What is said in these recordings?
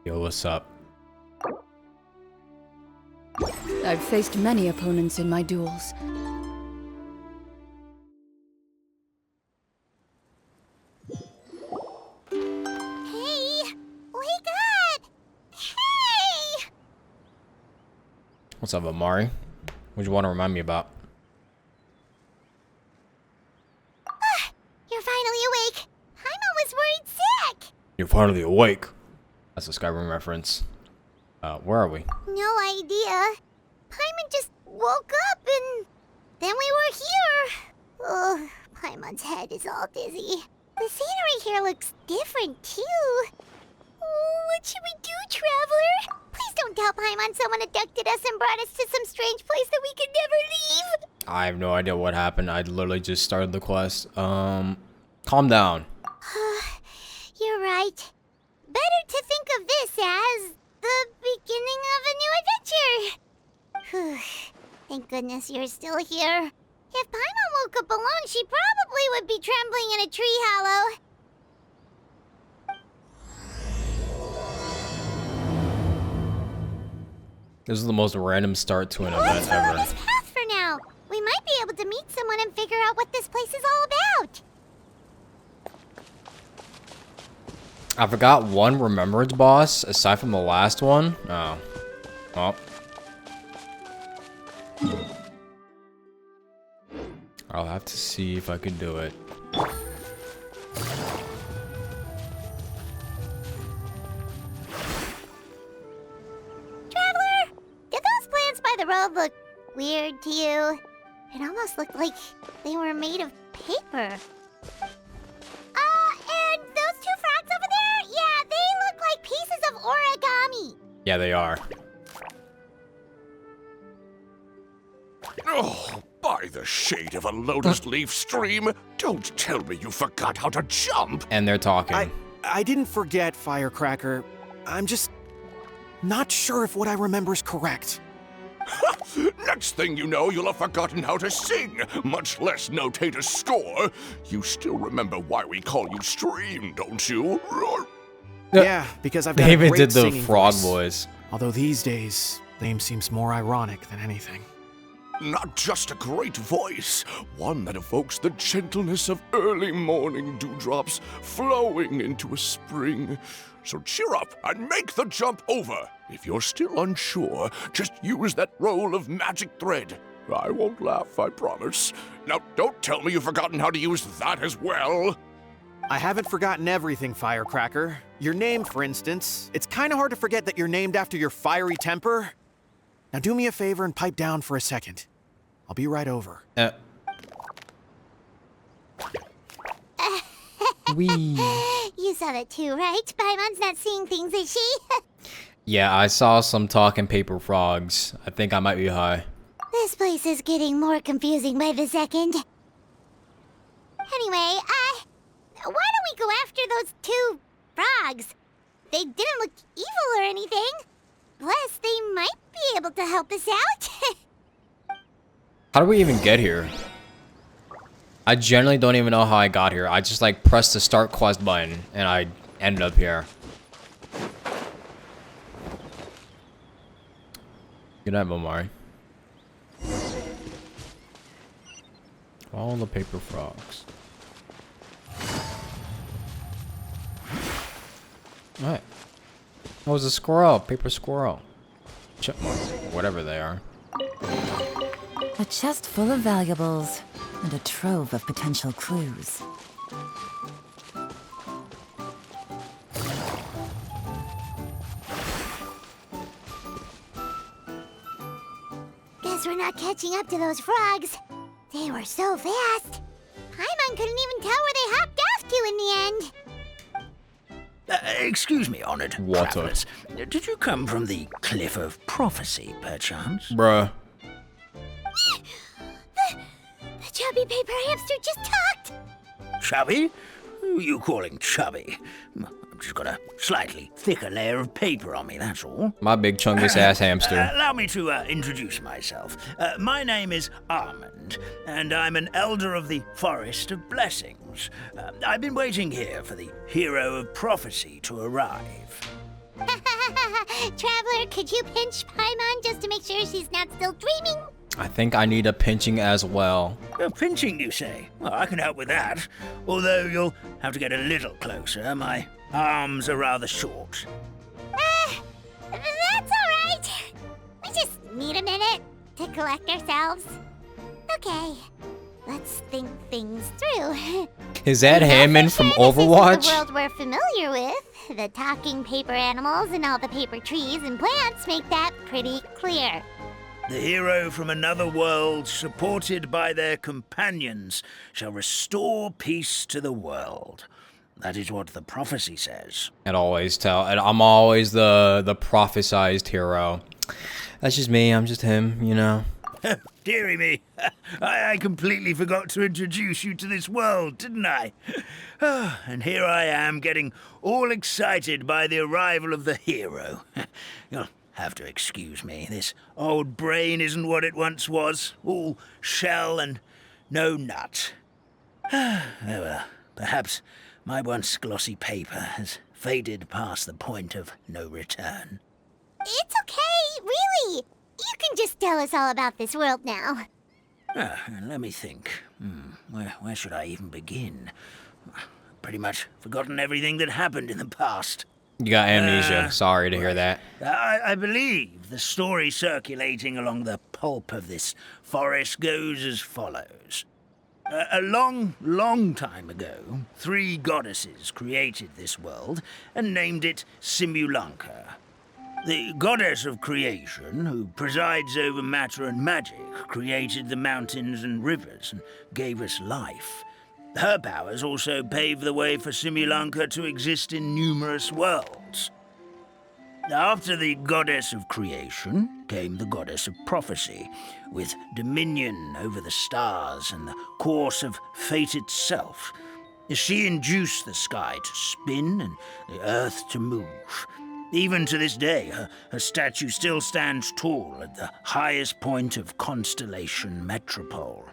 Yo, what's up? I've faced many opponents in my duels. Hey! Wake up! Hey! What's up, Amari? What do you want to remind me about? You're finally awake! Paimon was worried sick! You're finally awake. That's a Skyrim reference. Where are we? No idea. Paimon just woke up and then we were here. Ugh, Paimon's head is all dizzy. The scenery here looks different too. Oh, what should we do, Traveler? Please don't tell Paimon someone abducted us and brought us to some strange place that we could never leave. I have no idea what happened. I literally just started the quest. Calm down. You're right. Better to think of this as the beginning of a new adventure. Whew. Thank goodness you're still here. If Paimon woke up alone, she probably would be trembling in a tree hollow. This is the most random start to an Let's event follow ever. this path for now. We might be able to meet someone and figure out what this place is all about. I forgot one remembrance boss aside from the last one. Oh. Well. I'll have to see if I can do it. Traveler, did those plants by the road look weird to you? It almost looked like they were made of paper. And those two frogs over there? Yeah, they look like pieces of origami. Yeah, they are. Oh, by the shade of a lotus leaf stream, don't tell me you forgot how to jump. And they're talking. I didn't forget, Firecracker. I'm just not sure if what I remember is correct. Next thing you know, you'll have forgotten how to sing, much less notate a score. You still remember why we call you Stream, don't you? Yeah, because I've got They a even great did the singing frog voice. voice. Although these days, name seems more ironic than anything. Not just a great voice, one that evokes the gentleness of early morning dewdrops flowing into a spring. So cheer up and make the jump over. If you're still unsure, just use that roll of magic thread. I won't laugh, I promise. Now, don't tell me you've forgotten how to use that as well. I haven't forgotten everything, Firecracker. Your name, for instance. It's kind of hard to forget that you're named after your fiery temper. Now do me a favor and pipe down for a second. I'll be right over. Wee. You saw that too, right? Paimon's not seeing things, is she? Yeah, I saw some talking paper frogs. I think I might be high. This place is getting more confusing by the second. Anyway, why don't we go after those two frogs? They didn't look evil or anything. Plus, they might be able to help us out. How do we even get here? I generally don't even know how I got here. I just like pressed the start quest button and I ended up here. Good night, Omari. All the paper frogs. Alright. Oh, it's a squirrel. Paper squirrel. Chipmunk. Whatever they are. A chest full of valuables and a trove of potential clues. Guess we're not catching up to those frogs. They were so fast. Paimon couldn't even tell where they hopped off to in the end. Excuse me, honored Water. travelers. Did you come from the Cliff of Prophecy, perchance? Bruh. The chubby paper hamster just talked. Chubby? Who are you calling chubby? I've just got a slightly thicker layer of paper on me, that's all. My big chungus ass hamster. Allow me to introduce myself. My name is Armand, and I'm an elder of the Forest of Blessings. I've been waiting here for the hero of prophecy to arrive. Traveler, could you pinch Paimon just to make sure she's not still dreaming? I think I need a pinching as well. Pinching, you say? Well, I can help with that. Although you'll have to get a little closer. My arms are rather short. That's alright. We just need a minute to collect ourselves. Okay, let's think things through. Is that Hammond from Overwatch? This is the world we're familiar with. The talking paper animals and all the paper trees and plants make that pretty clear. The hero from another world, supported by their companions, shall restore peace to the world. That is what the prophecy says. And I'm always the prophesized hero. That's just me. I'm just him, you know. Dearie me, I completely forgot to introduce you to this world, didn't I? And here I am, getting all excited by the arrival of the hero. You'll have to excuse me. This old brain isn't what it once was. All shell and no nut. Oh well, perhaps my once glossy paper has faded past the point of no return. It's okay, really. You can just tell us all about this world now. Let me think. Where should I even begin? Pretty much forgotten everything that happened in the past. You got amnesia. Sorry to hear that. I believe the story circulating along the pulp of this forest goes as follows. A long, long time ago, 3 goddesses created this world and named it Simulanka. The goddess of creation, who presides over matter and magic, created the mountains and rivers and gave us life. Her powers also paved the way for Simulanka to exist in numerous worlds. After the goddess of creation came the goddess of prophecy, with dominion over the stars and the course of fate itself. She induced the sky to spin and the earth to move. Even to this day, her statue still stands tall at the highest point of Constellation Metropole.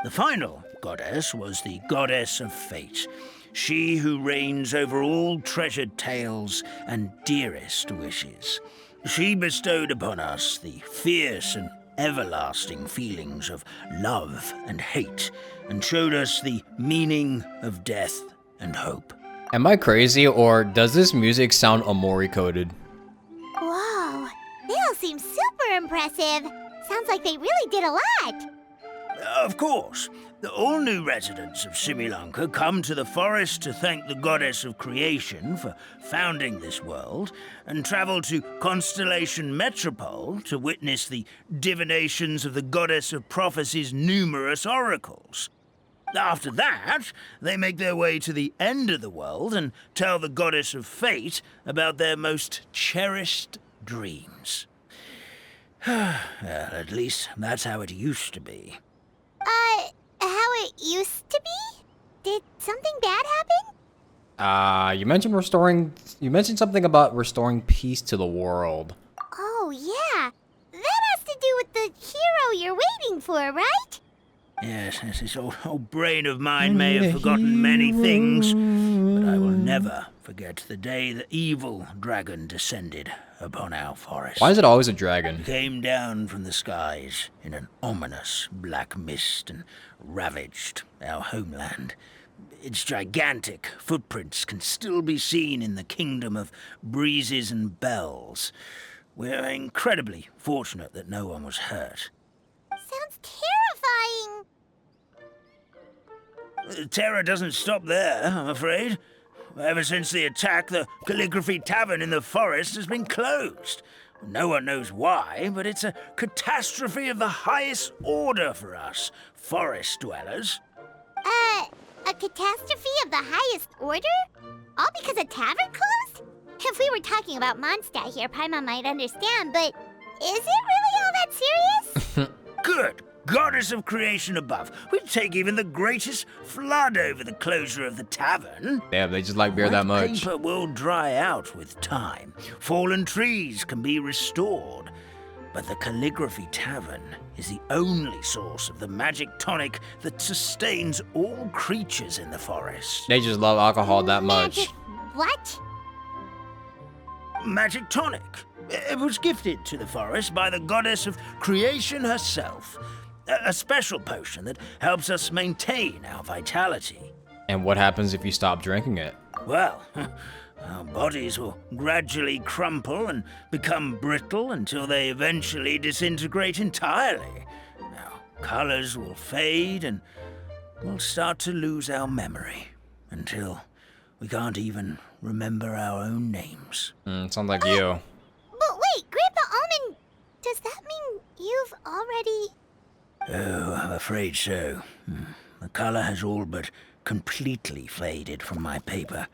The final goddess was the goddess of fate, she who reigns over all treasured tales and dearest wishes. She bestowed upon us the fierce and everlasting feelings of love and hate, and showed us the meaning of death and hope. Am I crazy, or does this music sound Amori coded? Whoa, they all seem super impressive. Sounds like they really did a lot. Of course. All new residents of Simulanka come to the forest to thank the goddess of creation for founding this world, and travel to Constellation Metropole to witness the divinations of the goddess of prophecy's numerous oracles. After that, they make their way to the end of the world and tell the goddess of fate about their most cherished dreams. Well, at least that's how it used to be. How it used to be? Did something bad happen? You mentioned something about restoring peace to the world. Oh, yeah. That has to do with the hero you're waiting for, right? Yes, this old brain of mine may have forgotten many things, but I will never forget the day the evil dragon descended upon our forest. Why is it always a dragon? Came down from the skies in an ominous black mist and ravaged our homeland. Its gigantic footprints can still be seen in the kingdom of breezes and bells. We're incredibly fortunate that no one was hurt. Sounds terrifying. Terror doesn't stop there, I'm afraid. Ever since the attack, the Calligraphy Tavern in the forest has been closed. No one knows why, but it's a catastrophe of the highest order for us, forest dwellers. A catastrophe of the highest order? All because a tavern closed? If we were talking about Mondstadt here, Paimon might understand, but is it really all that serious? Good goddess of creation above. We'd take even the greatest flood over the closure of the tavern. Damn, they just like beer that White much. paper will dry out with time. Fallen trees can be restored. But the Calligraphy Tavern is the only source of the magic tonic that sustains all creatures in the forest. They just love alcohol that much. Magic what? magic tonic. It was gifted to the forest by the goddess of creation herself. A special potion that helps us maintain our vitality. And what happens if you stop drinking it? Well, our bodies will gradually crumple and become brittle until they eventually disintegrate entirely. Our colors will fade and we'll start to lose our memory until we can't even remember our own names. Sounds like you. But wait, Grandpa Almond, does that mean you've already... Oh, I'm afraid so. The color has all but completely faded from my paper.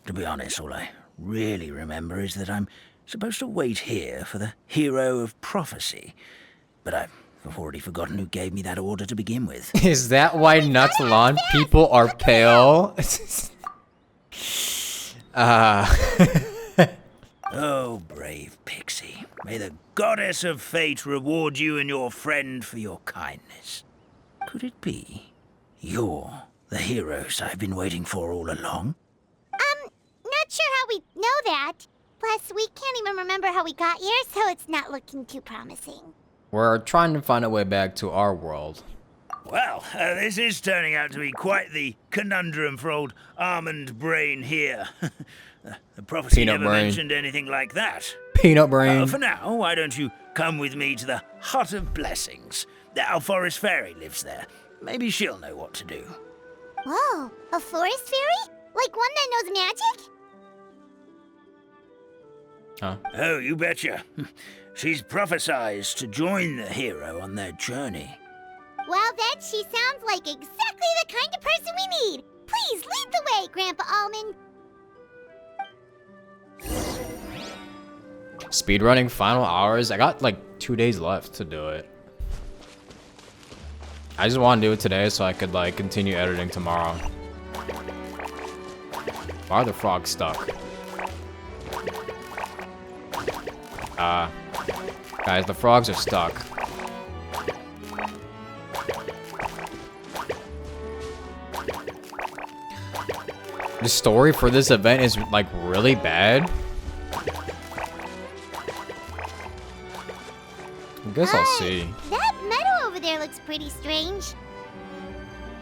To be honest, all I really remember is that I'm supposed to wait here for the hero of prophecy. But I've already forgotten who gave me that order to begin with. Is that why Nutsalon people are pale? Oh, brave pixie. May the goddess of fate reward you and your friend for your kindness. Could it be you're the heroes I've been waiting for all along? Not sure how we know that. Plus, we can't even remember how we got here, so it's not looking too promising. We're trying to find a way back to our world. Well, this is turning out to be quite the conundrum for old Almond Brain here. The prophecy Peanut never Brain. mentioned anything like that. Peanut brain. For now, why don't you come with me to the Hut of Blessings? Our forest fairy lives there. Maybe she'll know what to do. Whoa, a forest fairy? Like one that knows magic? Huh? Oh, you betcha. She's prophesized to join the hero on their journey. Well, then she sounds like exactly the kind of person we need. Please lead the way, Grandpa Almond. Speedrunning final hours. I got like 2 days left to do it. I just want to do it today so I could like continue editing tomorrow. Why are the frogs stuck? Guys, the frogs are stuck. The story for this event is like really bad. I guess I'll see. That meadow over there looks pretty strange.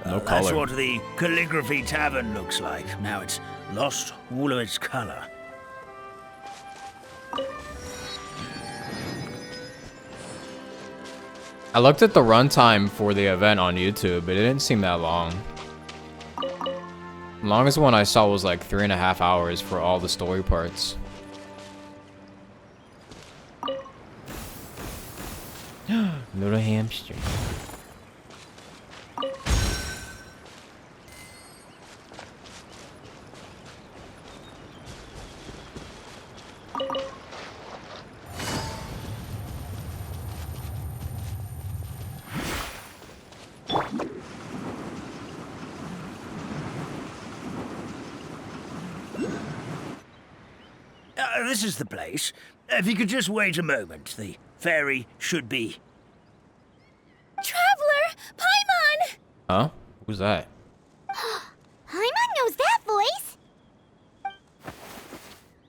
No That's color. what the Calligraphy Tavern looks like. Now it's lost all of its color. I looked at the runtime for the event on YouTube, but it didn't seem that long. The longest one I saw was like 3.5 hours for all the story parts. Little hamster. This is the place. If you could just wait a moment, the fairy should be... Traveler! Paimon! Huh? Who's that? Paimon knows that voice!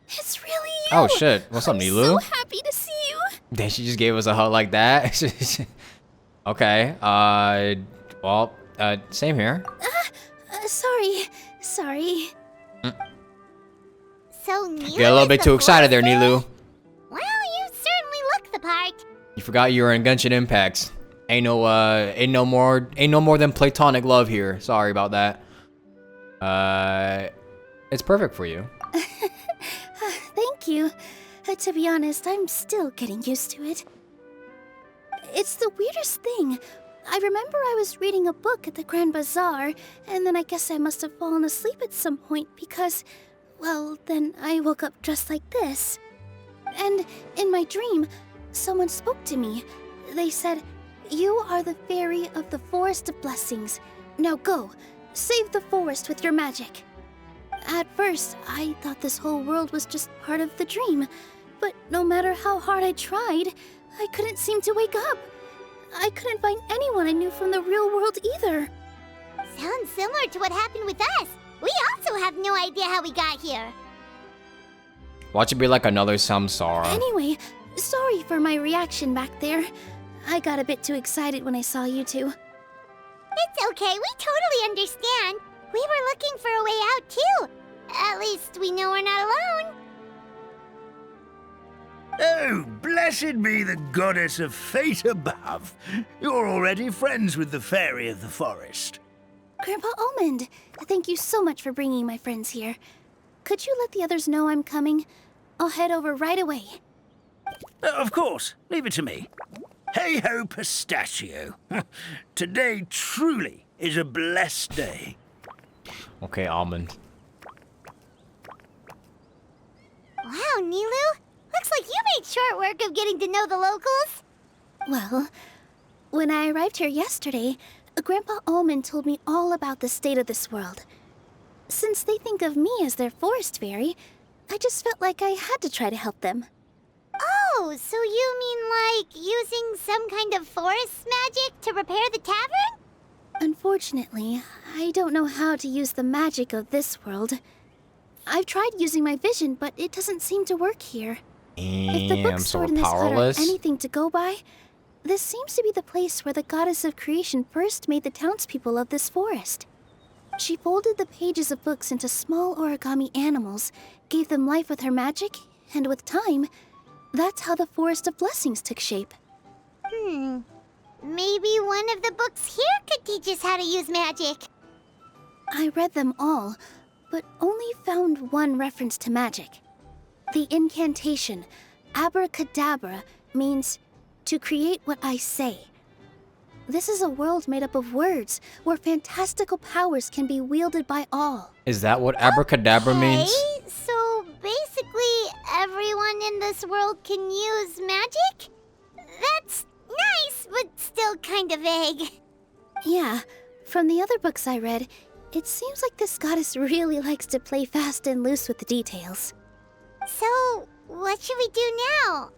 It's really you! Oh shit. What's up, I'm Nilu? so happy to see you! Damn, she just gave us a hug like that. Okay. Well, same here. Sorry. So Nilu Get a little is bit the too excited there, forest fairy? Nilu. Well, you certainly look the part. You forgot you were in Genshin Impacts. Ain't no more than platonic love here. Sorry about that. It's perfect for you. Thank you. To be honest, I'm still getting used to it. It's the weirdest thing. I remember I was reading a book at the Grand Bazaar, and then I guess I must have fallen asleep at some point because, well, then I woke up dressed like this. And in my dream, someone spoke to me. They said, "You are the fairy of the Forest of Blessings. Now go, save the forest with your magic." At first, I thought this whole world was just part of the dream, but no matter how hard I tried, I couldn't seem to wake up. I couldn't find anyone I knew from the real world either. Sounds similar to what happened with us. We also have no idea how we got here. Watch it be like another Samsara. Anyway, sorry for my reaction back there. I got a bit too excited when I saw you two. It's okay, we totally understand. We were looking for a way out too. At least we know we're not alone. Oh, blessed be the goddess of fate above. You're already friends with the fairy of the forest. Grandpa Almond, thank you so much for bringing my friends here. Could you let the others know I'm coming? I'll head over right away. Of course, leave it to me. Hey ho, pistachio. Today truly is a blessed day. Okay, Almond. Wow, Nilu. Looks like you made short work of getting to know the locals. Well, when I arrived here yesterday, Grandpa Almond told me all about the state of this world. Since they think of me as their forest fairy, I just felt like I had to try to help them. Oh, so you mean like using some kind of forest magic to repair the tavern? Unfortunately, I don't know how to use the magic of this world. I've tried using my vision, but it doesn't seem to work here. If the Damn, books so stored we're in this hut are powerless. anything to go by, this seems to be the place where the goddess of creation first made the townspeople of this forest. She folded the pages of books into small origami animals, gave them life with her magic, and with time, that's how the Forest of Blessings took shape. Maybe one of the books here could teach us how to use magic. I read them all, but only found one reference to magic. The incantation, abracadabra, means to create what I say. This is a world made up of words, where fantastical powers can be wielded by all. Is that what abracadabra means? Okay, so basically everyone in this world can use magic? That's nice, but still kind of vague. Yeah, from the other books I read, it seems like this goddess really likes to play fast and loose with the details. So, what should we do now?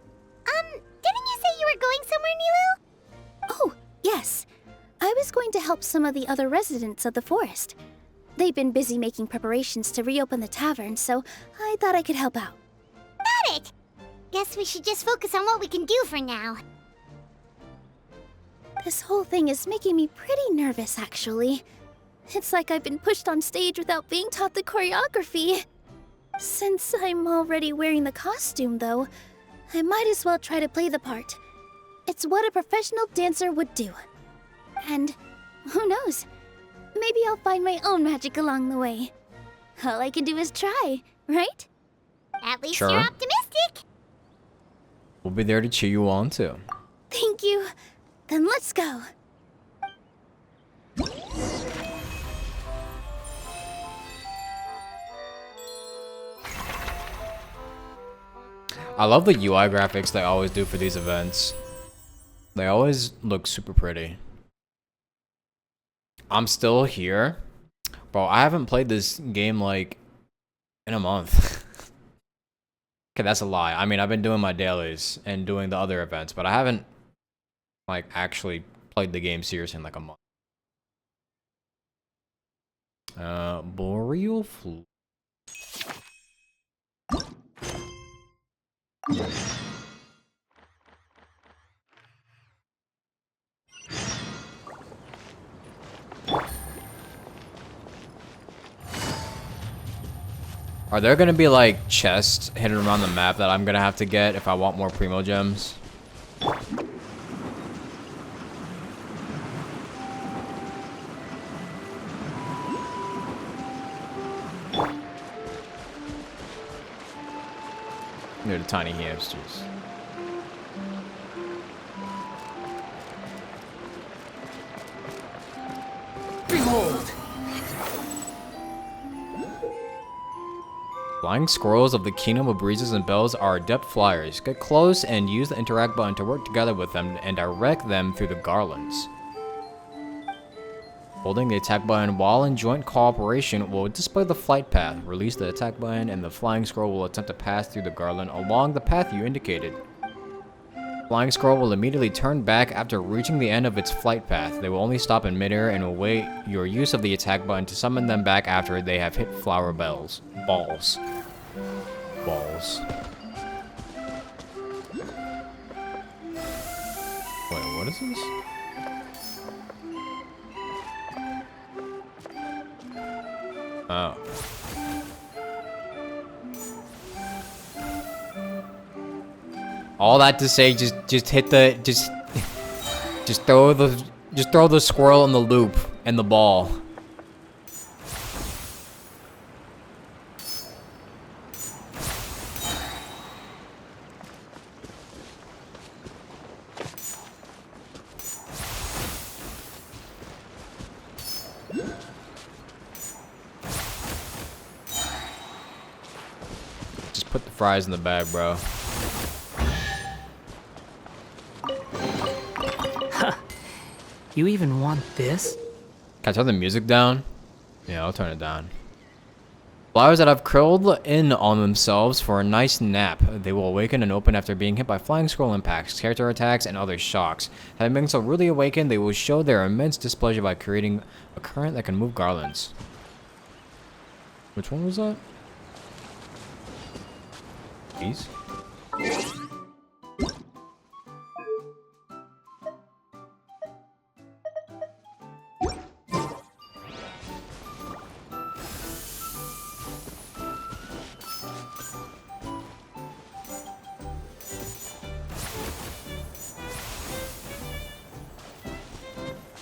Didn't you say you were going somewhere, Nilu? Oh, yes. I was going to help some of the other residents of the forest. They've been busy making preparations to reopen the tavern, so I thought I could help out. Got it! Guess we should just focus on what we can do for now. This whole thing is making me pretty nervous, actually. It's like I've been pushed on stage without being taught the choreography. Since I'm already wearing the costume, though, I might as well try to play the part. It's what a professional dancer would do. And who knows? Maybe I'll find my own magic along the way. All I can do is try, right? At least Sure. you're optimistic. We'll be there to cheer you on too. Thank you. Then let's go. I love the UI graphics they always do for these events. They always look super pretty. I'm still here. Bro, I haven't played this game like in a month. Okay, that's a lie. I mean, I've been doing my dailies and doing the other events, but I haven't like actually played the game seriously in like a month. Boreal Flu. Are there gonna be like chests hidden around the map that I'm gonna have to get if I want more Primo Gems? They're the tiny hamsters. Behold! Flying squirrels of the Kingdom of Breezes and Bells are adept flyers. Get close and use the interact button to work together with them and direct them through the garlands. Holding the attack button while in joint cooperation will display the flight path. Release the attack button and the flying squirrel will attempt to pass through the garland along the path you indicated. Flying squirrel will immediately turn back after reaching the end of its flight path. They will only stop in midair and await your use of the attack button to summon them back after they have hit flower balls. balls. Wait, what is this? Oh. All that to say, just hit the just throw the squirrel in the loop and the ball. Just put the fries in the bag, bro. You even want this? Can I turn the music down? Yeah, I'll turn it down. Flowers that have curled in on themselves for a nice nap. They will awaken and open after being hit by flying scroll impacts, character attacks, and other shocks. Having been so really awakened, they will show their immense displeasure by creating a current that can move garlands. Which one was that? These?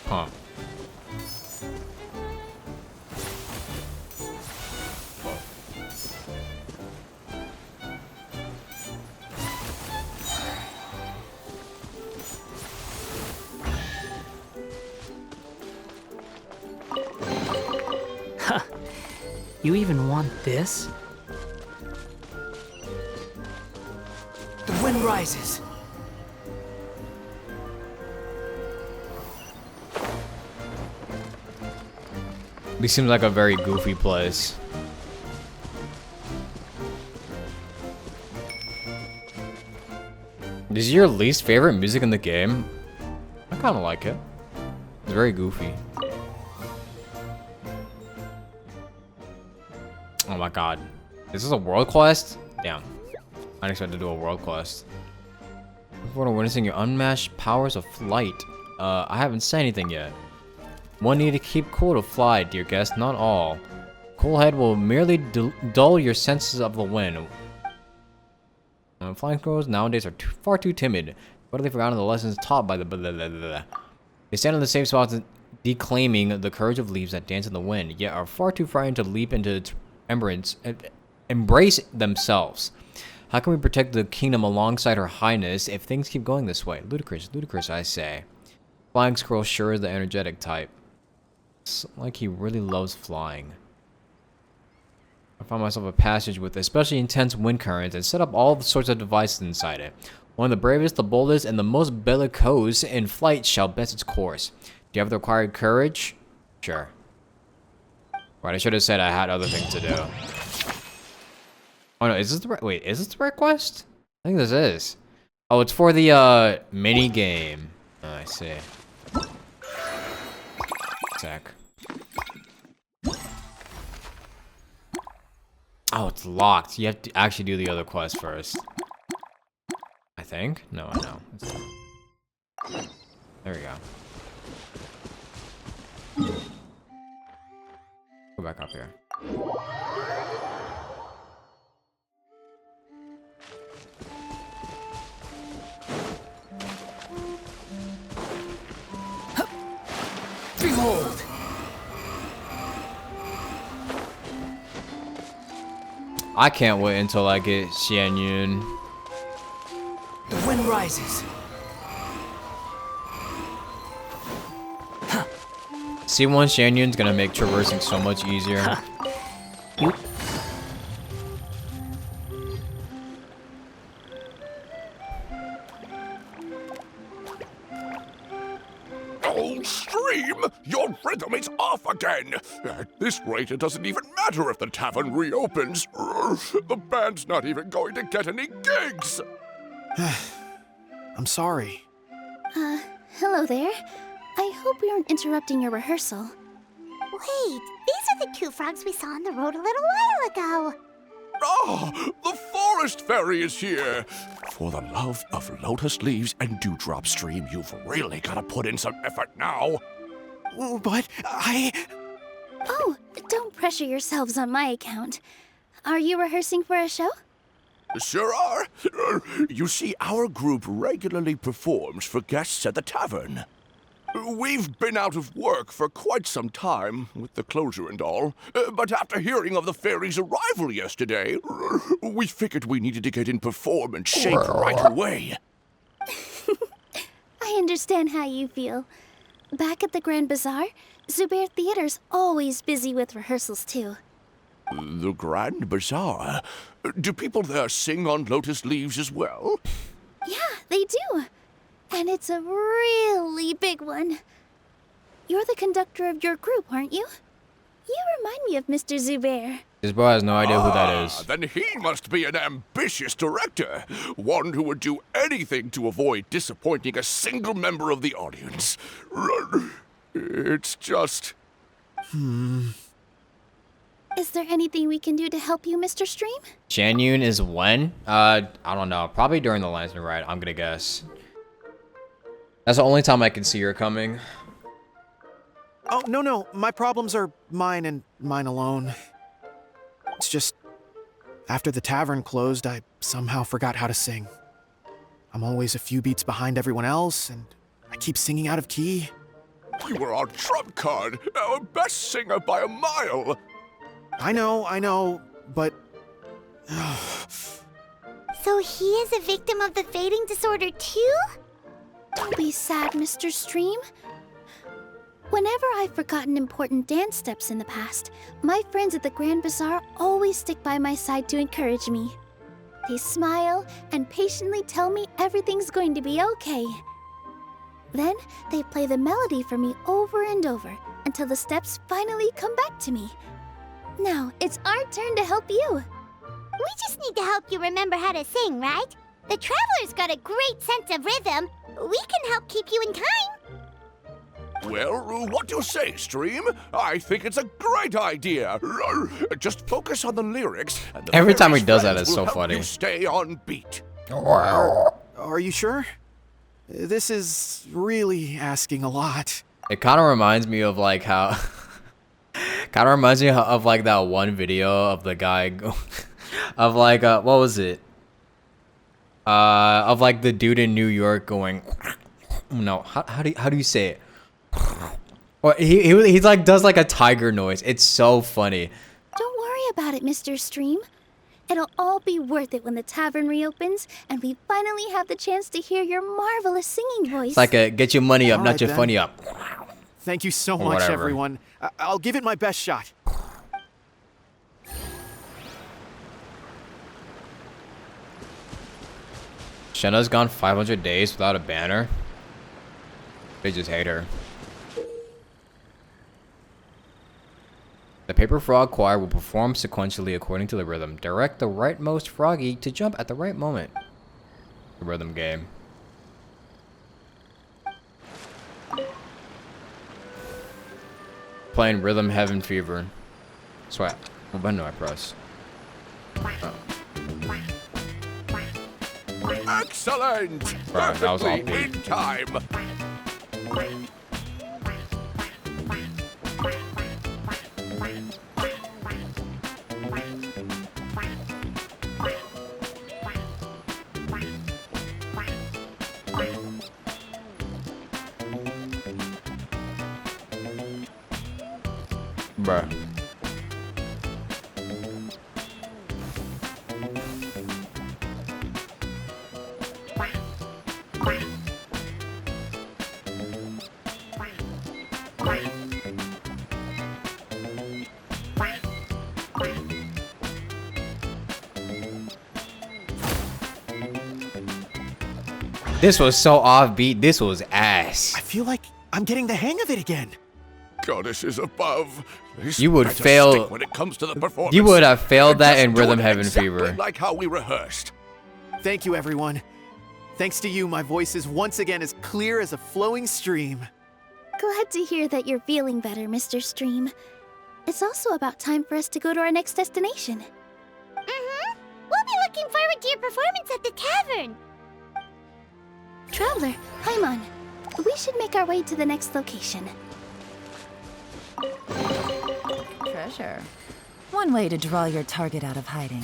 Huh. Huh. You even want this? The wind rises. This seems like a very goofy place. This is your least favorite music in the game? I kind of like it. It's very goofy. Oh my god. Is this a world quest? Damn. I didn't expect to do a world quest. Look forward to witnessing your unmatched powers of flight. I haven't said anything yet. One need to keep cool to fly, dear guest, not all. Cool head will merely dull your senses of the wind. Flying squirrels nowadays are far too timid. What have they forgotten the lessons taught by the blah, blah, blah, blah. They stand in the safe spots declaiming the courage of leaves that dance in the wind, yet are far too frightened to leap into its embrace themselves. How can we protect the kingdom alongside her highness if things keep going this way? Ludicrous, ludicrous, I say. Flying squirrel sure is the energetic type. It's like he really loves flying. I found myself a passage with especially intense wind currents and set up all sorts of devices inside it. One of the bravest, the boldest, and the most bellicose in flight shall best its course. Do you have the required courage? Sure. Right, I should have said I had other things to do. Oh no, is this the right— wait, is this the right quest? I think this is. Oh, it's for the mini game. Oh, I see. Sec. Oh, it's locked. You have to actually do the other quest first. I think? No, I know. There we go. Go back up here. Behold! I can't wait until I get Xian Yun. The wind rises. C1 Xian Yun's gonna make traversing so much easier. You Oh, Stream! Your rhythm is off again! At this rate, it doesn't even matter if the tavern reopens. The band's not even going to get any gigs! I'm sorry. Hello there. I hope we aren't interrupting your rehearsal. Wait, these are the two frogs we saw on the road a little while ago. Ah, the forest fairy is here! For the love of lotus leaves and dewdrop stream, you've really got to put in some effort now. But Oh, don't pressure yourselves on my account. Are you rehearsing for a show? Sure are. You see, our group regularly performs for guests at the tavern. We've been out of work for quite some time, with the closure and all, but after hearing of the fairy's arrival yesterday, we figured we needed to get in performance shape right away. I understand how you feel. Back at the Grand Bazaar, Zubair Theater's always busy with rehearsals too. The Grand Bazaar? Do people there sing on lotus leaves as well? Yeah, they do. And it's a really big one. You're the conductor of your group, aren't you? You remind me of Mr. Zubair. This boy has no idea who that is. Then he must be an ambitious director. One who would do anything to avoid disappointing a single member of the audience. It's just... Is there anything we can do to help you, Mr. Stream? Janyun is when? I don't know. Probably during the Lantern Ride, I'm gonna guess. That's the only time I can see her coming. Oh, no. My problems are mine and mine alone. It's just, after the tavern closed, I somehow forgot how to sing. I'm always a few beats behind everyone else, and I keep singing out of key. You were our trump card, our best singer by a mile. I know, but... So he is a victim of the fading disorder too? Don't be sad, Mr. Stream. Whenever I've forgotten important dance steps in the past, my friends at the Grand Bazaar always stick by my side to encourage me. They smile and patiently tell me everything's going to be okay. Then they play the melody for me over and over until the steps finally come back to me. Now it's our turn to help you. We just need to help you remember how to sing, right? The Traveler's got a great sense of rhythm. We can help keep you in time. Well, what do you say, Stream? I think it's a great idea. Just focus on the lyrics. And the Every time he fairy's does that, friends it's so will help funny. You stay on beat. Are you sure? This is really asking a lot. It kind of reminds me of like how... kind of reminds me of like that one video of the guy... of like, what was it? Of like the dude in New York going... No, how do you say it? Or he like does like a tiger noise. It's so funny. Don't worry about it, Mr. Stream. It'll all be worth it when the tavern reopens and we finally have the chance to hear your marvelous singing voice. It's like a get your money up, All not right, your then. funny up. Thank you so Or much, whatever. everyone. I'll give it my best shot. Shenna's gone 500 days without a banner. They just hate her. The Paper Frog Choir will perform sequentially according to the rhythm. Direct the rightmost froggy to jump at the right moment. The rhythm game. Playing Rhythm Heaven Fever. Sweat. What button do I press? Oh. Excellent! Right, that was Perfectly offbeat. in time. Bruh. This was so offbeat. This was ass. I feel like I'm getting the hang of it again. Goddesses above. This You would better fail- stick when it comes to the performance. You would have failed that Just in do Rhythm it Heaven exactly Fever. like how we rehearsed. Thank you, everyone. Thanks to you, my voice is once again as clear as a flowing stream. Glad to hear that you're feeling better, Mr. Stream. It's also about time for us to go to our next destination. Mm-hmm. looking forward to your performance at the tavern. Traveler, Paimon, we should make our way to the next location. Treasure. One way to draw your target out of hiding.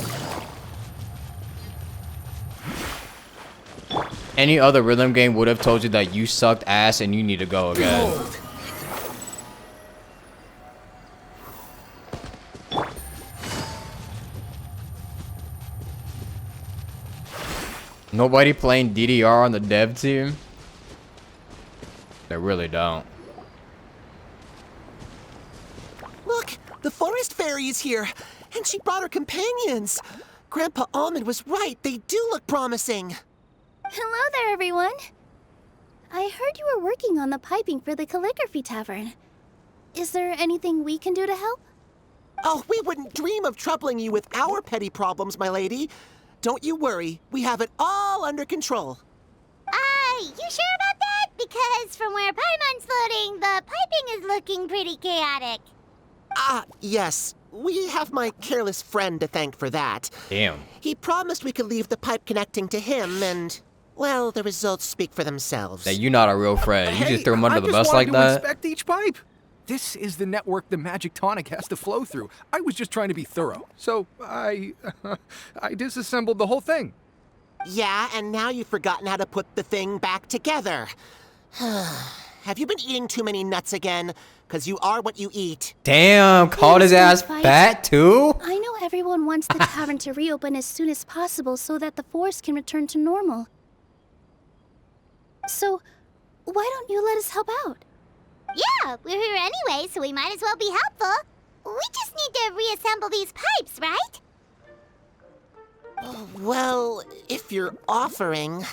Any other rhythm game would have told you that you sucked ass and you need to go again. Behold. Nobody playing DDR on the dev team? They really don't. Look, the forest fairy is here, and she brought her companions. Grandpa Almond was right. They do look promising. Hello there, everyone. I heard you were working on the piping for the calligraphy tavern. Is there anything we can do to help? Oh, we wouldn't dream of troubling you with our petty problems, my lady. Don't you worry. We have it all under control. You sure about that? Because from where Paimon's floating, the piping is looking pretty chaotic. Yes. We have my careless friend to thank for that. Damn. He promised we could leave the pipe connecting to him, and, well, the results speak for themselves. That you're not a real friend. You Hey, just threw him under I the just bus wanted like to that. inspect each pipe. This is the network the magic tonic has to flow through. I was just trying to be thorough, so I disassembled the whole thing. Yeah, and now you've forgotten how to put the thing back together. Have you been eating too many nuts again? Because you are what you eat. Damn, called his ass Fight. fat too? I know everyone wants the tavern to reopen as soon as possible so that the forest can return to normal. So, why don't you let us help out? Yeah, we're here anyway, so we might as well be helpful. We just need to reassemble these pipes, right? Well, if you're offering...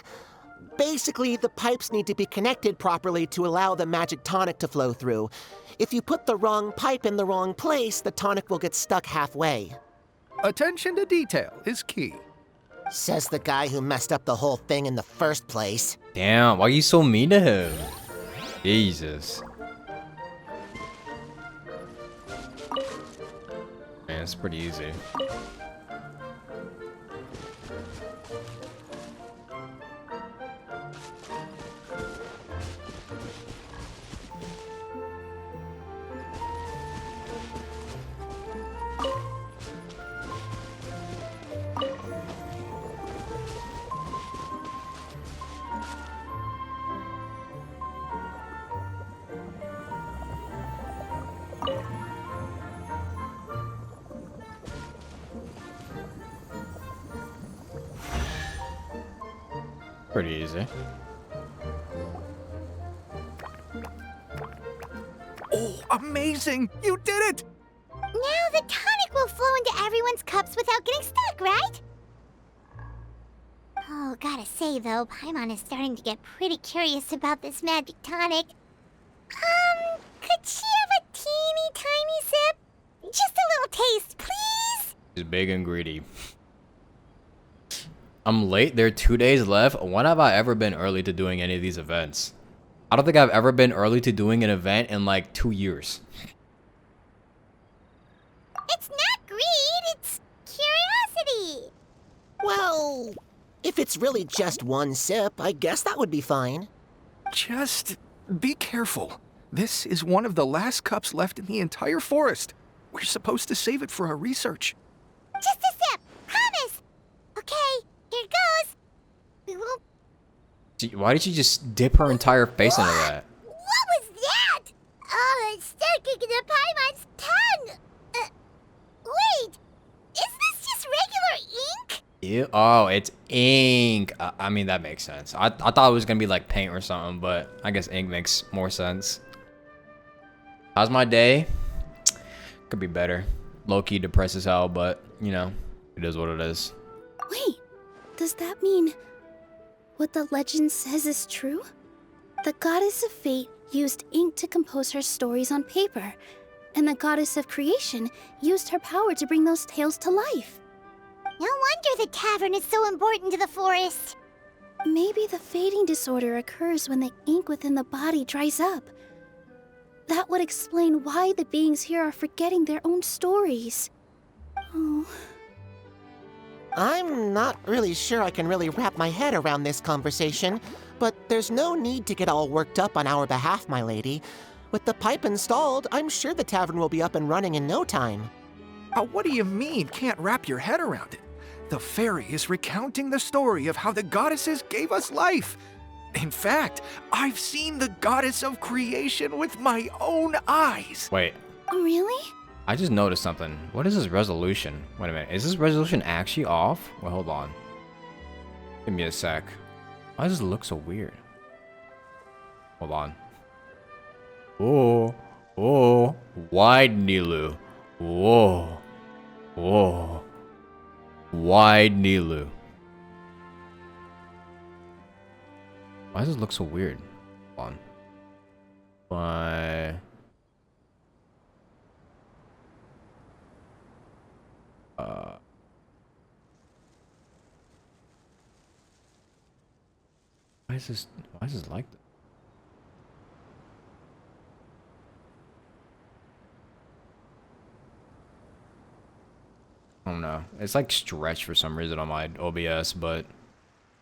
Basically, the pipes need to be connected properly to allow the magic tonic to flow through. If you put the wrong pipe in the wrong place, the tonic will get stuck halfway. Attention to detail is key. Says the guy who messed up the whole thing in the first place. Damn, why are you so mean to him? Jesus. Man, it's pretty easy. Pretty easy. Oh, amazing! You did it! Now the tonic will flow into everyone's cups without getting stuck, right? Oh, gotta say though, Paimon is starting to get pretty curious about this magic tonic. Could she have a teeny tiny sip? Just a little taste, please? She's big and greedy. I'm late. There are 2 days left. When have I ever been early to doing any of these events? I don't think I've ever been early to doing an event in like 2 years. It's not greed, it's curiosity. Well, if it's really just one sip, I guess that would be fine. Just be careful. This is one of the last cups left in the entire forest. We're supposed to save it for our research. Just a sip, promise. Okay, here goes. We won't. Why did she just dip her entire face into that? What was that? Oh, it's sticking to Paimon's tongue. Wait, is this just regular ink? Ew. Oh, it's ink. I mean, that makes sense. I thought it was gonna be like paint or something, but I guess ink makes more sense. How's my day? Could be better. Low-key depressed as hell, but, you know, it is what it is. Wait, does that mean what the legend says is true? The goddess of fate used ink to compose her stories on paper, and the goddess of creation used her power to bring those tales to life. No wonder the tavern is so important to the forest. Maybe the fading disorder occurs when the ink within the body dries up. That would explain why the beings here are forgetting their own stories. Oh. I'm not really sure I can really wrap my head around this conversation, but there's no need to get all worked up on our behalf, my lady. With the pipe installed, I'm sure the tavern will be up and running in no time. What do you mean, can't wrap your head around it? The fairy is recounting the story of how the goddesses gave us life. In fact, I've seen the goddess of creation with my own eyes. Wait, Really? I just noticed something. What is this resolution? Wait a minute, is this resolution actually off? Wait, hold on. Give me a sec. Why does it look so weird? Hold on. Oh, wide Nilu. Whoa, wide Nilu. Why does it look so weird? Hold on. Why is this like that? I don't know. It's like stretched for some reason on my OBS, but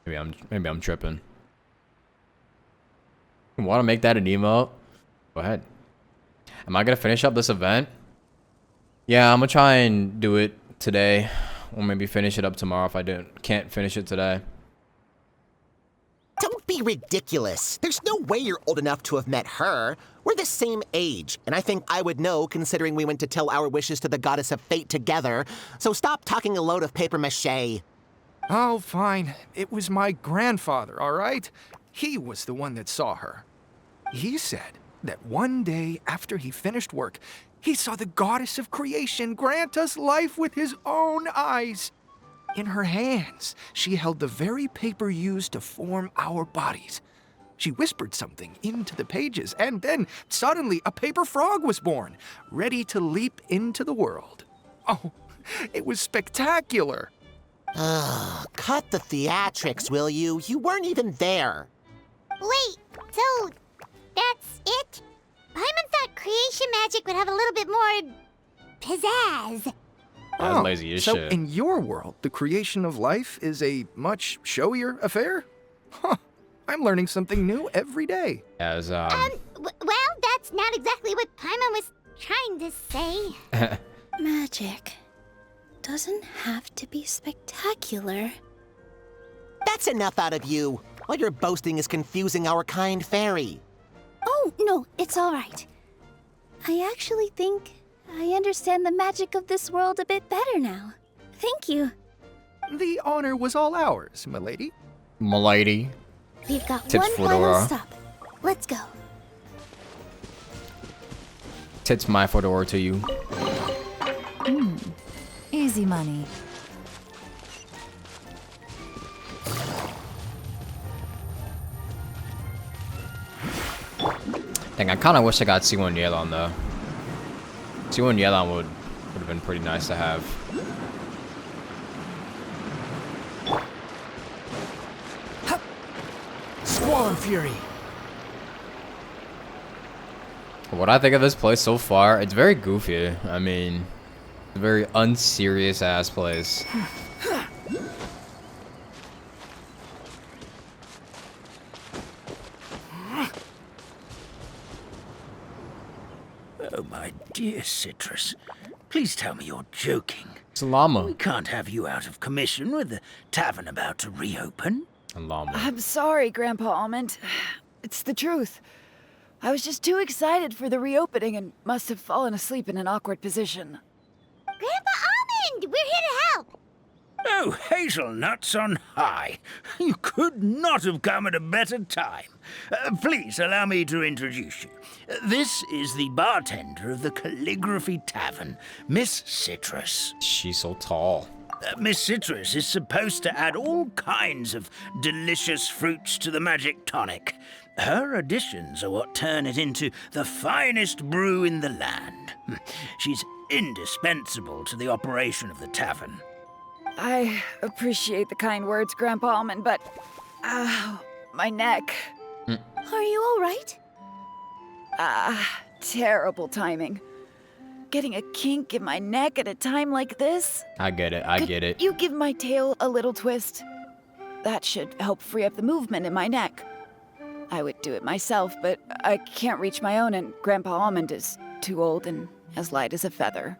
maybe I'm tripping. You want to make that an emote? Go ahead. Am I gonna finish up this event? Yeah, I'm gonna try and do it today, or maybe finish it up tomorrow if I can't finish it today. Don't be ridiculous. There's no way you're old enough to have met her. We're the same age, and I think I would know considering we went to tell our wishes to the goddess of fate together. So stop talking a load of paper mache. Oh, fine. It was my grandfather, all right? He was the one that saw her. He said that one day after he finished work, he saw the goddess of creation grant us life with his own eyes. In her hands, she held the very paper used to form our bodies. She whispered something into the pages, and then suddenly a paper frog was born, ready to leap into the world. Oh, it was spectacular. Ugh, cut the theatrics, will you? You weren't even there. Wait, so that's it? Paimon thought creation magic would have a little bit more pizzazz. That's lazy as so shit. In your world, the creation of life is a much showier affair? Huh, I'm learning something new every day. As Well, that's not exactly what Paimon was trying to say. Magic doesn't have to be spectacular. That's enough out of you. All your boasting is confusing our kind fairy. Oh, no, it's all right. I actually think I understand the magic of this world a bit better now. Thank you. The honor was all ours, milady. Milady. We've got Tits one fedora. final stop. Let's go. Tits my fedora to you. Easy money. Dang, I kind of wish I got C1 Yelan though. C1 Yelan would have been pretty nice to have. Squall and Fury. What I think of this place so far, it's very goofy. I mean, a very unserious ass place. Oh, my dear Citrus. Please tell me you're joking. It's a llama. We can't have you out of commission with the tavern about to reopen. A llama. I'm sorry, Grandpa Almond. It's the truth. I was just too excited for the reopening and must have fallen asleep in an awkward position. Grandpa Almond, we're here to help. Oh, hazelnuts on high. You could not have come at a better time. Please allow me to introduce you. This is the bartender of the Calligraphy Tavern, Miss Citrus. She's so tall. Miss Citrus is supposed to add all kinds of delicious fruits to the magic tonic. Her additions are what turn it into the finest brew in the land. She's indispensable to the operation of the tavern. I appreciate the kind words, Grandpa Almond, but... my neck. Are you all right? Terrible timing. getting a kink in my neck at a time like this. I get it. I get it. You give my tail a little twist. That should help free up the movement in my neck. I would do it myself, but I can't reach my own, and Grandpa Almond is too old and as light as a feather.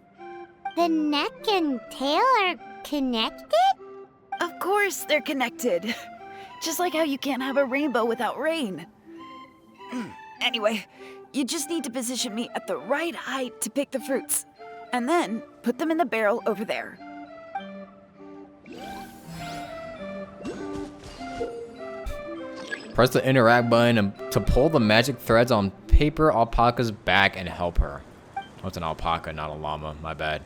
The neck and tail are connected? Of course they're connected. Just like how you can't have a rainbow without rain. Anyway, you just need to position me at the right height to pick the fruits. And then put them in the barrel over there. Press the interact button to pull the magic threads on Paper Alpaca's back and help her. Oh, it's an alpaca, not a llama. My bad.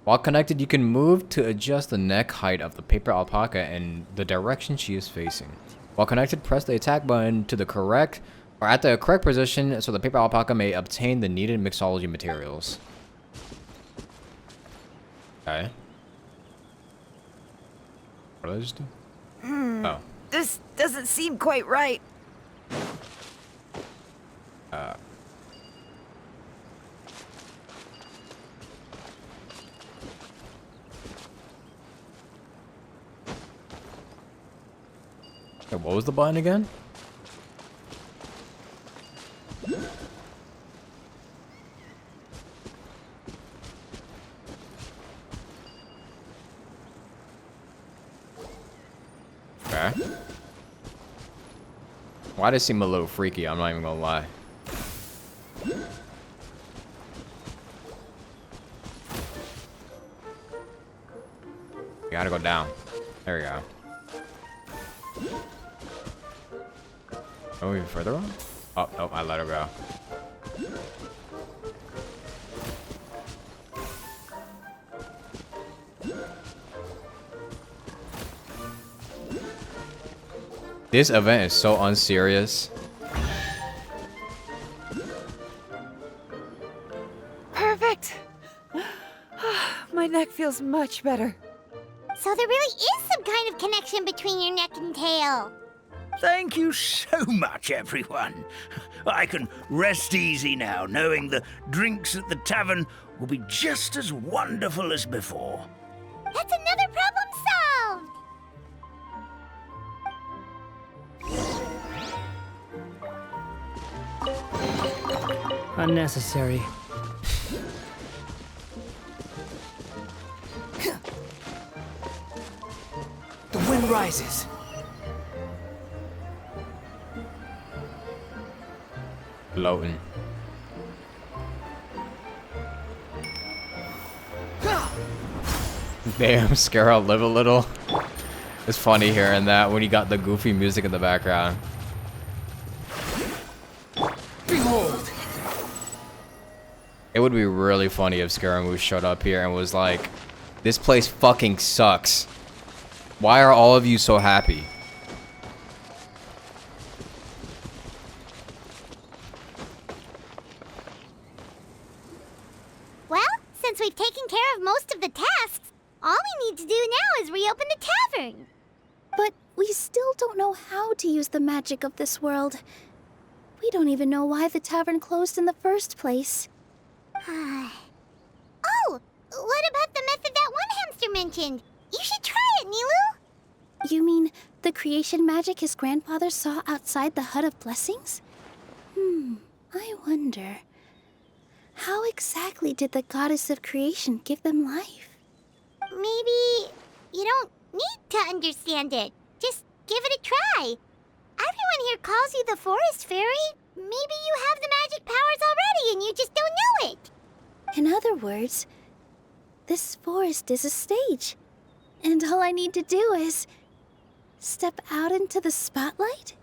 While connected, you can move to adjust the neck height of the Paper Alpaca and the direction she is facing. While connected, press the attack button to the correct or at the correct position so the Paper Alpaca may obtain the needed mixology materials. Okay. What did I just do? Oh. This doesn't seem quite right. Okay, what was the button again? Okay. Why does it seem a little freaky? I'm not even gonna lie. You gotta go down. There we go. Oh, even further on? Oh, nope, I let her go. This event is so unserious. Perfect. My neck feels much better. So there really is some kind of connection between your neck and tail. Thank you so much, everyone. I can rest easy now, knowing the drinks at the tavern will be just as wonderful as before. That's another problem solved! Unnecessary. The wind rises. Floating. Damn, scare out live a little. It's funny hearing that when you got the goofy music in the background. Behold! It would be really funny if Scaramouche showed up here and was like, "This place fucking sucks. Why are all of you so happy?" Well, since we've taken care of most of the tasks, all we need to do now is reopen the tavern. But we still don't know how to use the magic of this world. We don't even know why the tavern closed in the first place. Oh, what about the method that one hamster mentioned? You should try it, Nilu. You mean the creation magic his grandfather saw outside the Hut of Blessings? I wonder. How exactly did the goddess of creation give them life? Maybe you don't need to understand it. Just give it a try. Everyone here calls you the Forest Fairy. Maybe you have the magic powers already and you just don't know it. In other words, this forest is a stage. And all I need to do is step out into the spotlight?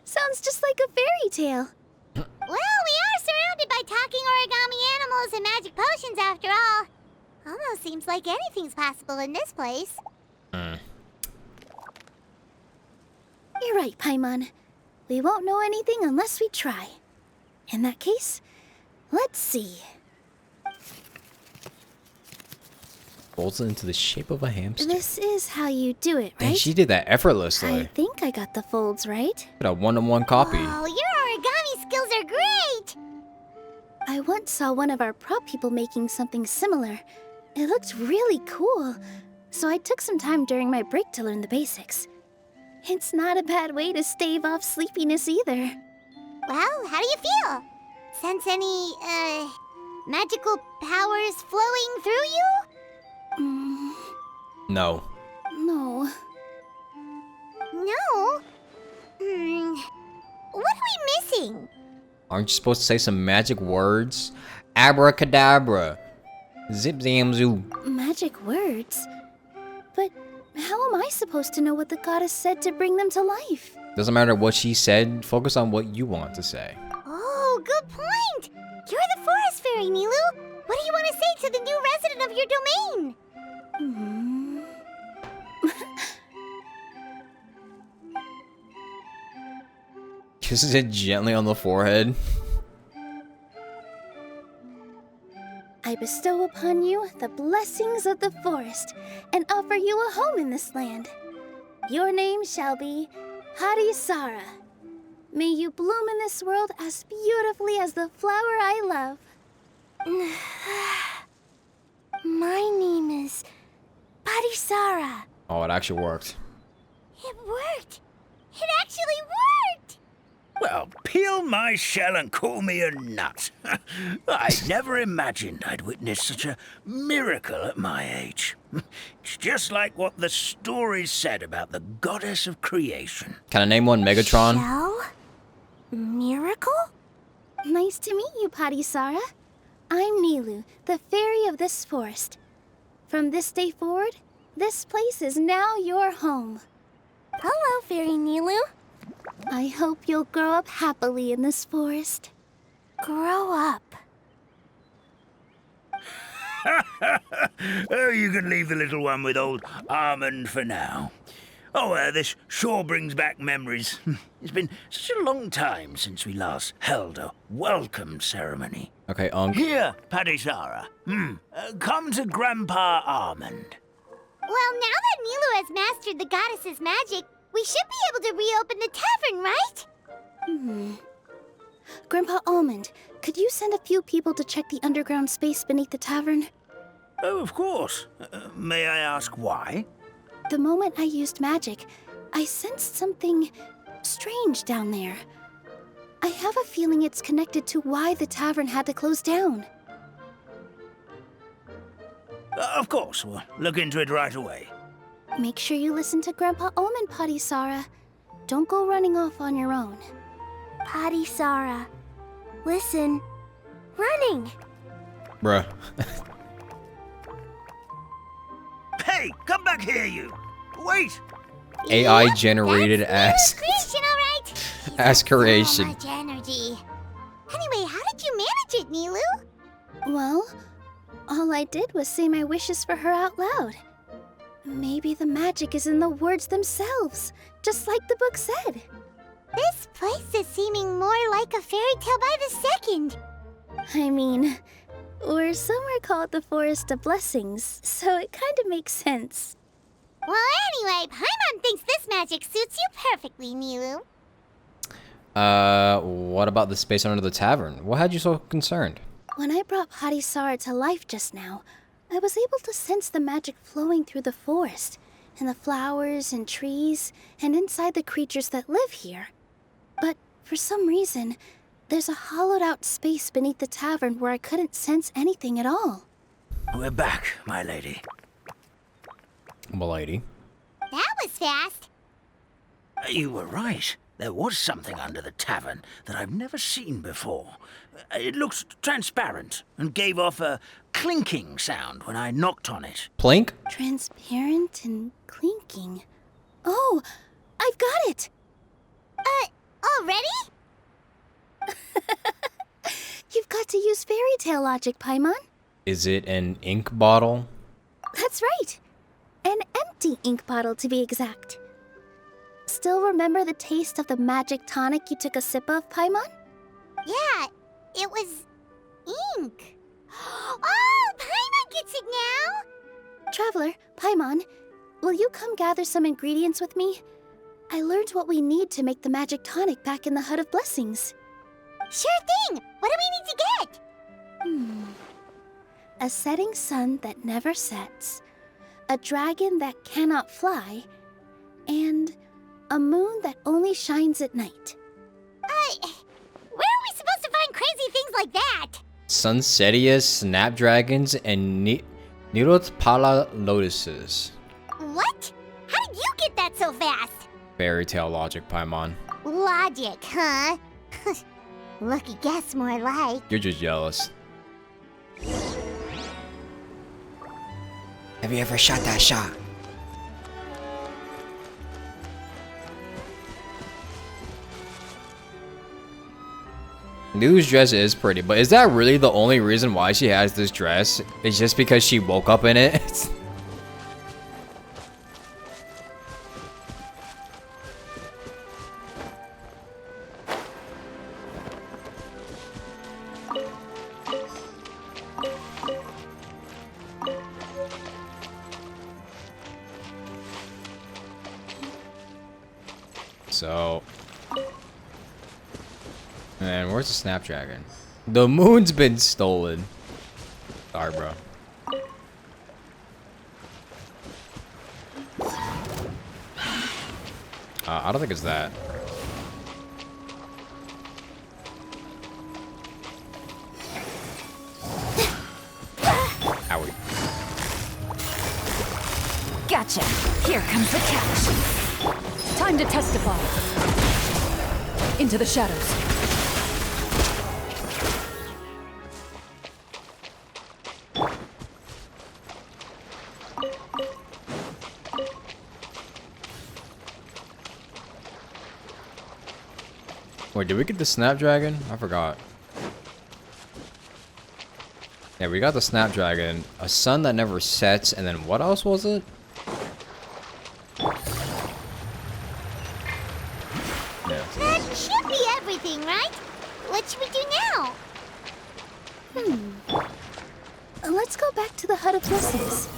Sounds just like a fairy tale. Well, we are surrounded by talking origami animals and magic potions after all. Almost seems like anything's possible in this place. You're right, Paimon. We won't know anything unless we try. In that case, let's see. Folds it into the shape of a hamster. This is how you do it, right? And she did that effortlessly. I think I got the folds right. A one-to-one copy. Oh, your origami skills are great! I once saw one of our prop people making something similar. It looked really cool, so I took some time during my break to learn the basics. It's not a bad way to stave off sleepiness either. Well, how do you feel? Sense any, magical powers flowing through you? No. No. No? What are we missing? Aren't you supposed to say some magic words? Abracadabra. Zip zam zoo. Magic words? But how am I supposed to know what the goddess said to bring them to life? Doesn't matter what she said, focus on what you want to say. Oh, good point! You're the forest fairy, Nilu! What do you want to say to the new resident of your domain? Kisses it gently on the forehead. I bestow upon you the blessings of the forest and offer you a home in this land. Your name shall be Harisara. May you bloom in this world as beautifully as the flower I love. My name is Harisara. Oh, it actually worked. It worked! It actually worked! Well, peel my shell and call me a nut. I never imagined I'd witness such a miracle at my age. It's just like what the stories said about the goddess of creation. Can I name one Megatron? Shell? Miracle? Nice to meet you, Harisara. I'm Nilu, the fairy of this forest. From this day forward, this place is now your home. Hello, Fairy Nilu. I hope you'll grow up happily in this forest. Grow up. Oh, you can leave the little one with old Almond for now. Oh, this sure brings back memories. It's been such a long time since we last held a welcome ceremony. Okay, Unc. Here, Harisara. Come to Grandpa Almond. Well, now that Nilu has mastered the goddess's magic, we should be able to reopen the tavern, right? Grandpa Almond, could you send a few people to check the underground space beneath the tavern? Oh, of course. May I ask why? The moment I used magic, I sensed something strange down there. I have a feeling it's connected to why the tavern had to close down. Of course, we'll look into it right away. Make sure you listen to Grandpa Almond, Harisara. Don't go running off on your own. Harisara, listen. Running! Bruh. Hey, come back here, you! Wait! AI generated That's ass. Creation, all right? He's Ass got creation. So much energy. Anyway, how did you manage it, Nilu? Well, all I did was say my wishes for her out loud. Maybe the magic is in the words themselves, just like the book said. This place is seeming more like a fairy tale by the second. I mean, we're somewhere called the Forest of Blessings, so it kind of makes sense. Well, anyway, Paimon thinks this magic suits you perfectly, Nilu. What about the space under the tavern? What had you so concerned? When I brought Harisara to life just now, I was able to sense the magic flowing through the forest, and the flowers and trees, and inside the creatures that live here. But for some reason, there's a hollowed-out space beneath the tavern where I couldn't sense anything at all. We're back, my lady. Milady. That was fast. You were right. There was something under the tavern that I've never seen before. It looked transparent and gave off a clinking sound when I knocked on it. Plink? Transparent and clinking. Oh, I've got it! Already? You've got to use fairy tale logic, Paimon. Is it an ink bottle? That's right. An empty ink bottle, to be exact. Still remember the taste of the magic tonic you took a sip of, Paimon? Yeah, it was ink. Oh, Paimon gets it now! Traveler, Paimon, will you come gather some ingredients with me? I learned what we need to make the magic tonic back in the Hut of Blessings. Sure thing! What do we need to get? A setting sun that never sets, a dragon that cannot fly, and a moon that only shines at night. Where are we supposed to find crazy things like that? Sunsetias, snapdragons, and Nirotpala lotuses. What? How did you get that so fast? Fairy tale logic, Paimon. Logic, huh? Lucky guess, more like. You're just jealous. Have you ever shot that shot? Nu's dress is pretty, but is that really the only reason why she has this dress? It's just because she woke up in it? So... Man, where's the Snapdragon? The moon's been stolen. Sorry, bro. I don't think it's that. Owie. Gotcha. Here comes the catch. Time to testify. Into the shadows. Wait, did we get the Snapdragon? I forgot. Yeah, we got the Snapdragon, a sun that never sets, and then what else was it? Yeah. That should be everything, right? What should we do now? Let's go back to the Hut of Blessings.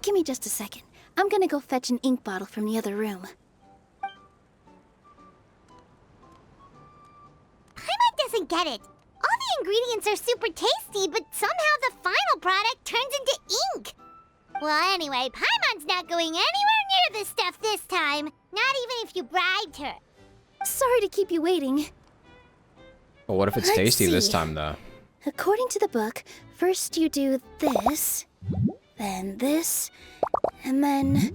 Give me just a second. I'm gonna go fetch an ink bottle from the other room. Paimon doesn't get it. All the ingredients are super tasty, but somehow the final product turns into ink. Well, anyway, Paimon's not going anywhere near this stuff this time. Not even if you bribed her. Sorry to keep you waiting. Well, what if it's Let's tasty this see. time, though? According to the book, first you do this, then this, and then...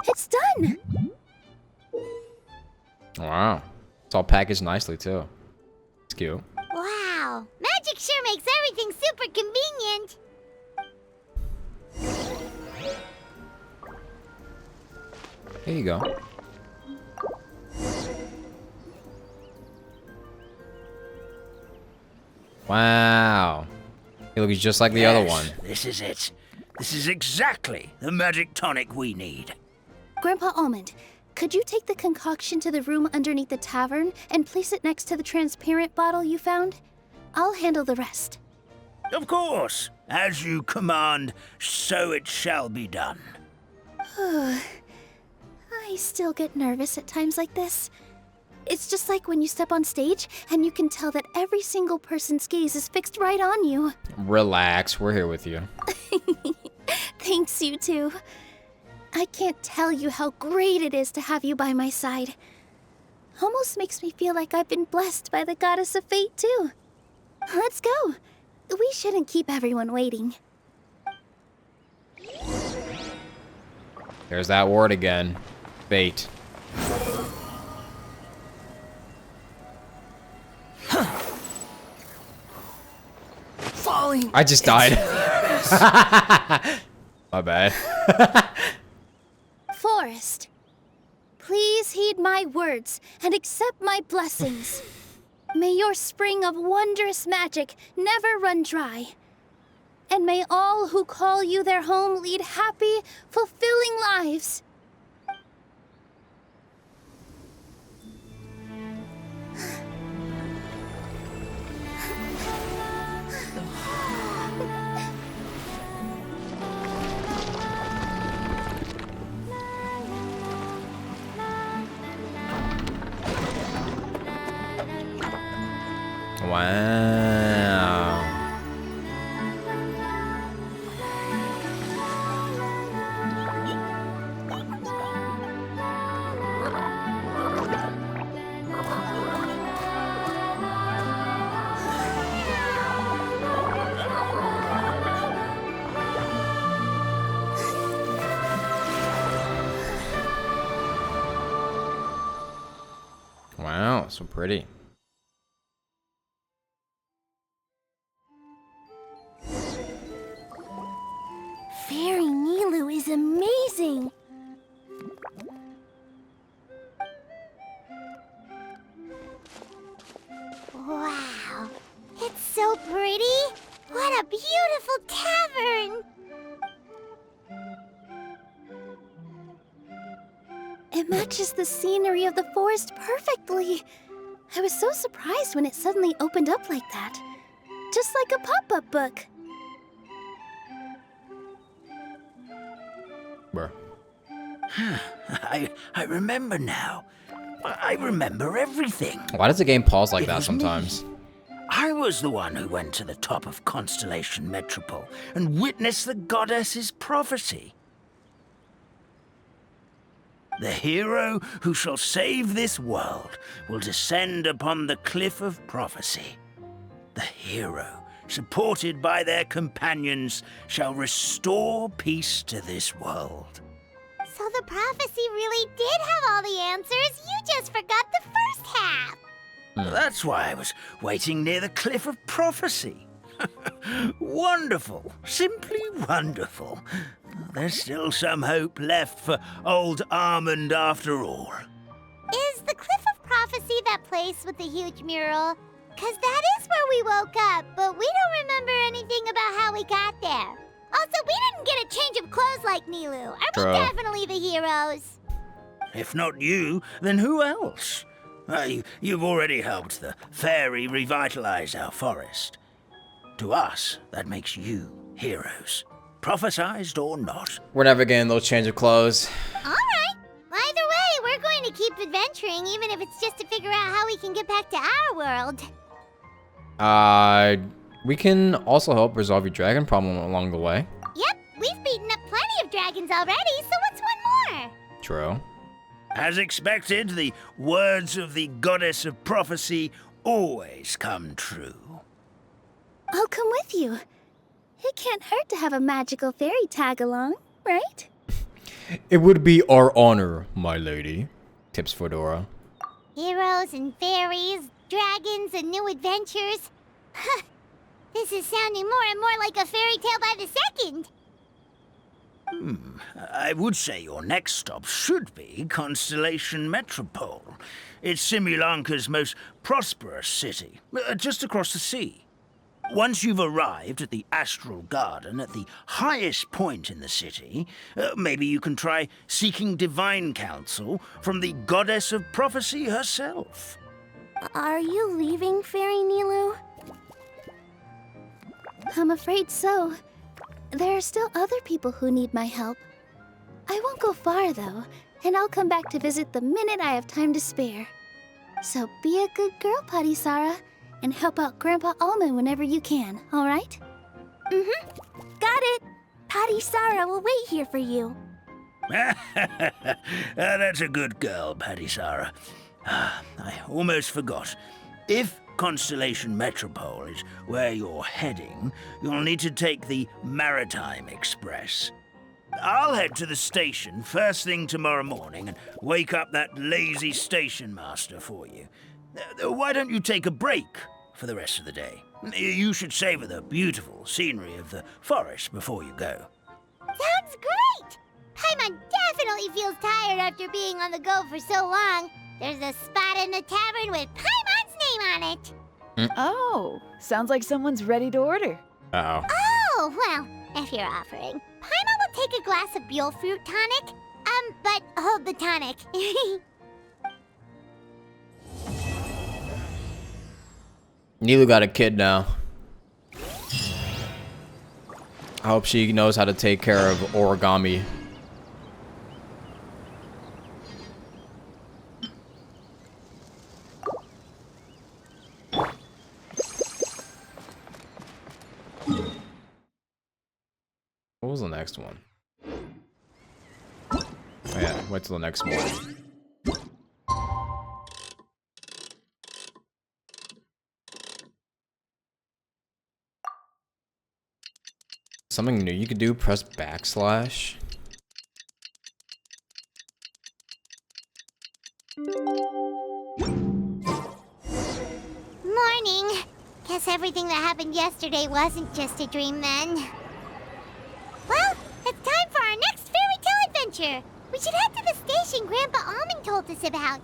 It's done! Wow. It's all packaged nicely, too. It's cute. Wow, magic sure makes everything super convenient. Here you go. Wow. He looks just like the other one. This is it. This is exactly the magic tonic we need. Grandpa Almond, could you take the concoction to the room underneath the tavern and place it next to the transparent bottle you found? I'll handle the rest. Of course. As you command, so it shall be done. I still get nervous at times like this. It's just like when you step on stage and you can tell that every single person's gaze is fixed right on you. Relax, we're here with you. Thanks, you two. I can't tell you how great it is to have you by my side. Almost makes me feel like I've been blessed by the goddess of fate, too. Let's go. We shouldn't keep everyone waiting. There's that word again. Fate. Falling. I just died. My bad. Forest, please heed my words and accept my blessings. May your spring of wondrous magic never run dry. And may all who call you their home lead happy, fulfilling lives. Wow. Wow, so pretty. Fairy Nilu is amazing. Wow, it's so pretty. What a beautiful tavern. It matches the scenery of the forest perfectly. I was so surprised when it suddenly opened up like that. Just like a pop-up book. Bruh. I remember now. I remember everything. Why does the game pause like It that was me. sometimes? I was the one who went to the top of Constellation Metropole and witnessed the goddess's prophecy. The hero who shall save this world will descend upon the cliff of prophecy. The hero, supported by their companions, shall restore peace to this world. So the prophecy really did have all the answers. You just forgot the first half. That's why I was waiting near the cliff of prophecy. Wonderful, simply wonderful. There's still some hope left for old Armand after all. Is the Cliff of Prophecy that place with the huge mural? 'Cause that is where we woke up, but we don't remember anything about how we got there. Also, we didn't get a change of clothes like Nilu. Are we True. definitely the heroes? If not you, then who else? You've already helped the fairy revitalize our forest. To us, that makes you heroes. Prophesized or not. We're never getting those change of clothes. Alright. Either way, we're going to keep adventuring, even if it's just to figure out how we can get back to our world. We can also help resolve your dragon problem along the way. Yep, we've beaten up plenty of dragons already, so what's one more? True. As expected, the words of the goddess of prophecy always come true. I'll come with you. It can't hurt to have a magical fairy tag along, right? It would be our honor, my lady. Tips Fedora. Heroes and fairies, dragons and new adventures. This is sounding more and more like a fairy tale by the second. I would say your next stop should be Constellation Metropole. It's Simulanka's most prosperous city, just across the sea. Once you've arrived at the Astral Garden at the highest point in the city, maybe you can try seeking divine counsel from the goddess of prophecy herself. Are you leaving, Fairy Nilu? I'm afraid so. There are still other people who need my help. I won't go far, though, and I'll come back to visit the minute I have time to spare. So be a good girl, Patisara, and help out Grandpa Almond whenever you can, all right? Got it! Patisara will wait here for you. That's a good girl, Patisara. I almost forgot. If Constellation Metropole is where you're heading, you'll need to take the Maritime Express. I'll head to the station first thing tomorrow morning and wake up that lazy station master for you. Why don't you take a break for the rest of the day? You should savor the beautiful scenery of the forest before you go. Sounds great! Paimon definitely feels tired after being on the go for so long. There's a spot in the tavern with Paimon's name on it. Oh, sounds like someone's ready to order. Uh-oh. Oh, well, if you're offering. Paimon will take a glass of Buell fruit tonic. But hold the tonic. Nilu got a kid now. I hope she knows how to take care of origami. was the next one? Oh yeah, wait till the next morning. Something new you could do, press backslash. Morning. Guess everything that happened yesterday wasn't just a dream then. Well, it's time for our next fairy tale adventure. We should head to the station Grandpa Almond told us about.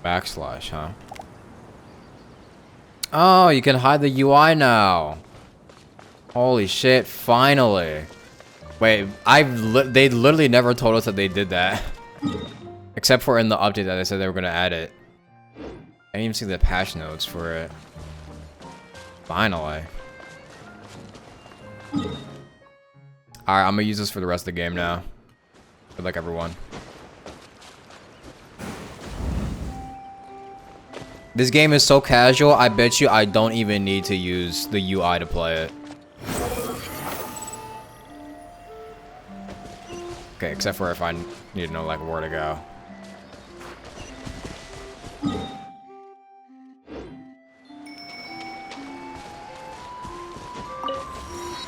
Backslash, huh? Oh, you can hide the UI now. Holy shit, finally. Wait, they literally never told us that they did that. Except for in the update that they said they were gonna add it. I didn't even see the patch notes for it. Finally. Alright, I'm gonna use this for the rest of the game now. Good luck, everyone. This game is so casual, I bet you I don't even need to use the UI to play it. Okay, except for if I need to know like where to go.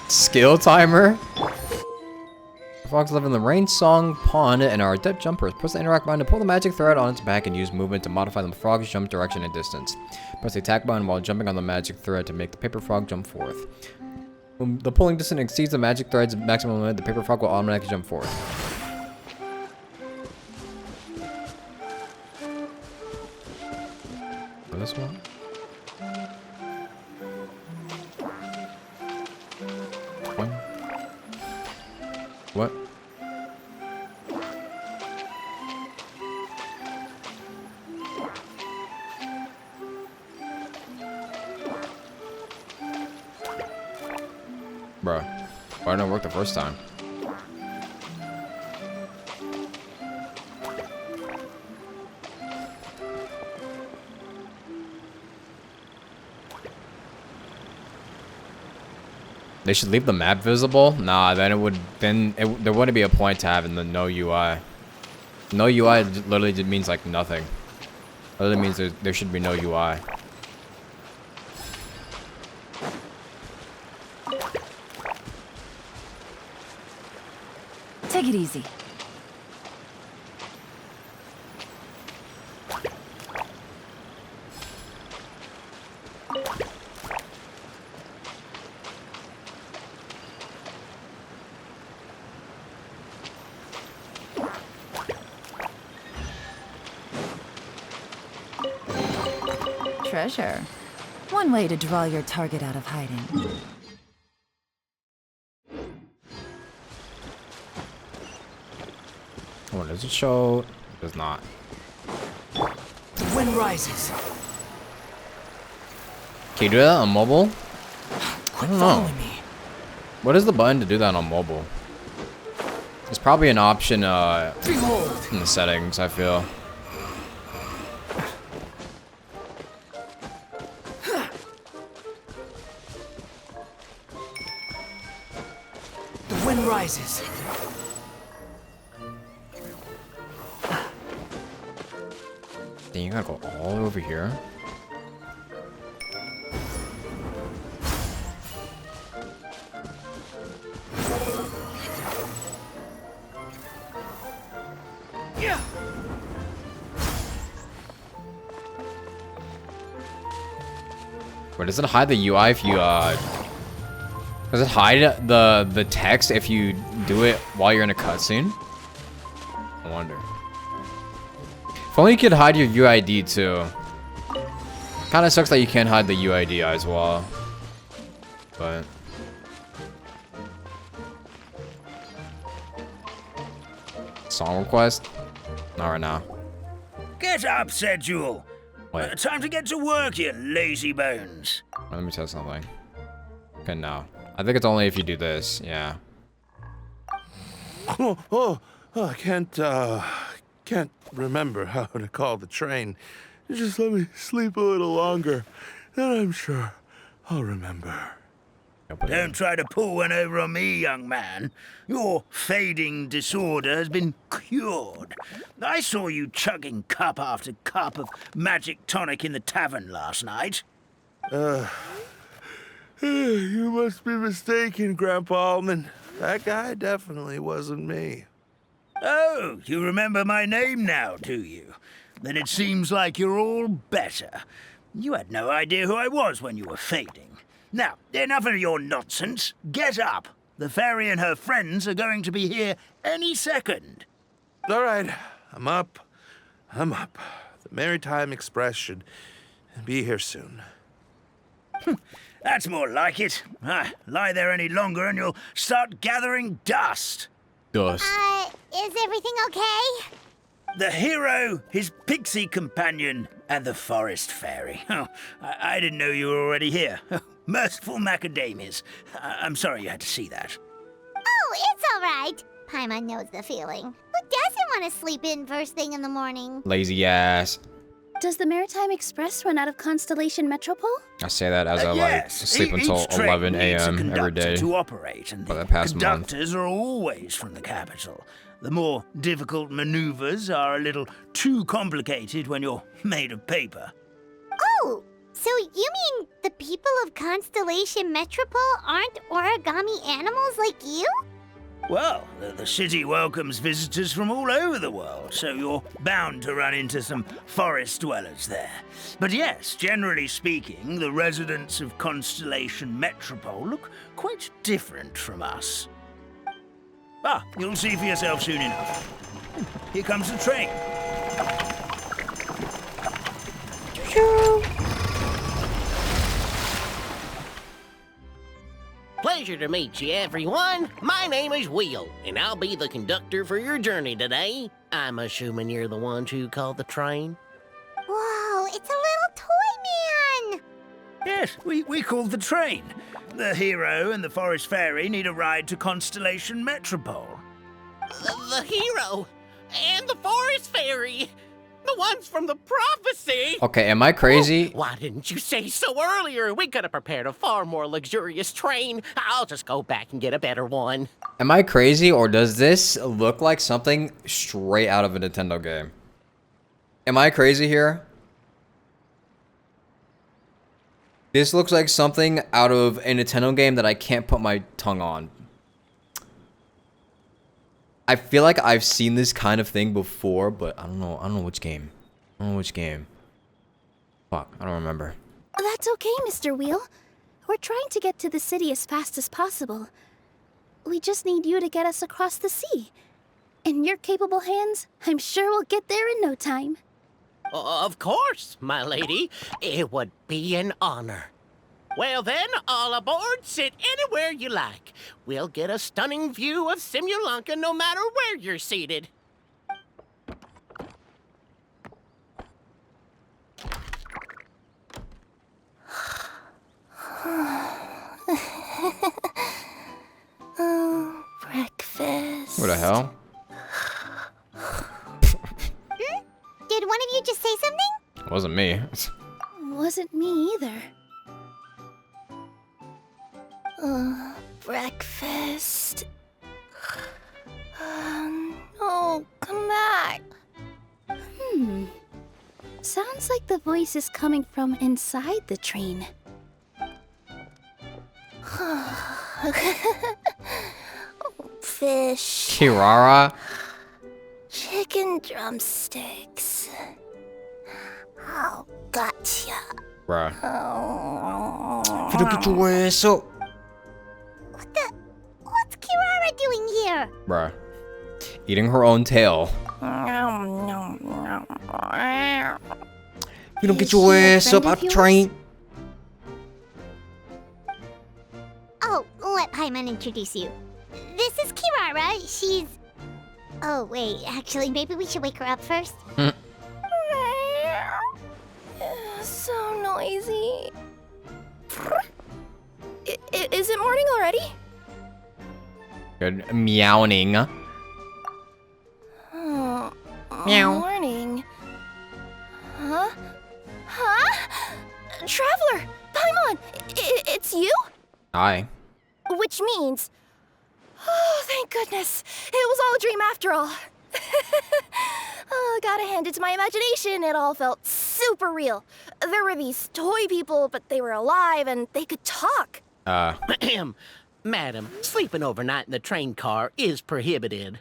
Skill timer? Frogs live in the rain song pond and are adept jumpers. Press the interact button to pull the magic thread on its back and use movement to modify the frog's jump direction and distance. Press the attack button while jumping on the magic thread to make the paper frog jump forth. When the pulling distance exceeds the magic thread's maximum limit, the paper frog will automatically jump forth. This one? What? Bruh, why didn't it work the first time? They should leave the map visible? Nah, then there wouldn't be a point to having the no UI. No UI literally just means like nothing. It literally means there should be no UI. Take it easy. Treasure. One way to draw your target out of hiding. Oh, does it show? It does not. The wind rises. Can you do that on mobile? I don't know. Me. What is the button to do that on mobile? There's probably an option in the settings, I feel. The wind rises. Then you gotta go all the way over here. Yeah. Wait, does it hide the UI if you does it hide the text if you do it while you're in a cutscene? I wonder. If only you could hide your UID too. Kinda sucks that you can't hide the UID as well. But song request? Not right now. Get up, said Jewel. Wait. Time to get to work, you lazy bones. Let me test something. Okay, no. I think it's only if you do this, yeah. I can't remember how to call the train. Just let me sleep a little longer, then I'm sure I'll remember. Don't try to pull one over on me, young man. Your fading disorder has been cured. I saw you chugging cup after cup of magic tonic in the tavern last night. You must be mistaken, Grandpa Almond. That guy definitely wasn't me. Oh, you remember my name now, do you? Then it seems like you're all better. You had no idea who I was when you were fading. Now, enough of your nonsense. Get up. The fairy and her friends are going to be here any second. All right, I'm up. The Maritime Express should be here soon. That's more like it. Lie there any longer and you'll start gathering dust. Dust. Is everything okay? The hero, his pixie companion, and the forest fairy. Oh, I didn't know you were already here. Merciful macadamias. I'm sorry you had to see that. Oh, it's all right. Paimon knows the feeling. Who doesn't want to sleep in first thing in the morning? Lazy ass. Does the Maritime Express run out of Constellation Metropole? I say that as I yes. sleep until Each train 11 needs a a.m. every conductor day. to operate, and for the the past month. conductors are always from the capital. The more difficult maneuvers are a little too complicated when you're made of paper. Oh, so you mean the people of Constellation Metropole aren't origami animals like you? Well, the city welcomes visitors from all over the world, so you're bound to run into some forest dwellers there. But yes, generally speaking, the residents of Constellation Metropole look quite different from us. Ah, you'll see for yourself soon enough. Here comes the train. Pleasure to meet you, everyone. My name is Will, and I'll be the conductor for your journey today. I'm assuming you're the ones who called the train. Whoa, it's a little toy man! Yes, we called the train. The hero and the forest fairy need a ride to Constellation Metropole. The hero and the forest fairy. The ones from the prophecy. Okay, am I crazy? Why didn't you say so earlier? We could have prepared a far more luxurious train. I'll just go back and get a better one. Am I crazy, or does this look like something straight out of a Nintendo game? Am I crazy here? This looks like something out of a Nintendo game that I can't put my tongue on. I feel like I've seen this kind of thing before, but I don't know which game. Fuck, I don't remember. That's okay, Mr. Wheel. We're trying to get to the city as fast as possible. We just need you to get us across the sea. In your capable hands, I'm sure we'll get there in no time. Of course, my lady. It would be an honor. Well then, all aboard, sit anywhere you like. We'll get a stunning view of Simulanka no matter where you're seated. Oh, breakfast. What the hell? Did one of you just say something? It wasn't me. Wasn't me either. Breakfast. Oh, come back. Sounds like the voice is coming from inside the train. Fish. Kirara? Chicken drumsticks. Oh, gotcha. Bruh. Oh. If you don't get your ass up. What's Kirara doing here? Bruh. Eating her own tail. If you don't get your ass up out the train. Oh, let Paimon introduce you. This is Kirara. She's... Oh, wait. Actually, maybe we should wake her up first. So noisy. Is it morning already? Good meowing. Oh, Meow. Morning. Huh? Huh? Traveler! Paimon! It's you? Hi. Which means... Oh, thank goodness. It was all a dream after all. Oh, gotta hand it to my imagination. It all felt super real. There were these toy people, but they were alive and they could talk. Madam, sleeping overnight in the train car is prohibited.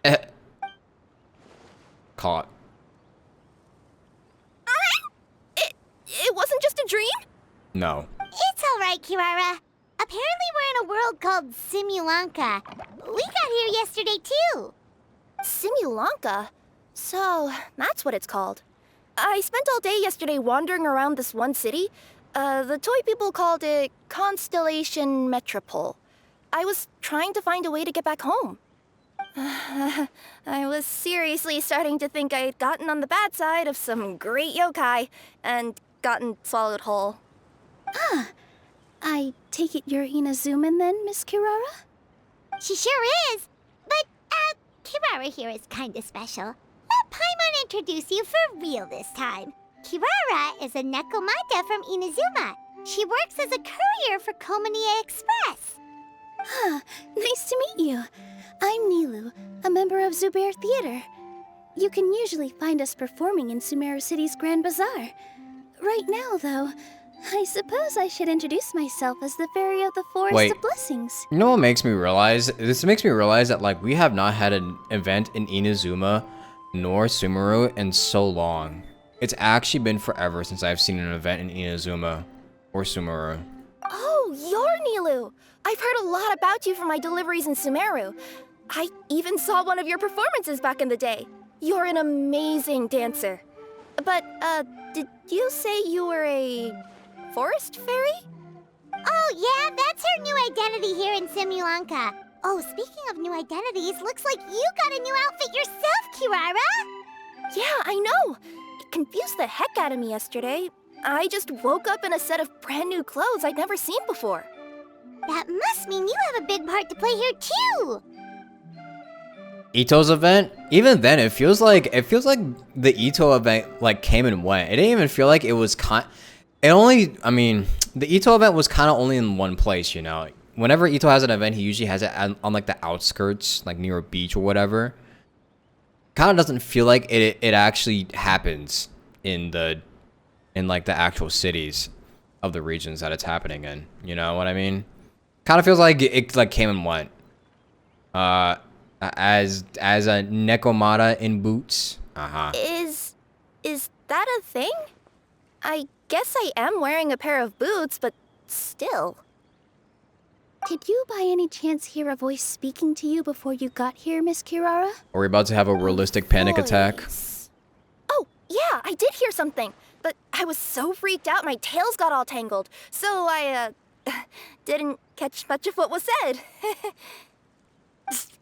Caught. It wasn't just a dream? No. It's all right, Kirara. Apparently we're in a world called Simulanka. We got here yesterday, too. Simulanka? So, that's what it's called. I spent all day yesterday wandering around this one city. The toy people called it Constellation Metropole. I was trying to find a way to get back home. I was seriously starting to think I had gotten on the bad side of some great yokai and gotten swallowed whole. Ah, I take it you're Inazuman then, Miss Kirara? She sure is. But, Kirara here is kinda special. Let Paimon introduce you for real this time. Kirara is a Nekomata from Inazuma. She works as a courier for Komanie Express. Ah, nice to meet you. I'm Nilu, a member of Zubair Theater. You can usually find us performing in Sumeru City's Grand Bazaar. Right now, though, I suppose I should introduce myself as the Fairy of the Forest of Blessings. You know what makes me realize? This makes me realize that, like, we have not had an event in Inazuma nor Sumeru in so long. It's actually been forever since I've seen an event in Inazuma or Sumeru. Oh, you're Nilu! I've heard a lot about you from my deliveries in Sumeru. I even saw one of your performances back in the day. You're an amazing dancer. But, did you say you were a forest fairy? Oh, yeah, that's her new identity here in Simulanka. Oh, speaking of new identities, looks like you got a new outfit yourself, Kirara! Yeah, I know. It confused the heck out of me yesterday. I just woke up in a set of brand new clothes I'd never seen before. That must mean you have a big part to play here, too! Ito's event? Even then, it feels like the Ito event, like, came and went. It didn't even feel like it was I mean, the Ito event was kind of only in one place, you know? Whenever Ito has an event, he usually has it on like, the outskirts, like, near a beach or whatever. Kind of doesn't feel like it actually happens in like, the actual cities of the regions that it's happening in. You know what I mean? Kind of feels like it like, came and went. As a Nekomata in boots. Is that a thing? I guess I am wearing a pair of boots, but still. Did you by any chance hear a voice speaking to you before you got here, Miss Kirara? Are we about to have a realistic panic attack? Oh, yeah, I did hear something. But I was so freaked out my tails got all tangled. So I, didn't catch much of what was said.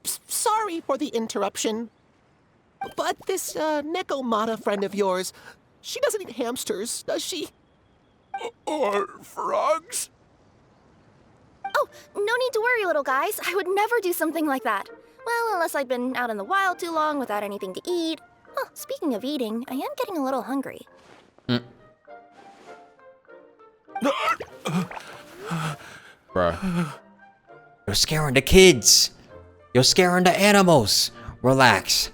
Sorry for the interruption. But this, Nekomata friend of yours, she doesn't eat hamsters, does she? Or frogs? Oh, no need to worry, little guys. I would never do something like that. Well, unless I'd been out in the wild too long without anything to eat. Oh, speaking of eating, I am getting a little hungry. Bruh. You're scaring the kids. You're scaring the animals. Relax.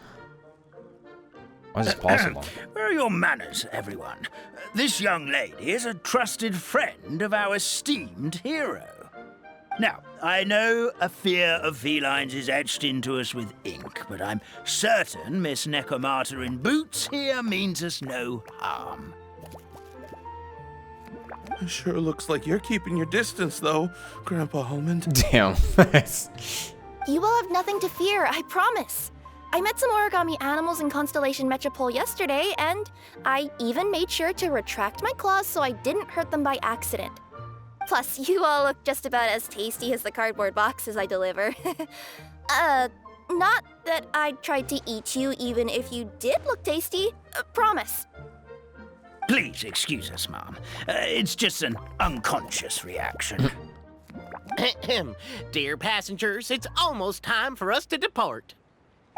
Why is this possible? Where are your manners, everyone? This young lady is a trusted friend of our esteemed hero. Now, I know a fear of felines is etched into us with ink, but I'm certain Miss Nekomata in boots here means us no harm. It sure looks like you're keeping your distance, though, Grandpa Almond. Damn. You will have nothing to fear, I promise. I met some origami animals in Constellation Metropole yesterday, and I even made sure to retract my claws so I didn't hurt them by accident. Plus, you all look just about as tasty as the cardboard boxes I deliver. Not that I'd try to eat you even if you did look tasty. Promise. Please excuse us, Mom. It's just an unconscious reaction. Dear passengers, it's almost time for us to depart.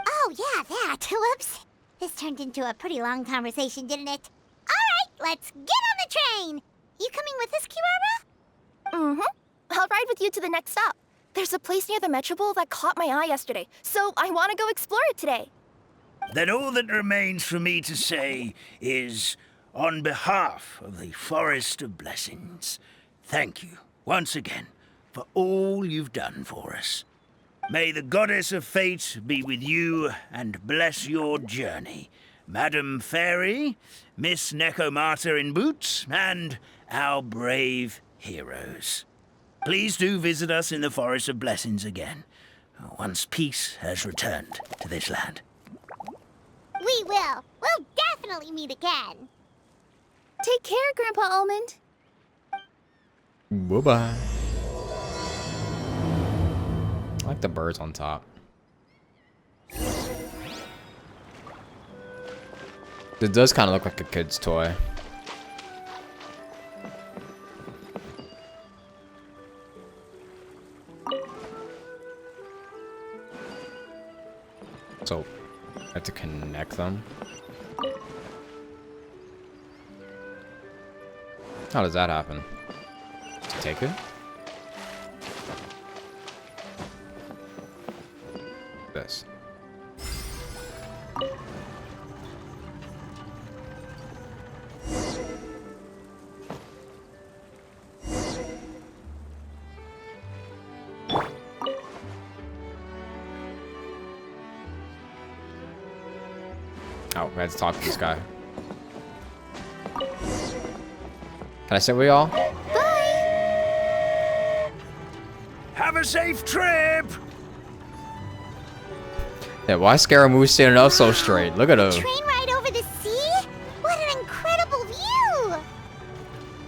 Oh, yeah, that. Whoops. This turned into a pretty long conversation, didn't it? All right, let's get on the train. You coming with us, Kirara? Mm-hmm. I'll ride with you to the next stop. There's a place near the Metropole that caught my eye yesterday, so I want to go explore it today. Then all that remains for me to say is, on behalf of the Forest of Blessings, thank you once again for all you've done for us. May the Goddess of Fate be with you and bless your journey, Madam Fairy, Miss Necomata in boots, and our brave heroes. Please do visit us in the Forest of Blessings again, once peace has returned to this land. We will. We'll definitely meet again. Take care, Grandpa Almond. Bye-bye. I like the birds on top. It does kind of look like a kid's toy. So, I have to connect them. How does that happen? Just take it? This. Oh, we had to talk to this guy. Can I sit with y'all? Bye! Have a safe trip! Yeah, why is Scaramouche standing up so straight? Look at him. Train ride over the sea? What an incredible view!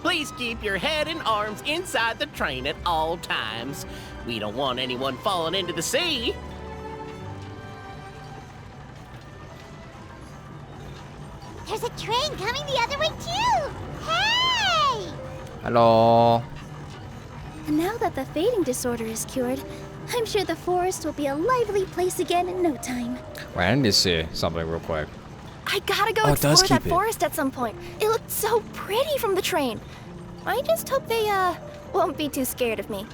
Please keep your head and arms inside the train at all times. We don't want anyone falling into the sea. There's a train coming the other way too! Hey! Hello. And now that the fading disorder is cured, I'm sure the forest will be a lively place again in no time. Wait, I need to see something real quick. I gotta go Oh, it does explore that keep it. forest at some point. It looked so pretty from the train. I just hope they, won't be too scared of me.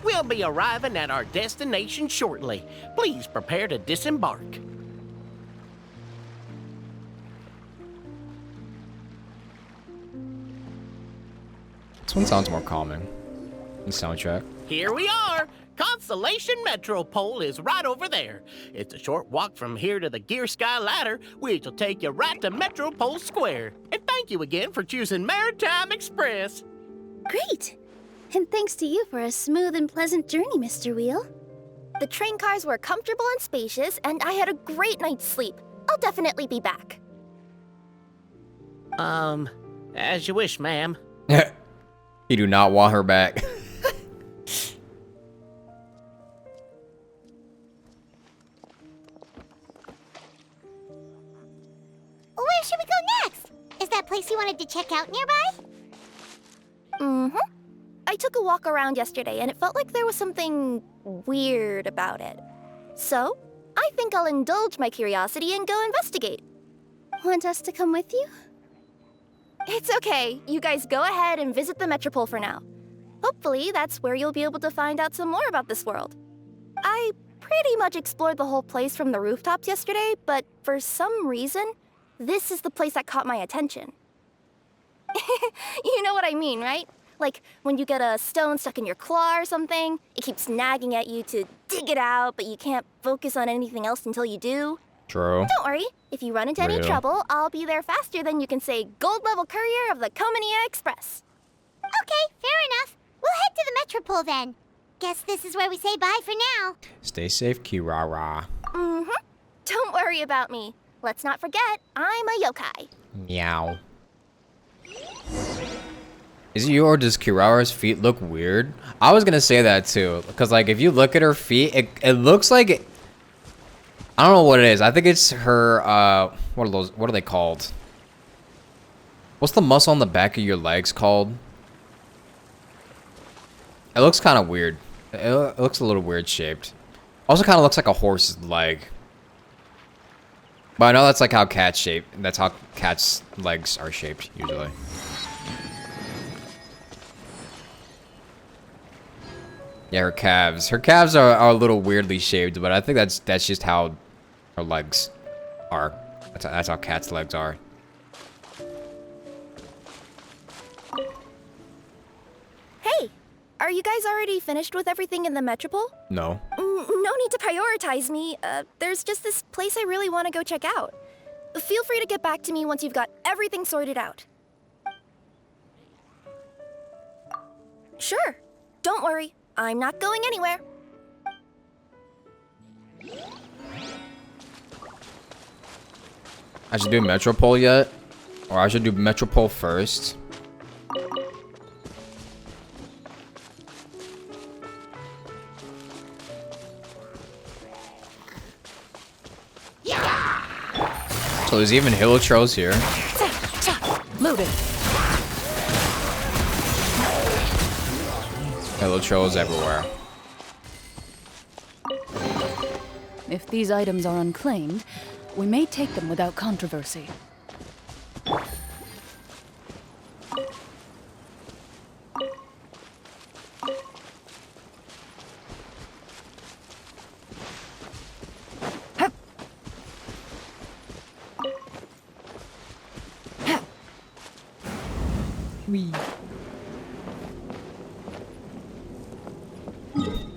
We'll be arriving at our destination shortly. Please prepare to disembark. This one sounds more calming. The soundtrack. Here we are. Constellation Metropole is right over there. It's a short walk from here to the Gear Sky Ladder, which will take you right to Metropole Square. And thank you again for choosing Maritime Express. Great! And thanks to you for a smooth and pleasant journey, Mr. Wheel. The train cars were comfortable and spacious, and I had a great night's sleep. I'll definitely be back. As you wish, ma'am. You do not want her back. Where should we go next? Is that place you wanted to check out nearby? Mm-hmm. I took a walk around yesterday, and it felt like there was something weird about it. So, I think I'll indulge my curiosity and go investigate. Want us to come with you? It's okay. You guys go ahead and visit the Metropole for now. Hopefully, that's where you'll be able to find out some more about this world. I pretty much explored the whole place from the rooftops yesterday, but for some reason, this is the place that caught my attention. You know what I mean, right? Like, when you get a stone stuck in your claw or something, it keeps nagging at you to dig it out, but you can't focus on anything else until you do. True. Don't worry, if you run into any Real. trouble, I'll be there faster than you can say gold-level courier of the Comania Express. Okay, fair enough. We'll head to the Metropole then. Guess this is where we say bye for now. Stay safe, Kirara. Mm-hmm. Don't worry about me. Let's not forget, I'm a yokai. Meow. Is it you or does Kirara's feet look weird? I was gonna say that too, because like if you look at her feet, it looks like I don't know what it is. I think it's her what are those? What are they called? What's the muscle on the back of your legs called? It looks kind of weird. It looks a little weird shaped. Also kind of looks like a horse's leg. But I know that's like how cats shape. That's how cats' legs are shaped usually. Yeah, her calves. Her calves are a little weirdly shaped, but I think that's just how her legs are. That's how cats' legs are. Hey, are you guys already finished with everything in the Metropole? No. No need to prioritize me. There's just this place I really want to go check out. Feel free to get back to me once you've got everything sorted out. Sure. Don't worry. I'm not going anywhere. I should do Metropole yet? Or I should do Metropole first? So there's even Hilichurls here. Loaded. Hilichurls everywhere. If these items are unclaimed, we may take them without controversy.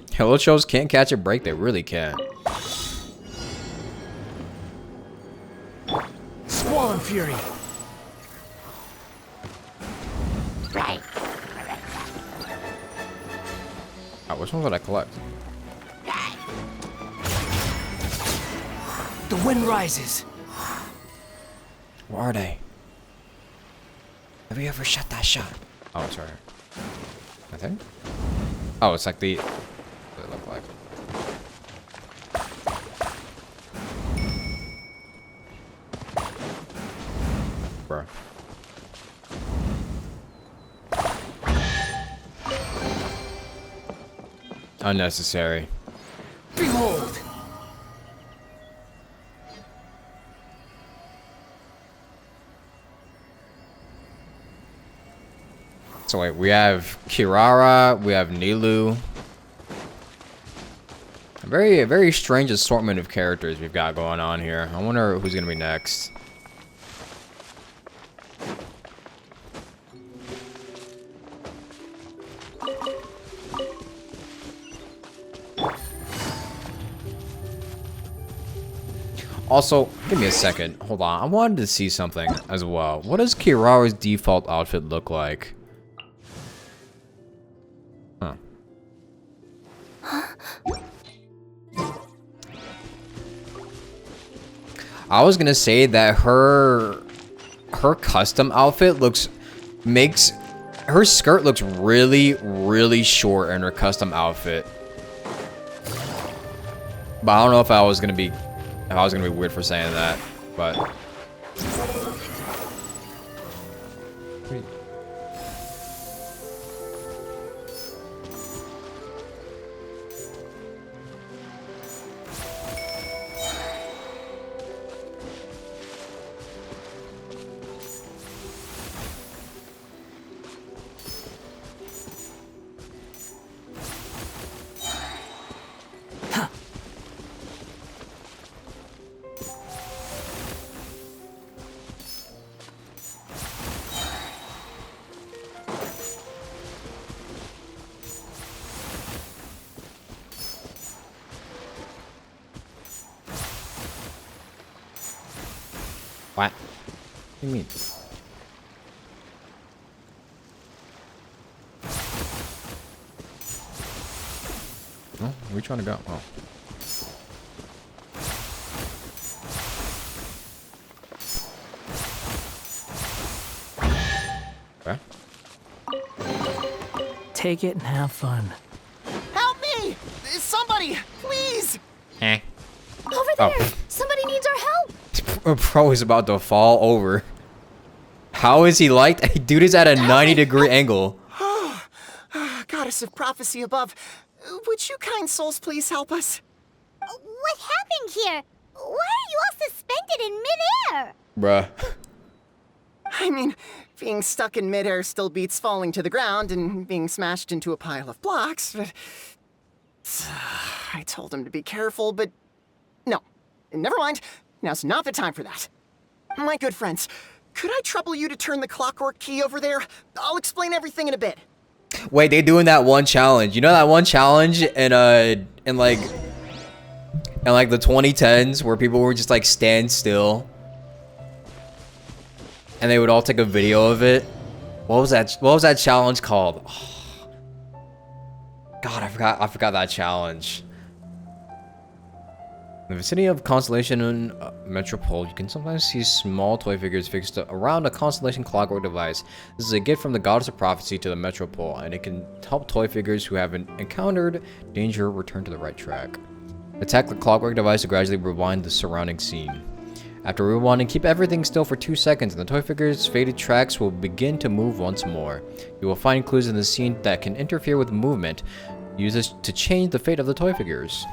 Hilichurls can't catch a break, they really can't. Squall Fury. Right. Oh, which ones would I collect? The wind rises. Where are they? Have you ever shot that shot? Oh, it's right here. I think. Oh, it's like the. What they look like. Bro. Unnecessary. Behold. So wait, we have Kirara, we have Nilu. A very strange assortment of characters we've got going on here. I wonder who's gonna be next. Also, give me a second. Hold on. I wanted to see something as well. What does Kirara's default outfit look like? Huh. I was gonna say that her custom outfit makes her skirt looks really short in her custom outfit. But I don't know if I was gonna be weird for saying that, but what? What do you mean? Oh, where are we trying to go? Oh. Okay. Take it and have fun. Help me! Somebody, please! Eh. Over there! Somebody needs our help! Bro is about to fall over. How is he like? Dude is at a 90-degree angle. Goddess of prophecy above, would you kind souls please help us? What happened here? Why are you all suspended in midair? Bruh. I mean, being stuck in midair still beats falling to the ground and being smashed into a pile of blocks, but I told him to be careful, but... No. Never mind. Now's not the time for that. My good friends, could I trouble you to turn the clockwork key over there? I'll explain everything in a bit. Wait, they doing that one challenge. You know that one challenge in like the 2010s where people were just like stand still and they would all take a video of it? What was that challenge called? Oh, God, I forgot that challenge. In the vicinity of Constellation and Metropole, you can sometimes see small toy figures fixed around a Constellation clockwork device. This is a gift from the Goddess of Prophecy to the Metropole, and it can help toy figures who have encountered danger return to the right track. Attack the clockwork device to gradually rewind the surrounding scene. After rewinding, keep everything still for 2 seconds, and the toy figure's faded tracks will begin to move once more. You will find clues in the scene that can interfere with movement. Use this to change the fate of the toy figures.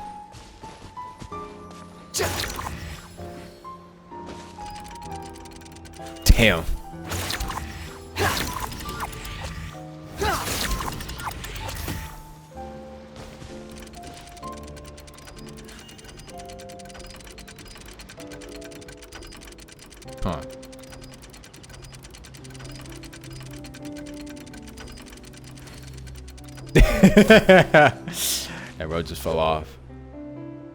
Damn. Huh. That road just fell off.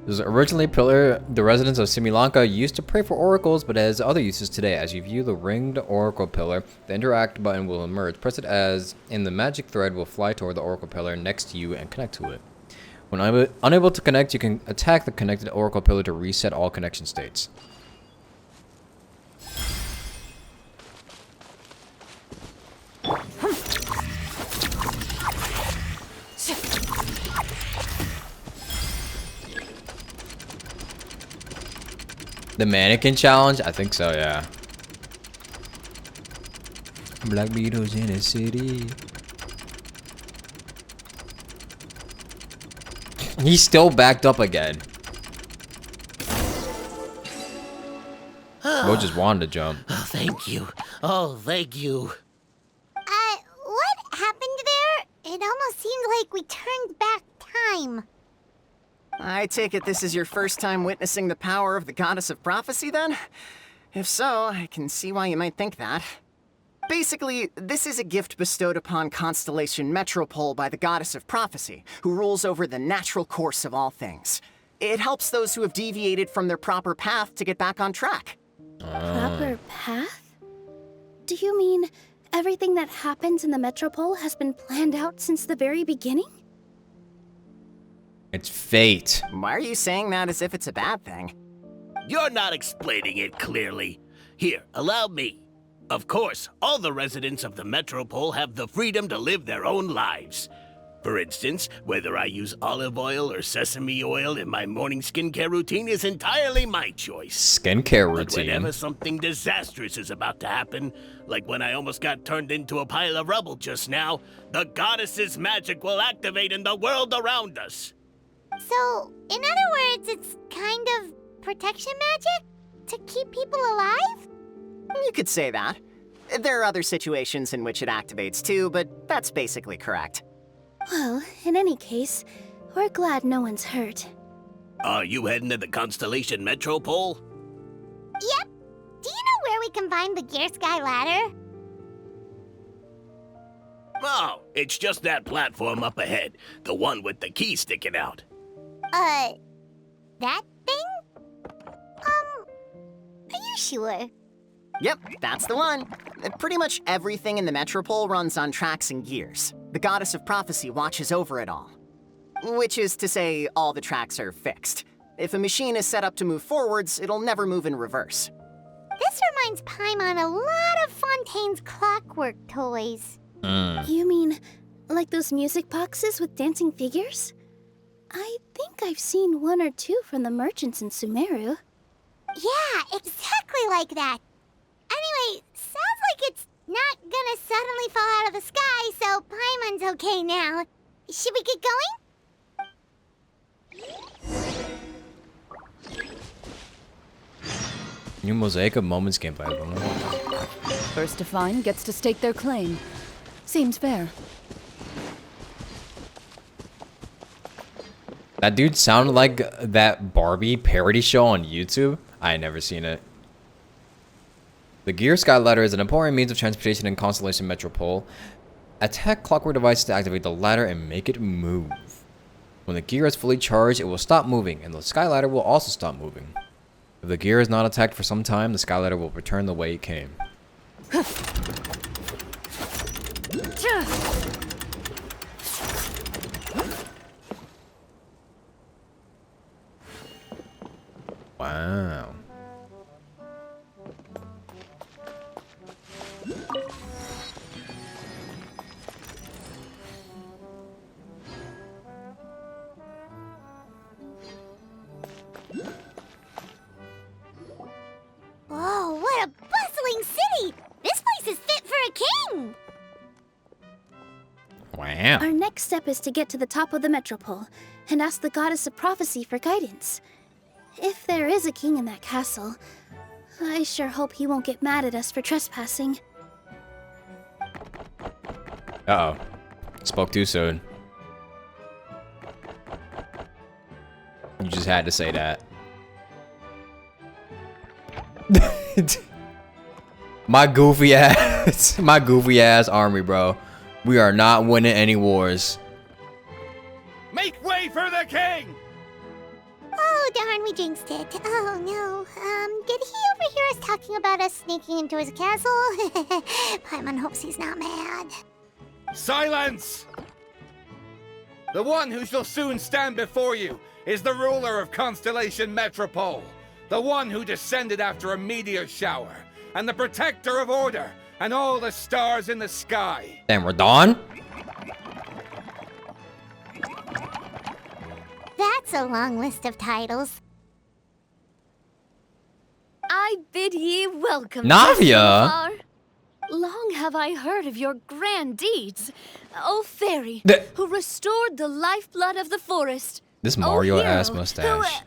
This was originally a pillar the residents of Similanka used to pray for oracles, but it has other uses today. As you view the ringed oracle pillar, the interact button will emerge. Press it as in the magic thread will fly toward the oracle pillar next to you and connect to it. When unable to connect, you can attack the connected oracle pillar to reset all connection states. The mannequin challenge? I think so, yeah. Black Beetles in a city. He's still backed up again. Bo just wanted to jump. Oh, thank you. Oh, thank you. What happened there? It almost seemed like we turned back time. I take it this is your first time witnessing the power of the Goddess of Prophecy, then? If so, I can see why you might think that. Basically, this is a gift bestowed upon Constellation Metropole by the Goddess of Prophecy, who rules over the natural course of all things. It helps those who have deviated from their proper path to get back on track. Proper path? Do you mean everything that happens in the Metropole has been planned out since the very beginning? It's fate. Why are you saying that as if it's a bad thing? You're not explaining it clearly. Here, allow me. Of course, all the residents of the Metropole have the freedom to live their own lives. For instance, whether I use olive oil or sesame oil in my morning skincare routine is entirely my choice. Skincare But routine. whenever something disastrous is about to happen, like when I almost got turned into a pile of rubble just now, the goddess's magic will activate in the world around us. So, in other words, it's kind of protection magic? To keep people alive? You could say that. There are other situations in which it activates too, but that's basically correct. Well, in any case, we're glad no one's hurt. Are you heading to the Constellation Metropole? Yep. Do you know where we can find the Gear Sky ladder? Oh, it's just that platform up ahead. The one with the key sticking out. That thing? Are you sure? Yep, that's the one. Pretty much everything in the Metropole runs on tracks and gears. The Goddess of Prophecy watches over it all. Which is to say, all the tracks are fixed. If a machine is set up to move forwards, it'll never move in reverse. This reminds Paimon a lot of Fontaine's clockwork toys. You mean, like those music boxes with dancing figures? I think I've seen one or two from the merchants in Sumeru. Yeah, exactly like that. Anyway, sounds like it's not gonna suddenly fall out of the sky, so Paimon's okay now. Should we get going? New Mosaic of Moments gameplay. First to find gets to stake their claim. Seems fair. That dude sounded like that Barbie parody show on YouTube. I ain't never seen it. The gear skyladder is an important means of transportation in Constellation Metropole. Attack clockwork devices to activate the ladder and make it move. When the gear is fully charged, it will stop moving, and the skyladder will also stop moving. If the gear is not attacked for some time, the skyladder will return the way it came. Wow. Whoa, what a bustling city! This place is fit for a king! Wow. Our next step is to get to the top of the metropole and ask the goddess of prophecy for guidance. If there is a king in that castle, I sure hope he won't get mad at us for trespassing. Uh-oh. Spoke too soon. You just had to say that. My goofy ass army, bro. We are not winning any wars. Make way for the king! Oh, darn, we jinxed it. Oh, no. Did he overhear us talking about us sneaking into his castle? Paimon hopes he's not mad. Silence! The one who shall soon stand before you is the ruler of Constellation Metropole, the one who descended after a meteor shower, and the protector of order and all the stars in the sky. Damn, we're done? That's a long list of titles. I bid ye welcome. Navia? Summer. Long have I heard of your grand deeds, O fairy, who restored the lifeblood of the forest. This Mario ass hero mustache.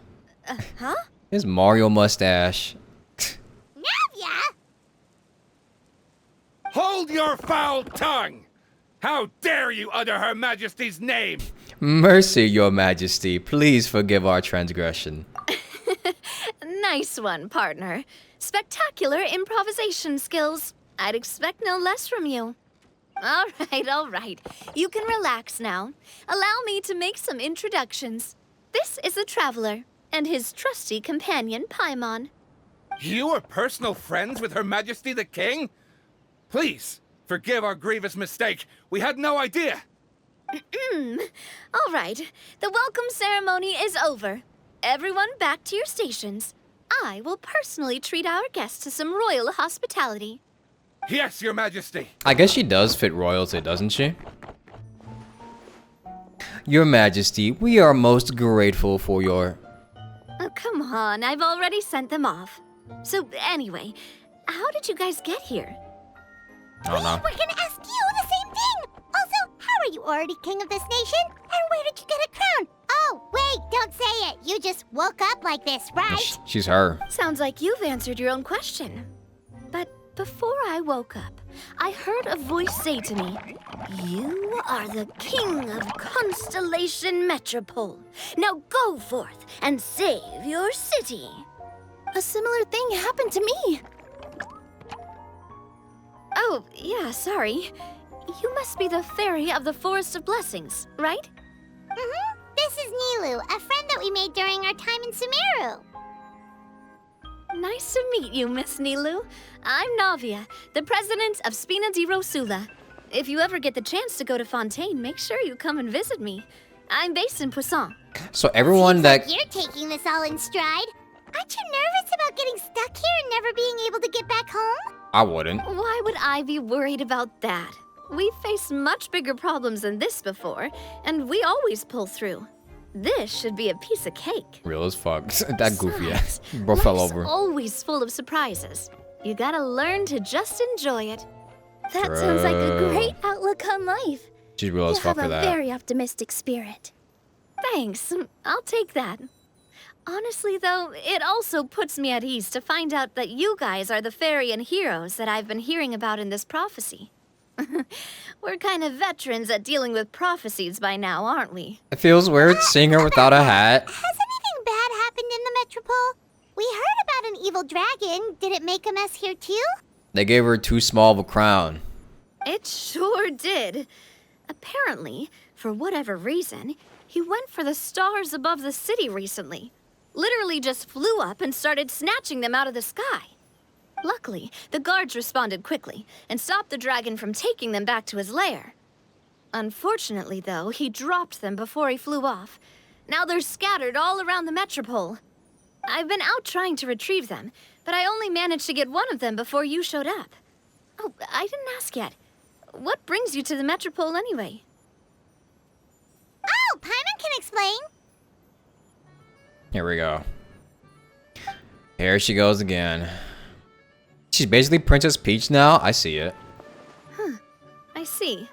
Huh? His Mario mustache. Navia! Hold your foul tongue! How dare you utter Her Majesty's name? Mercy, your majesty. Please forgive our transgression. Nice one, partner. Spectacular improvisation skills. I'd expect no less from you. All right. You can relax now. Allow me to make some introductions. This is the Traveler, and his trusty companion, Paimon. You are personal friends with Her Majesty the King? Please, forgive our grievous mistake. We had no idea. All right. The welcome ceremony is over. Everyone back to your stations. I will personally treat our guests to some royal hospitality. Yes, Your Majesty. I guess she does fit royalty, doesn't she? Your Majesty, we are most grateful for your... Oh, come on. I've already sent them off. So, anyway, how did you guys get here? I don't know. We're gonna ask you the same thing! Also, how are you already king of this nation? And where did you get a crown? Oh, wait, don't say it. You just woke up like this, right? She's her. Sounds like you've answered your own question. But before I woke up, I heard a voice say to me, "You are the king of Constellation Metropole. Now go forth and save your city." A similar thing happened to me. Oh, yeah, sorry. You must be the fairy of the Forest of Blessings, right? Mm-hmm. This is Nilu, a friend that we made during our time in Sumeru. Nice to meet you, Miss Nilu. I'm Navia, the president of Spina di Rosula. If you ever get the chance to go to Fontaine, make sure you come and visit me. I'm based in Poisson. So everyone that... You're taking this all in stride. Aren't you nervous about getting stuck here and never being able to get back home? I wouldn't. Why would I be worried about that? We've faced much bigger problems than this before, and we always pull through. This should be a piece of cake. Real as fuck. That goofy ass. Bro fell Life's over. always full of surprises. You gotta learn to just enjoy it. That sounds like a great outlook on life. She's real as You fuck have for a that. very optimistic spirit. Thanks. I'll take that. Honestly, though, it also puts me at ease to find out that you guys are the fairy and heroes that I've been hearing about in this prophecy. We're kind of veterans at dealing with prophecies by now, aren't we? It feels weird seeing her without a hat. Has anything bad happened in the Metropole? We heard about an evil dragon. Did it make a mess here too? They gave her too small of a crown. It sure did. Apparently, for whatever reason, he went for the stars above the city recently. Literally just flew up and started snatching them out of the sky. Luckily, the guards responded quickly and stopped the dragon from taking them back to his lair. Unfortunately, though, he dropped them before he flew off. Now they're scattered all around the Metropole. I've been out trying to retrieve them, but I only managed to get one of them before you showed up. Oh, I didn't ask yet. What brings you to the Metropole anyway? Oh, Paimon can explain. Here we go. Here she goes again. She's basically Princess Peach now. I see it. Huh. I see.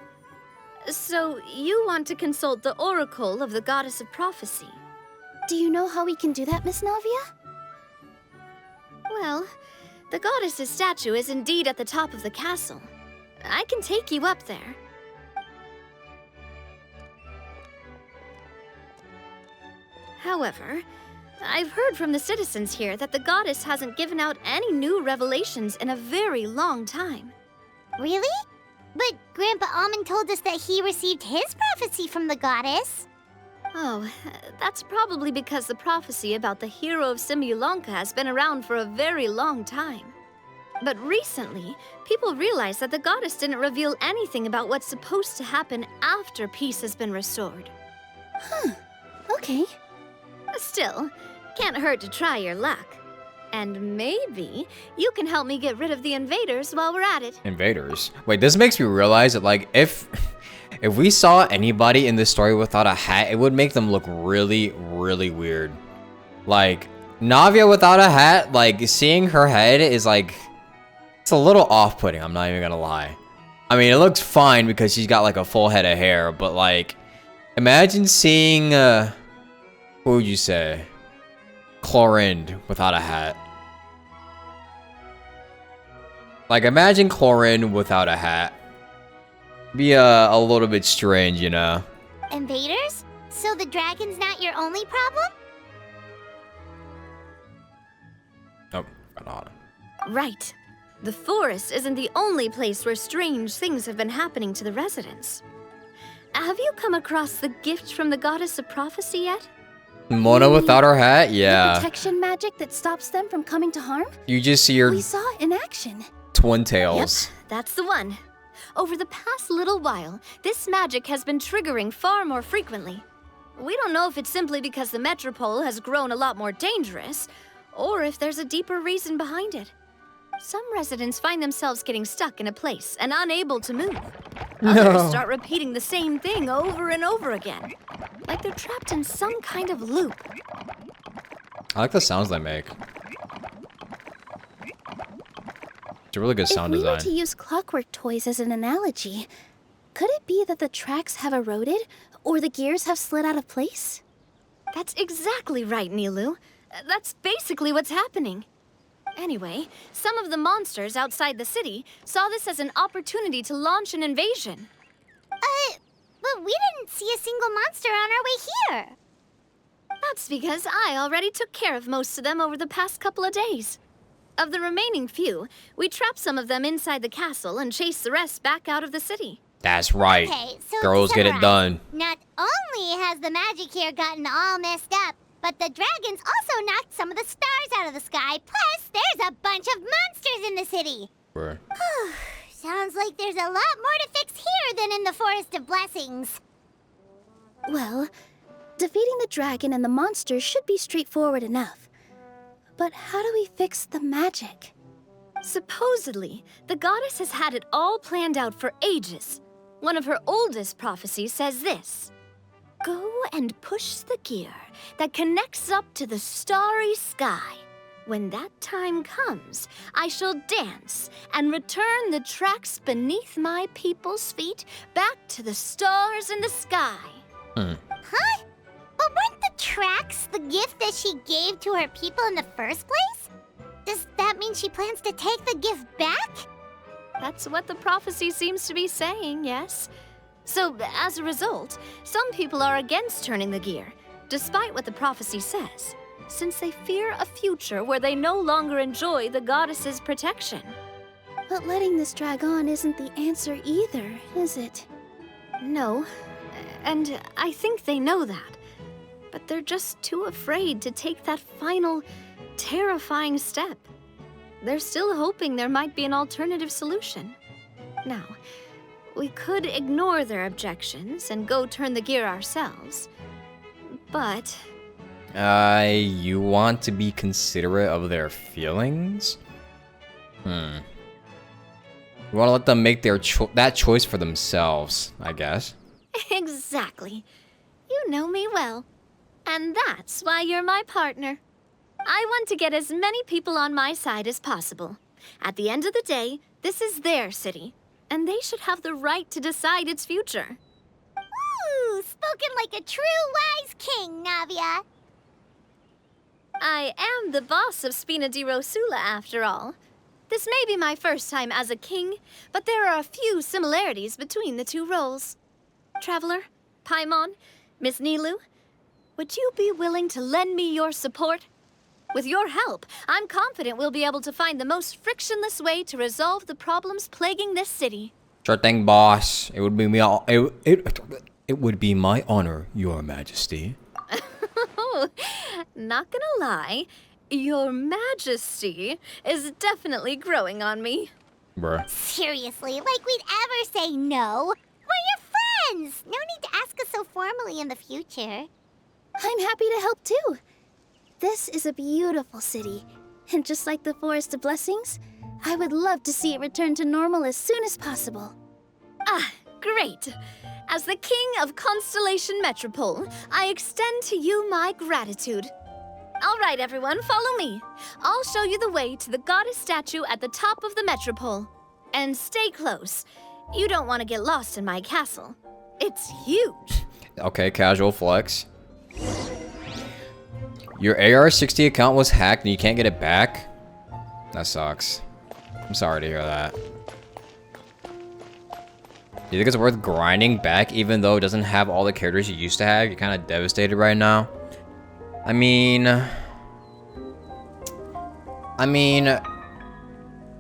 So, you want to consult the Oracle of the Goddess of Prophecy. Do you know how we can do that, Miss Navia? Well, the goddess's statue is indeed at the top of the castle. I can take you up there. However, I've heard from the citizens here that the goddess hasn't given out any new revelations in a very long time. Really? But Grandpa Almond told us that he received his prophecy from the goddess. Oh, that's probably because the prophecy about the hero of Simulanka has been around for a very long time. But recently, people realized that the goddess didn't reveal anything about what's supposed to happen after peace has been restored. Huh. Okay. Still, can't hurt to try your luck. And maybe you can help me get rid of the invaders while we're at it. Invaders? Wait, this makes me realize that, like, if we saw anybody in this story without a hat, it would make them look really, really weird. Like, Navia without a hat, like, seeing her head is, like, it's a little off-putting, I'm not even gonna lie. I mean, it looks fine because she's got, like, a full head of hair, but, like, imagine seeing, who would you say? Chlorinde without a hat. Like, imagine Chlorinde without a hat. Be a little bit strange, you know? Invaders? So the dragon's not your only problem? Oh, got on. Right. The forest isn't the only place where strange things have been happening to the residents. Have you come across the gift from the Goddess of Prophecy yet? Mona without her hat? The Yeah. protection magic that stops them from coming to harm? You just see her We saw it in action. twin tails. Yep, that's the one. Over the past little while, this magic has been triggering far more frequently. We don't know if it's simply because the Metropole has grown a lot more dangerous, or if there's a deeper reason behind it. Some residents find themselves getting stuck in a place and unable to move. Others start repeating the same thing over and over again, like they're trapped in some kind of loop. I like the sounds they make. It's a really good sound If we were design. to use clockwork toys as an analogy, could it be that the tracks have eroded or the gears have slid out of place? That's exactly right, Nilu. That's basically what's happening. Anyway, some of the monsters outside the city saw this as an opportunity to launch an invasion. But we didn't see a single monster on our way here. That's because I already took care of most of them over the past couple of days. Of the remaining few, we trapped some of them inside the castle and chased the rest back out of the city. That's right. Okay, so Girls to get it summarize, done. Not only has the magic here gotten all messed up, but the dragons also knocked some of the stars out of the sky. Plus, there's a bunch of monsters in the city. Bruh. Sounds like there's a lot more to fix here than in the Forest of Blessings. Well, defeating the dragon and the monsters should be straightforward enough. But how do we fix the magic? Supposedly, the goddess has had it all planned out for ages. One of her oldest prophecies says this: "Go and push the gear that connects up to the starry sky. When that time comes, I shall dance and return the tracks beneath my people's feet back to the stars in the sky." Huh? But weren't the tracks the gift that she gave to her people in the first place? Does that mean she plans to take the gift back? That's what the prophecy seems to be saying, yes. So, as a result, some people are against turning the gear, despite what the prophecy says, since they fear a future where they no longer enjoy the goddess's protection. But letting this drag on isn't the answer either, is it? No, and I think they know that. But they're just too afraid to take that final, terrifying step. They're still hoping there might be an alternative solution. Now, we could ignore their objections and go turn the gear ourselves. But... You want to be considerate of their feelings? You want to let them make that choice for themselves, I guess. Exactly. You know me well. And that's why you're my partner. I want to get as many people on my side as possible. At the end of the day, this is their city, and they should have the right to decide its future. Ooh, spoken like a true wise king, Navia. I am the boss of Spina di Rosula, after all. This may be my first time as a king, but there are a few similarities between the two roles. Traveler, Paimon, Miss Nilu, would you be willing to lend me your support? With your help, I'm confident we'll be able to find the most frictionless way to resolve the problems plaguing this city. Sure thing, boss. It would be me. It would be my honor, Your Majesty. Not gonna lie, Your Majesty is definitely growing on me. Bruh. Seriously, like we'd ever say no. We're your friends. No need to ask us so formally in the future. I'm happy to help too. This is a beautiful city, and just like the Forest of Blessings, I would love to see it return to normal as soon as possible. Ah, great. As the King of Constellation Metropole, I extend to you my gratitude. All right, everyone, follow me. I'll show you the way to the goddess statue at the top of the Metropole. And stay close. You don't want to get lost in my castle. It's huge. Okay, casual flex. Your AR-60 account was hacked and you can't get it back? That sucks. I'm sorry to hear that. Do you think it's worth grinding back even though it doesn't have all the characters you used to have? You're kind of devastated right now. I mean,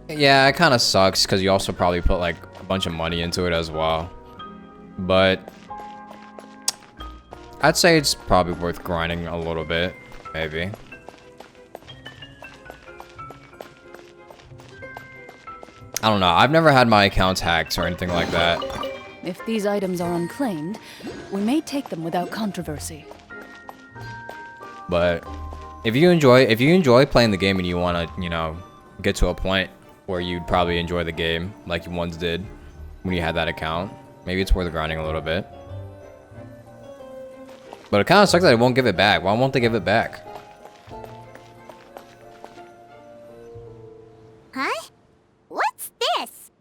yeah, it kind of sucks because you also probably put like a bunch of money into it as well. But I'd say it's probably worth grinding a little bit, maybe. I don't know. I've never had my accounts hacked or anything like that. If these items are unclaimed, we may take them without controversy. But if you enjoy playing the game and you want to, you know, get to a point where you'd probably enjoy the game like you once did when you had that account, maybe it's worth grinding a little bit. But it kind of sucks that it won't give it back. Why won't they give it back? Huh? What's this?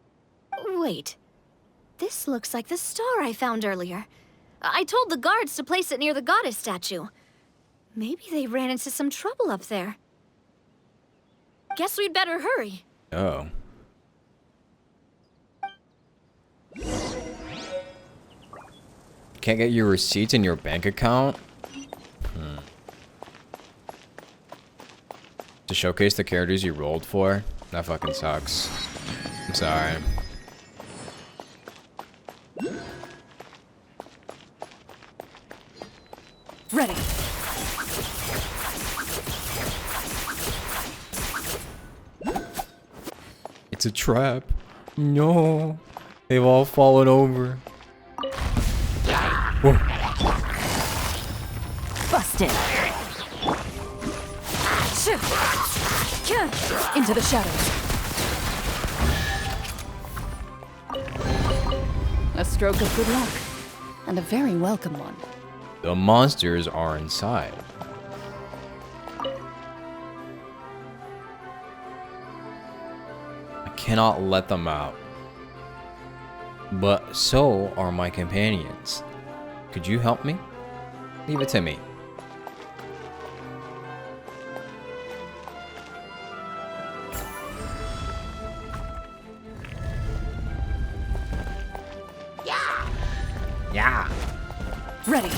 Wait. This looks like the star I found earlier. I told the guards to place it near the goddess statue. Maybe they ran into some trouble up there. Guess we'd better hurry. Oh. Can't get your receipts in your bank account? To showcase the characters you rolled for? That fucking sucks. I'm sorry. Ready. It's a trap. No. They've all fallen over. Whoa. Busted. Into the shadows. A stroke of good luck, and a very welcome one. The monsters are inside. I cannot let them out. But so are my companions. Could you help me? Leave it to me. Yeah. Ready.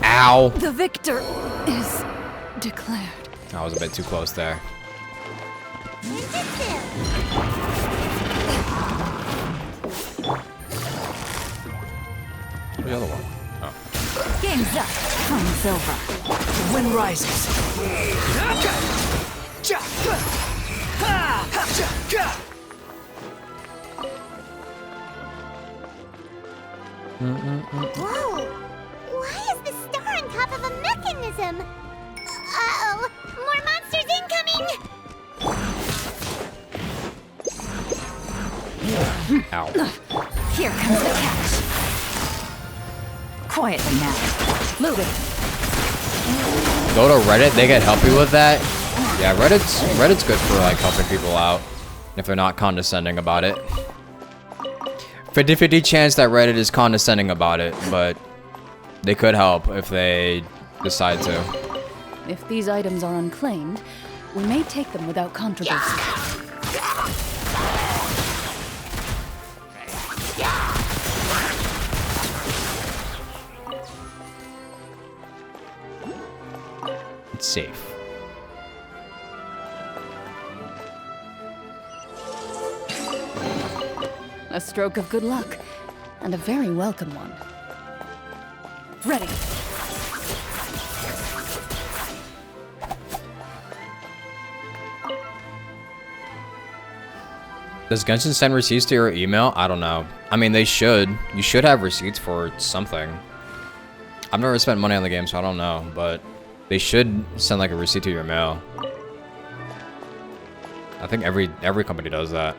Ow. The victor is declared. I was a bit too close there. Where's the other one? Oh. Game's up. Time's over. The wind rises. Whoa! Why is the star on top of a mechanism? Uh-oh! More monsters incoming! Ow. Here comes the catch. Quietly now. Loaded. Go to Reddit, they can help you with that. Yeah, Reddit's good for like helping people out if they're not condescending about it. 50-50 chance that Reddit is condescending about it, but they could help if they decide to. If these items are unclaimed, we may take them without controversy. It's safe. A stroke of good luck, and a very welcome one. Ready. Does Genshin send receipts to your email? I don't know. I mean, they should. You should have receipts for something. I've never spent money on the game, so I don't know, but they should send like a receipt to your mail. I think every company does that.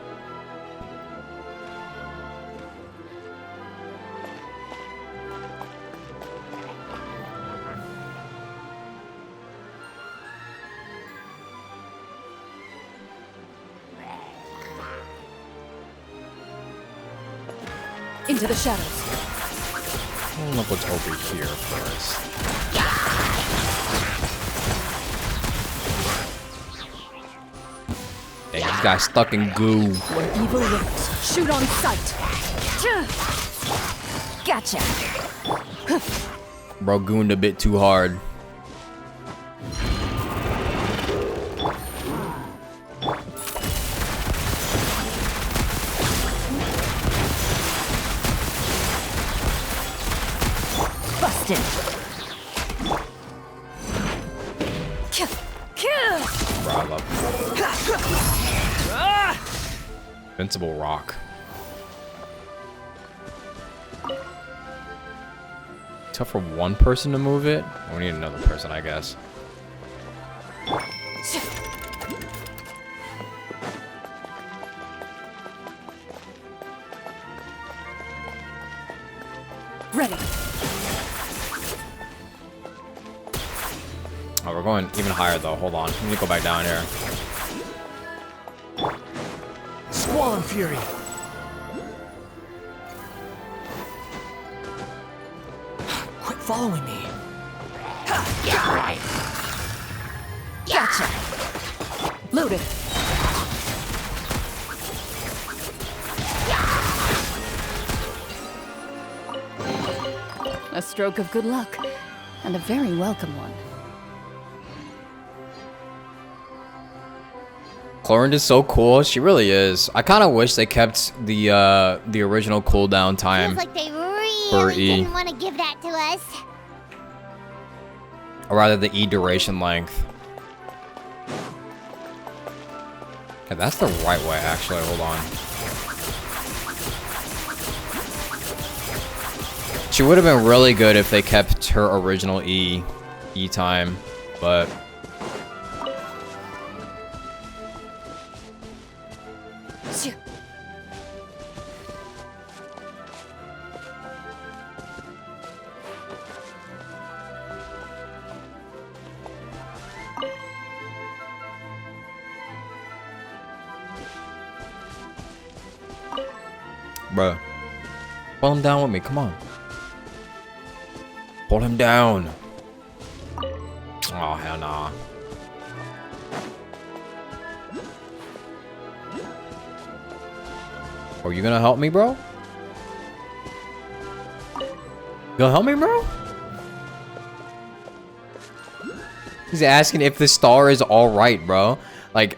Into the shadows. Look what's over here first. Hey, this guy's stuck in goo. Where evil lurks, shoot on sight. Gotcha. Bro gooned a bit too hard. Busted. Bro, I love Invincible Rock. Tough for one person to move it? We need another person, I guess. Ready. Oh, we're going even higher though. Hold on. We need to go back down here. Squall and Fury. Quit following me. Gotcha. Loaded. A stroke of good luck, and a very welcome one. Clorinda is so cool. She really is. I kind of wish they kept the original cooldown time. Feels like they for really E. didn't want to give that to us. Or rather, the E duration length. Okay, that's the right way, actually. Hold on. She would have been really good if they kept her original E time, but... Bruh. Pull him down with me, come on. Pull him down. Oh, hell nah. Are you gonna help me, bro? Go help me, bro? He's asking if the star is alright, bro. Like...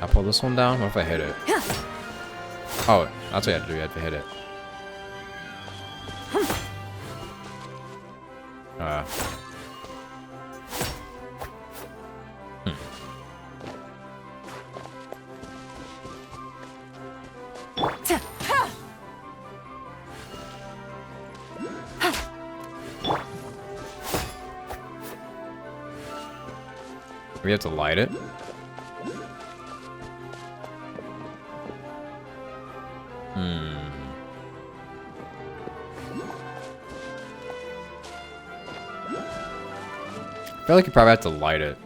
I pull this one down? What if I hit it? Oh, that's what you have to do. You have to hit it. We have to light it. I feel like you probably have to light it.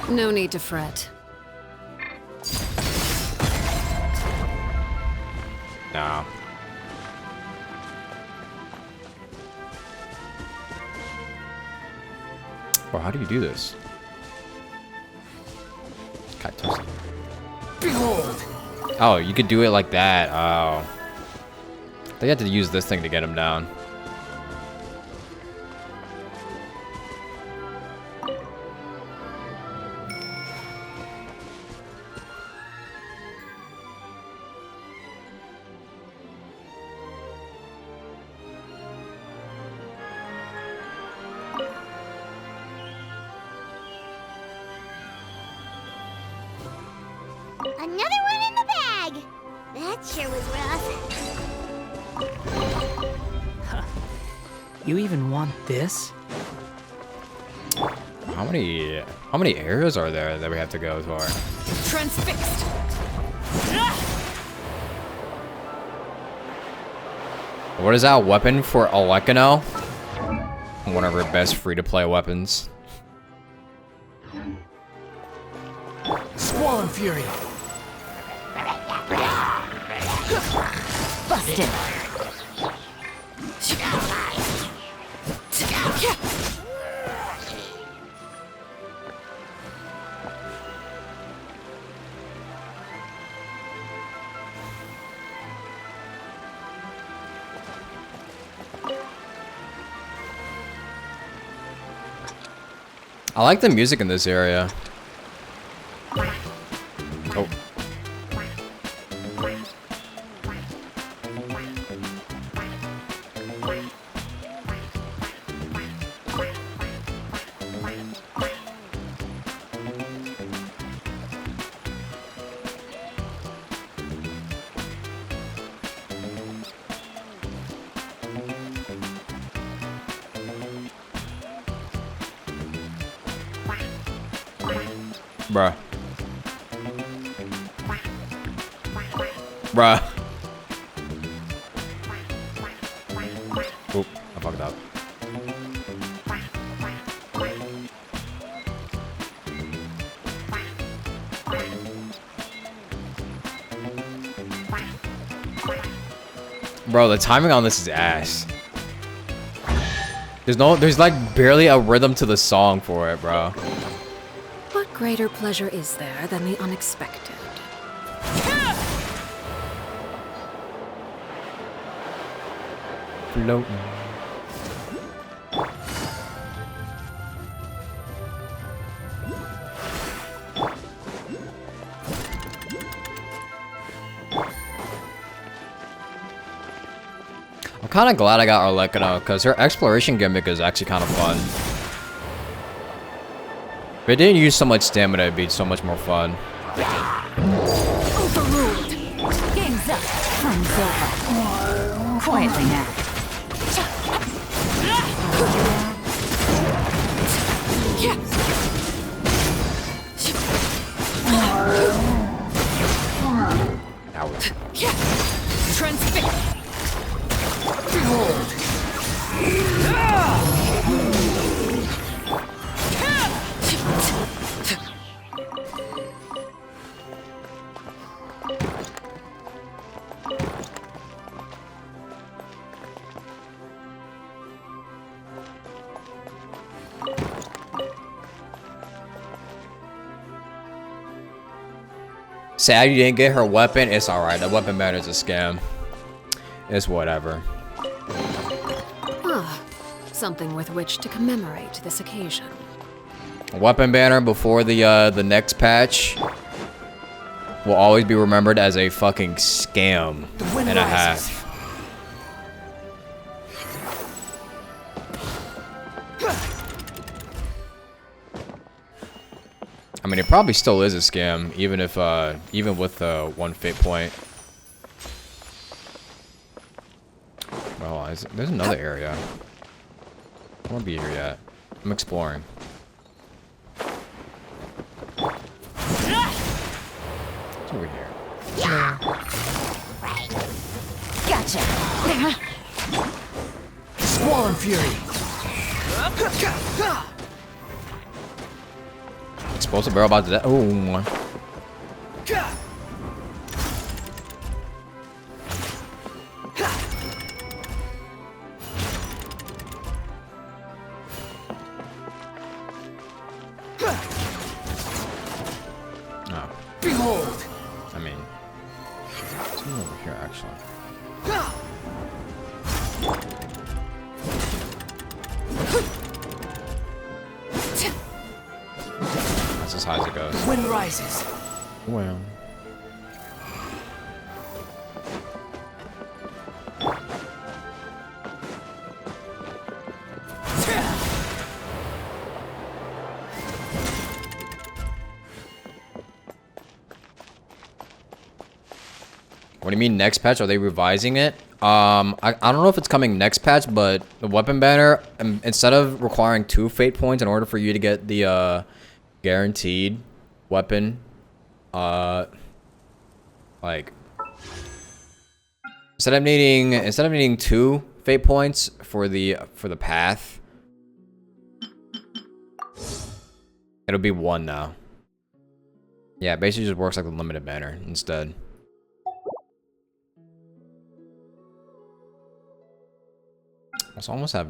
No need to fret. Nah. Bro, how do you do this? God, toast. Behold! Oh, you could do it like that. Oh. They had to use this thing to get him down. Another one in the bag. That sure was rough. You even want this? How many areas are there that we have to go for? Transfixed. What is that weapon for Alekino? One of our best free-to-play weapons. Squall and Fury. Busted. I like the music in this area. Oh. Bruh. Bruh. Oop, I fucked up. Bro, the timing on this is ass. There's like barely a rhythm to the song for it, bro. What greater pleasure is there than the unexpected? Floating. I'm kind of glad I got Arlecchino, because her exploration gimmick is actually kind of fun. If it didn't use so much stamina, it'd be so much more fun. Overruled. Game's up. Time's over. Quietly now. Transfixed. Behold. Sad you didn't get her weapon. It's alright. The weapon banner's a scam. It's whatever. Ah, something with which to commemorate this occasion. Weapon banner before the next patch will always be remembered as a fucking scam and a half. I mean, it probably still is a scam, even if, even with one fate point. Well, there's another area. I won't be here yet. I'm exploring. It's over here. Gotcha. Squall Fury. Explosive barrel about to die. Oh. Behold. I mean, it's over here actually. That's as high as it goes. Wind rises. Well. What do you mean next patch? Are they revising it? I don't know if it's coming next patch, but the weapon banner, instead of requiring 2 fate points in order for you to get the guaranteed weapon, like instead of needing 2 fate points for the path, it'll be 1 now. Yeah, it basically just works like the limited banner instead. I almost have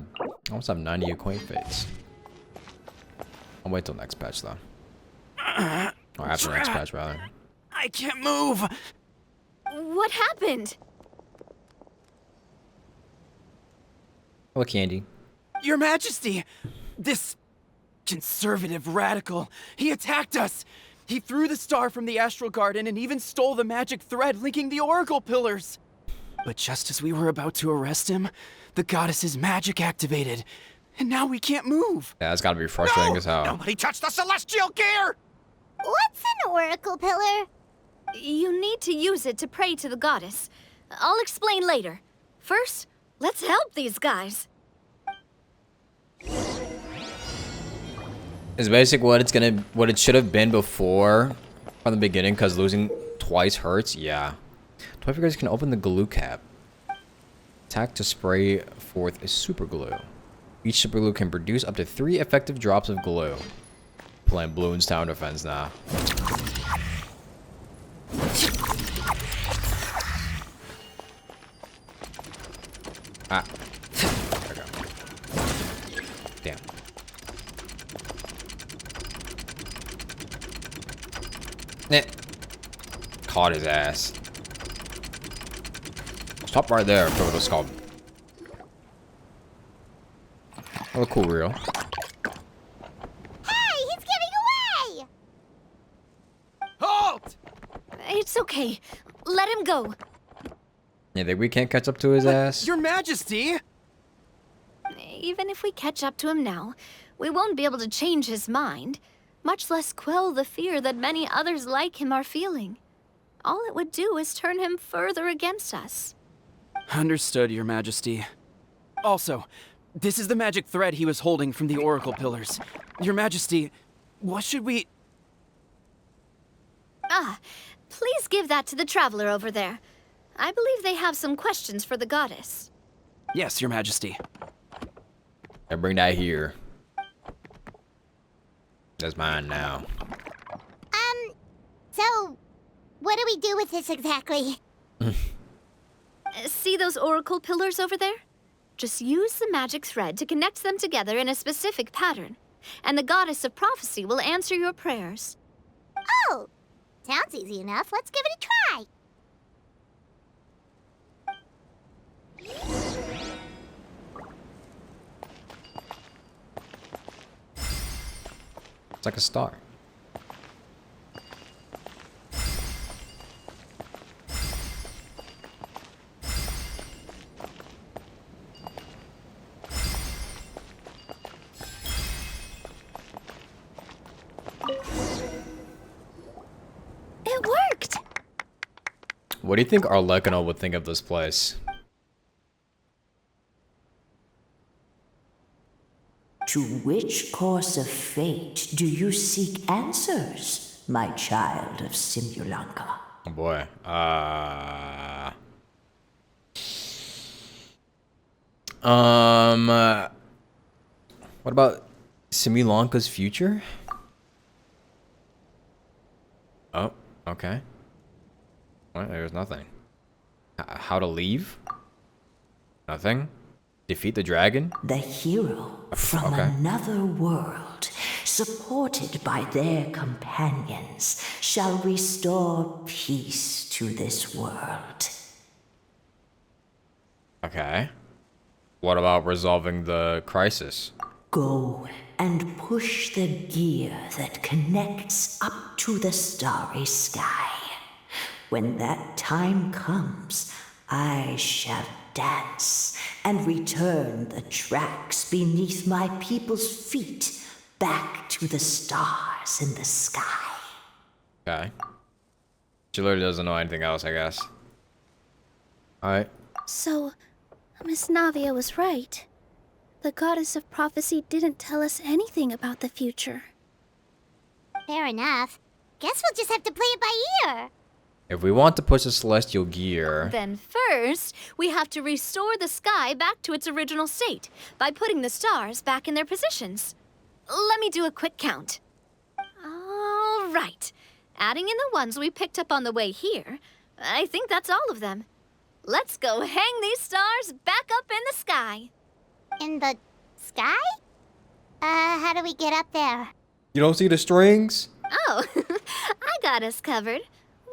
90 acquaint fates. I'll wait till next patch though. Or after next patch rather. I can't move. What happened? Hello, Candy. Your Majesty, this conservative radical, he attacked us. He threw the star from the Astral Garden and even stole the magic thread linking the Oracle Pillars. But just as we were about to arrest him, the goddess's magic activated, and now we can't move. Yeah, that's gotta be frustrating as hell. Nobody touch the celestial gear! What's an oracle pillar? You need to use it to pray to the goddess. I'll explain later. First, let's help these guys. It's basically what it should have been before from the beginning, because losing twice hurts. Yeah. Toy figures can open the glue cap. Attack to spray forth a super glue. Each super glue can produce up to 3 effective drops of glue. Playing Bloons Town Defense now. Ah. There we go. Damn. Caught his ass. Stop right there, I forgot what it's called. Oh, cool reel. Hey, he's getting away! Halt! It's okay. Let him go. You think we can't catch up to his ass? Your Majesty! Even if we catch up to him now, we won't be able to change his mind, much less quell the fear that many others like him are feeling. All it would do is turn him further against us. Understood, Your Majesty. Also, this is the magic thread he was holding from the Oracle Pillars. Your Majesty, what should we... Ah, please give that to the traveler over there. I believe they have some questions for the goddess. Yes, Your Majesty. I bring that here. That's mine now. So, what do we do with this exactly? See those oracle pillars over there? Just use the magic thread to connect them together in a specific pattern, and the goddess of prophecy will answer your prayers. Oh, Sounds easy enough. Let's give it a try. It's like a star. It worked! What do you think Arlecano would think of this place? To which course of fate do you seek answers, my child of Simulanka? Oh boy. What about Simulanka's future? Oh, okay. Well, there's nothing. How to leave? Nothing. Defeat the dragon? The hero from another world, supported by their companions, shall restore peace to this world. Okay. What about resolving the crisis? Go and push the gear that connects up to the starry sky. When that time comes, I shall dance and return the tracks beneath my people's feet back to the stars in the sky. Okay. She literally doesn't know anything else, I guess. Alright. So, Miss Navia was right. The goddess of prophecy didn't tell us anything about the future. Fair enough. Guess we'll just have to play it by ear. If we want to push the celestial gear... Then first, we have to restore the sky back to its original state by putting the stars back in their positions. Let me do a quick count. All right. Adding in the ones we picked up on the way here, I think that's all of them. Let's go hang these stars back up in the sky. In the sky? How do we get up there? You don't see the strings? Oh, I got us covered.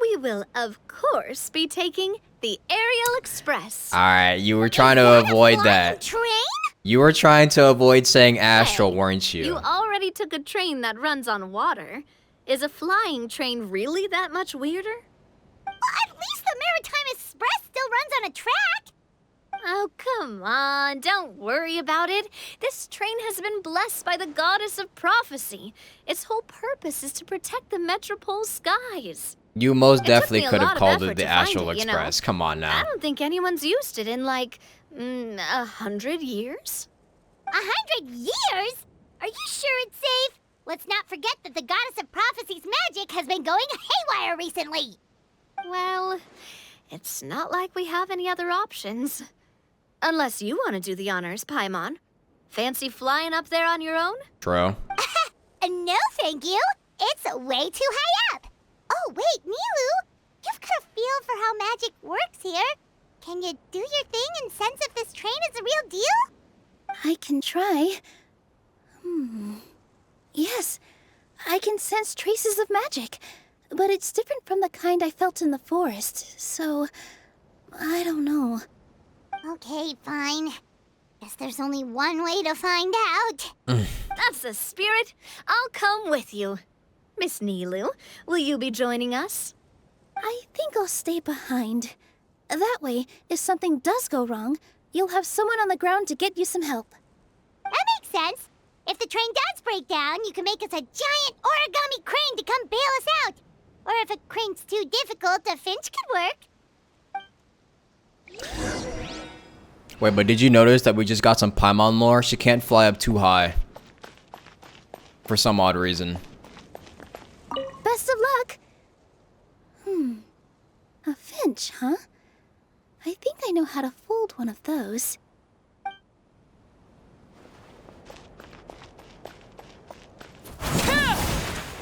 We will, of course, be taking the Aerial Express. Alright, you were trying to avoid that. Train? You were trying to avoid saying astral, weren't you? You already took a train that runs on water. Is a flying train really that much weirder? Well, at least the Maritime Express still runs on a track. Oh, come on. Don't worry about it. This train has been blessed by the goddess of prophecy. Its whole purpose is to protect the Metropole skies. You most It took definitely me a could have lot of called effort it the to find Astral it, you know. Express. Come on now. I don't think anyone's used it in, like, 100 years. 100 years? Are you sure it's safe? Let's not forget that the goddess of prophecy's magic has been going haywire recently. Well, it's not like we have any other options. Unless you want to do the honors, Paimon. Fancy flying up there on your own? True. No, thank you. It's way too high up. Oh, wait, Nilu. You've got a feel for how magic works here. Can you do your thing and sense if this train is a real deal? I can try. Yes, I can sense traces of magic, but it's different from the kind I felt in the forest, so I don't know. Okay, fine. Guess there's only one way to find out. That's the spirit. I'll come with you. Miss Nilu, will you be joining us? I think I'll stay behind. That way, if something does go wrong, you'll have someone on the ground to get you some help. That makes sense. If the train does break down, you can make us a giant origami crane to come bail us out. Or if a crane's too difficult, a finch could work. Wait, but did you notice that we just got some Paimon lore? She can't fly up too high. For some odd reason. Best of luck! A finch, huh? I think I know how to fold one of those.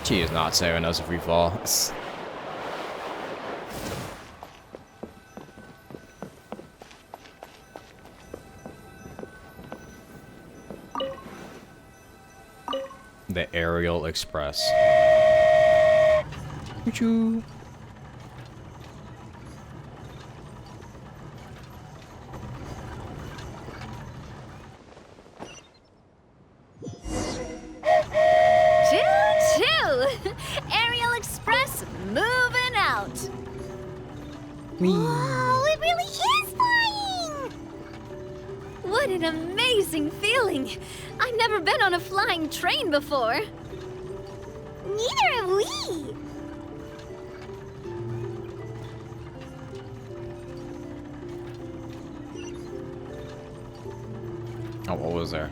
She is not saving us if we fall. The Aerial Express. Choo-choo. Choo-choo! Aerial Express moving out. Whoa, it really is flying! What an amazing feeling! I've never been on a flying train before. Neither have we. Oh, what was there?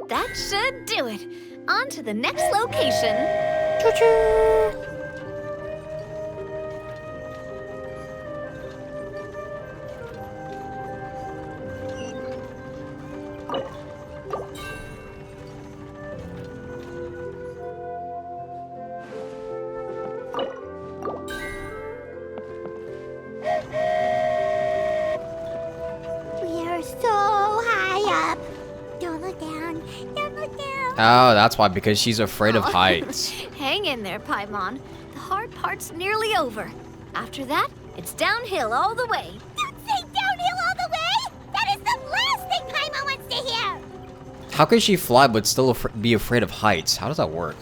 That should do it. On to the next location. Choo-choo! We are so high up. Don't look down. Don't look down. Oh, that's why, because she's afraid of heights. Hang in there, Paimon. The hard part's nearly over. After that, it's downhill all the way. Don't say downhill all the way. That is the last thing Paimon wants to hear. How can she fly but still be afraid of heights? How does that work?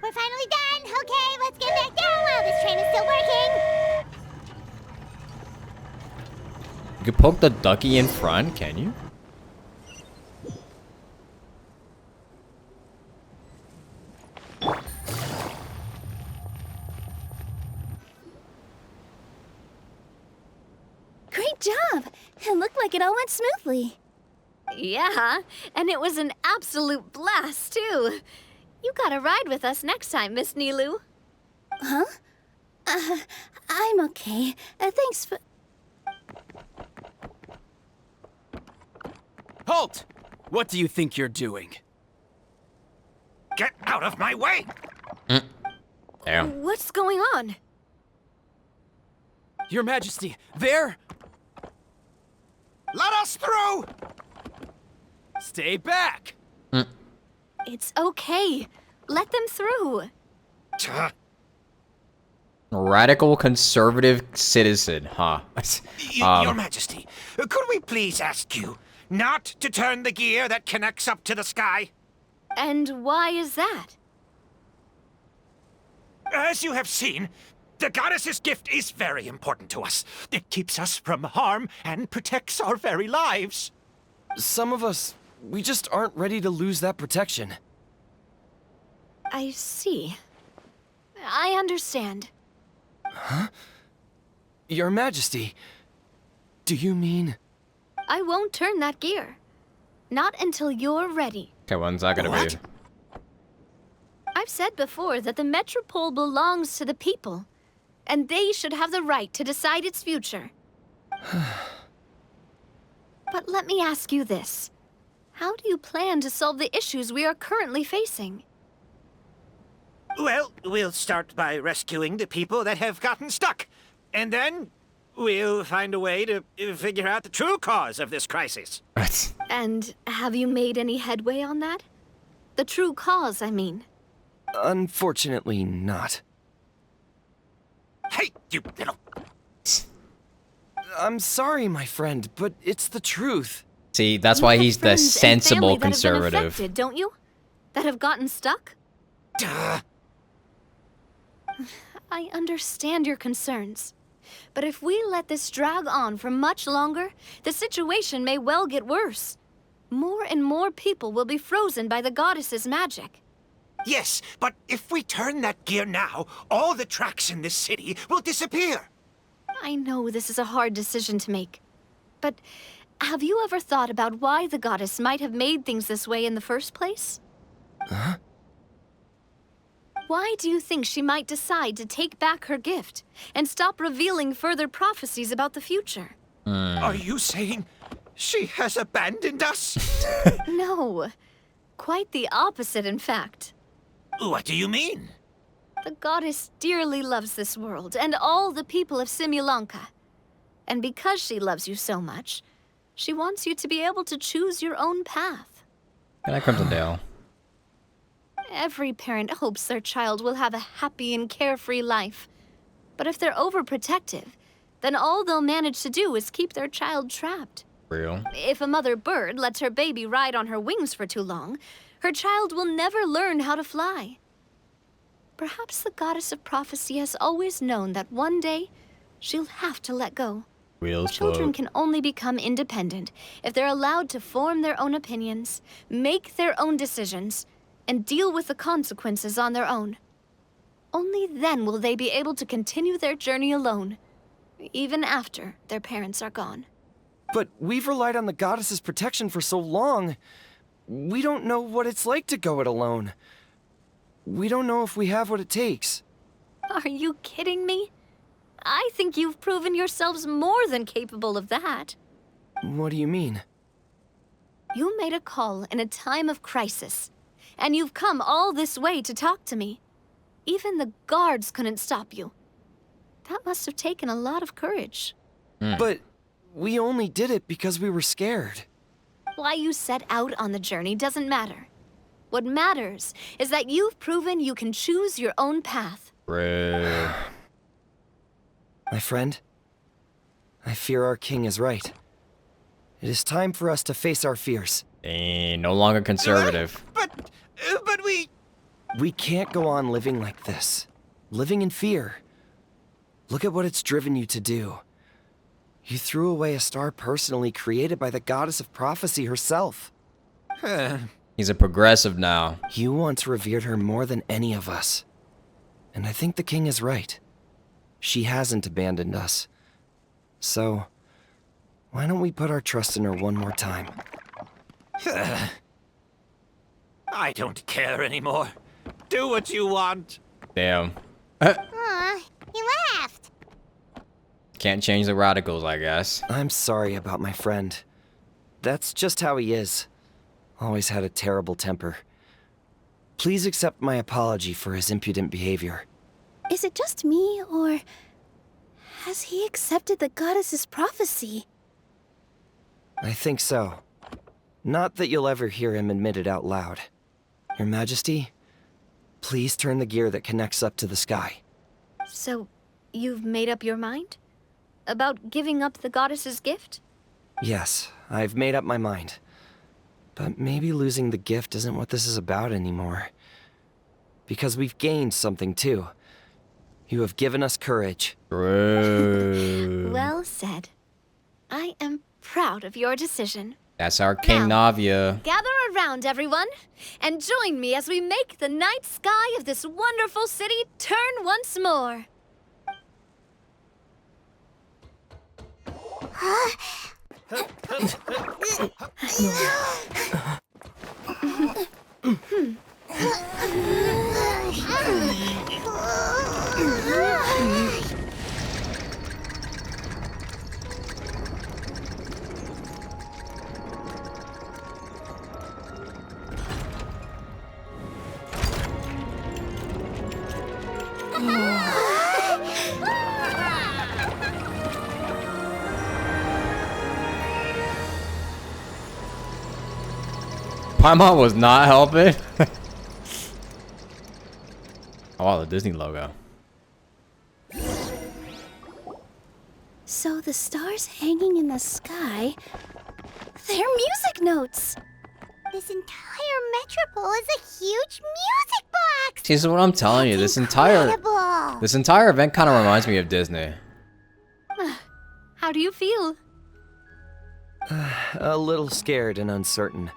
We're finally done. Okay, let's get back down while this train is still working. You could poke the ducky in front, can you? Great job! It looked like it all went smoothly. Yeah, and it was an absolute blast, too. You gotta ride with us next time, Miss Nilu. Huh? I'm okay. Thanks for... Halt! What do you think you're doing? Get out of my way! Damn. What's going on? Your Majesty, there! Let us through! Stay back! It's okay. Let them through. Radical conservative citizen, huh? Your Majesty, could we please ask you not to turn the gear that connects up to the sky? And why is that? As you have seen, the goddess's gift is very important to us. It keeps us from harm and protects our very lives. Some of us, we just aren't ready to lose that protection. I see. I understand. Huh? Your Majesty, do you mean... I won't turn that gear. Not until you're ready. Okay, when's that gonna be? I've said before that the Metropole belongs to the people, and they should have the right to decide its future. But let me ask you this. How do you plan to solve the issues we are currently facing? Well, we'll start by rescuing the people that have gotten stuck. And then we'll find a way to figure out the true cause of this crisis. And have you made any headway on that? The true cause, I mean. Unfortunately not. Hey, you little... I'm sorry, my friend, but it's the truth. See, that's why he's the sensible conservative. That have been affected, don't you? That have gotten stuck? Duh. I understand your concerns. But if we let this drag on for much longer, the situation may well get worse. More and more people will be frozen by the goddess's magic. Yes, but if we turn that gear now, all the tracks in this city will disappear. I know this is a hard decision to make. But have you ever thought about why the goddess might have made things this way in the first place? Huh? Why do you think she might decide to take back her gift and stop revealing further prophecies about the future? Are you saying she has abandoned us? No. Quite the opposite, in fact. What do you mean? The goddess dearly loves this world and all the people of Simulanka. And because she loves you so much, She wants you to be able to choose your own path. Good night, Crimson Dale. Every parent hopes their child will have a happy and carefree life. But if they're overprotective, then all they'll manage to do is keep their child trapped. Real. If a mother bird lets her baby ride on her wings for too long, her child will never learn how to fly. Perhaps the goddess of prophecy has always known that one day she'll have to let go. Real Children can only become independent if they're allowed to form their own opinions, make their own decisions, and deal with the consequences on their own. Only then will they be able to continue their journey alone, even after their parents are gone. But we've relied on the goddess's protection for so long. We don't know what it's like to go it alone. We don't know if we have what it takes. Are you kidding me? I think you've proven yourselves more than capable of that. What do you mean? You made a call in a time of crisis, and you've come all this way to talk to me. Even the guards couldn't stop you. That must have taken a lot of courage. But we only did it because we were scared. Why you set out on the journey doesn't matter. What matters is that you've proven you can choose your own path. My friend, I fear our king is right. It is time for us to face our fears. No longer conservative. But we... We can't go on living like this. Living in fear. Look at what it's driven you to do. You threw away a star personally created by the goddess of prophecy herself. He's a progressive now. You once revered her more than any of us. And I think the king is right. She hasn't abandoned us. So, why don't we put our trust in her one more time? I don't care anymore. Do what you want. Damn. He laughed. Can't change the radicals, I guess. I'm sorry about my friend. That's just how he is. Always had a terrible temper. Please accept my apology for his impudent behavior. Is it just me, or has he accepted the goddess's prophecy? I think so. Not that you'll ever hear him admit it out loud. Your Majesty, please turn the gear that connects up to the sky. So, you've made up your mind? About giving up the goddess's gift? Yes, I've made up my mind. But maybe losing the gift isn't what this is about anymore. Because we've gained something too. You have given us courage. Well said. I am proud of your decision. That's our King Navia. Gather around, everyone, and join me as we make the night sky of this wonderful city turn once more. Paimon was not helping. Oh, wow, the Disney logo. So the stars hanging in the sky, they're music notes. This entire metropole is a huge music box. See, this is what I'm telling you. This entire event kind of reminds me of Disney. How do you feel? A little scared and uncertain.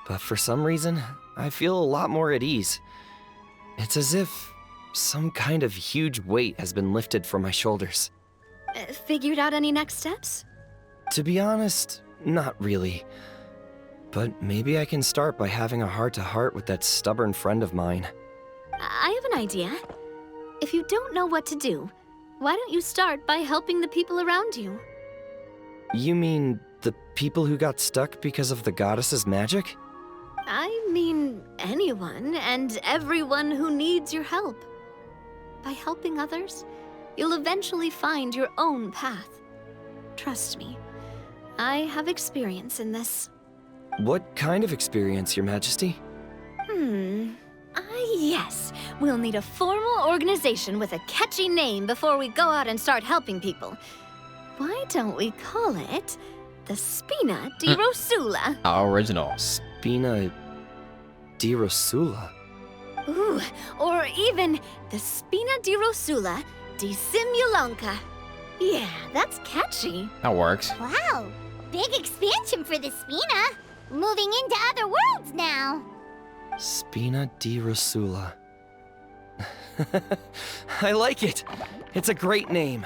But for some reason, I feel a lot more at ease. It's as if some kind of huge weight has been lifted from my shoulders. Figured out any next steps? To be honest, not really. But maybe I can start by having a heart-to-heart with that stubborn friend of mine. I have an idea. If you don't know what to do, why don't you start by helping the people around you? You mean the people who got stuck because of the goddess's magic? I mean anyone and everyone who needs your help. By helping others, you'll eventually find your own path. Trust me, I have experience in this. What kind of experience, Your Majesty? Yes. We'll need a formal organization with a catchy name before we go out and start helping people. Why don't we call it the Spina di Rosula? How original. Spina di Rosula. Ooh, or even the Spina di Rosula di Simulanka. Yeah, that's catchy. That works. Wow, big expansion for the Spina. Moving into other worlds now. Spina di Rosula. I like it. It's a great name.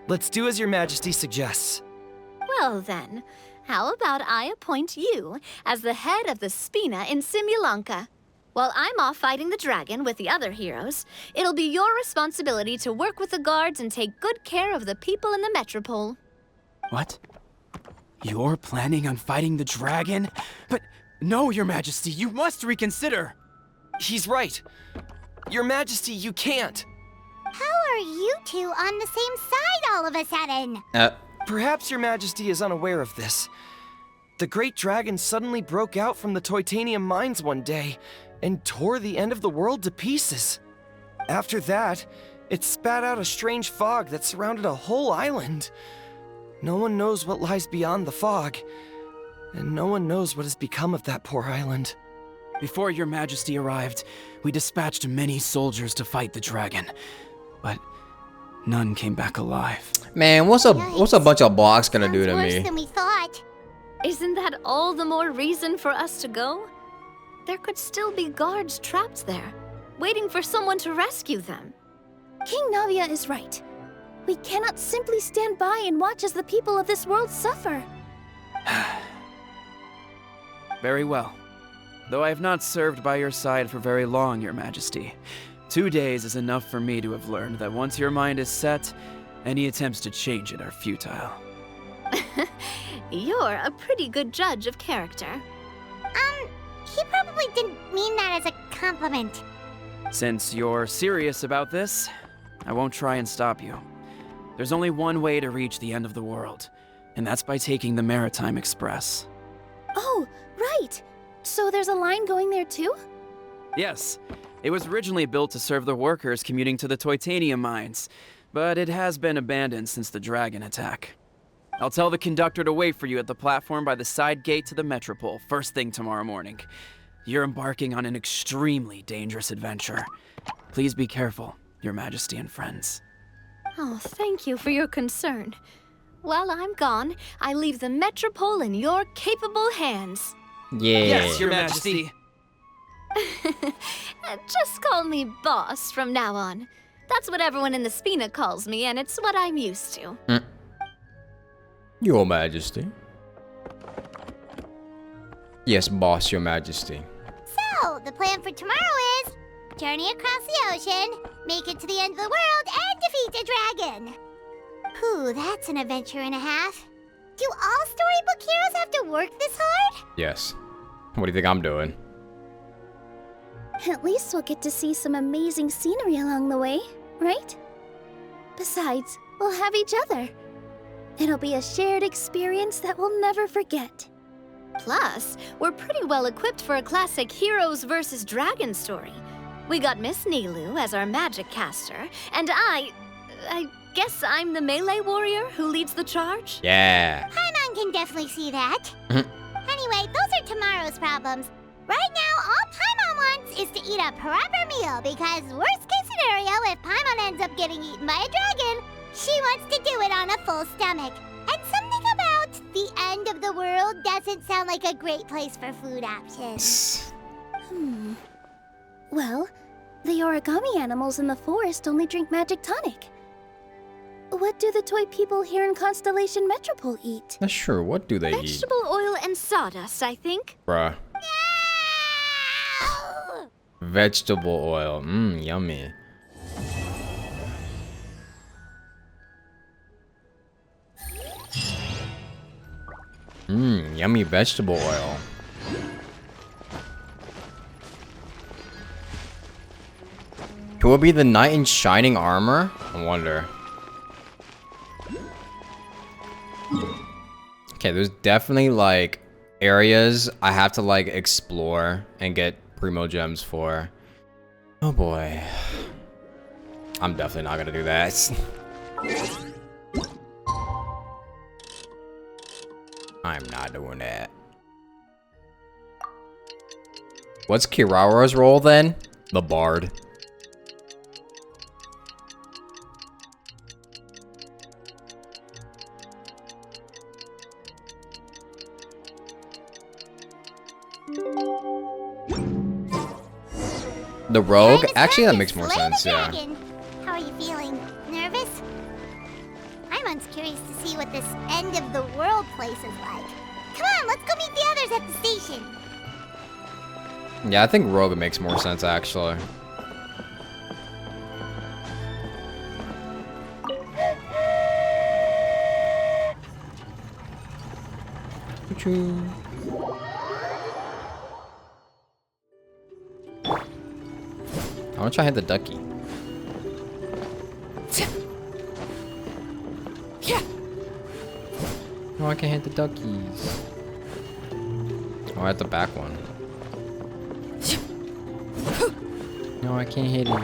Let's do as Your Majesty suggests. Well then, how about I appoint you as the head of the Spina in Simulanka? While I'm off fighting the dragon with the other heroes, it'll be your responsibility to work with the guards and take good care of the people in the metropole. What? You're planning on fighting the dragon? But no, Your Majesty, you must reconsider. He's right. Your Majesty, you can't. How are you two on the same side all of a sudden? Perhaps Your Majesty is unaware of this. The great dragon suddenly broke out from the Titanium mines one day and tore the end of the world to pieces. After that, it spat out a strange fog that surrounded a whole island. No one knows what lies beyond the fog, and no one knows what has become of that poor island. Before Your Majesty arrived, we dispatched many soldiers to fight the dragon, but none came back alive. Man, what's a bunch of blocks gonna do to Worse me? than we thought. Isn't that all the more reason for us to go? There could still be guards trapped there, waiting for someone to rescue them. King Navia is right. We cannot simply stand by and watch as the people of this world suffer. Very well. Though I have not served by your side for very long, Your Majesty. 2 days is enough for me to have learned that once your mind is set, any attempts to change it are futile. You're a pretty good judge of character. He probably didn't mean that as a compliment. Since you're serious about this, I won't try and stop you. There's only one way to reach the end of the world, and that's by taking the Maritime Express. Oh, right. So there's a line going there too? Yes, it was originally built to serve the workers commuting to the Titanium mines, but it has been abandoned since the dragon attack. I'll tell the conductor to wait for you at the platform by the side gate to the Metropole first thing tomorrow morning. You're embarking on an extremely dangerous adventure. Please be careful, Your Majesty and friends. Oh, thank you for your concern. While I'm gone, I leave the Metropole in your capable hands. Yeah. Yes, Your Majesty. Just call me boss from now on. That's what everyone in the Spina calls me, and it's what I'm used to. Your Majesty. Yes, boss, Your Majesty. So, the plan for tomorrow is journey across the ocean, make it to the end of the world, and defeat a dragon. Whew, that's an adventure and a half. Do all storybook heroes have to work this hard? Yes. What do you think I'm doing? At least we'll get to see some amazing scenery along the way, right? Besides, we'll have each other. It'll be a shared experience that we'll never forget. Plus, we're pretty well equipped for a classic heroes versus dragon story. We got Miss Nilu as our magic caster, and I guess I'm the melee warrior who leads the charge? Yeah. Paimon can definitely see that. Anyway, those are tomorrow's problems. Right now, all Paimon wants is to eat a proper meal, because worst case scenario, if Paimon ends up getting eaten by a dragon, she wants to do it on a full stomach. And something about the end of the world doesn't sound like a great place for food options. Well, the origami animals in the forest only drink magic tonic. What do the toy people here in Constellation Metropole eat? That's true. What do they eat? Vegetable oil and sawdust, I think. Bruh. Vegetable oil. Yummy. Yummy vegetable oil. Who will be the knight in shining armor? I wonder. Okay, there's definitely like areas I have to like explore and get primo gems for. Oh boy. I'm definitely not gonna do that. I'm not doing that. What's Kirara's role then? The Bard. The Rogue? Actually, that makes more sense, yeah. How are you feeling? Nervous? Paimon's curious to see what this end of the world place is like. Come on, let's go meet the others at the station. Yeah, I think Rogue makes more sense, actually. Choo-choo. I want to try and hit the ducky. No, I can't hit the duckies. Oh, at the back one. No, I can't hit it.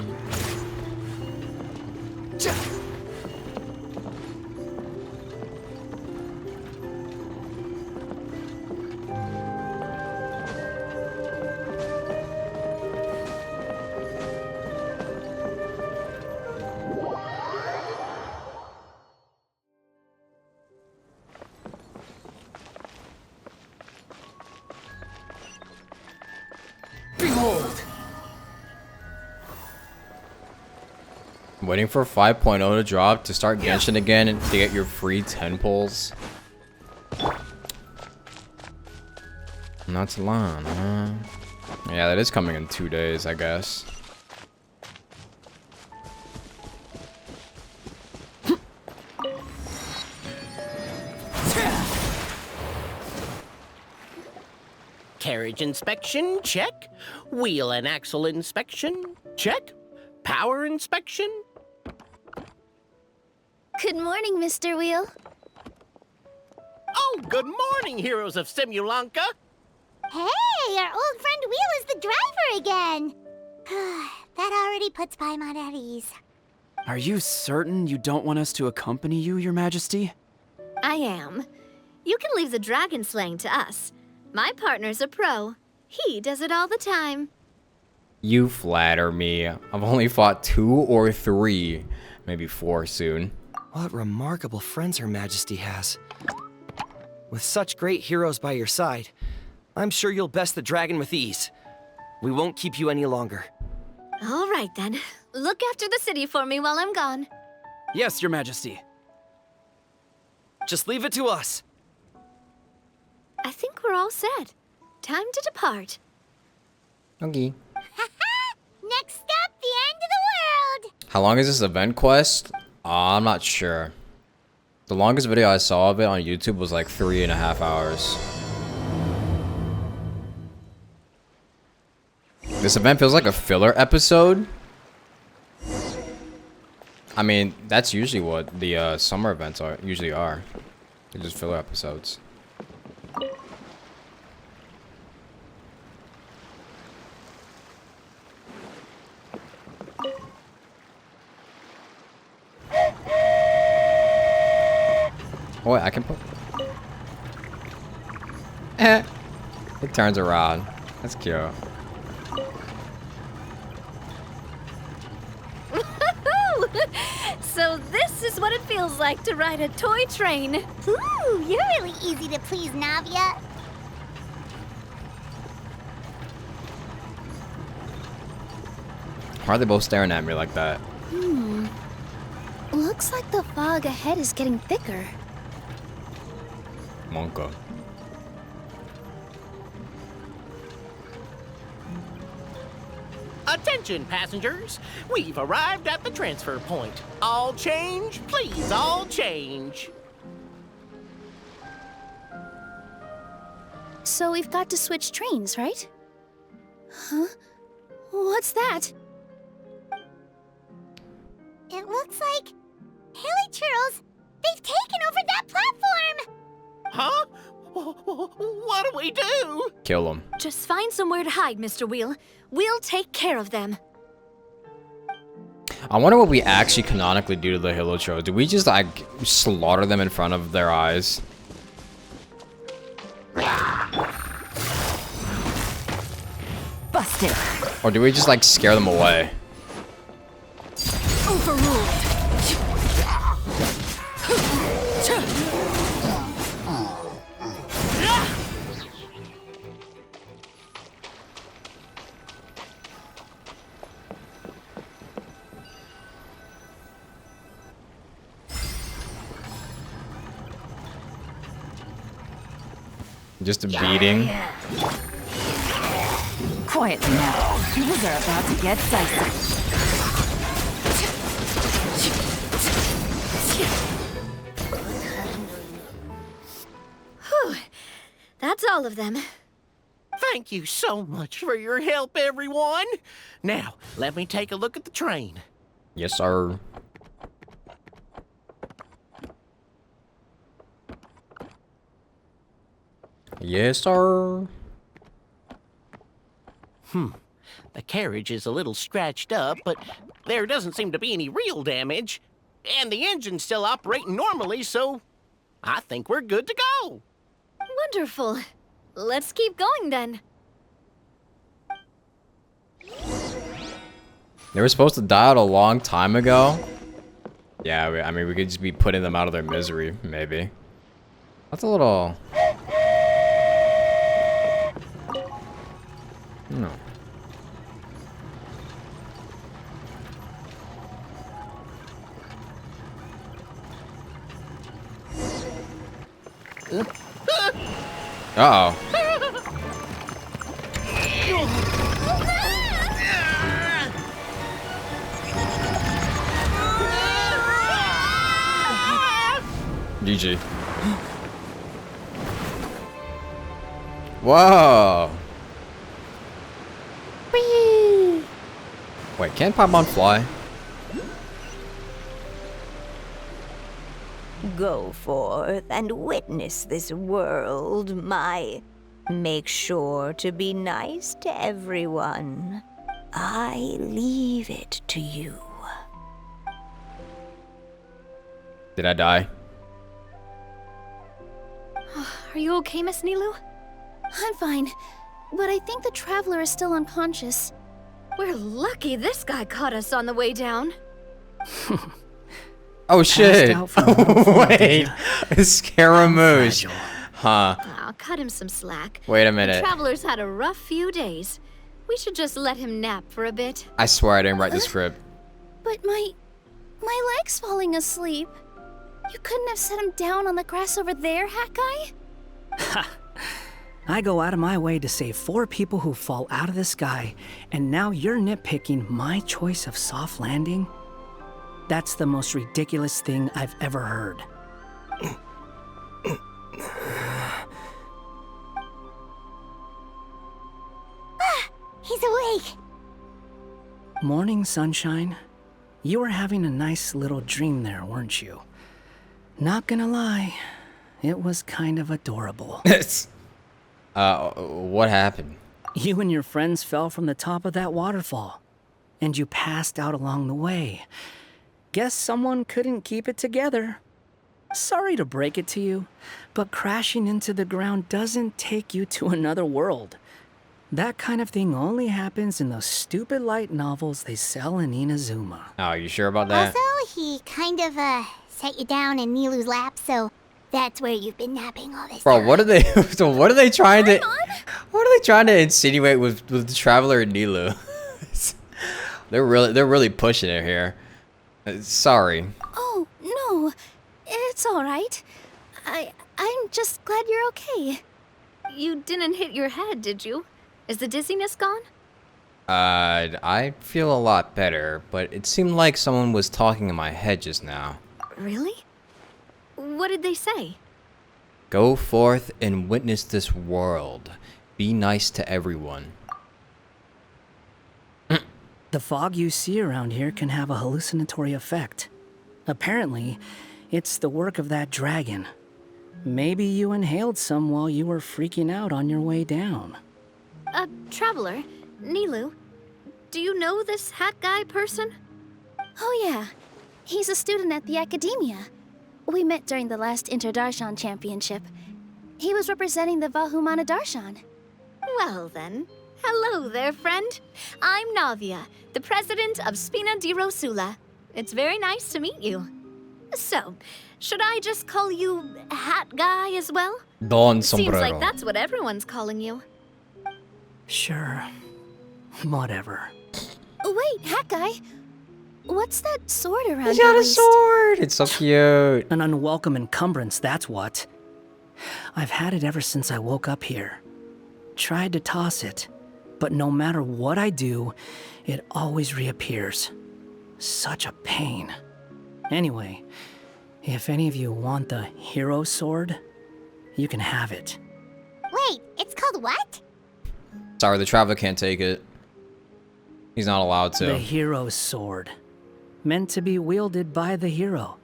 Behold! Waiting for 5.0 to drop to start Genshin again and to get your free 10 pulls. Not too long, huh? Yeah, that is coming in 2 days, I guess. Carriage inspection, check. Wheel and axle inspection, check. Power inspection. Good morning, Mr. Wheel. Oh, good morning, heroes of Simulanka. Hey, our old friend Wheel is the driver again. That already puts Paimon at ease. Are you certain you don't want us to accompany you, Your Majesty? I am. You can leave the dragon slaying to us. My partner's a pro. He does it all the time. You flatter me. I've only fought 2 or 3, maybe 4 soon. What remarkable friends Her Majesty has. With such great heroes by your side, I'm sure you'll best the dragon with ease. We won't keep you any longer. All right, then. Look after the city for me while I'm gone. Yes, Your Majesty. Just leave it to us. I think we're all set. Time to depart. Okay. Next stop, the end of the world. How long is this event quest? I'm not sure. The longest video I saw of it on YouTube was like 3.5 hours. This event feels like a filler episode. I mean, that's usually what the summer events usually are. They're just filler episodes. Oh, wait, I can put... It turns around. That's cute. So this is what it feels like to ride a toy train. Ooh, you're really easy to please, Navia. Why are they both staring at me like that? Looks like the fog ahead is getting thicker. Monka. Attention, passengers. We've arrived at the transfer point. All change, please, all change. So we've got to switch trains, right? Huh? What's that? It looks like... Haley Churls, they've taken over that platform! Huh? we do? Kill him. Just find somewhere to hide, Mr. Wheel. We'll take care of them. I wonder what we actually canonically do to the Hilichurls. Do we just, like, slaughter them in front of their eyes? Busted. Or do we just, like, scare them away? Overruled. Just a beating. Quietly now. Things are about to get dicey. Whew. That's all of them. Thank you so much for your help, everyone. Now, let me take a look at the train. Yes, sir. Yes, sir. The carriage is a little scratched up, but there doesn't seem to be any real damage. And the engine's still operating normally, so I think we're good to go. Wonderful. Let's keep going then. They were supposed to die out a long time ago. Yeah, I mean, we could just be putting them out of their misery, maybe. That's a little... No. Uh-oh. GG. Whoa. Whee. Wait, can Paimon fly? Go forth and witness this world, my... Make sure to be nice to everyone. I leave it to you. Did I die? Are you okay, Miss Nilu? I'm fine, but I think the traveler is still unconscious. We're lucky this guy caught us on the way down. Oh shit! Wait, Scaramouche. Huh. I'll cut him some slack. Wait a minute. The traveler's had a rough few days. We should just let him nap for a bit. I swear I didn't write the script. But my leg's falling asleep. You couldn't have set him down on the grass over there, Hat Guy? Ha! I go out of my way to save 4 people who fall out of the sky, and now you're nitpicking my choice of soft landing? That's the most ridiculous thing I've ever heard. He's awake. Morning, sunshine. You were having a nice little dream there, weren't you? Not gonna lie, it was kind of adorable. What happened? You and your friends fell from the top of that waterfall, and you passed out along the way. Guess someone couldn't keep it together. Sorry to break it to you, but crashing into the ground doesn't take you to another world. That kind of thing only happens in those stupid light novels they sell in Inazuma. Oh, you sure about that? Also, he kind of, set you down in Nilu's lap, so that's where you've been napping all this Bro, time. what are they? So what are they trying to? What are they trying to insinuate with the Traveler and Nilu? they're really pushing it here. Sorry. Oh, no. It's all right. I'm just glad you're okay. You didn't hit your head, did you? Is the dizziness gone? I feel a lot better, but it seemed like someone was talking in my head just now. Really? What did they say? Go forth and witness this world. Be nice to everyone. The fog you see around here can have a hallucinatory effect. Apparently, it's the work of that dragon. Maybe you inhaled some while you were freaking out on your way down. Traveler, Nilu, do you know this hat guy person? Oh yeah, he's a student at the academia. We met during the last Interdarshan Championship. He was representing the Vahumana Darshan. Well then, hello there, friend. I'm Navia, the president of Spina di Rosula. It's very nice to meet you. So, should I just call you Hat Guy as well? Don Seems Sombrero. like that's what everyone's calling you. Sure. Whatever. Wait, Hat Guy. What's that sword around He's your got a waist? sword. It's so cute. An unwelcome encumbrance, that's what. I've had it ever since I woke up here. Tried to toss it, but no matter what I do, it always reappears. Such a pain. Anyway, if any of you want the hero sword, you can have it. Wait, it's called what? Sorry, the traveler can't take it. He's not allowed to. The hero's sword. Meant to be wielded by the hero.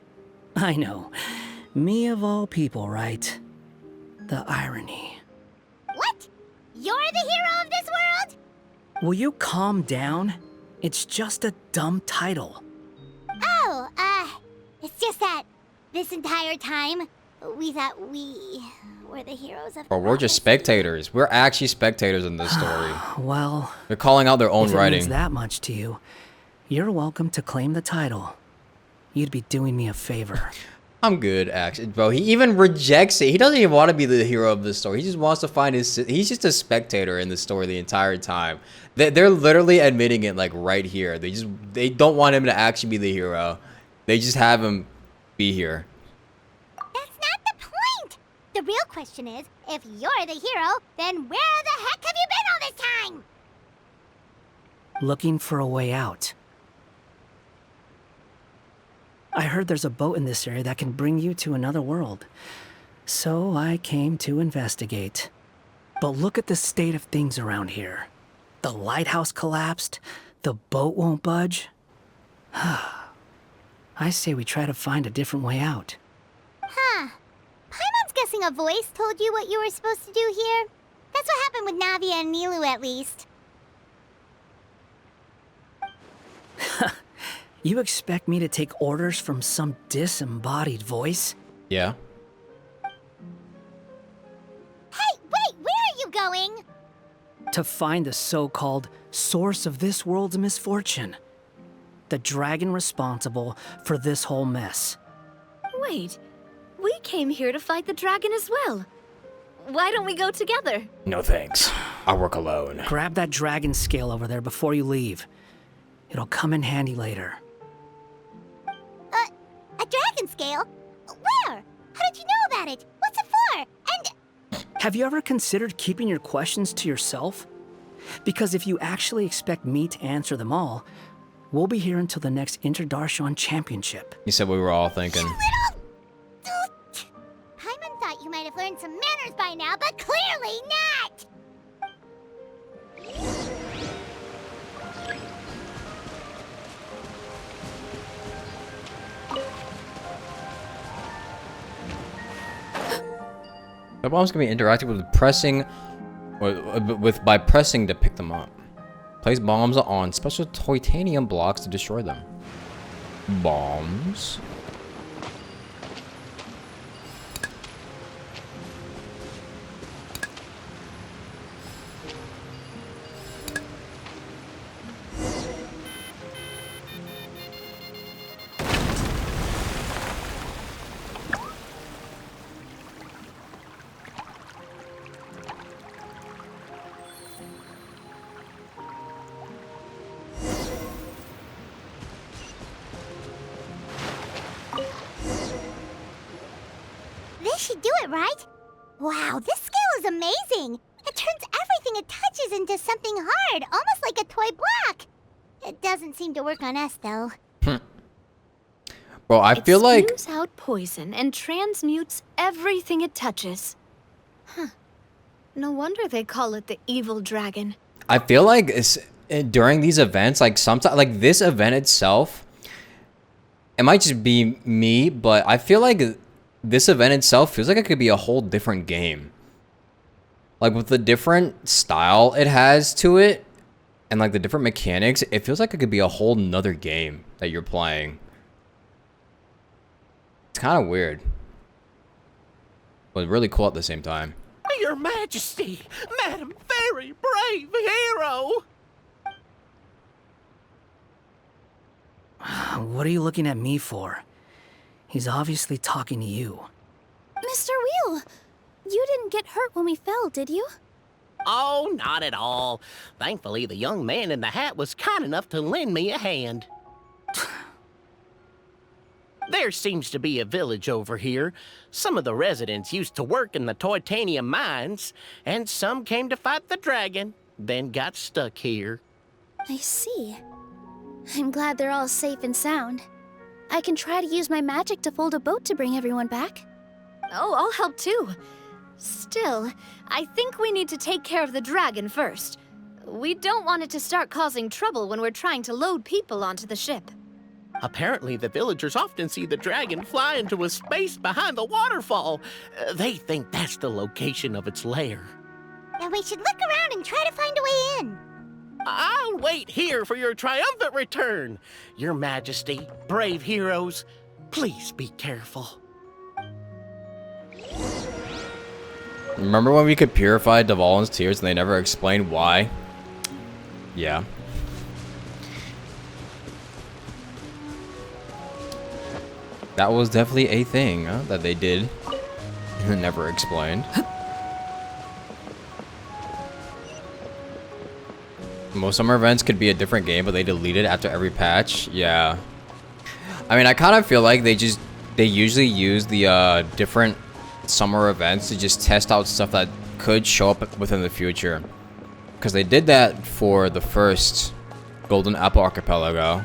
I know. Me of all people, right? The irony. What? You're the hero of this world? Will you calm down? It's just a dumb title. Oh, it's just that this entire time, we thought we were the heroes of Bro, we're just spectators. We're actually spectators in this story. Well, They're calling out their own if it writing. means that much to you, you're welcome to claim the title. You'd be doing me a favor. I'm good, actually. Bro, he even rejects it. He doesn't even want to be the hero of the story. He just wants to find his... He's just a spectator in the story the entire time. They're literally admitting it, like, right here. They don't want him to actually be the hero. They just have him be here. That's not the point! The real question is, if you're the hero, then where the heck have you been all this time? Looking for a way out. I heard there's a boat in this area that can bring you to another world. So I came to investigate. But look at the state of things around here. The lighthouse collapsed. The boat won't budge. I say we try to find a different way out. Huh. Paimon's guessing a voice told you what you were supposed to do here. That's what happened with Navia and Nilu, at least. You expect me to take orders from some disembodied voice? Yeah. Hey, wait, where are you going? To find the so-called source of this world's misfortune. The dragon responsible for this whole mess. Wait, we came here to fight the dragon as well. Why don't we go together? No thanks. I work alone. Grab that dragon scale over there before you leave. It'll come in handy later. A dragon scale? Where? How did you know about it? What's it for? And... Have you ever considered keeping your questions to yourself? Because if you actually expect me to answer them all, we'll be here until the next Interdarshan Championship. He said we were all thinking. Paimon thought you might have learned some manners by now, but clearly not! The bombs can be interacted with pressing, by pressing to pick them up. Place bombs on special titanium blocks to destroy them. Bombs. This should do it, right? Wow, this scale is amazing! It turns everything it touches into something hard, almost like a toy block! It doesn't seem to work on us, though. Bro, I feel like... It spews out poison and transmutes everything it touches. Huh. No wonder they call it the evil dragon. I feel like during these events, like sometimes, like this event itself, it might just be me, but I feel like this event itself feels like it could be a whole different game. Like with the different style it has to it and like the different mechanics, it feels like it could be a whole nother game that you're playing. It's kind of weird, but really cool at the same time. Your Majesty, Madam, very brave hero. What are you looking at me for? He's obviously talking to you. Mr. Wheel, you didn't get hurt when we fell, did you? Oh, not at all. Thankfully, the young man in the hat was kind enough to lend me a hand. There seems to be a village over here. Some of the residents used to work in the titanium mines, and some came to fight the dragon, then got stuck here. I see. I'm glad they're all safe and sound. I can try to use my magic to fold a boat to bring everyone back. Oh, I'll help too. Still, I think we need to take care of the dragon first. We don't want it to start causing trouble when we're trying to load people onto the ship. Apparently, the villagers often see the dragon fly into a space behind the waterfall. They think that's the location of its lair. Then we should look around and try to find a way in. I'll wait here for your triumphant return. Your Majesty, brave heroes, please be careful. Remember when we could purify Dvalin's tears and they never explained why? Yeah. That was definitely a thing that they did and never explained. Most summer events could be a different game, but they delete it after every patch. Yeah. I mean, I kind of feel like they usually use the different summer events to just test out stuff that could show up within the future. Because they did that for the first Golden Apple Archipelago.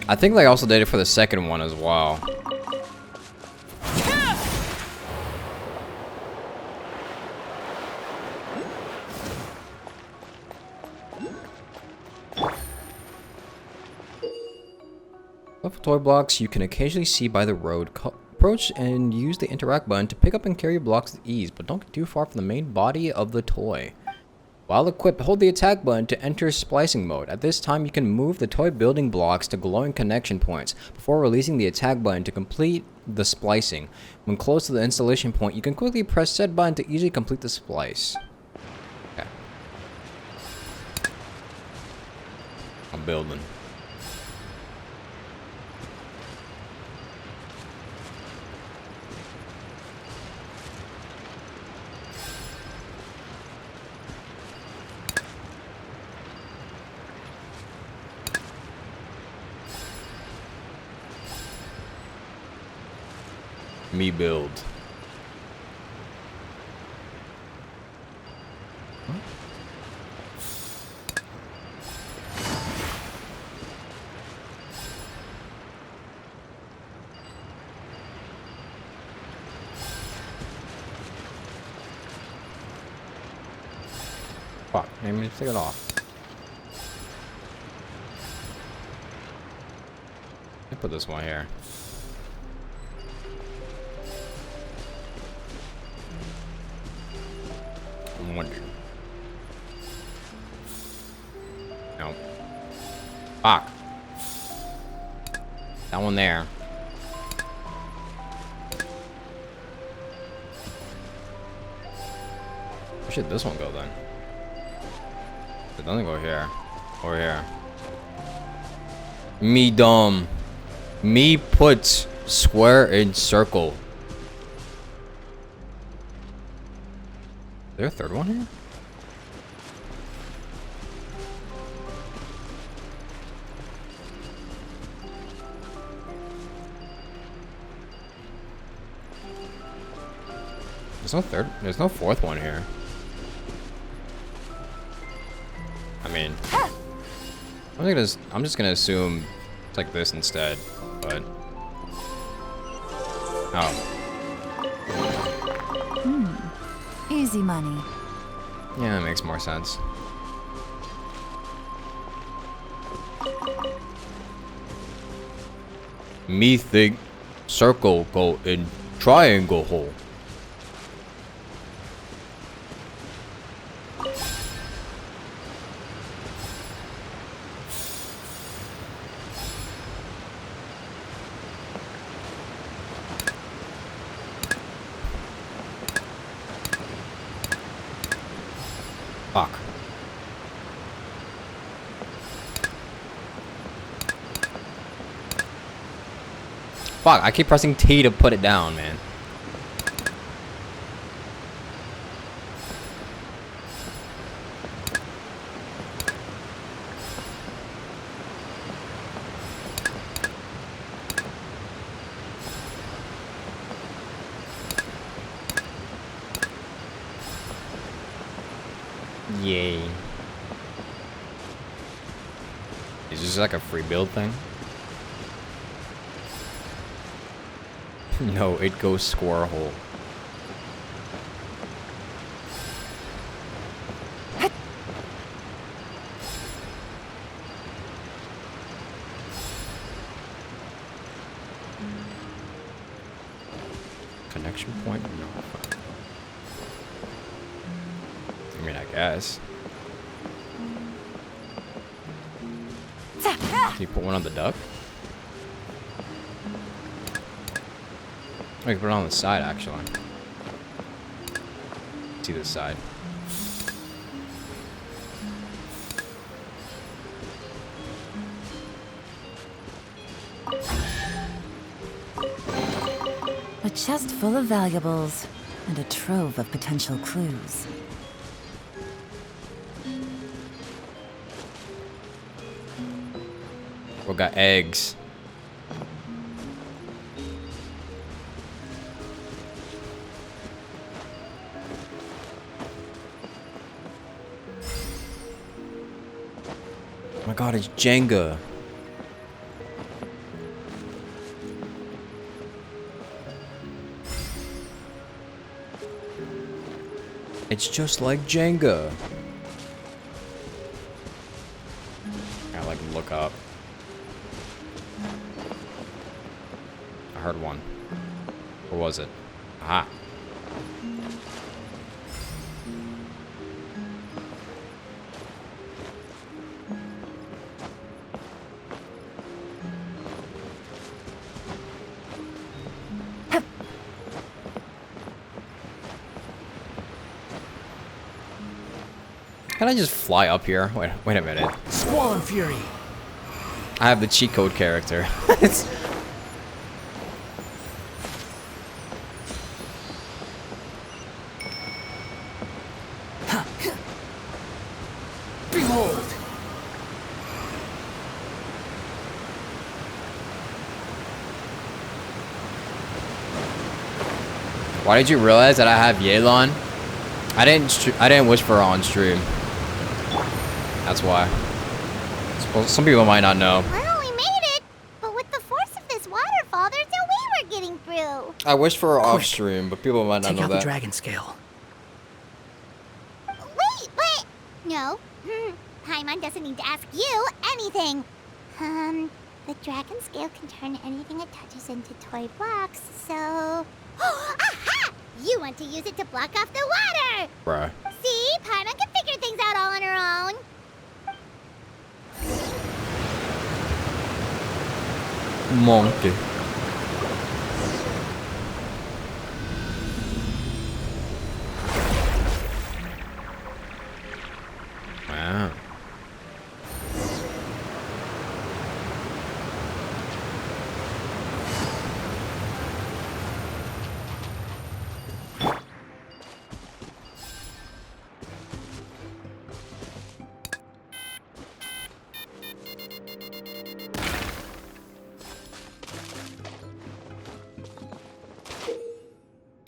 I think they also did it for the second one as well. With toy blocks you can occasionally see by the road. Approach and use the interact button to pick up and carry blocks with ease, but don't get too far from the main body of the toy. While equipped, hold the attack button to enter splicing mode. At this time, you can move the toy building blocks to glowing connection points before releasing the attack button to complete the splicing. When close to the installation point, you can quickly press said button to easily complete the splice. Okay. I'm building. Me build. Fuck, I mean, take it off. I put this one here. No. Fuck. That one there. Where should this one go then? It doesn't go here. Or here. Me dumb. Me put square in circle. Is there a third one here? There's no fourth one here. I mean, I'm just gonna assume it's like this instead, but oh. Easy money. Yeah, that makes more sense. Me think circle go in triangle hole. Fuck. Fuck, I keep pressing T to put it down, man. Yay. Is this like a free build thing? No, it goes square hole. Connection point? No. I mean, I guess. Can you put one on the duck? I can put it on the side, actually. See this side. A chest full of valuables and a trove of potential clues. We got eggs. Oh my god, it's Jenga. It's just like Jenga. I like look up. I heard one. Or was it? Aha. Can I just fly up here? Wait a minute. Squall Fury. I have the cheat code character. It's Behold. Why did you realize that I have Yelan? I didn't wish for her on stream. That's why. Some people might not know. Well, we made it, but with the force of this waterfall, there's no way we're getting through. I wished for her off stream, but people might not Take know out that. the dragon scale. Wait! No. Paimon doesn't need to ask you anything. The dragon scale can turn anything it touches into toy blocks, so... Aha! You want to use it to block off the water! Bruh. See? Paimon can figure things out all on her own. Monkey. Wow.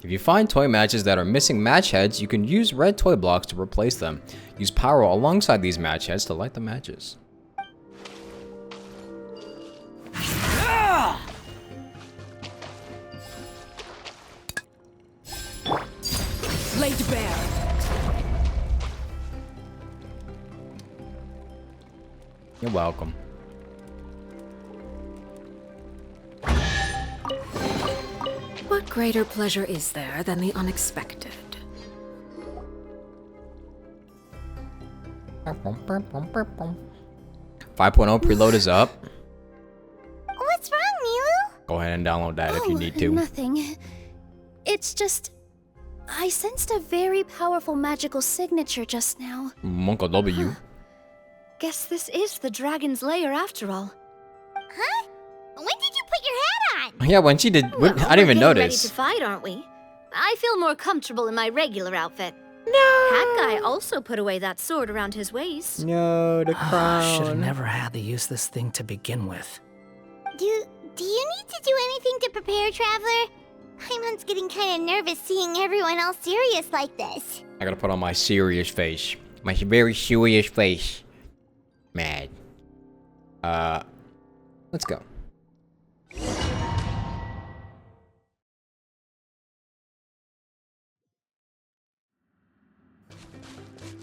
If you find toy matches that are missing match heads, you can use red toy blocks to replace them. Use power alongside these match heads to light the matches. Laid bare. You're welcome. What greater pleasure is there than the unexpected? 5.0 preload is up. What's wrong, Nilu? Go ahead and download that if you need to. Nothing. It's just... I sensed a very powerful magical signature just now. Monka W. Guess this is the dragon's lair after all. Huh? When did you put your hat on? Yeah, when she did, Well, I didn't even we're getting notice. ready to fight, aren't we? I feel more comfortable in my regular outfit. No. Hat guy also put away that sword around his waist. No, the Should have never had to use this thing to begin with. Do you need to do anything to prepare, Traveler? Paimon's getting kind of nervous seeing everyone else serious like this. I gotta put on my serious face. My very serious face. Mad. Let's go.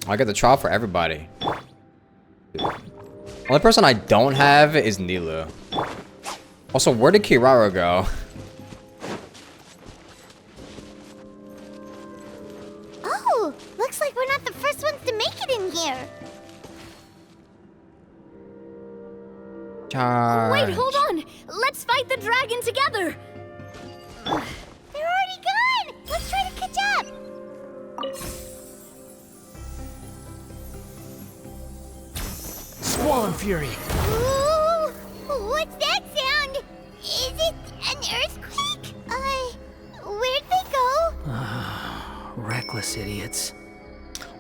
I got the trial for everybody. Only person I don't have is Nilu. Also, where did Kirara go? Oh, looks like we're not the first ones to make it in here. Charge. Wait, hold on! Let's fight the dragon together! They're already gone! Let's try to catch up! Squall and Fury! Ooh, what's that sound? Is it an earthquake? Where'd they go? Reckless idiots.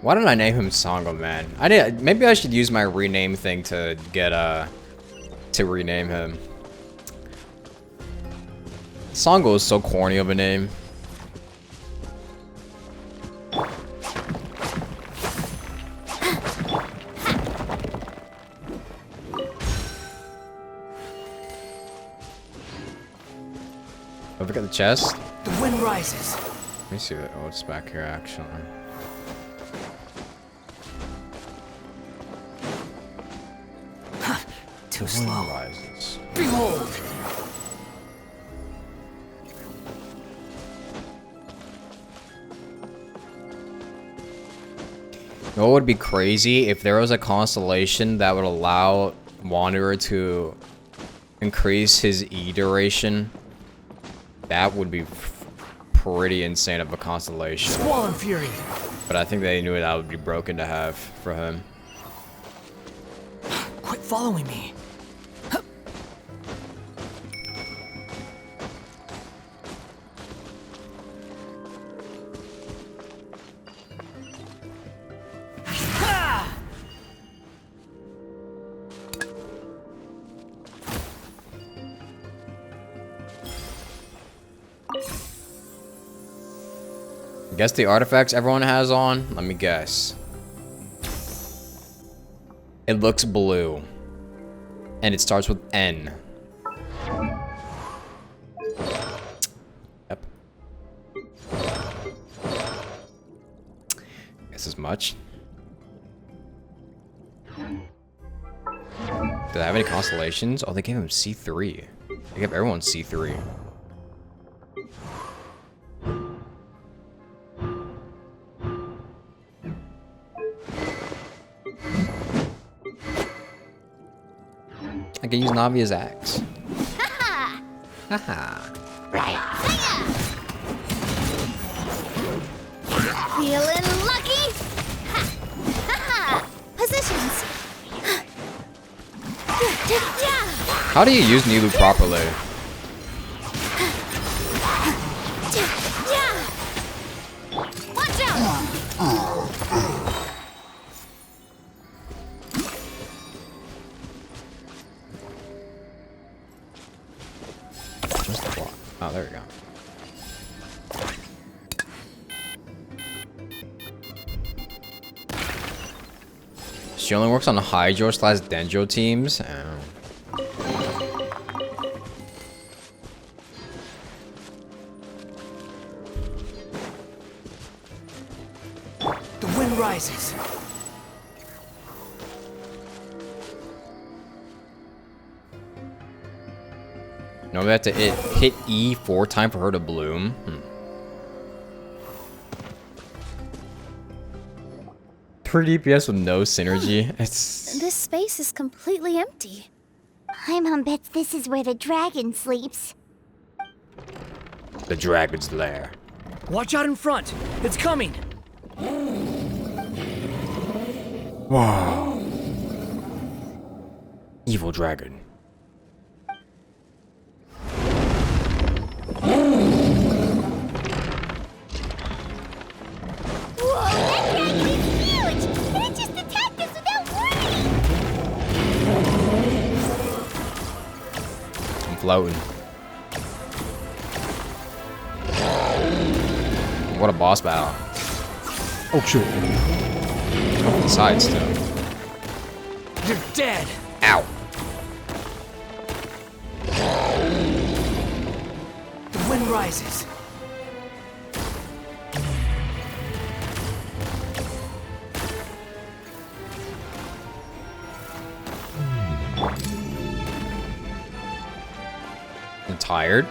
Why didn't I name him Songo, man? Maybe I should use my rename thing to get to rename him. Songo is so corny of a name. Look at the chest. The wind rises. Let me see what's back here actually. Too slow. Rises. Behold! You know what would be crazy if there was a constellation that would allow Wanderer to increase his E duration? That would be pretty insane of a constellation. Squall and Fury! But I think they knew that would be broken to have for him. Quit following me. Guess the artifacts everyone has on? Let me guess. It looks blue. And it starts with N. Yep. Guess as much. Did I have any constellations? Oh, they gave him C3. They gave everyone C3. I can use Navia's axe. Haha! Haha. Right. Feeling lucky? Haha! Positions. How do you use Nilu properly? Watch out! Where's the block? Oh, there we go. She only works on Hydro/Dendro teams. The wind rises. No, we have to hit E 4 times for her to bloom. 3 DPS with no synergy. It's... This space is completely empty. Paimon bets this is where the dragon sleeps. The dragon's lair. Watch out in front. It's coming. Wow. Evil dragon. Whoa, that dragon is huge! And it just attacked us without warning! I'm floating. What a boss battle. Oh shoot. Oh, the side still. You're dead. Ow. The wind rises. I'm tired.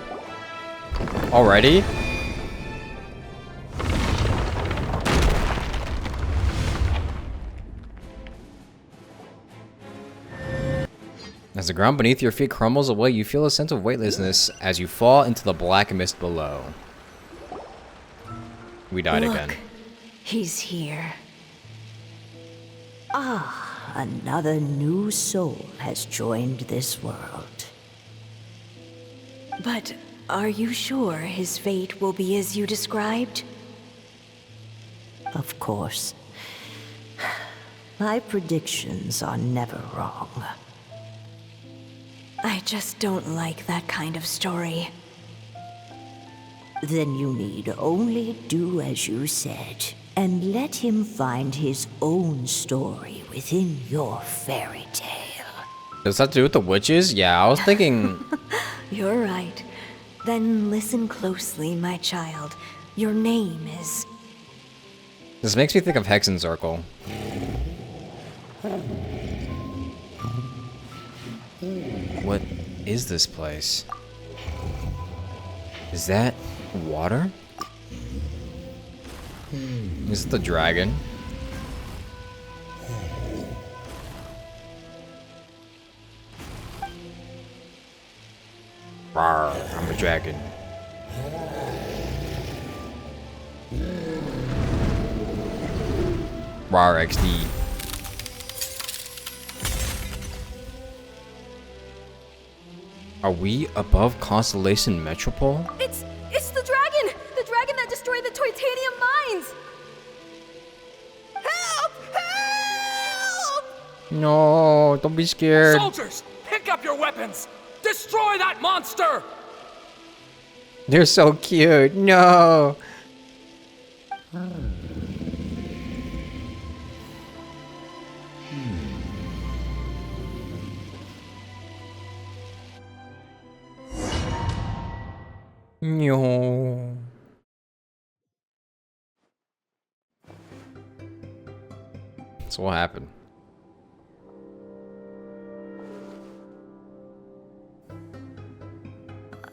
Already? As the ground beneath your feet crumbles away, you feel a sense of weightlessness as you fall into the black mist below. We died again. He's here. Ah, another new soul has joined this world. But are you sure his fate will be as you described? Of course. My predictions are never wrong. I just don't like that kind of story. Then you need only do as you said, and let him find his own story within your fairy tale. Does that have to do with the witches? Yeah, I was thinking... You're right. Then listen closely, my child. Your name is... This makes me think of Hexen Circle. What is this place? Is that water? Is it the dragon? Rawr, I'm a dragon. Rawr XD. Are we above Constellation Metropole? It's the dragon! The dragon that destroyed the Titanium mines! Help! Help! No, don't be scared. Soldiers, pick up your weapons! Destroy that monster! They're so cute. No. No. So what happened?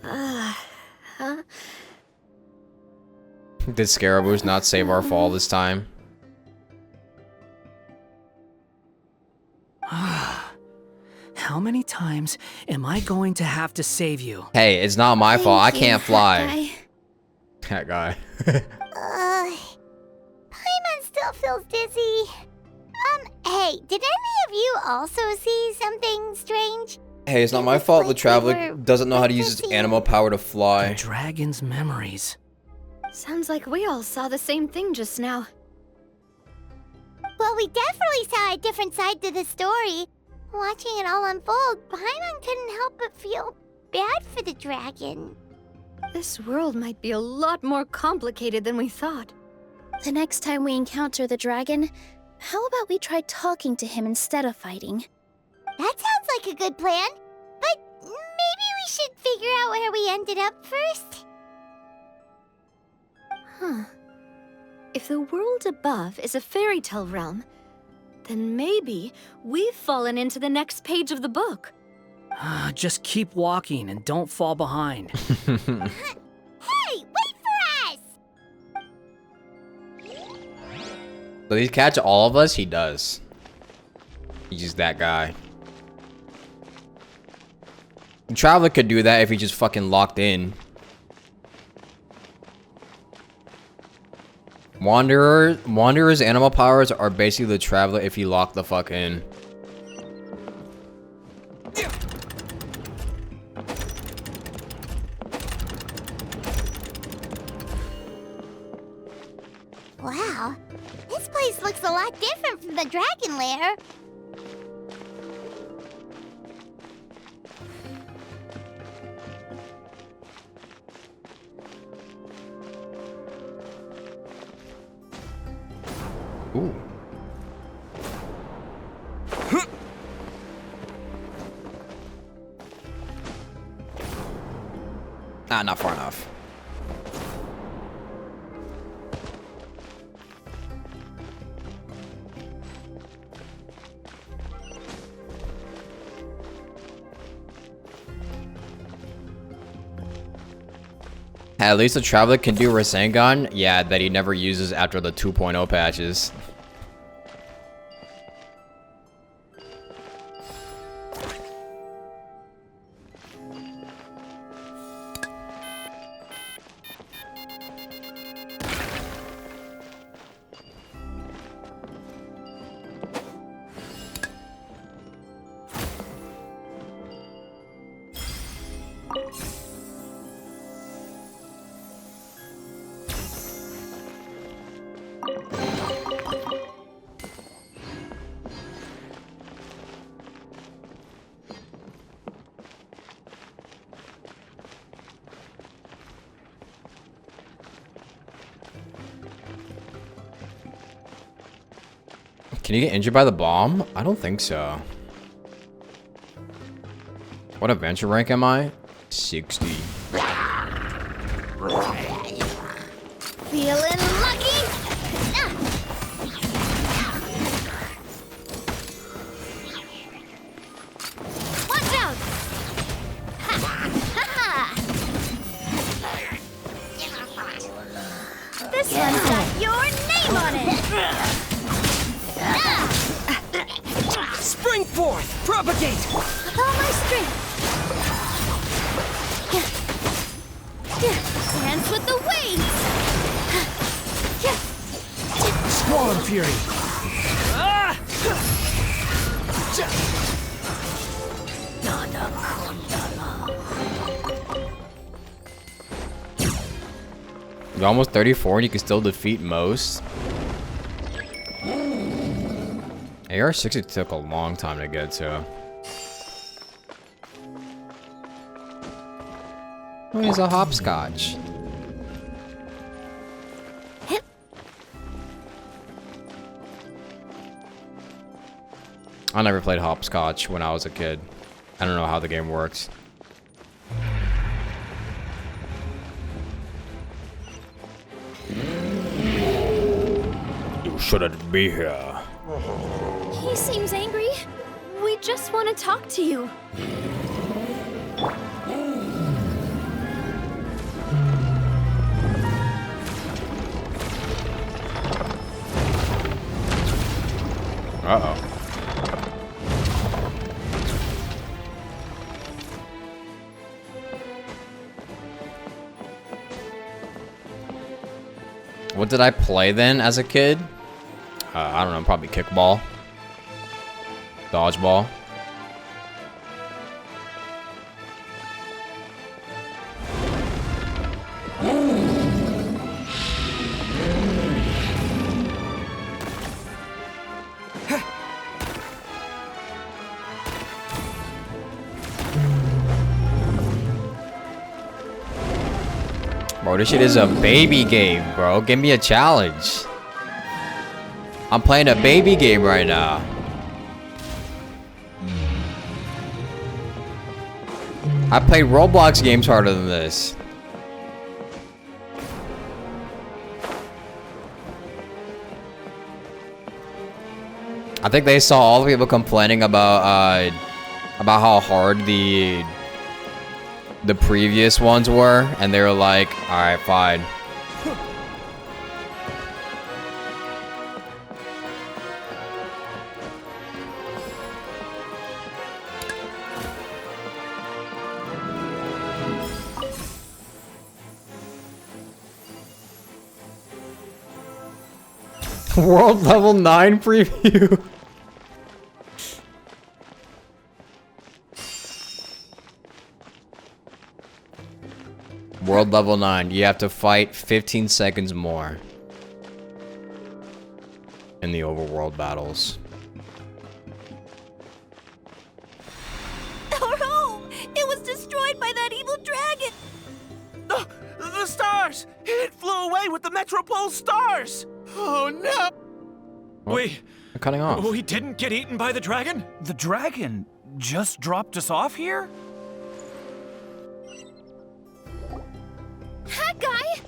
Huh? Did Scarabouche not save our fall this time? How many times am I going to have to save you? Hey, it's not my fault. I can't fly. That guy. That guy. Paimon still feels dizzy. Hey, did any of you also see something strange? Hey, it's not my fault the traveler doesn't know how to use his animal power to fly. The dragon's memories. Sounds like we all saw the same thing just now. Well, we definitely saw a different side to the story. Watching it all unfold, Paimon couldn't help but feel bad for the dragon. This world might be a lot more complicated than we thought. The next time we encounter the dragon, how about we try talking to him instead of fighting? That sounds like a good plan. But maybe we should figure out where we ended up first. Huh. If the world above is a fairy tale realm, then maybe we've fallen into the next page of the book. Just keep walking and don't fall behind. Hey, wait for us! Does he catch all of us? He does. He's just that guy. Traveler could do that if he just fucking locked in. Wanderer's animal powers are basically the Traveler if he locked the fuck in. Wow, this place looks a lot different from the dragon lair. Ooh. Ah, not far enough. At least the Traveler can do Rasengan, yeah, that he never uses after the 2.0 patches. Can you get injured by the bomb? I don't think so. What adventure rank am I? 60. Feeling lucky? Watch out! This one's got your name on it! Spring forth! Propagate! With all my strength! Dance with the waves! Squall Fury! You're almost 34 and you can still defeat most. AR-60 took a long time to get to. Oh, he's a hopscotch. I never played hopscotch when I was a kid. I don't know how the game works. You shouldn't be here. He seems angry. We just want to talk to you. Uh-oh. What did I play then as a kid? I don't know, probably kickball. Dodgeball. Bro, this shit is a baby game, bro. Give me a challenge. I'm playing a baby game right now. I played Roblox games harder than this. I think they saw all the people complaining about about how hard the previous ones were, and they were like, alright, fine. World level 9 preview. World level 9. You have to fight 15 seconds more in the overworld battles. Our home! It was destroyed by that evil dragon! The stars! It flew away with the Metropole stars! Oh no! They're cutting off. We didn't get eaten by the dragon? The dragon just dropped us off here? That guy!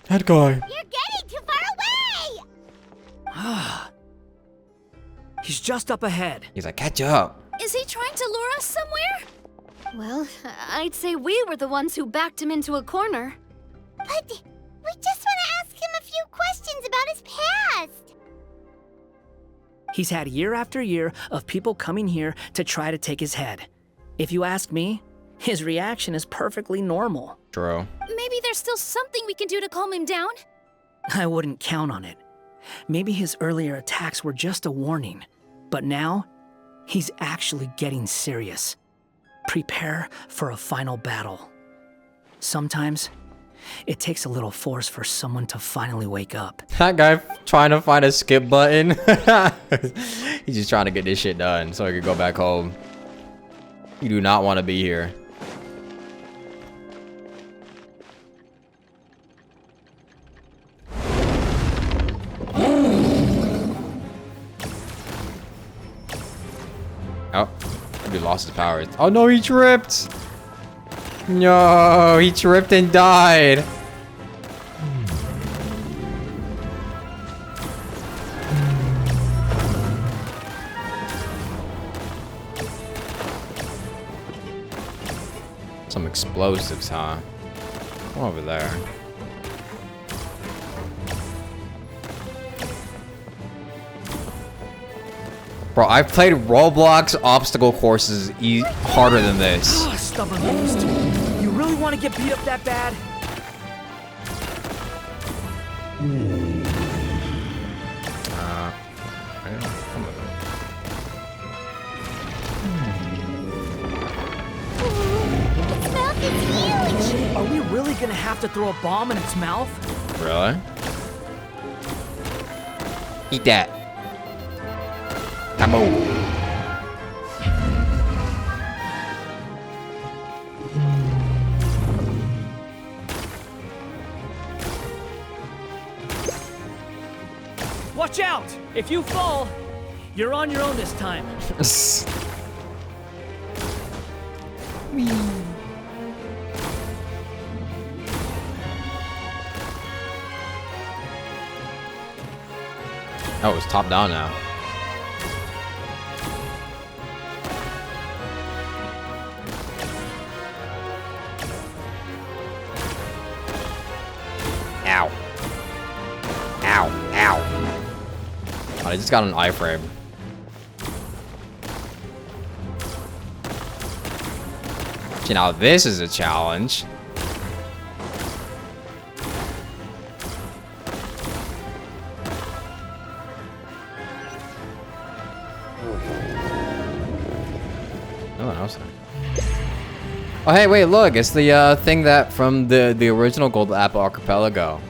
That guy. You're getting too far away! He's just up ahead. He's like, catch up. Is he trying to lure us somewhere? Well, I'd say we were the ones who backed him into a corner. But we just want to ask him a few questions about his past. He's had year after year of people coming here to try to take his head. If you ask me, his reaction is perfectly normal. True. Maybe there's still something we can do to calm him down? I wouldn't count on it. Maybe his earlier attacks were just a warning. But now, he's actually getting serious. Prepare for a final battle. Sometimes, it takes a little force for someone to finally wake up. That guy trying to find a skip button. He's just trying to get this shit done so he could go back home. You do not want to be here. Oh, he lost his powers. Oh no, he tripped. No, he tripped and died. Some explosives, huh? Come over there. Bro, I've played Roblox obstacle courses harder than this. Stubborn beast. You really want to get beat up that bad? Its mouth is huge! Are we really gonna have to throw a bomb in its mouth? Really? Eat that. Come on. Watch out! If you fall, you're on your own this time. Oh, it's top down now. Ow. Ow. Ow. Oh, I just got an iframe. See, now this is a challenge. No one else there. Oh, hey, wait, look, it's the thing that from the original Gold Apple Archipelago.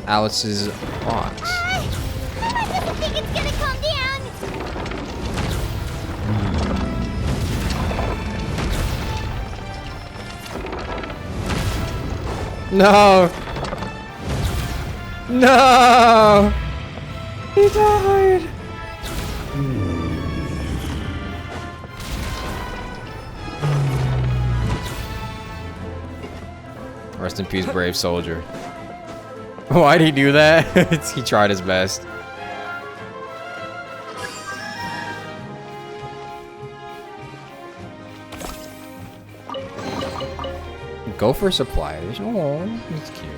Alice's box. I don't think it's gonna calm down. No! No! He died! Rest in peace, brave soldier. Why'd he do that? He tried his best. gopher supplies. Oh, that's cute.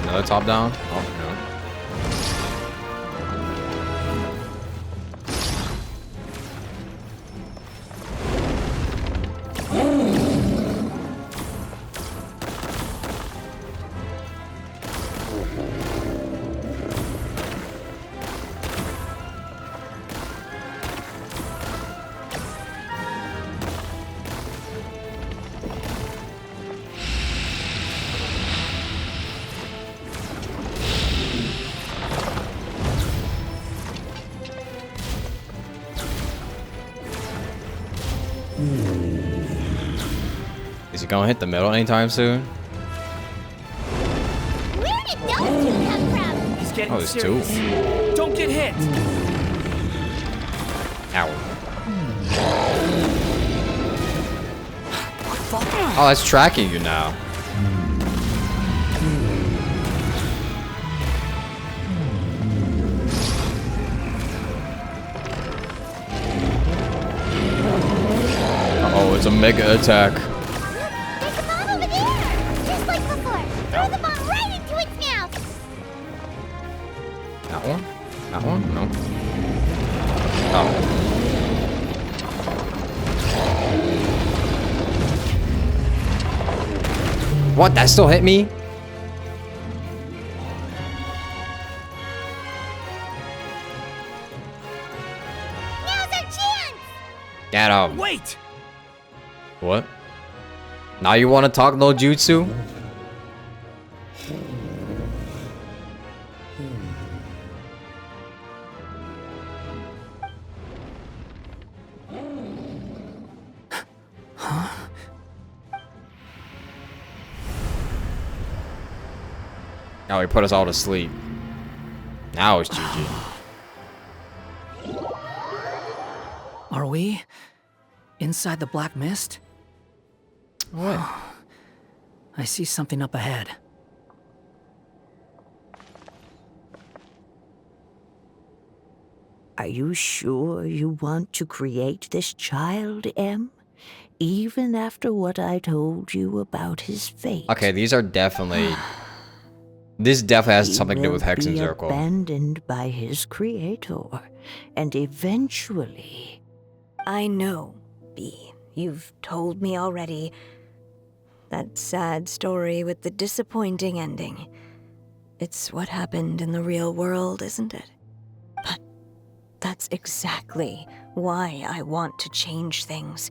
Another top down? Oh, no. Is he gonna hit the middle anytime soon? Where did those two come from? He's getting Oh, there's two. serious. Don't get hit. Ow. Oh, that's tracking you now. Uh-oh, it's a mega attack. There's a bomb over there! Just like before! Throw the bomb right into its mouth! That one? That one? No. Oh. What? That still hit me? Now's our chance! Get him. Wait! What? Now you want to talk no jutsu? Now he put us all to sleep. Now it's GG. Are we inside the black mist? What? I see something up ahead. Are you sure you want to create this child, Em? Even after what I told you about his fate. Okay, these are definitely... This definitely has something to do with Hex and He will be Circle. abandoned by his creator, and eventually... I know, B. You've told me already. That sad story with the disappointing ending. It's what happened in the real world, isn't it? But that's exactly why I want to change things.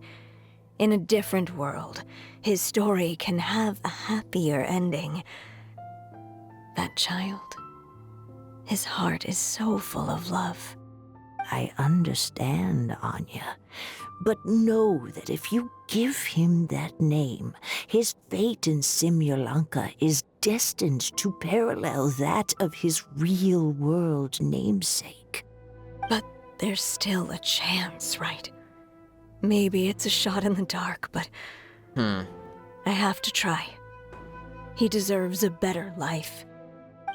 In a different world, his story can have a happier ending. That child, his heart is so full of love. I understand, Anya. But know that if you give him that name, his fate in Simulanka is destined to parallel that of his real-world namesake. But there's still a chance, right? Maybe it's a shot in the dark, but I have to try. He deserves a better life.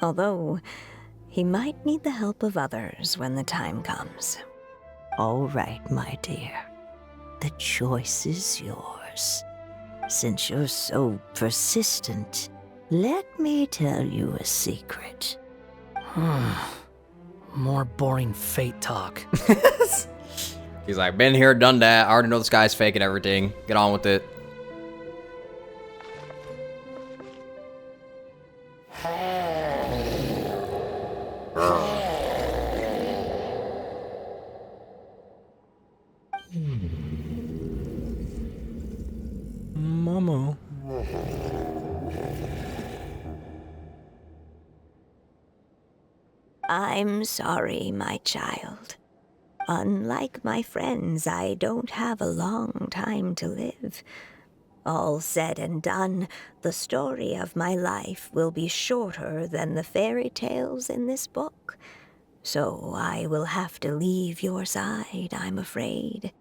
Although, he might need the help of others when the time comes. All right, my dear. The choice is yours. Since you're so persistent, let me tell you a secret. More boring fate talk. He's like, been here, done that. I already know this guy's fake and everything. Get on with it. Mama. I'm sorry, my child. Unlike my friends, I don't have a long time to live. All said and done, the story of my life will be shorter than the fairy tales in this book. So I will have to leave your side, I'm afraid.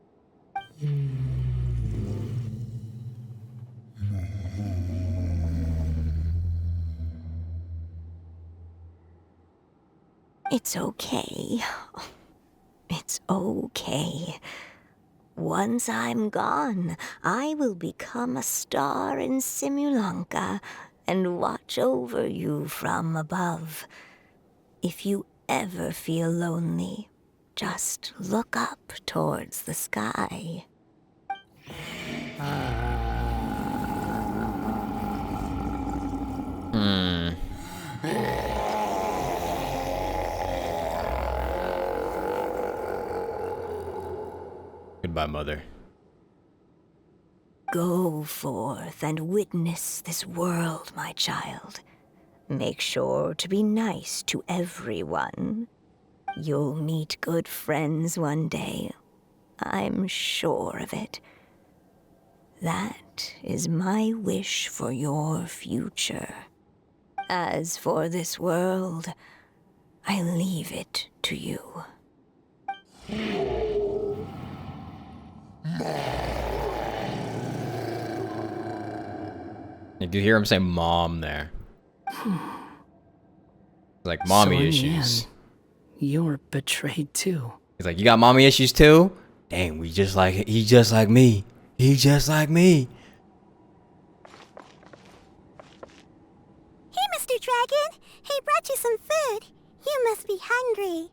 It's okay. It's okay. Once I'm gone, I will become a star in Simulanka and watch over you from above. If you ever feel lonely, just look up towards the sky. Goodbye, Mother. Go forth and witness this world, my child. Make sure to be nice to everyone. You'll meet good friends one day. I'm sure of it. That is my wish for your future. As for this world, I leave it to you. You could hear him say "mom" there. Like mommy So in the issues. end, you're betrayed too. He's like, you got mommy issues too? Dang, he just like me. He just like me. Hey, Mr. Dragon. He brought you some food. You must be hungry.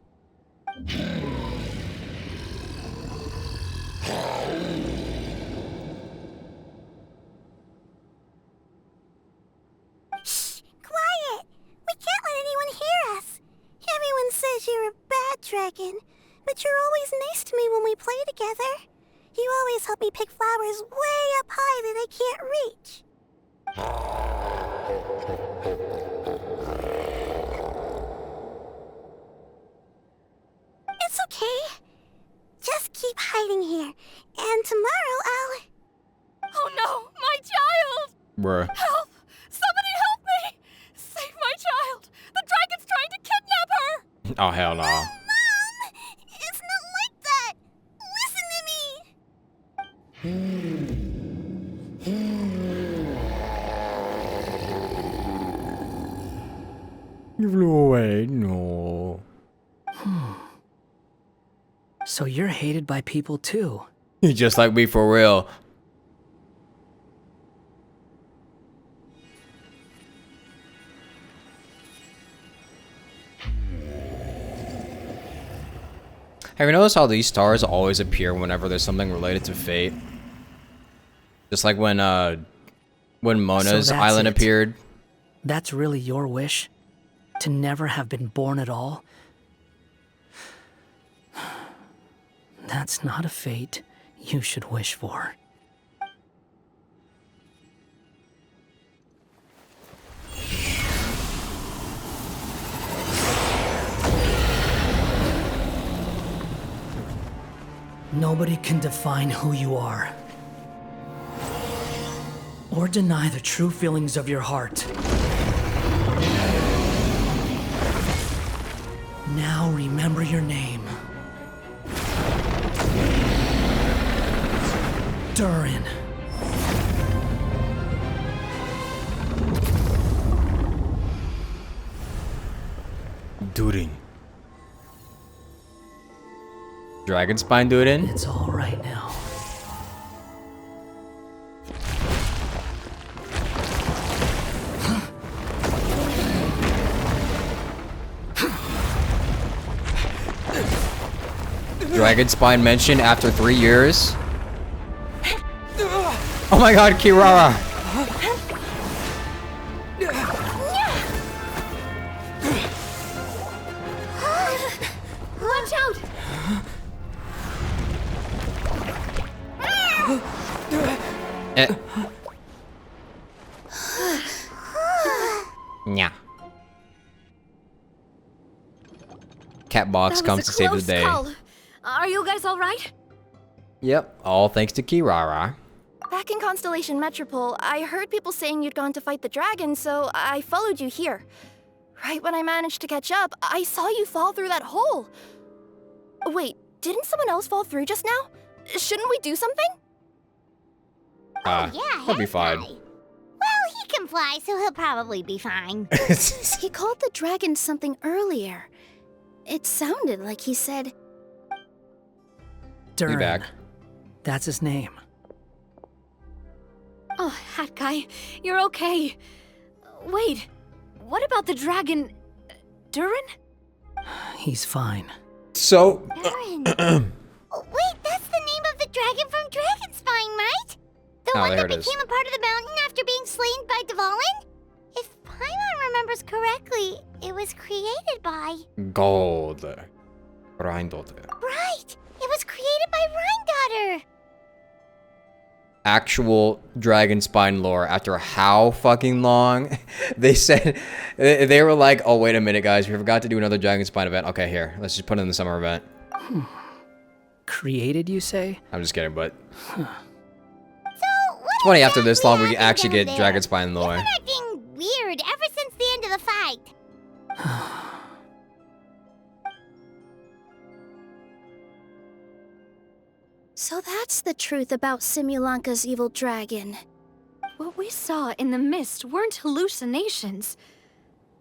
Shh! Quiet! We can't let anyone hear us. Everyone says you're a bad dragon, but you're always nice to me when we play together. You always help me pick flowers way up high that I can't reach. It's okay. Just keep hiding here, and tomorrow I'll... Oh no, my child! Bruh. Help! Somebody help me! Save my child! The dragon's trying to kidnap her! Oh, hell no. Mom! It's not like that! Listen to me! You flew away. No. So you're hated by people too. You just like me for real. Have you noticed how these stars always appear whenever there's something related to fate? Just like when Mona's So that's island it. appeared. That's really your wish? To never have been born at all? That's not a fate you should wish for. Nobody can define who you are. Or deny the true feelings of your heart. Now remember your name. Durin. Durin. Dragon spine Durin? It's all right now. Dragon spine mentioned after 3 years. Oh my god, Kirara! Watch out! Nya. Cat box comes to save the day. Call. Are you guys all right? Yep, all thanks to Kirara. Back in Constellation Metropole, I heard people saying you'd gone to fight the dragon, so I followed you here. Right when I managed to catch up, I saw you fall through that hole. Wait, didn't someone else fall through just now? Shouldn't we do something? Yeah, he'll be fine. Well, he can fly, so he'll probably be fine. He called the dragon something earlier. It sounded like he said... Durin. back. That's his name. Oh, Hat Guy, you're okay. Wait, what about the dragon... Durin? He's fine. So... Durin. Wait, that's the name of the dragon from Dragonspine, right? The one there that it is. became a part of the mountain after being slain by Dvalin? If Paimon remembers correctly, it was created by... Gold. Rheindotter. Right! It was created by Rheindotter! Actual dragon spine lore after how fucking long? They said, they were like, oh, wait a minute, guys. We forgot to do another dragon spine event. Okay, here. Let's just put it in the summer event. Created, you say? I'm just kidding, but... So, It's funny after this long we actually get there? dragon spine lore. You've been acting weird ever since the end of the fight. So that's the truth about Simulanka's evil dragon. What we saw in the mist weren't hallucinations,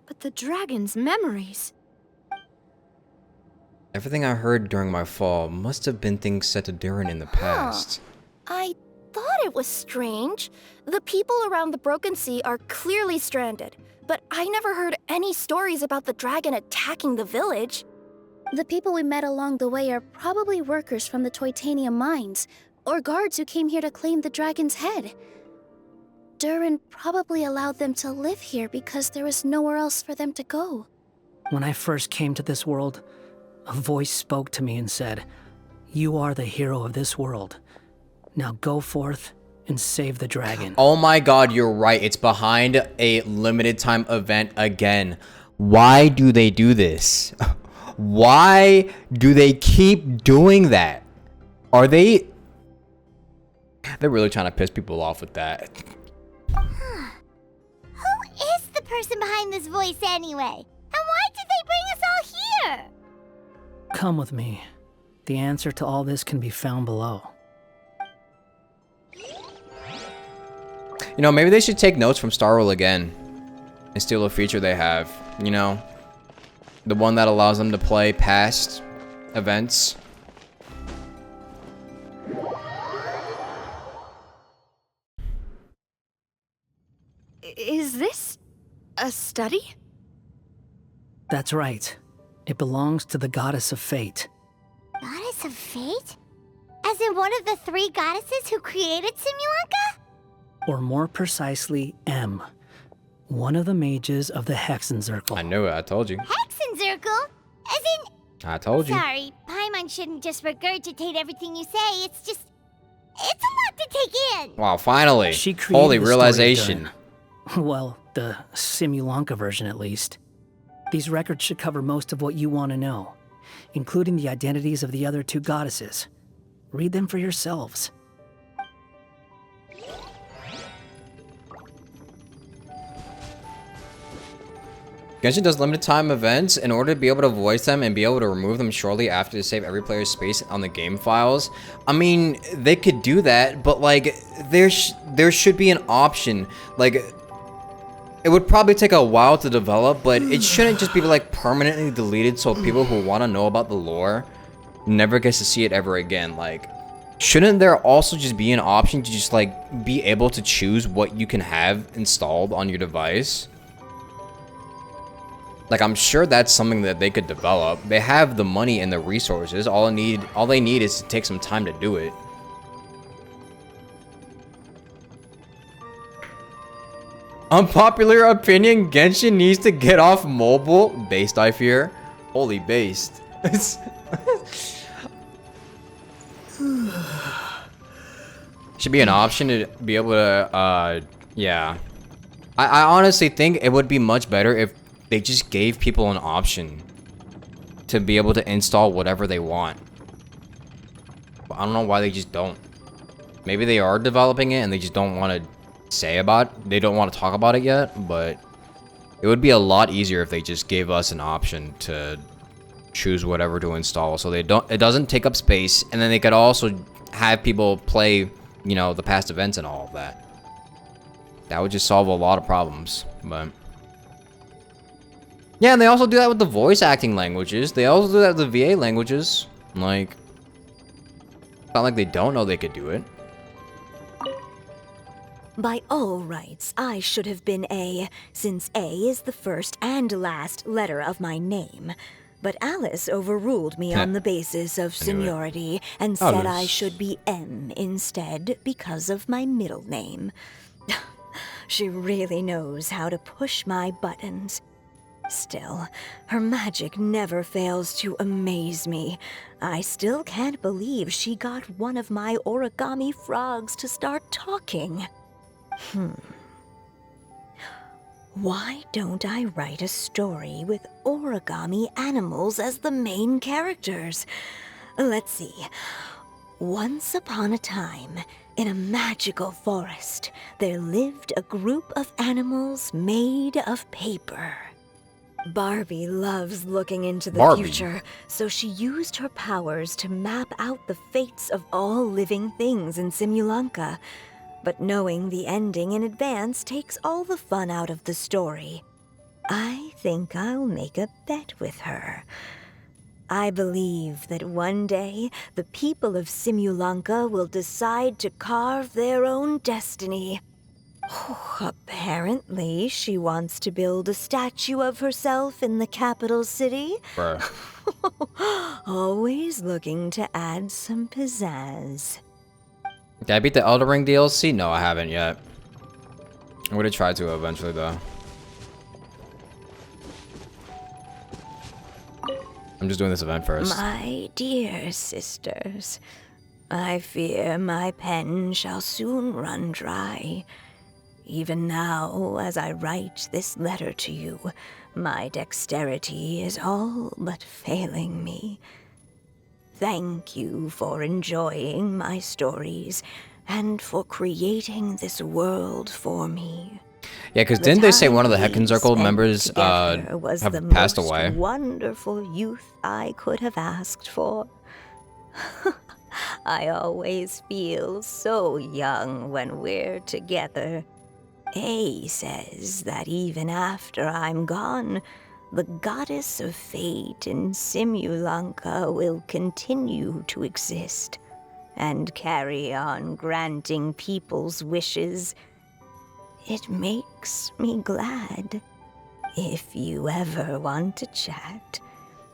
but the dragon's memories. Everything I heard during my fall must have been things said to Durin in the past. I thought it was strange. The people around the Broken Sea are clearly stranded, but I never heard any stories about the dragon attacking the village. The people we met along the way are probably workers from the Toitanium mines, or guards who came here to claim the dragon's head. Durin probably allowed them to live here because there was nowhere else for them to go. When I first came to this world, a voice spoke to me and said, "You are the hero of this world. Now go forth and save the dragon." Oh my god, you're right. It's behind a limited time event again. Why do they do this? Why do they keep doing that? Are they... They're really trying to piss people off with that. Who is the person behind this voice anyway? And why did they bring us all here? Come with me. The answer to all this can be found below. You know, maybe they should take notes from Star Roll again and steal a feature they have, you know? The one that allows them to play past events. Is this a study? That's right. It belongs to the Goddess of Fate. Goddess of Fate? As in one of the three goddesses who created Simulanka? Or more precisely, M. One of the mages of the Hexenzirkel. I knew it, I told you. Hexenzirkel? As in... I told you. Sorry, Paimon shouldn't just regurgitate everything you say. It's just... It's a lot to take in. Wow, finally. She created Holy the story, realization. Durin. Well, the Simulanka version at least. These records should cover most of what you want to know, including the identities of the other two goddesses. Read them for yourselves. Genshin does limited time events in order to be able to voice them and be able to remove them shortly after to save every player's space on the game files. I mean, they could do that, but like, there should be an option. Like, it would probably take a while to develop, but it shouldn't just be like permanently deleted so people who want to know about the lore never gets to see it ever again. Like, shouldn't there also just be an option to just like be able to choose what you can have installed on your device? Like, I'm sure that's something that they could develop. They have the money and the resources. All they need is to take some time to do it. Unpopular opinion, Genshin needs to get off mobile. Based, I fear. Holy based. Should be an option to be able to, yeah. I honestly think it would be much better if they just gave people an option to be able to install whatever they want. But I don't know why they just don't. Maybe they are developing it and they just don't want to say about it. They don't want to talk about it yet, but it would be a lot easier if they just gave us an option to choose whatever to install, so it doesn't take up space, and then they could also have people play, you know, the past events and all of that. That would just solve a lot of problems. But yeah, and they also do that with the voice acting languages. They also do that with the VA languages. Like, it's not like they don't know they could do it. By all rights, I should have been A, since A is the first and last letter of my name. But Alice overruled me on the basis of seniority and said I should be M instead because of my middle name. She really knows how to push my buttons. Still, her magic never fails to amaze me. I still can't believe she got one of my origami frogs to start talking. Why don't I write a story with origami animals as the main characters? Let's see. Once upon a time, in a magical forest, there lived a group of animals made of paper. Barbie loves looking into the future, so she used her powers to map out the fates of all living things in Simulanka. But knowing the ending in advance takes all the fun out of the story. I think I'll make a bet with her. I believe that one day, the people of Simulanka will decide to carve their own destiny. Apparently, she wants to build a statue of herself in the capital city. Bruh. Always looking to add some pizzazz. Did I beat the Elder Ring DLC? No, I haven't yet. I'm gonna try to eventually, though. I'm just doing this event first. My dear sisters, I fear my pen shall soon run dry. Even now, as I write this letter to you, my dexterity is all but failing me. Thank you for enjoying my stories and for creating this world for me. Yeah, because didn't they say one of the Heckin Circle members have passed away? Wonderful youth I could have asked for. I always feel so young when we're together. A says that even after I'm gone, the goddess of fate in Simulanka will continue to exist and carry on granting people's wishes. It makes me glad. If you ever want to chat,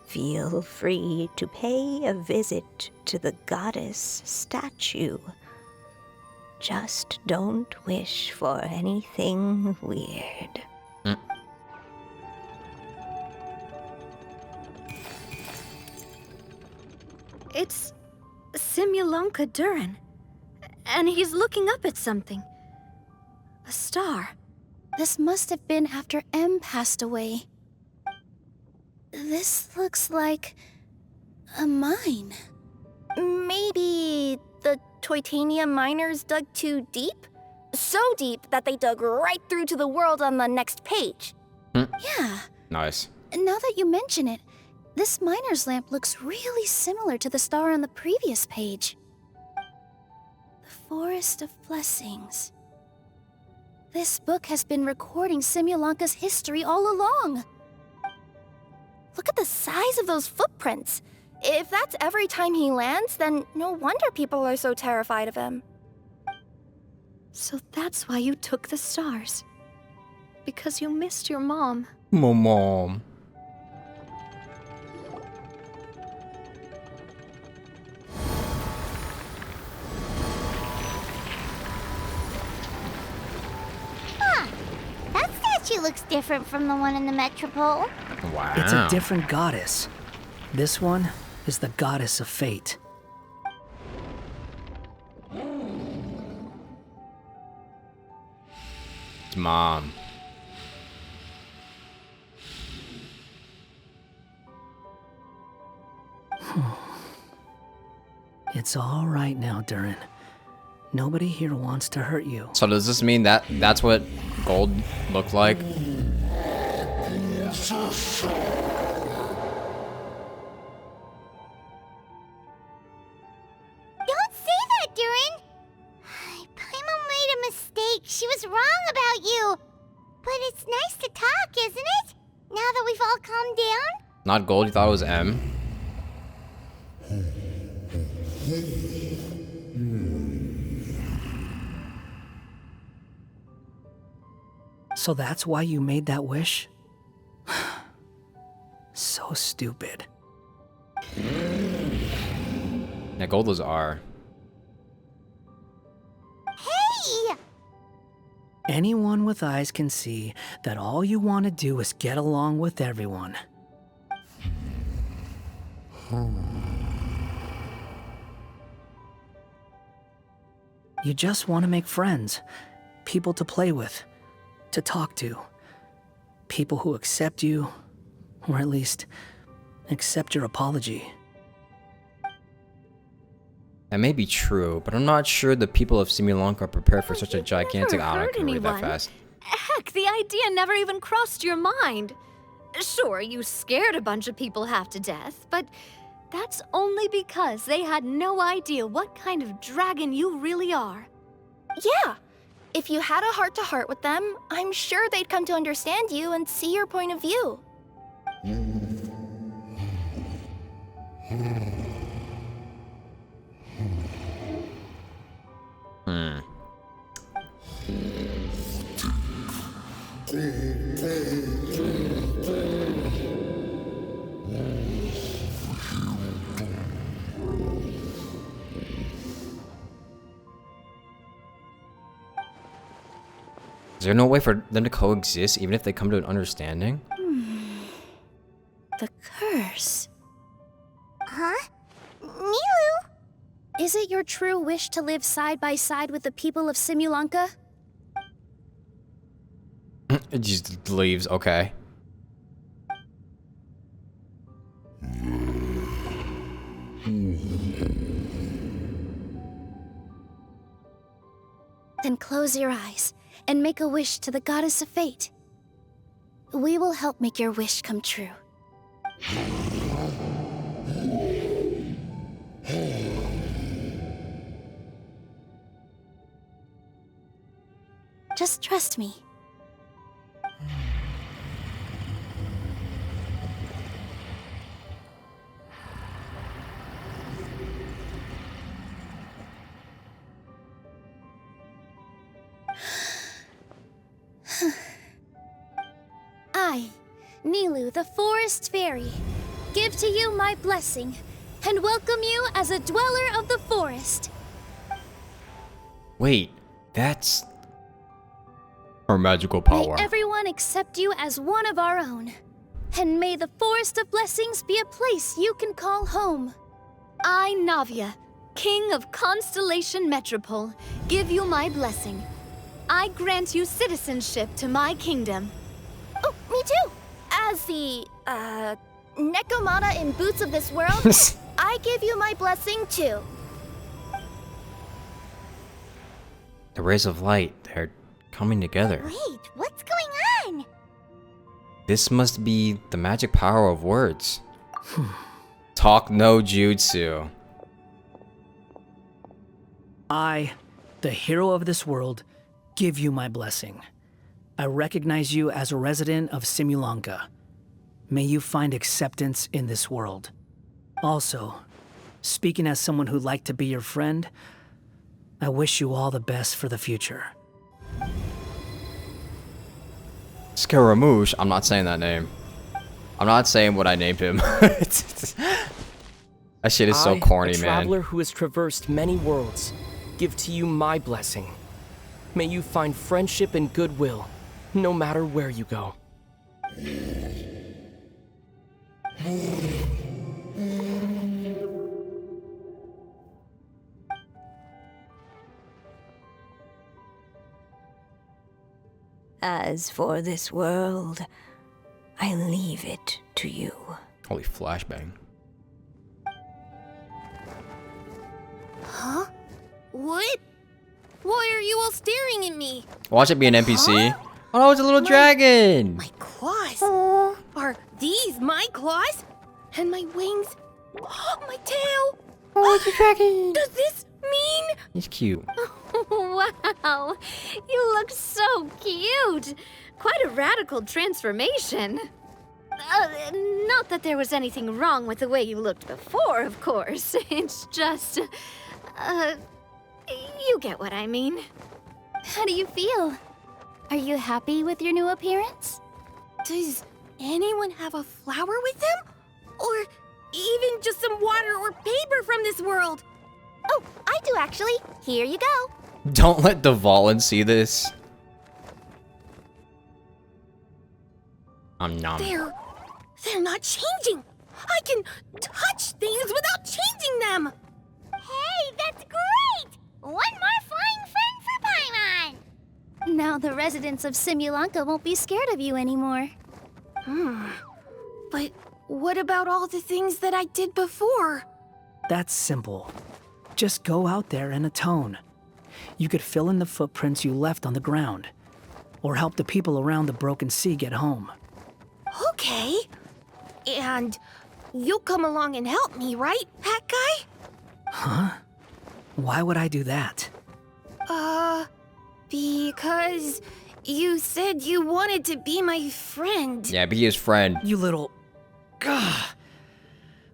feel free to pay a visit to the goddess statue. Just don't wish for anything weird. It's Simulanka Durin. And he's looking up at something. A star. This must have been after M passed away. This looks like a mine. Maybe the Toitania miners dug too deep? So deep that they dug right through to the world on the next page. Yeah. Nice. Now that you mention it, this miner's lamp looks really similar to the star on the previous page. The Forest of Blessings. This book has been recording Simulanka's history all along. Look at the size of those footprints. If that's every time he lands, then no wonder people are so terrified of him. So that's why you took the stars. Because you missed your mom. My mom. That statue looks different from the one in the Metropole. Wow. It's a different goddess. This one is the goddess of fate. It's Mom. It's all right now, Durin. Nobody here wants to hurt you. So does this mean that that's what gold looked like? Don't say that, Durin! Paimon made a mistake. She was wrong about you. But it's nice to talk, isn't it? Now that we've all calmed down? Not gold, you thought it was M? So that's why you made that wish? So stupid. Yeah, gold was R. Hey! Anyone with eyes can see that all you want to do is get along with everyone. You just want to make friends, people to play with, to talk to, people who accept you, or at least accept your apology. That may be true, but I'm not sure the people of Simulanka are prepared for such a gigantic Never I hurt can read that anyone. fast. Heck, the idea never even crossed your mind. Sure, you scared a bunch of people half to death, but that's only because they had no idea what kind of dragon you really are. Yeah. If you had a heart-to-heart with them, I'm sure they'd come to understand you and see your point of view. Is there no way for them to coexist even if they come to an understanding? The curse. Huh? Nilu? Is it your true wish to live side by side with the people of Simulanka? It just leaves, okay. Then close your eyes and make a wish to the goddess of fate. We will help make your wish come true. Just trust me. I, Nilu, the Forest Fairy, give to you my blessing and welcome you as a dweller of the forest. Wait, that's her magical May power. everyone accept you as one of our own. And may the Forest of Blessings be a place you can call home. I, Navia, King of Constellation Metropole, give you my blessing. I grant you citizenship to my kingdom. Oh, me too! As the, Nekomata in Boots of this world, I give you my blessing too. The rays of light, they're coming together. Wait, what's going on? This must be the magic power of words. Talk no jutsu. I, the hero of this world, give you my blessing. I recognize you as a resident of Simulanka. May you find acceptance in this world. Also, speaking as someone who'd like to be your friend, I wish you all the best for the future. Scaramouche, I'm not saying that name. I'm not saying what I named him. That shit is so corny, a man. traveler who has traversed many worlds, give to you my blessing. May you find friendship and goodwill, no matter where you go. As for this world, I leave it to you. Holy flashbang. Huh? What? Why are you all staring at me? Watch it be an NPC. Oh no, it's a little dragon. Claws? Are these my claws? And my wings? My tail? Oh, it's a dragon. Does this mean? He's cute. Wow, you look so cute. Quite a radical transformation. Not that there was anything wrong with the way you looked before, of course. It's just, you get what I mean. How do you feel? Are you happy with your new appearance? Does anyone have a flower with them? Or even just some water or paper from this world? Oh, I do actually. Here you go. Don't let Devalin see this. Nom. They're not changing. I can touch things without changing them. Hey, that's great! One more flying friend for Paimon. Now the residents of Simulanka won't be scared of you anymore. But what about all the things that I did before? That's simple. Just go out there and atone. You could fill in the footprints you left on the ground, or help the people around the broken sea get home. Okay. And you'll come along and help me, right, Hat Guy? Huh? Why would I do that? Because you said you wanted to be my friend. Yeah, be his friend. You little... Gah.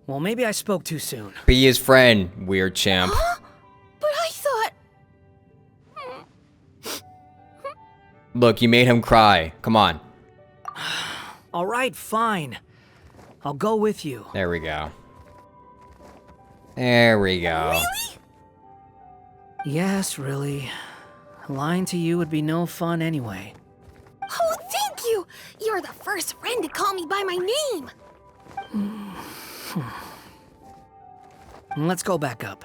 Well, maybe I spoke too soon. Be his friend, weird champ. Huh? But I thought... Look, you made him cry. Come on. All right, fine. I'll go with you. There we go. There we go. Really? Yes, really. Lying to you would be no fun anyway. Oh, thank you! You're the first friend to call me by my name! Let's go back up.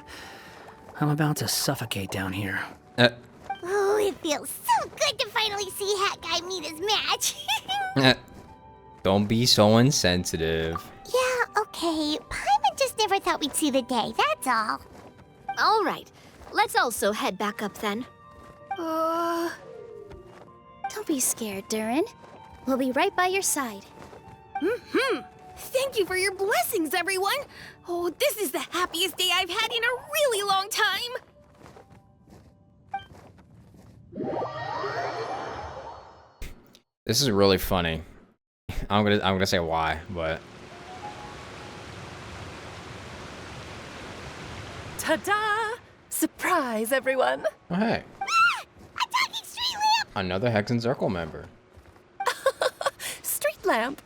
I'm about to suffocate down here. Oh, it feels so good to finally see Hat Guy meet his match. Don't be so insensitive. Yeah, okay. Paimon just never thought we'd see the day, that's all. All right, let's also head back up then. Don't be scared, Durin. We'll be right by your side. Thank you for your blessings, everyone! Oh, this is the happiest day I've had in a really long time! This is really funny. I'm gonna say why, but Ta-da! Surprise, everyone! oh hey, A talking street lamp! another Hex and Circle member. Street lamp?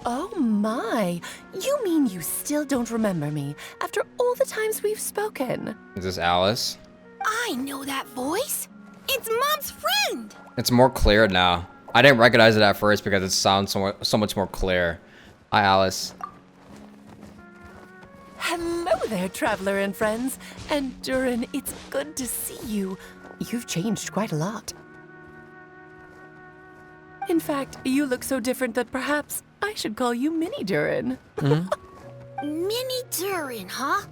Oh my! You mean you still don't remember me after all the times we've spoken? Is this Alice? I know that voice! It's Mom's friend! It's more clear now. I didn't recognize it at first because it sounds so much more clear. Hi, Alice. Hello there, traveler and friends. And Durin, it's good to see you. You've changed quite a lot. In fact, you look so different that perhaps I should call you Mini Durin. Mini Durin, huh?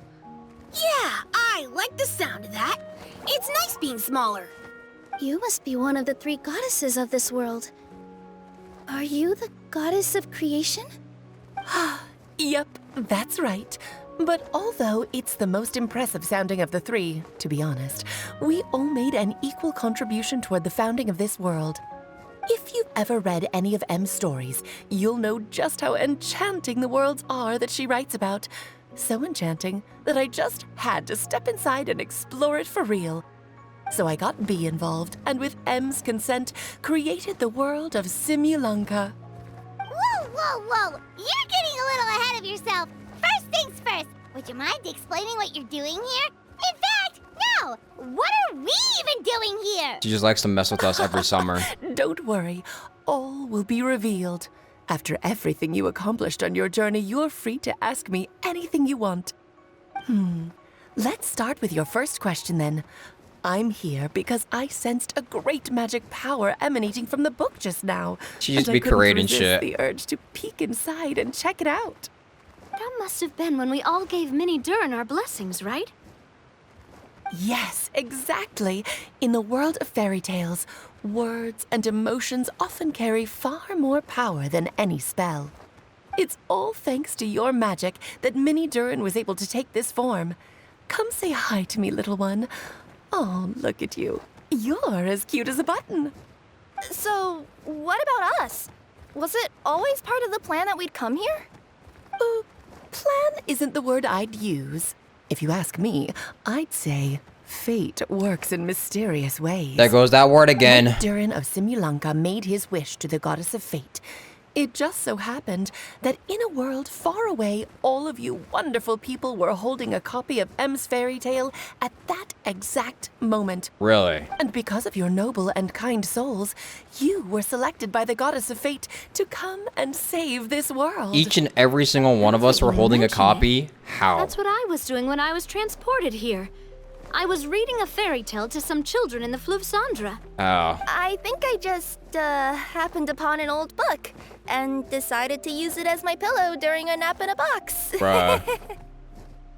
Yeah, I like the sound of that. It's nice being smaller. You must be one of the 3 goddesses of this world. Are you the goddess of creation? Yep, that's right. But although it's the most impressive sounding of the 3, to be honest, we all made an equal contribution toward the founding of this world. If you've ever read any of M's stories, you'll know just how enchanting the worlds are that she writes about. So enchanting that I just had to step inside and explore it for real. So I got B involved, and with M's consent, created the world of Simulanka. Whoa, whoa, whoa! You're getting a little ahead of yourself. First things first, would you mind explaining what you're doing here? In fact, no! What are we even doing here? She just likes to mess with us every summer. Don't worry, all will be revealed. After everything you accomplished on your journey, you're free to ask me anything you want. Let's start with your first question then. I'm here because I sensed a great magic power emanating from the book just now. She just and be I couldn't creating resist shit. the urge to peek inside and check it out. That must have been when we all gave Mini Durin our blessings, right? Yes, exactly. In the world of fairy tales, words and emotions often carry far more power than any spell. It's all thanks to your magic that Minnie Durin was able to take this form. Come say hi to me, little one. Oh, look at you. You're as cute as a button. So, what about us? Was it always part of the plan that we'd come here? Plan isn't the word I'd use. If you ask me, I'd say fate works in mysterious ways. There goes that word again. When Durin of Simulanka made his wish to the goddess of fate, it just so happened that in a world far away, all of you wonderful people were holding a copy of M's fairy tale at that exact moment. Really? And because of your noble and kind souls, you were selected by the goddess of fate to come and save this world. Each and every single one of us were holding a copy? How? That's what I was doing when I was transported here. I was reading a fairy tale to some children in the Fleuve Cendra. Oh. I think I just happened upon an old book and decided to use it as my pillow during a nap in a box. Bruh.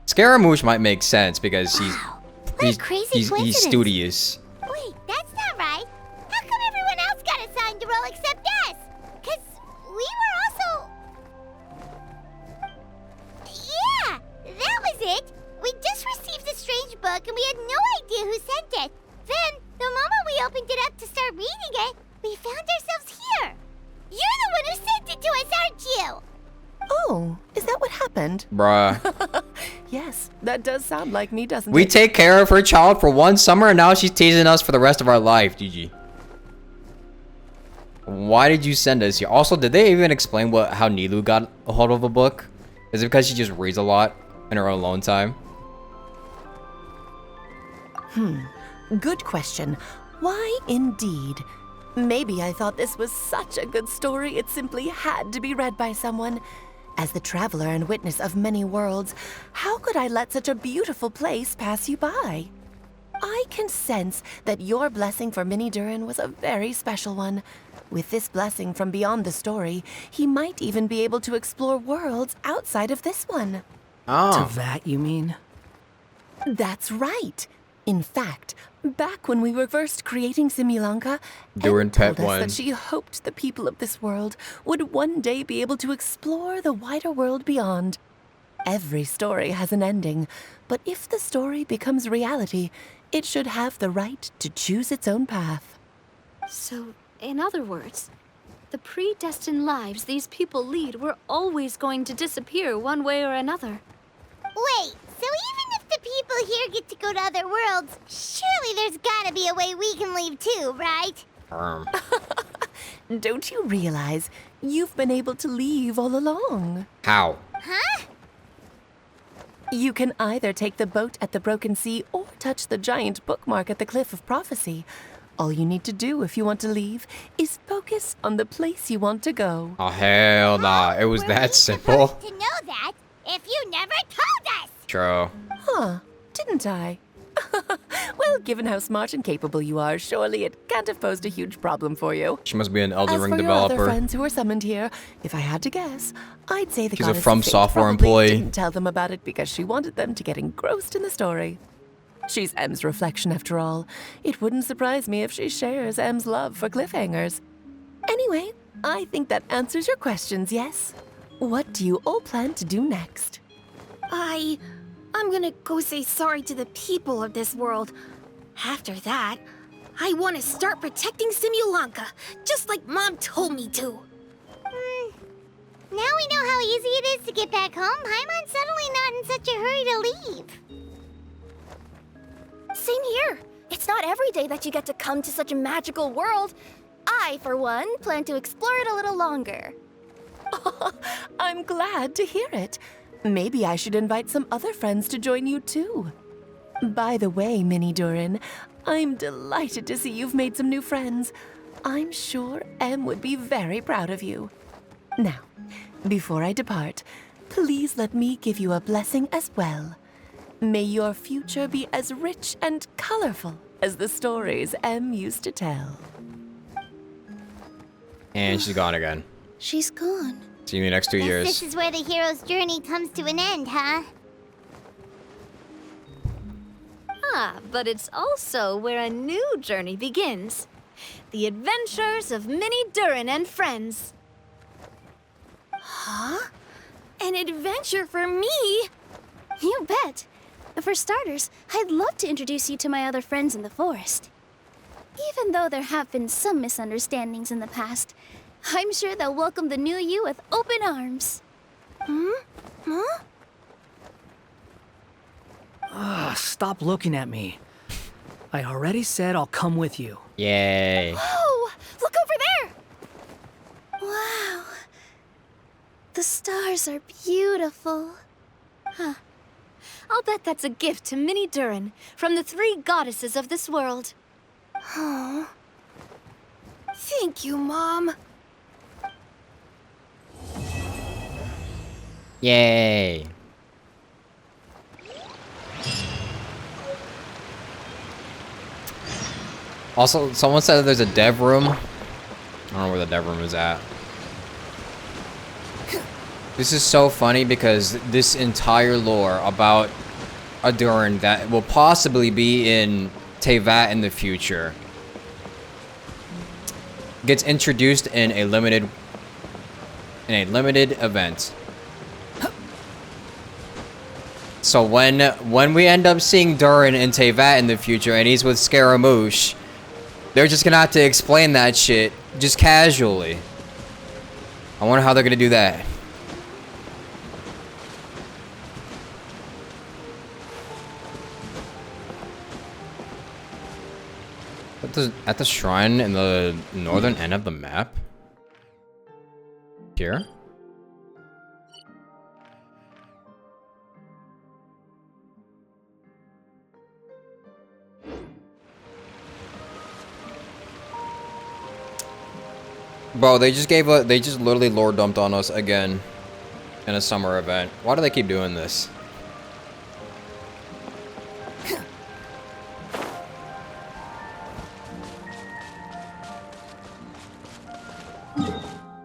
Scaramouche might make sense because he's studious. Wait, that's not right. How come everyone else got assigned a role except us? Because we were also... Yeah, that was it. We just received a strange book and we had no idea who sent it. Then, the moment we opened it up to start reading it, we found ourselves here. You're the one who sent it to us, aren't you? Oh, is that what happened? Bruh. Yes, that does sound like me, doesn't We it? take care of her child for one summer and now she's teasing us for the rest of our life, GG. Why did you send us here? Also, did they even explain how Nilu got a hold of a book? Is it because she just reads a lot in her alone time? Good question. Why indeed? Maybe I thought this was such a good story it simply had to be read by someone. As the traveler and witness of many worlds, how could I let such a beautiful place pass you by? I can sense that your blessing for Minnie Durin was a very special one. With this blessing from beyond the story, he might even be able to explore worlds outside of this one. Oh. To that, you mean? That's right. In fact, back when we were first creating Simulanka, Durin Em told Pet us 1. that she hoped the people of this world would one day be able to explore the wider world beyond. Every story has an ending, but if the story becomes reality, it should have the right to choose its own path. So, in other words, the predestined lives these people lead were always going to disappear one way or another. Wait, so even if the people here get to go to other worlds, surely there's gotta be a way we can leave too, right? Don't you realize you've been able to leave all along? How? Huh? You can either take the boat at the Broken Sea or touch the giant bookmark at the Cliff of Prophecy. All you need to do if you want to leave is focus on the place you want to go. Oh, hell nah. It was that simple. To know that, if you never told us! True. Huh, didn't I? Well, given how smart and capable you are, surely it can't have posed a huge problem for you. She must be an Elden As Ring for developer. your other friends who were summoned here, if I had to guess, I'd say the She's a goddess From of Fate Software probably employee. didn't tell them about it because she wanted them to get engrossed in the story. She's M's reflection, after all. It wouldn't surprise me if she shares M's love for cliffhangers. Anyway, I think that answers your questions, yes? What do you all plan to do next? I'm gonna go say sorry to the people of this world. After that, I want to start protecting Simulanka, just like Mom told me to. Now we know how easy it is to get back home. Paimon's suddenly not in such a hurry to leave. Same here. It's not every day that you get to come to such a magical world. I, for one, plan to explore it a little longer. I'm glad to hear it. Maybe I should invite some other friends to join you too. By the way, Minnie Durin, I'm delighted to see you've made some new friends. I'm sure Em would be very proud of you. Now, before I depart, please let me give you a blessing as well. May your future be as rich and colorful as the stories Em used to tell. And she's gone again. She's gone. See you in the next 2 Guess years. this is where the hero's journey comes to an end, huh? Ah, but it's also where a new journey begins. The adventures of Minnie Durin and friends. Huh? An adventure for me? You bet. For starters, I'd love to introduce you to my other friends in the forest. Even though there have been some misunderstandings in the past, I'm sure they'll welcome the new you with open arms. Huh? Ugh, stop looking at me. I already said I'll come with you. Yay. Whoa! Look over there! Wow. The stars are beautiful. Huh. I'll bet that's a gift to Minnie Durin from the 3 goddesses of this world. Oh. Thank you, Mom. Yay. Also, someone said there's a dev room. I don't know where the dev room is at. This is so funny because this entire lore about a Durin that will possibly be in Teyvat in the future gets introduced in a limited event. So when we end up seeing Durin in Teyvat in the future and he's with Scaramouche, they're just gonna have to explain that shit just casually. I wonder how they're gonna do that. At the shrine in the northern end of the map? Here? Bro, they just literally lore dumped on us again in a summer event. Why do they keep doing this?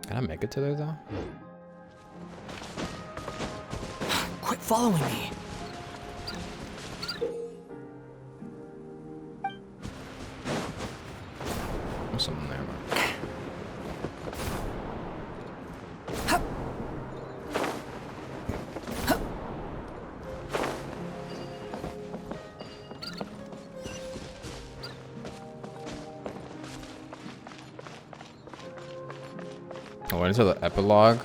Can I make it to there though? Quit following me. There's something there. I went into the epilogue.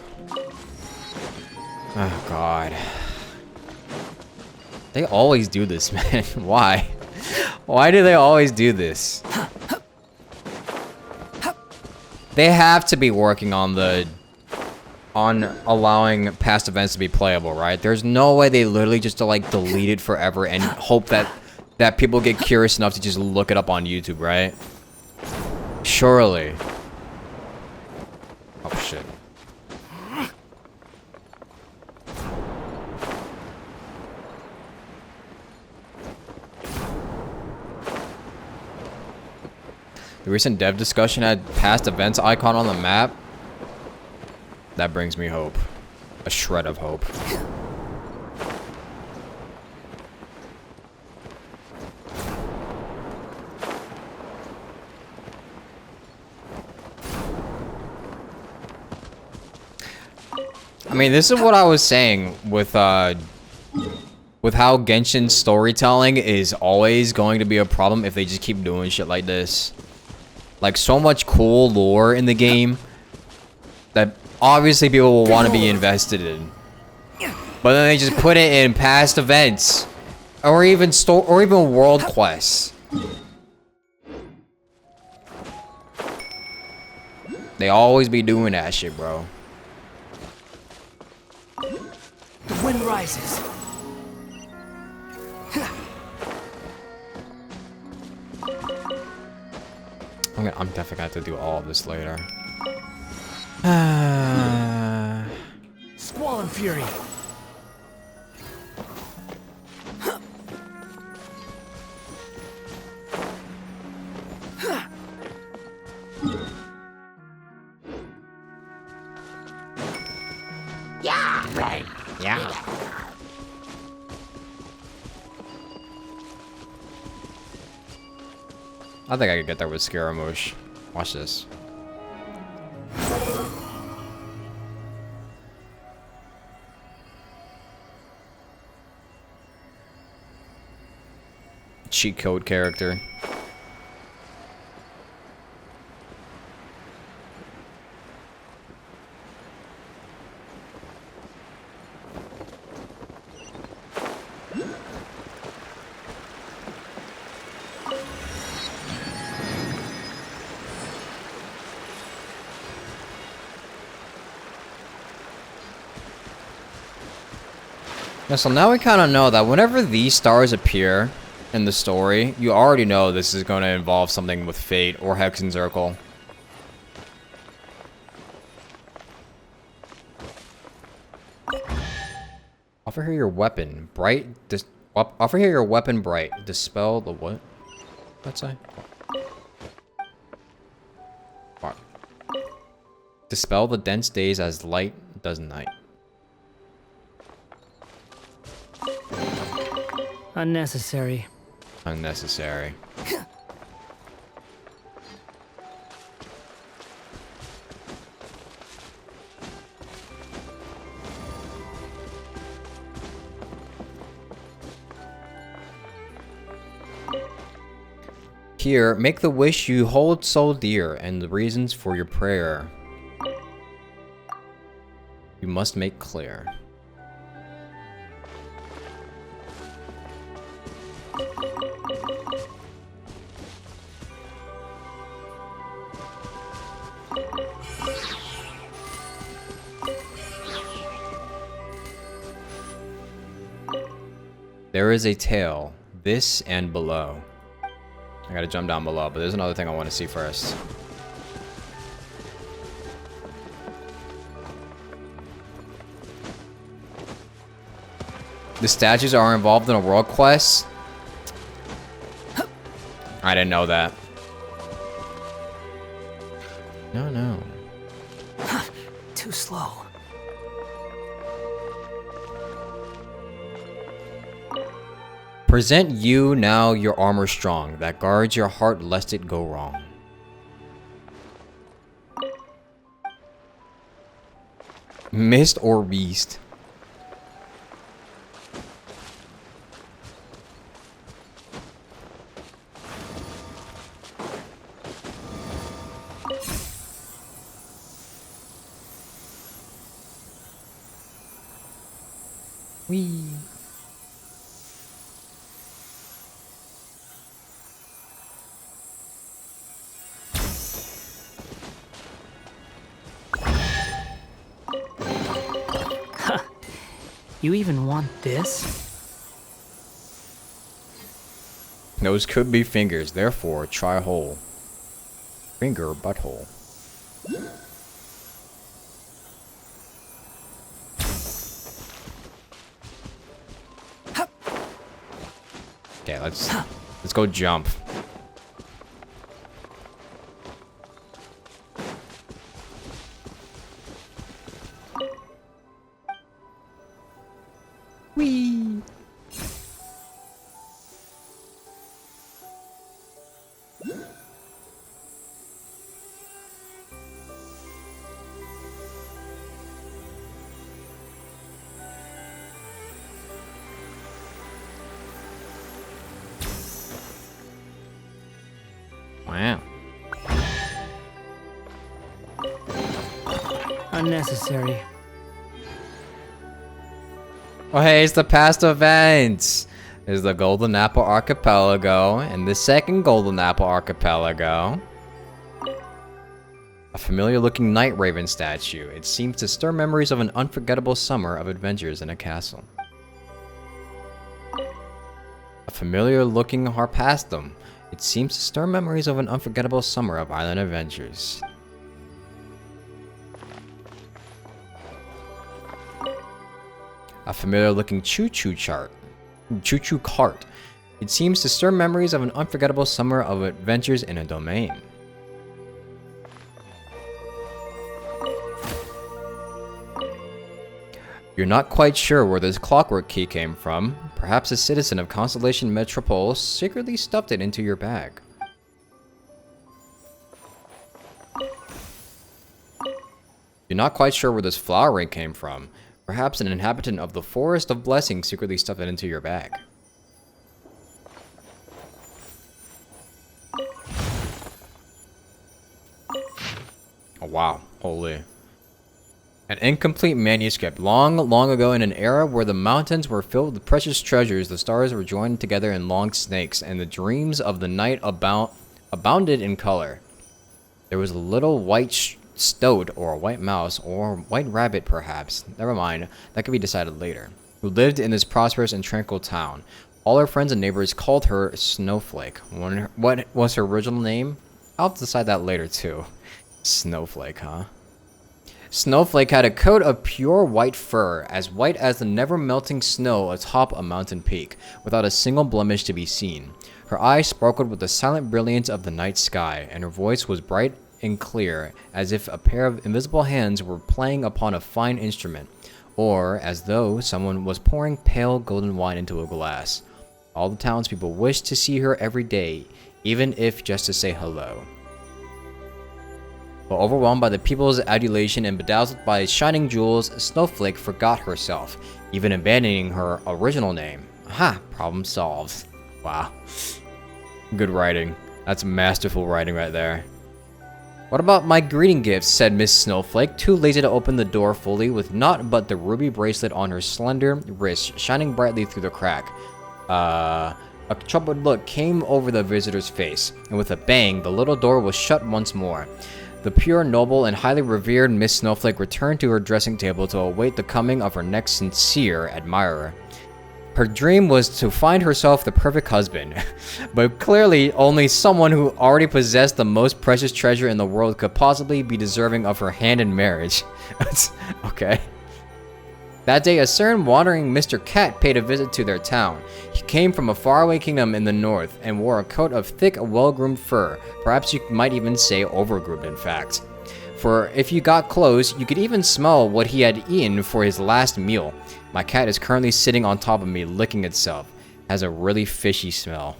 Oh god. They always do this, man. Why? Why do they always do this? They have to be working on allowing past events to be playable, right? There's no way they literally just like delete it forever and hope that people get curious enough to just look it up on YouTube, right? Surely. Oh shit. The recent dev discussion had past events icon on the map. That brings me hope. A shred of hope. I mean, this is what I was saying with how Genshin's storytelling is always going to be a problem if they just keep doing shit like this. Like, so much cool lore in the game that obviously people will want to be invested in. But then they just put it in past events or even world quests. They always be doing that shit, bro. The wind rises. I'm definitely gonna have to do all of this later. Squall and Fury. Yeah, right. Yeah. I think I could get there with Scaramouche. Watch this. Cheat code character. Yeah, so now we kind of know that whenever these stars appear in the story, you already know this is going to involve something with Fate or Hex and Zircle. Offer here your weapon, bright. Offer here your weapon, bright. Dispel the what? What's that say? Fuck. Dispel the dense days as light does night. Unnecessary. Unnecessary. Here, make the wish you hold so dear and the reasons for your prayer. You must make clear. There is a tale, this and below. I gotta jump down below, but there's another thing I want to see first. The statues are involved in a world quest? I didn't know that. No. Too slow. Present you now your armor strong, that guards your heart lest it go wrong. Mist or beast? Wee. You even want this? Those could be fingers, therefore try hole. Finger butthole. Okay, let's go jump. Whee! Wow. Unnecessary. Oh hey, it's the past events! There's the Golden Apple Archipelago, and the second Golden Apple Archipelago. A familiar looking Night Raven statue. It seems to stir memories of an unforgettable summer of adventures in a castle. A familiar looking Harpastum. It seems to stir memories of an unforgettable summer of island adventures. A familiar looking choo-choo cart. It seems to stir memories of an unforgettable summer of adventures in a domain. You're not quite sure where this clockwork key came from. Perhaps a citizen of Constellation Metropole secretly stuffed it into your bag. You're not quite sure where this flowering came from. Perhaps an inhabitant of the Forest of Blessings secretly stuffed it into your bag. Oh wow, holy. An incomplete manuscript. Long ago, in an era where the mountains were filled with precious treasures, the stars were joined together in long snakes, and the dreams of the night abounded in color. There was a little white stoat, or a white mouse, or white rabbit perhaps, never mind, that could be decided later, who lived in this prosperous and tranquil town. All her friends and neighbors called her Snowflake. What was her original name? I'll decide that later too. Snowflake, huh? Snowflake had a coat of pure white fur, as white as the never-melting snow atop a mountain peak, without a single blemish to be seen. Her eyes sparkled with the silent brilliance of the night sky, and her voice was bright and clear, as if a pair of invisible hands were playing upon a fine instrument, or as though someone was pouring pale golden wine into a glass. All the townspeople wished to see her every day, even if just to say hello. But overwhelmed by the people's adulation and bedazzled by shining jewels, Snowflake forgot herself, even abandoning her original name. Aha! Problem solved. Wow. Good writing. That's masterful writing right there. What about my greeting gifts? Said Miss Snowflake, too lazy to open the door fully, with naught but the ruby bracelet on her slender wrist shining brightly through the crack. A troubled look came over the visitor's face, and with a bang, the little door was shut once more. The pure, noble, and highly revered Miss Snowflake returned to her dressing table to await the coming of her next sincere admirer. Her dream was to find herself the perfect husband, but clearly only someone who already possessed the most precious treasure in the world could possibly be deserving of her hand in marriage. Okay. That day, a certain wandering Mr. Cat paid a visit to their town. He came from a faraway kingdom in the north and wore a coat of thick, well-groomed fur. Perhaps you might even say overgroomed, in fact. For if you got close, you could even smell what he had eaten for his last meal. My cat is currently sitting on top of me, licking itself. It has a really fishy smell.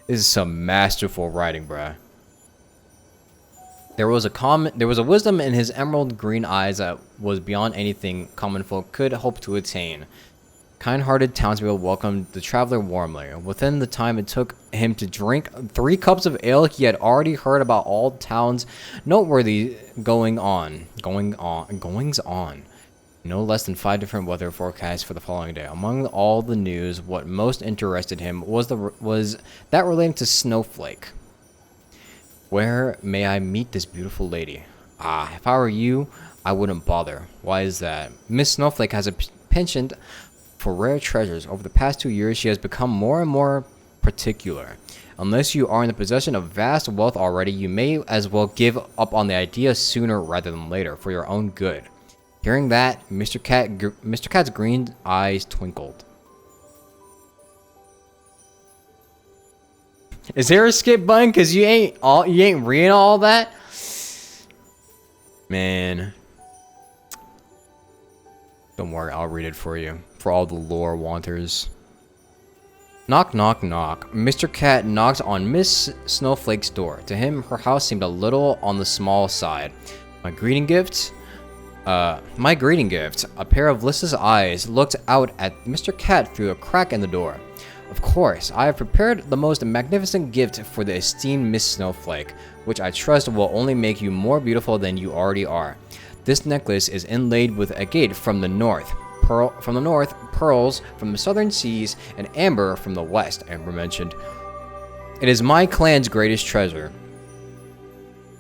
This is some masterful writing, bruh. There was a wisdom in his emerald green eyes that was beyond anything common folk could hope to attain. Kind-hearted townspeople welcomed the traveler warmly. Within the time it took him to drink 3 cups of ale, he had already heard about all towns' noteworthy goings on. No less than 5 different weather forecasts for the following day. Among all the news, what most interested him was that relating to Snowflake. Where may I meet this beautiful lady? Ah, if I were you, I wouldn't bother. Why is that? Miss Snowflake has a penchant for rare treasures. Over the past 2 years, she has become more and more particular. Unless you are in the possession of vast wealth already, you may as well give up on the idea sooner rather than later, for your own good. Hearing that, Mr. Cat's green eyes twinkled. Is there a skip button? Cause you ain't reading all that? Man. Don't worry, I'll read it for you. For all the lore wanters. Knock, knock, knock. Mr. Cat knocked on Miss Snowflake's door. To him, her house seemed a little on the small side. My greeting gift? A pair of listless eyes looked out at Mr. Cat through a crack in the door. Of course, I have prepared the most magnificent gift for the esteemed Miss Snowflake, which I trust will only make you more beautiful than you already are. This necklace is inlaid with agate from the north, pearls from the southern seas, and amber from the west, Amber mentioned. It is my clan's greatest treasure.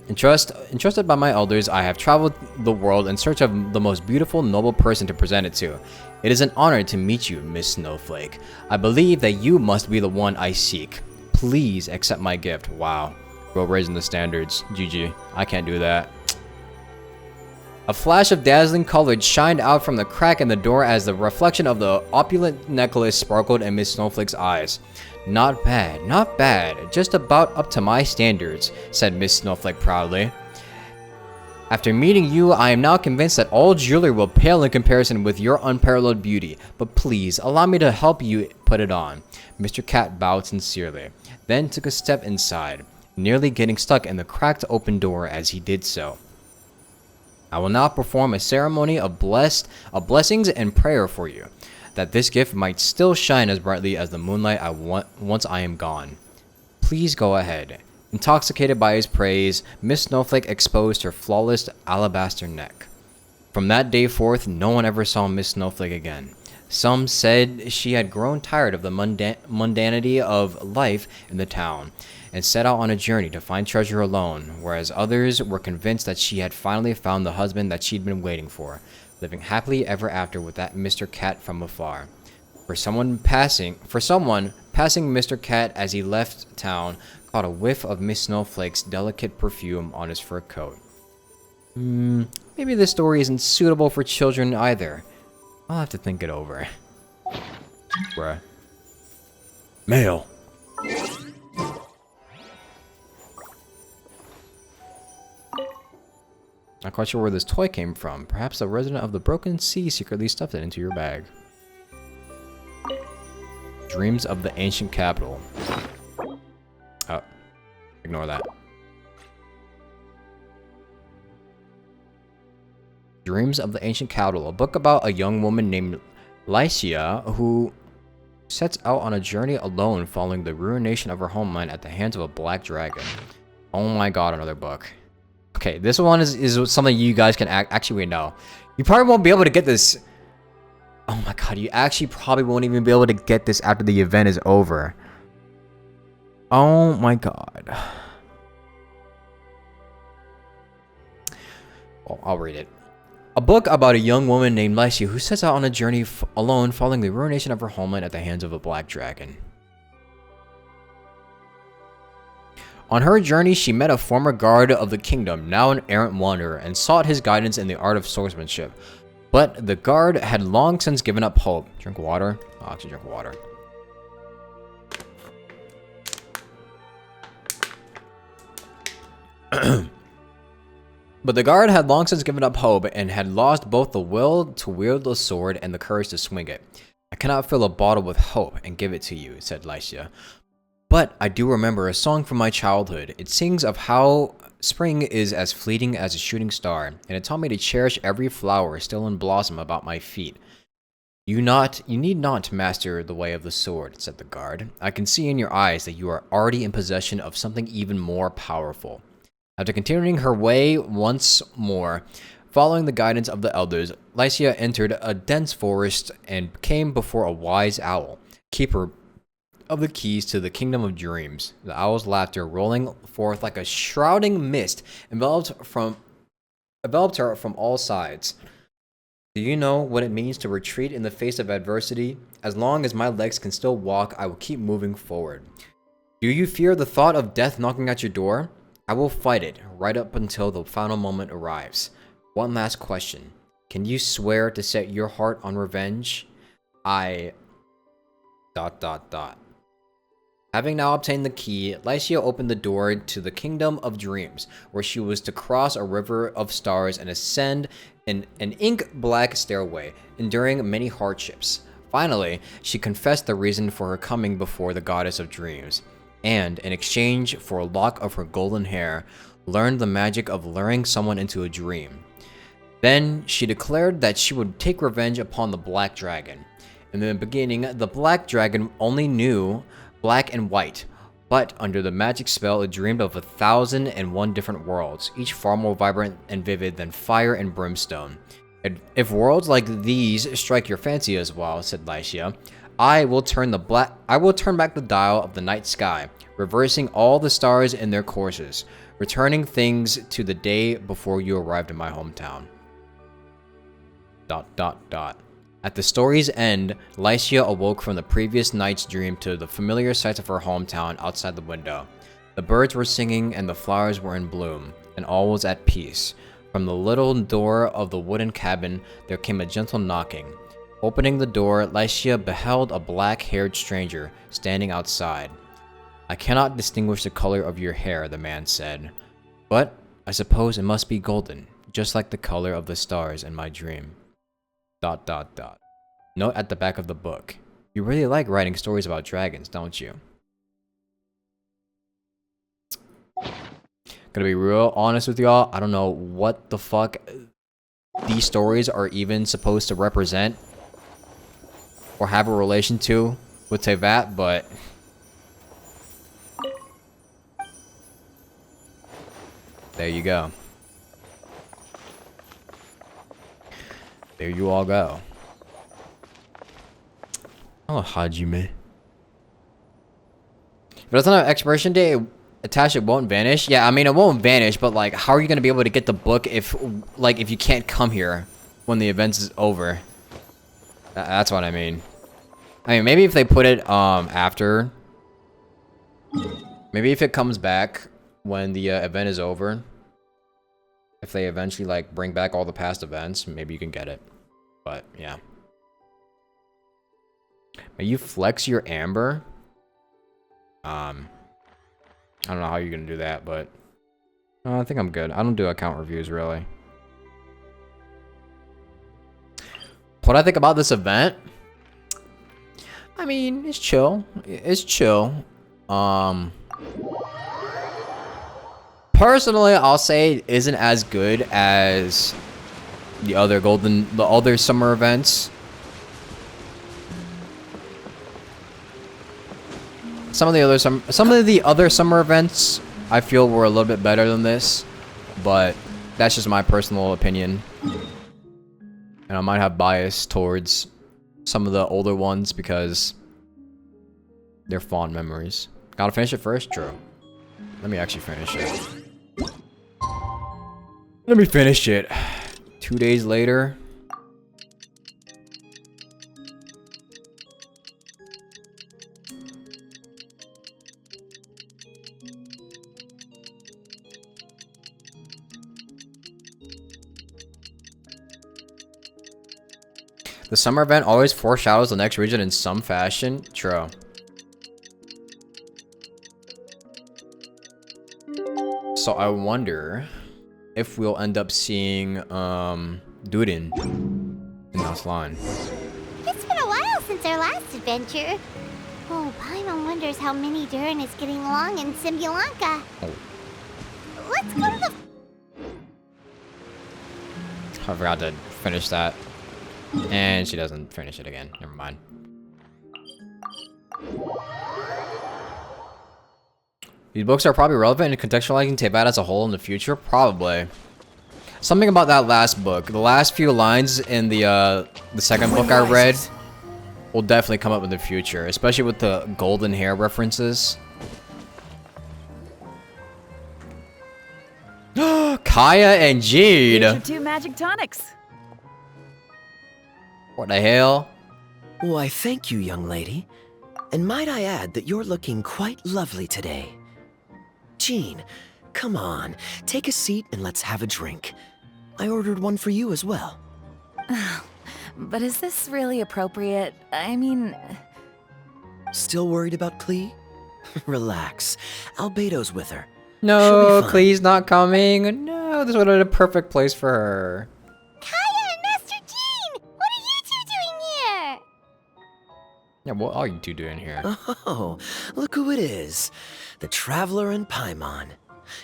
Entrusted by my elders, I have traveled the world in search of the most beautiful, noble person to present it to. It is an honor to meet you, Miss Snowflake. I believe that you must be the one I seek. Please accept my gift. Wow. Bro, raising the standards. GG. I can't do that. A flash of dazzling color shined out from the crack in the door as the reflection of the opulent necklace sparkled in Miss Snowflake's eyes. Not bad, not bad. Just about up to my standards, said Miss Snowflake proudly. After meeting you, I am now convinced that all jewelry will pale in comparison with your unparalleled beauty, but please, allow me to help you put it on. Mr. Cat bowed sincerely, then took a step inside, nearly getting stuck in the cracked open door as he did so. I will now perform a ceremony of blessings and prayer for you, that this gift might still shine as brightly as the moonlight once I am gone. Please go ahead. Intoxicated by his praise, Miss Snowflake exposed her flawless alabaster neck. From that day forth, no one ever saw Miss Snowflake again. Some said she had grown tired of the mundanity of life in the town and set out on a journey to find treasure alone, whereas others were convinced that she had finally found the husband that she'd been waiting for, living happily ever after with that Mr. Cat from afar. For someone passing Mr. Cat as he left town caught a whiff of Miss Snowflake's delicate perfume on his fur coat. Maybe this story isn't suitable for children either. I'll have to think it over. Bruh. Mail. Not quite sure where this toy came from. Perhaps a resident of the Broken Sea secretly stuffed it into your bag. Dreams of the Ancient Capital. Oh. Ignore that. Dreams of the Ancient Capital, a book about a young woman named Lycia who sets out on a journey alone following the ruination of her homeland at the hands of a black dragon. Oh my god, another book. Okay, this one is something you guys can actually wait, no. You probably won't be able to get this. Oh my god, you actually probably won't even be able to get this after the event is over. Oh my god. Well, I'll read it. A book about a young woman named Lycia who sets out on a journey alone following the ruination of her homeland at the hands of a black dragon. On her journey, she met a former guard of the kingdom, now an errant wanderer, and sought his guidance in the art of swordsmanship. But the guard had long since given up hope. Drink water? I'll actually drink water. But the guard had long since given up hope and had lost both the will to wield the sword and the courage to swing it. I cannot fill a bottle with hope and give it to you, said Lycia. But I do remember a song from my childhood. It sings of how spring is as fleeting as a shooting star, and it taught me to cherish every flower still in blossom about my feet. You need not master the way of the sword, said the guard. I can see in your eyes that you are already in possession of something even more powerful. After continuing her way once more, following the guidance of the elders, Lycia entered a dense forest and came before a wise owl, keeper of the keys to the kingdom of dreams. The owl's laughter, rolling forth like a shrouding mist, enveloped her from all sides. Do you know what it means to retreat in the face of adversity? As long as my legs can still walk, I will keep moving forward. Do you fear the thought of death knocking at your door? I will fight it right up until the final moment arrives. One last question. Can you swear to set your heart on revenge? Having now obtained the key, Lycia opened the door to the kingdom of dreams, where she was to cross a river of stars and ascend an ink-black stairway, enduring many hardships. Finally, she confessed the reason for her coming before the goddess of dreams, and, in exchange for a lock of her golden hair, learned the magic of luring someone into a dream. Then, she declared that she would take revenge upon the Black Dragon. In the beginning, the Black Dragon only knew black and white, but under the magic spell, it dreamed of 1,001 different worlds, each far more vibrant and vivid than fire and brimstone. If worlds like these strike your fancy as well, said Lycia, I will turn back the dial of the night sky, reversing all the stars in their courses, returning things to the day before you arrived in my hometown. ... At the story's end, Lycia awoke from the previous night's dream to the familiar sights of her hometown outside the window. The birds were singing and the flowers were in bloom, and all was at peace. From the little door of the wooden cabin, there came a gentle knocking. Opening the door, Lycia beheld a black-haired stranger standing outside. I cannot distinguish the color of your hair, the man said, but I suppose it must be golden, just like the color of the stars in my dream. ... Note at the back of the book. You really like writing stories about dragons, don't you? Gonna be real honest with y'all, I don't know what the fuck these stories are even supposed to represent or have a relation to with Teyvat, but there you go. There you all go. Oh, Hajime. If it doesn't have expiration date attached, it won't vanish. Yeah, I mean, it won't vanish, but like, how are you gonna be able to get the book if you can't come here when the event is over? That's what I mean. I mean, maybe if they put it after, maybe if it comes back when the event is over, if they eventually like bring back all the past events, maybe you can get it. But yeah. May you flex your amber? I don't know how you're gonna do that, but I think I'm good. I don't do account reviews really. What I think about this event? I mean, it's chill. It's chill. Personally, I'll say it isn't as good as the other summer events. Some of the other summer events I feel were a little bit better than this, but that's just my personal opinion. And I might have bias towards some of the older ones because they're fond memories. Gotta finish it first? True. Let me actually finish it. Let me finish it. 2 days later. The summer event always foreshadows the next region in some fashion. True. So I wonder if we'll end up seeing Durin in this line. It's been a while since our last adventure. Oh, Paimon wonders how Mini Durin is getting along in Simulanka. Oh. Let's go to the... I forgot to finish that. And she doesn't finish it again. Never mind. These books are probably relevant in contextualizing Teyvat as a whole in the future? Probably. Something about that last book. The last few lines in the second book I read will definitely come up in the future, especially with the golden hair references. Kaya and Jade! Here's your 2 magic tonics. What the hell? Why, thank you, young lady. And might I add that you're looking quite lovely today. Jean, come on, take a seat and let's have a drink. I ordered one for you as well. But is this really appropriate? I mean... Still worried about Klee? Relax. Albedo's with her. No, Klee's not coming. No, this would have been a perfect place for her. Kaya and Master Jean! What are you two doing here? Yeah, what are you two doing here? Oh, look who it is. The Traveler and Paimon.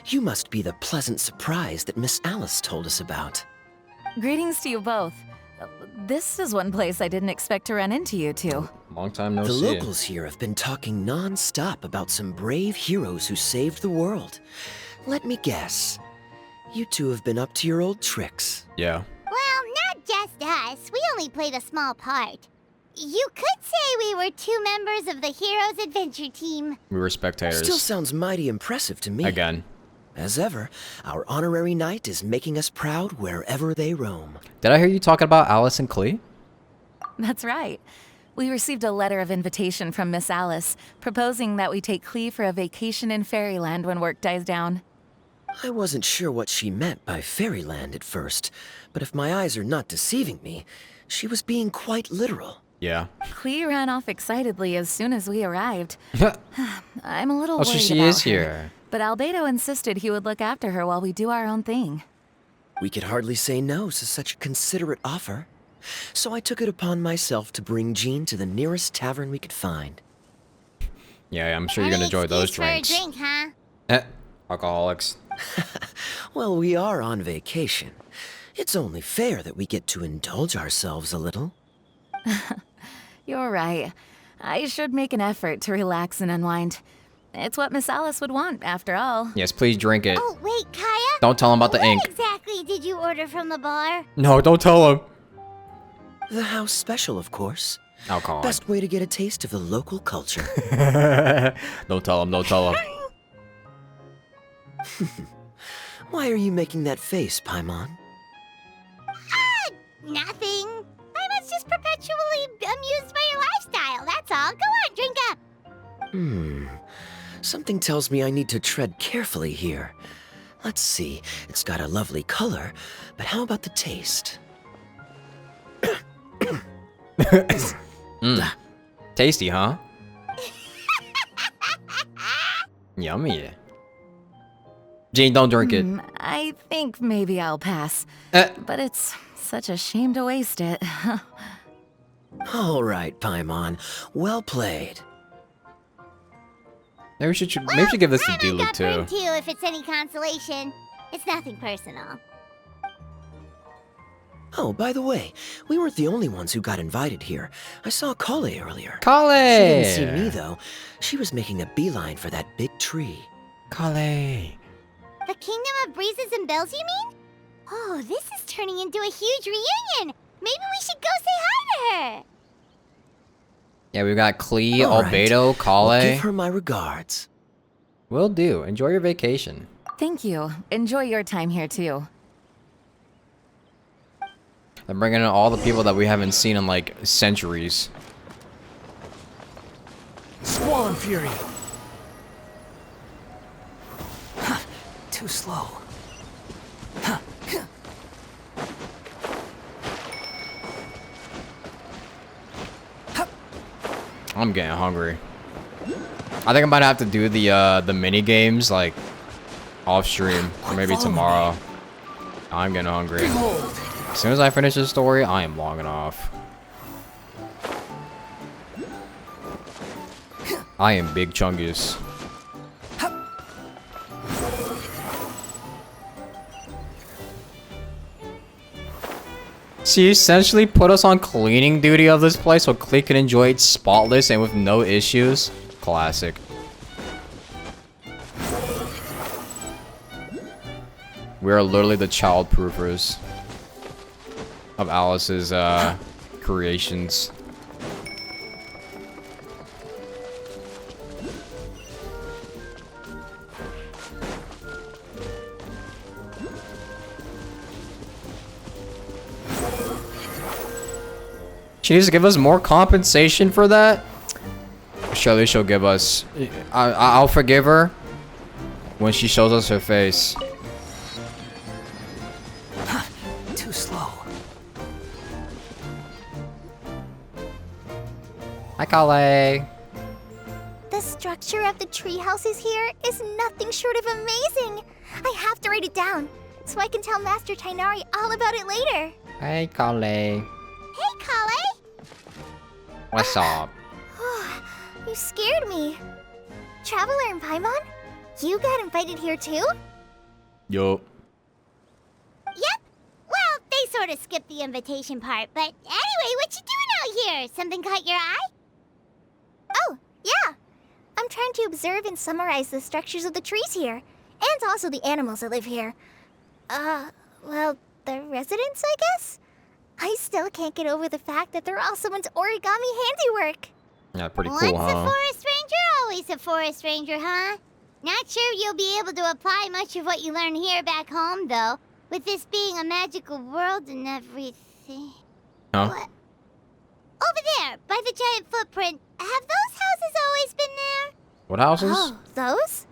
You must be the pleasant surprise that Miss Alice told us about. Greetings to you both. This is one place I didn't expect to run into you two. Long time no see. see. The locals here have been talking non-stop about some brave heroes who saved the world. Let me guess. You two have been up to your old tricks. Yeah. Well, not just us. We only played a small part. You could say we were 2 members of the Heroes Adventure Team. We were spectators. Still sounds mighty impressive to me. Again. As ever, our honorary knight is making us proud wherever they roam. Did I hear you talking about Alice and Klee? That's right. We received a letter of invitation from Miss Alice, proposing that we take Klee for a vacation in Fairyland when work dies down. I wasn't sure what she meant by Fairyland at first, but if my eyes are not deceiving me, she was being quite literal. Yeah. Klee ran off excitedly as soon as we arrived. I'm a little worried so she about is her, here. But Albedo insisted he would look after her while we do our own thing. We could hardly say no to such a considerate offer. So I took it upon myself to bring Jean to the nearest tavern we could find. Yeah, I'm sure you're gonna enjoy those drinks. For a drink, huh? Alcoholics. Well, we are on vacation. It's only fair that we get to indulge ourselves a little. You're right. I should make an effort to relax and unwind. It's what Miss Alice would want, after all. Yes, please drink it. Oh, wait, Kaya? Don't tell him about the ink. What exactly did you order from the bar? No, don't tell him. The house special, of course. Oh, come on. Best way to get a taste of the local culture. Don't tell him, don't tell him. Why are you making that face, Paimon? Nothing. I was just perpetually amused by your lifestyle, that's all. Go on, drink up. Something tells me I need to tread carefully here. Let's see, it's got a lovely color, but how about the taste? Tasty, huh? Yummy. Jane, don't drink it. I think maybe I'll pass. But it's such a shame to waste it. All right, Paimon. Well played. Maybe we should give this to Diluc Got too. burned too, if it's any consolation. It's nothing personal. Oh, by the way, we weren't the only ones who got invited here. I saw Kale earlier. Kale! She didn't see me, though. She was making a beeline for that big tree. Kale. The Kingdom of Breezes and Bells, you mean? Oh, this is turning into a huge reunion. Maybe we should go say hi to her. Yeah, we've got Klee, All right. Albedo, Kale. I'll give her my regards. Will do. Enjoy your vacation. Thank you. Enjoy your time here, too. They're bringing in all the people that we haven't seen in, like, centuries. Swollen Fury. Too slow. I'm getting hungry. I think I might have to do the mini games like off stream or maybe tomorrow. I'm getting hungry. As soon as I finish this story, I am logging off. I am Big Chungus. She essentially put us on cleaning duty of this place so Klee can enjoy it spotless and with no issues. Classic. We are literally the child proofers of Alice's creations. She needs to give us more compensation for that. Surely she'll give us. I'll forgive her when she shows us her face. Too slow. Hi, Kale. The structure of the tree houses here is nothing short of amazing. I have to write it down so I can tell Master Tainari all about it later. Hey, Kale. Hey, Kale. What's up? You scared me. Traveler and Paimon, you got invited here too? Yup. Yep. Well, they sort of skipped the invitation part, but anyway, what you doing out here? Something caught your eye? Oh, yeah. I'm trying to observe and summarize the structures of the trees here, and also the animals that live here. Well, the residents, I guess? I still can't get over the fact that they're all someone's origami handiwork. Yeah, pretty cool, Once huh? a forest ranger, always a forest ranger, huh? Not sure you'll be able to apply much of what you learn here back home, though, with this being a magical world and everything. Huh? What? Over there, by the giant footprint. Have those houses always been there? What houses? Oh, those?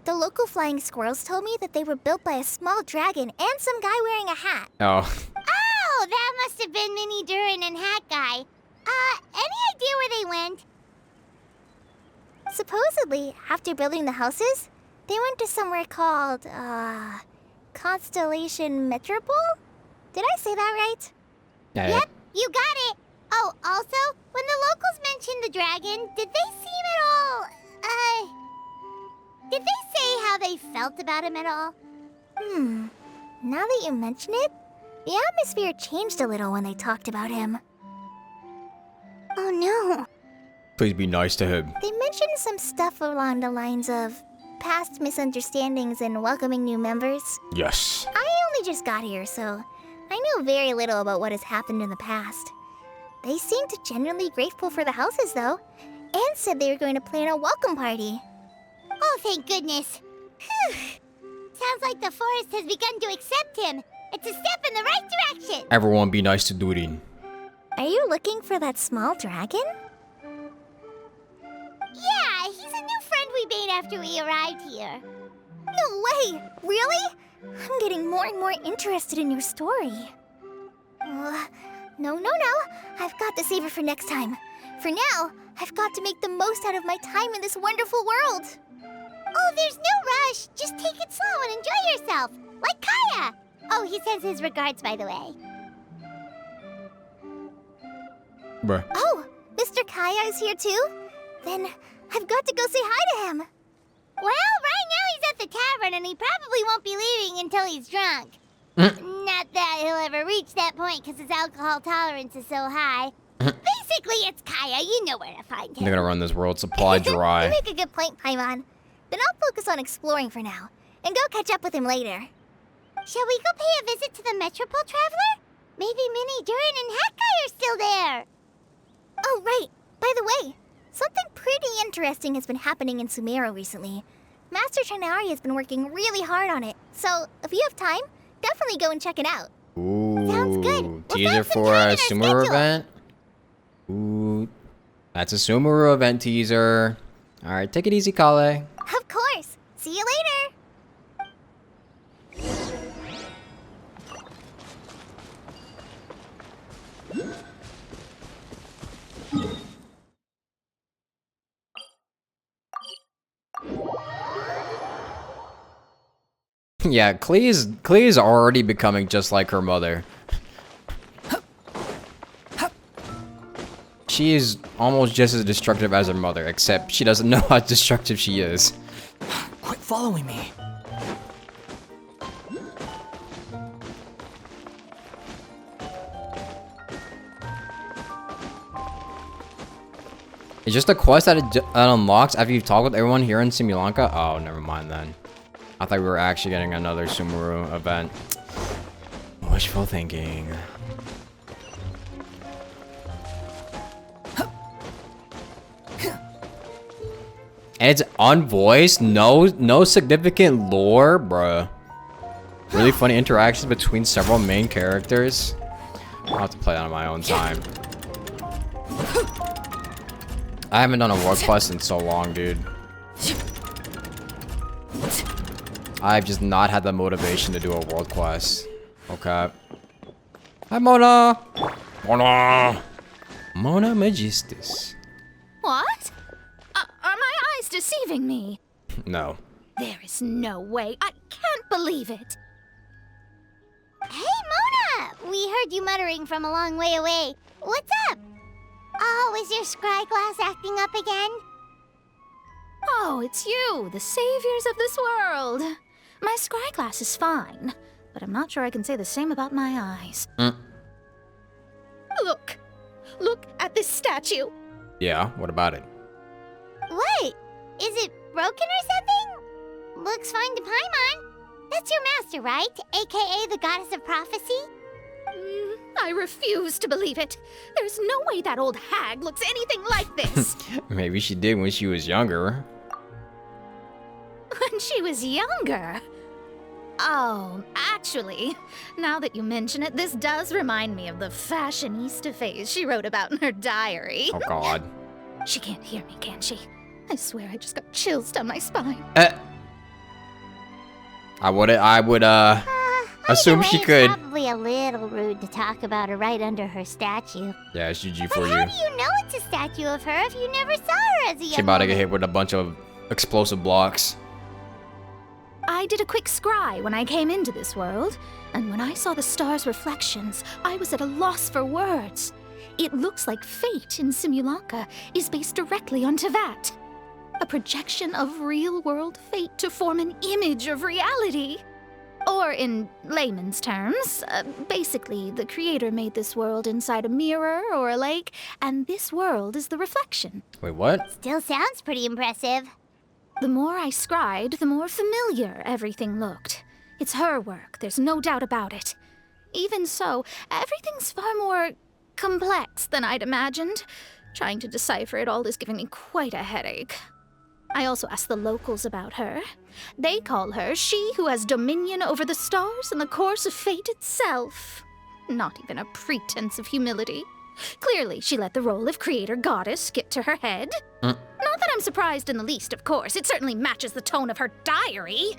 The local flying squirrels told me that they were built by a small dragon and some guy wearing a hat. Oh. Oh, that must have been Minnie Durin and Hat Guy. Any idea where they went? Supposedly, after building the houses, they went to somewhere called, Constellation Metropole? Did I say that right? Yeah. Yep, you got it. Oh, also, when the locals mentioned the dragon, did they seem at all, did they say how they felt about him at all? Now that you mention it, The atmosphere changed a little when they talked about him. Oh no. Please be nice to him. They mentioned some stuff along the lines of past misunderstandings and welcoming new members. Yes. I only just got here, so I know very little about what has happened in the past. They seemed genuinely grateful for the houses, though, and said they were going to plan a welcome party. Oh, thank goodness. Whew. Sounds like the forest has begun to accept him. It's a step in the right direction. Everyone be nice to Durin. Are you looking for that small dragon? Yeah, he's a new friend we made after we arrived here. No way! Really? I'm getting more and more interested in your story. No. I've got to save it for next time. For now, I've got to make the most out of my time in this wonderful world. Oh, there's no rush. Just take it slow and enjoy yourself. Like Kaya. Oh, he sends his regards, by the way. Bruh. Oh, Mr. Kaya is here too? Then I've got to go say hi to him. Well, right now he's at the tavern and he probably won't be leaving until he's drunk. Not that he'll ever reach that point because his alcohol tolerance is so high. Basically, it's Kaya. You know where to find him. They're gonna run this world supply dry. You make a good point, Paimon. Then I'll focus on exploring for now and go catch up with him later. Shall we go pay a visit to the Metropole Traveler? Maybe Minnie, Durin, and Hatkai are still there. Oh, right. By the way, something pretty interesting has been happening in Sumeru recently. Master Trinari has been working really hard on it, so if you have time, definitely go and check it out. Ooh. Sounds good. Teaser for a Sumeru event? Ooh. That's a Sumeru event teaser. Alright, take it easy, Kale. Of course. See you later. Yeah, Klee's already becoming just like her mother. She is almost just as destructive as her mother, except she doesn't know how destructive she is. Quit following me. It's just a quest that it unlocks after you've talked with everyone here in Simulanka? Oh, never mind then. I thought we were actually getting another Sumeru event. Wishful thinking. And it's unvoiced? No significant lore? Bruh. Really funny interactions between several main characters. I'll have to play that on my own time. I haven't done a world quest in so long, dude. I've just not had the motivation to do a world quest. Okay. Hi, Mona! Mona Magistus. What? Are my eyes deceiving me? No. There is no way. I can't believe it. Hey, Mona! We heard you muttering from a long way away. What's up? Oh, is your scry glass acting up again? Oh, it's you, the saviors of this world. My scry glass is fine, but I'm not sure I can say the same about my eyes. Look at this statue. Yeah, what about it? What? Is it broken or something? Looks fine to Paimon. That's your master, right? AKA the goddess of prophecy? I refuse to believe it. There's no way that old hag looks anything like this. Maybe she did when she was younger. When she was younger? Oh, actually, now that you mention it, this does remind me of the fashionista phase she wrote about in her diary. Oh, God. She can't hear me, can she? I swear I just got chills down my spine. I would assume she could. It's probably a little rude to talk about her right under her statue. Yeah, it's GG for But you. how do you know it's a statue of her if you never saw her as a young She about to get woman? hit with a bunch of explosive blocks. I did a quick scry when I came into this world, and when I saw the stars' reflections, I was at a loss for words. It looks like fate in Simulanka is based directly on Tevat. A projection of real-world fate to form an image of reality. Or in layman's terms, basically, the creator made this world inside a mirror or a lake, and this world is the reflection. Wait, what? Still sounds pretty impressive. The more I scried, the more familiar everything looked. It's her work, there's no doubt about it. Even so, everything's far more complex than I'd imagined. Trying to decipher it all is giving me quite a headache. I also asked the locals about her. They call her she who has dominion over the stars and the course of fate itself. Not even a pretense of humility. Clearly, she let the role of creator goddess get to her head. Not that I'm surprised in the least, of course. It certainly matches the tone of her diary.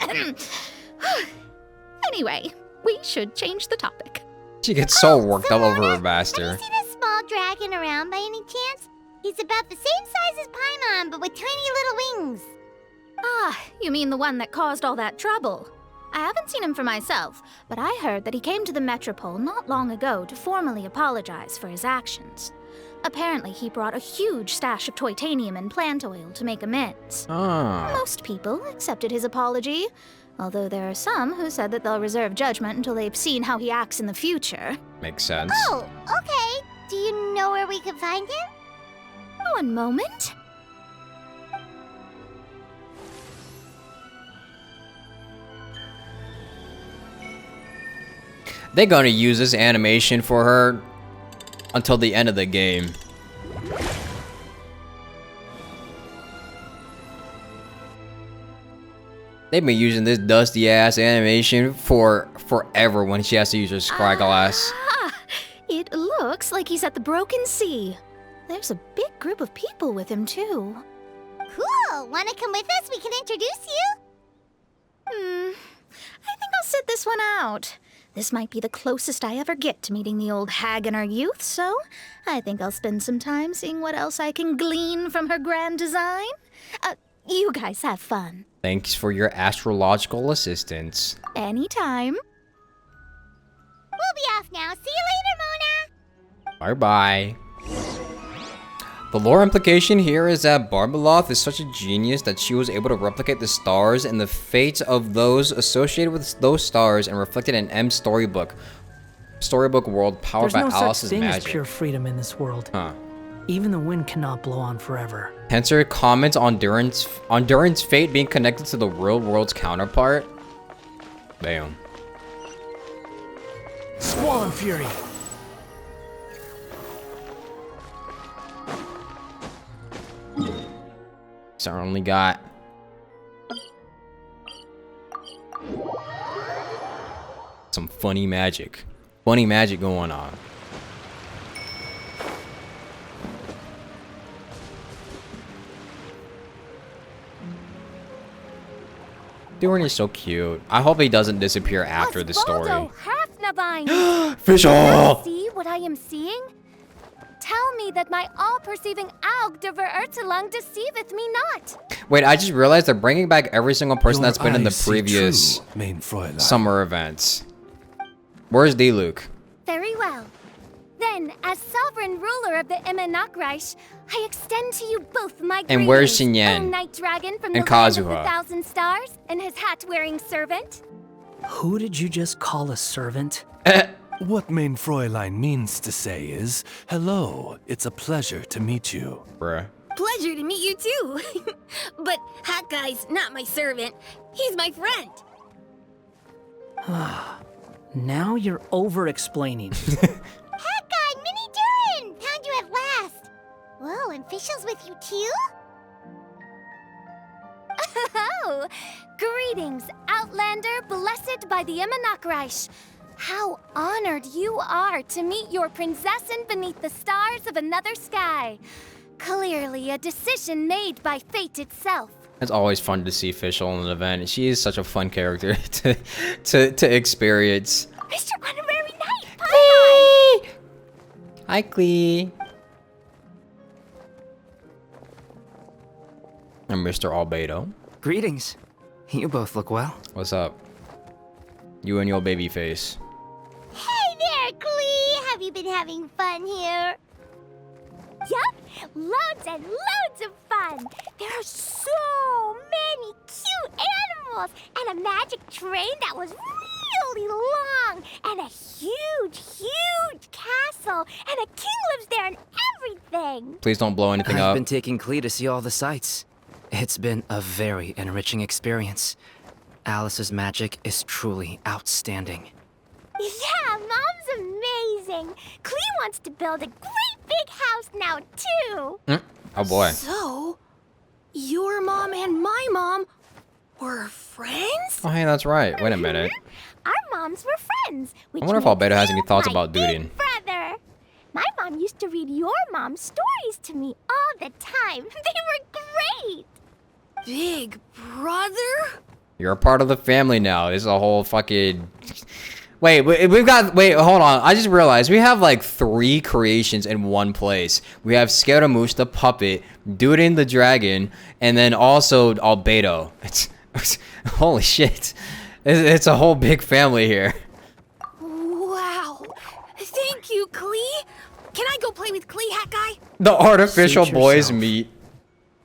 Anyway, we should change the topic. She gets so worked up over her master. Have you seen a small dragon around by any chance? He's about the same size as Paimon, but with tiny little wings. Ah, you mean the one that caused all that trouble? I haven't seen him for myself, but I heard that he came to the Metropole not long ago to formally apologize for his actions. Apparently, he brought a huge stash of Toitanium and plant oil to make amends. Most people accepted his apology, although there are some who said that they'll reserve judgment until they've seen how he acts in the future. Makes sense. Oh, okay. Do you know where we can find him? One moment. They're gonna use this animation for her until the end of the game. They've been using this dusty ass animation for forever when she has to use her scry glass. It looks like he's at the Broken Sea. There's a big group of people with him, too. Cool! Wanna come with us? We can introduce you? I think I'll sit this one out. This might be the closest I ever get to meeting the old hag in her youth, so I think I'll spend some time seeing what else I can glean from her grand design. You guys have fun. Thanks for your astrological assistance. Anytime. We'll be off now. See you later, Mona! Bye-bye. The lore implication here is that bwaapLIVE is such a genius that she was able to replicate the stars and the fates of those associated with those stars and reflected in M's storybook world powered by Alice's There's no such thing magic. as pure freedom in this world. Even the wind cannot blow on forever. Tensor comments on Durin's fate being connected to the real world's counterpart. Damn. Squall and Fury. Certainly got some funny magic going on. Durin is so cute. I hope he doesn't disappear after the story. Fischl! See what I am seeing? Tell me that my all-perceiving Aug de Verurtelang deceiveth me not. Wait, I just realized they're bringing back every single person that's been in the eyes see previous true, main Fräulein. summer events. Where's D-Luke? Very well. Then, as sovereign ruler of the Immanakreich, I extend to you both my greetings. And where's Xinyan? O Night Dragon from And the land of Kazuha? the Thousand Stars and his hat-wearing servant. Who did you just call a servant? What main Fräulein means to say is, hello, it's a pleasure to meet you. Bruh. Pleasure to meet you too. But Hat Guy's not my servant. He's my friend. Now you're over-explaining. Hat Guy, Mini Durin! Found you at last! Whoa, and Fischl's with you too? Oh, greetings, Outlander blessed by the Immanakreich. How honored you are to meet your prinzessin beneath the stars of another sky. Clearly a decision made by fate itself. It's always fun to see Fischl in an event. She is such a fun character to experience. Mr. Honorary Knight, Paimon! Hi, Klee. And Mr. Albedo. Greetings. You both look well. What's up? You and your baby face. Hey there, Klee! Have you been having fun here? Yup, loads and loads of fun. There are so many cute waterfalls and a magic train that was really long and a huge, huge castle and a king lives there and everything. Please don't blow anything up. I've been taking Klee to see all the sights. It's been a very enriching experience. Alice's magic is truly outstanding. Yeah, Mom's amazing. Klee wants to build a great big house now, too. Oh boy. So, your mom and my mom were friends? Oh hey, that's right. Wait a minute. Our moms were friends. Which I wonder if makes Albedo has you any thoughts my about big Dudin. brother. My mom used to read your mom's stories to me all the time. They were great. Big brother? You're a part of the family now. This is a whole fucking... Wait, we've got... Wait, hold on. I just realized we have like 3 creations in one place. We have Scaramouche the puppet, Dudin the dragon, and then also Albedo. It's holy shit. It's a whole big family here. Wow. Thank you, Klee. Can I go play with Klee, Hat Guy? The artificial Suit boys yourself. meet.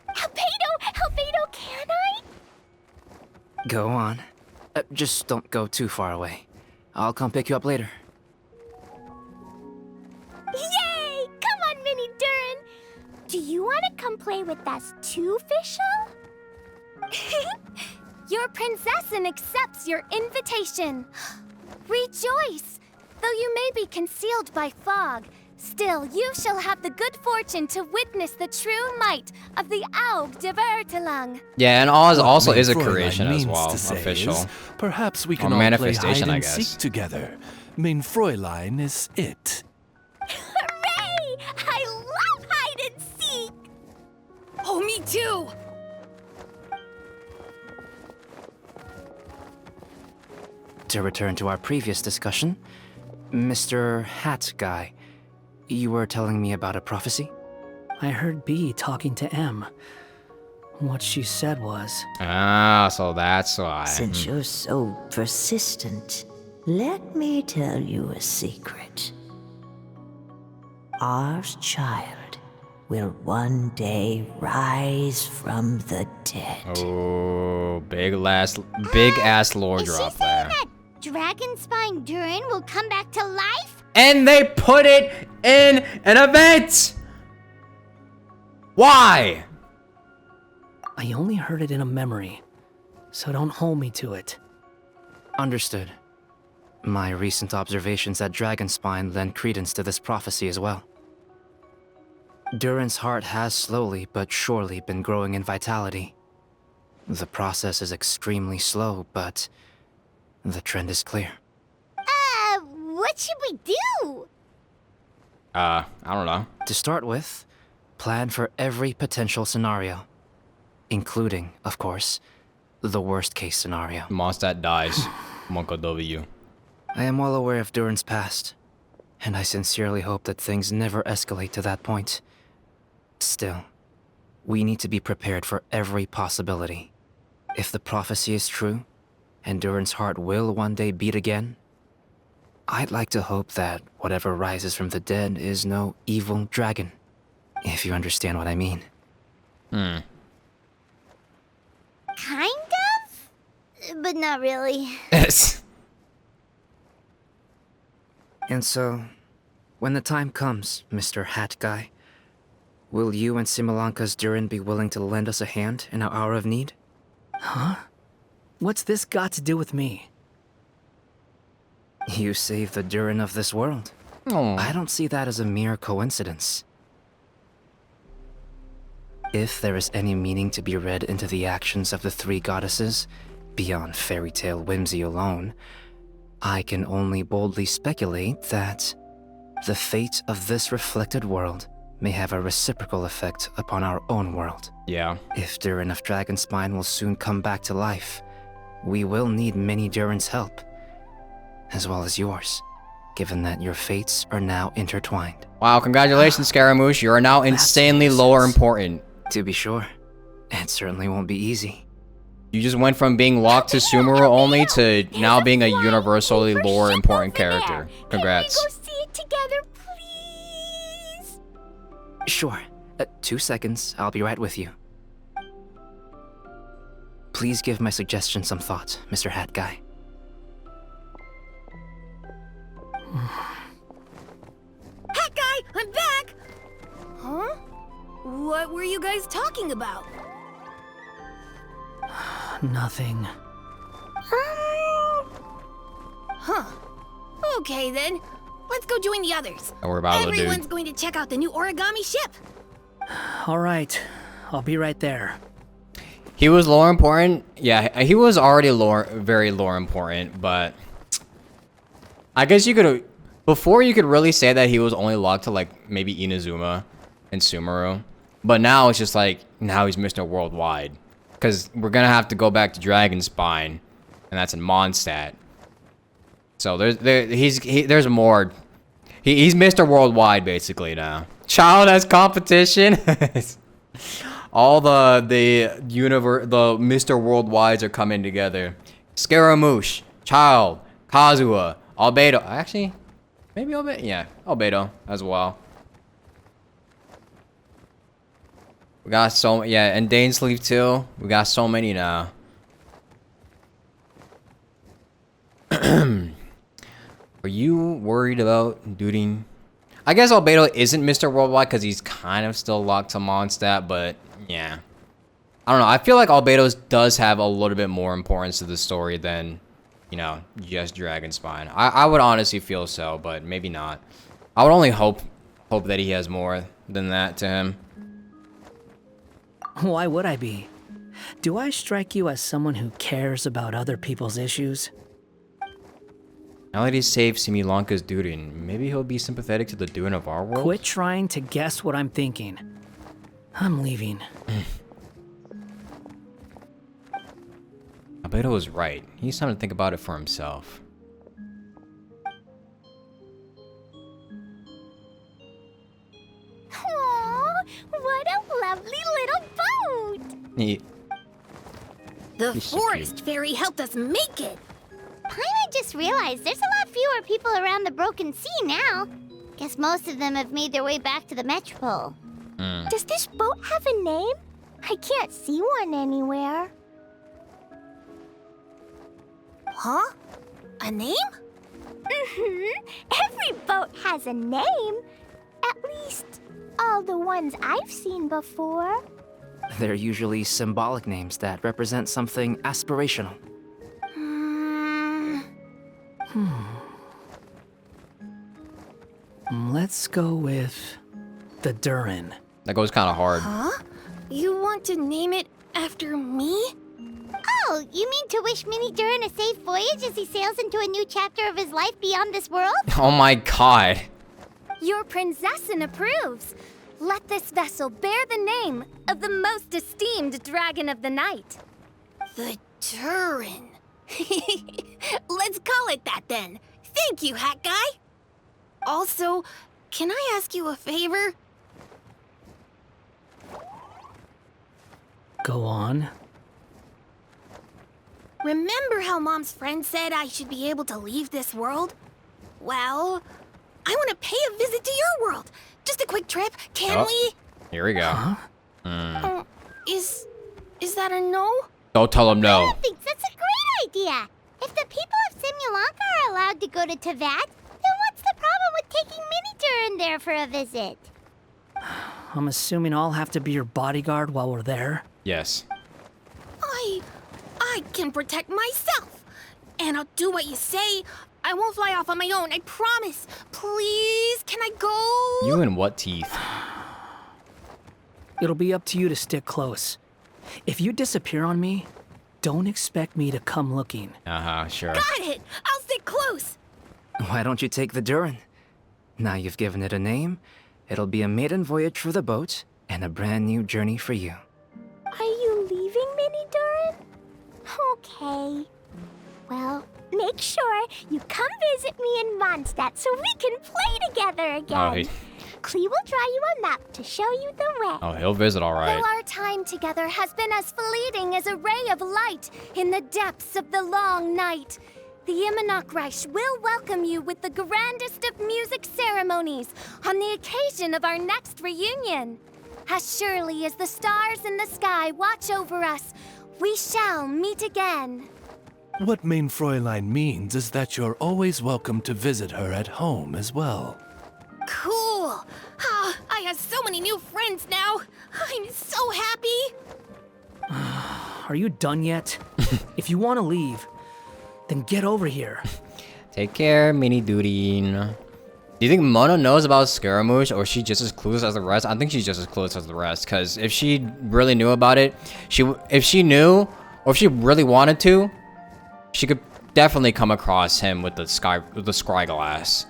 Albedo, can I? Go on. Just don't go too far away. I'll come pick you up later. Yay! Come on, Mini Durin. Do you want to come play with us too, Fischl? Your princessin accepts your invitation. Rejoice! Though you may be concealed by fog, still you shall have the good fortune to witness the true might of the Aug de Vertelang. Yeah, and Oz also is a Fräulein creation as means well, to say official. is, perhaps we Or can all play manifestation, hide I and guess. seek together. Mein Fräulein is it. Hooray! I love hide and seek. Oh, me too. To return to our previous discussion, Mr. Hat Guy, you were telling me about a prophecy? I heard B talking to M. What she said was... Ah, so that's why. Since you're so persistent, let me tell you a secret. Our child will one day rise from the dead. Oh, big ass lore drop there. That dragon spine Durin will come back to life? And they put it in an event! Why? I only heard it in a memory, so don't hold me to it. Understood. My recent observations at Dragonspine lend credence to this prophecy as well. Durin's heart has slowly but surely been growing in vitality. The process is extremely slow, but the trend is clear. What should we do? I don't know. To start with, plan for every potential scenario, including, of course, the worst case scenario. Mondstadt dies. Monko W. I am well aware of Durin's past, and I sincerely hope that things never escalate to that point. Still, we need to be prepared for every possibility. If the prophecy is true, and Durin's heart will one day beat again, I'd like to hope that whatever rises from the dead is no evil dragon, if you understand what I mean. Kind of? But not really. Yes. And so, when the time comes, Mr. Hat Guy, will you and Simolanka's Durin be willing to lend us a hand in our hour of need? Huh? What's this got to do with me? You saved the Durin of this world. I don't see that as a mere coincidence. If there is any meaning to be read into the actions of the 3 goddesses, beyond fairy tale whimsy alone, I can only boldly speculate that the fate of this reflected world may have a reciprocal effect upon our own world. Yeah. If Durin of Dragonspine will soon come back to life, we will need many Durin's help, as well as yours, given that your fates are now intertwined. Wow, congratulations, Scaramouche. You are now insanely lore important. To be sure, it certainly won't be easy. You just went from being locked to Sumeru only to now being a universally lore important character. Congrats. Can we go see it together, please? Sure. 2 seconds, I'll be right with you. Please give my suggestion some thought, Mr. Hat Guy. Hat Guy, I'm back! Huh? What were you guys talking about? Nothing. Huh. Okay then. Let's go join the others. Don't worry about it, dude. Everyone's going to check out the new origami ship. All right, I'll be right there. He was lore important. Yeah, he was already very lore important, but I guess you could, before you could really say that he was only locked to like maybe Inazuma and Sumeru, but now it's just like, now he's Mr. Worldwide. Because we're gonna have to go back to Dragon Spine, and that's in Mondstadt. So there's more. He's Mr. Worldwide basically now. Child has competition. All the Mr. Worldwides are coming together. Scaramouche, Child, Kazuha, Albedo. Actually, maybe Albedo. Yeah, Albedo as well. We got so, yeah, and Dainsleif too. We got so many now. Are you worried about doing? I guess Albedo isn't Mr. Worldwide because he's kind of still locked to Mondstadt, but yeah. I don't know. I feel like Albedo does have a little bit more importance to the story than, you know, just Dragon Spine. I would honestly feel so, but maybe not. I would only hope that he has more than that to him. Why would I be? Do I strike you as someone who cares about other people's issues? Now that he's saved Similanka's Durin, maybe he'll be sympathetic to the Durin of our world? Quit trying to guess what I'm thinking. I'm leaving. Albedo was right. He needs time to think about it for himself. Aww, what a lovely little boat! The forest fairy helped us make it. Paimon just realized there's a lot fewer people around the Broken Sea now. Guess most of them have made their way back to the Metropole. Does this boat have a name? I can't see one anywhere. Huh? A name? Every boat has a name. At least, all the ones I've seen before. They're usually symbolic names that represent something aspirational. Let's go with the Durin. That goes kind of hard. Huh? You want to name it after me? Oh, you mean to wish Mini Durin a safe voyage as he sails into a new chapter of his life beyond this world? Oh my god. Your princessin approves. Let this vessel bear the name of the most esteemed dragon of the night. The Durin. Let's call it that then. Thank you, Hat Guy. Also, can I ask you a favor? Go on. Remember how Mom's friend said I should be able to leave this world? Well, I want to pay a visit to your world. Just a quick trip, can we? Here we go. Is that a no? Don't tell him no. I think that's a great idea. If the people of Simulanka are allowed to go to Teyvat, then what's the problem with taking Mini Durin there for a visit? I'm assuming I'll have to be your bodyguard while we're there? Yes. I can protect myself. And I'll do what you say. I won't fly off on my own, I promise. Please, can I go? You and what teeth? It'll be up to you to stick close. If you disappear on me, don't expect me to come looking. Sure. Got it! I'll stick close! Why don't you take the Durin? Now you've given it a name, it'll be a maiden voyage for the boat, and a brand new journey for you. Are you leaving, Mini Durin? Okay. Well, make sure you come visit me in Mondstadt so we can play together again. Klee will draw you a map to show you the way. Oh, he'll visit all right. Though our time together has been as fleeting as a ray of light in the depths of the long night, the Imanakreich will welcome you with the grandest of music ceremonies on the occasion of our next reunion. As surely as the stars in the sky watch over us, We shall meet again. What Main Fräulein means is that you're always welcome to visit her at home as well. Cool. Ah, I have so many new friends now. I'm so happy. Are you done yet? If you want to leave, then get over here. Take care, Mini Doodine. Do you think Mona knows about Scaramouche, or is she just as clueless as the rest? I think she's just as clueless as the rest, because if she really knew about it, if she knew, or if she really wanted to, she could definitely come across him with the scry glass,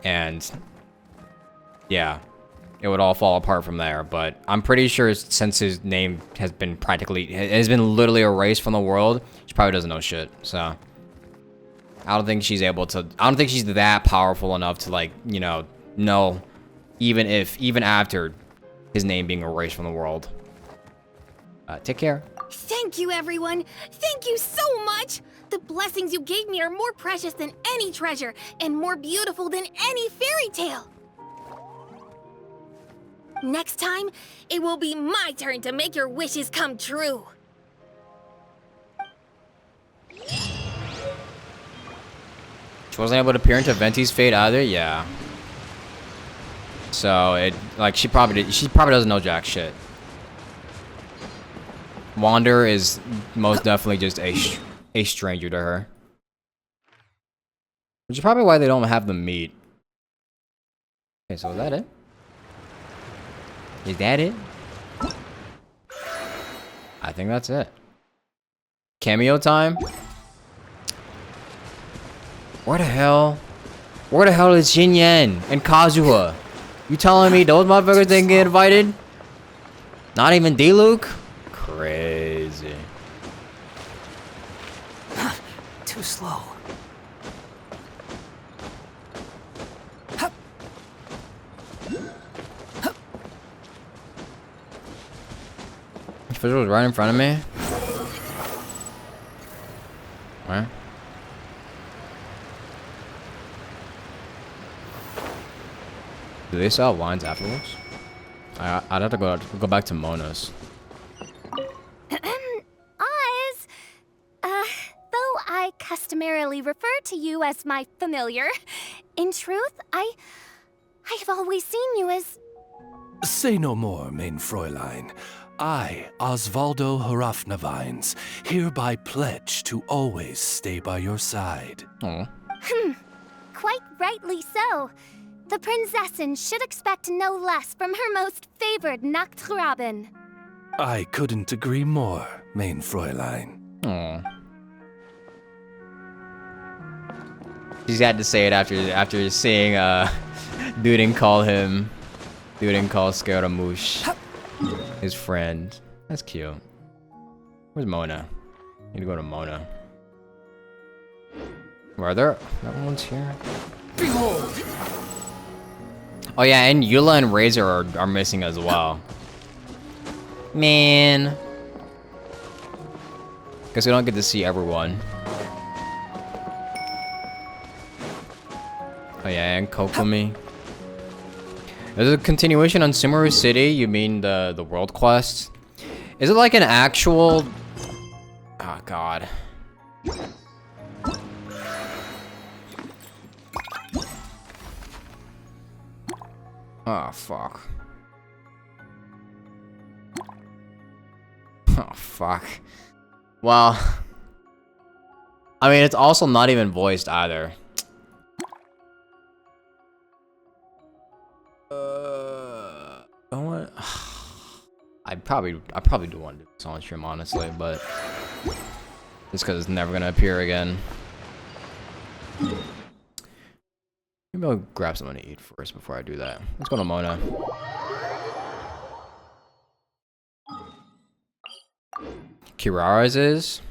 and yeah, it would all fall apart from there. But I'm pretty sure since his name has been literally erased from the world, she probably doesn't know shit. So I don't think she's able to. I don't think she's that powerful enough to, like, you know even after his name being erased from the world. Take care. Thank you, everyone. Thank you so much. The blessings you gave me are more precious than any treasure and more beautiful than any fairy tale. Next time, it will be my turn to make your wishes come true. She wasn't able to peer into Venti's fate either. Yeah. So she probably doesn't know jack shit. Wander is most definitely just a stranger to her, which is probably why they don't have them meet. Okay, so is that it? Is that it? I think that's it. Cameo time? Where the hell is Jin Yen and Kazuha? You telling me those motherfuckers didn't get invited? Not even D-Luke? Crazy. Too slow. Fish was right in front of me. Where? Do they sell wines afterwards? I'd have to go back to Mona's. Oz, though I customarily refer to you as my familiar, in truth, I've always seen you as... Say no more, Main Fräulein. I, Osvaldo Hrafnavines, hereby pledge to always stay by your side. Quite rightly so. The Prinzessin should expect no less from her most favored Nachtgraben. I couldn't agree more, Main Fräulein. Aw. She's had to say it after seeing Duden call Scaramouche his friend. That's cute. Where's Mona? Need to go to Mona. Where are there? That one's here. Behold! Oh yeah, and Eula and Razor are missing as well. Man. Guess we don't get to see everyone. Oh yeah, and Kokomi. There's a continuation on Sumeru City. You mean the world quest? Is it like an actual... Oh god. Oh fuck. Oh fuck. Well, I mean, it's also not even voiced either. I probably do want to do this on stream, honestly, but just because it's never gonna appear again. Maybe I'll grab something to eat first before I do that. Let's go to Mona. Kirara's is.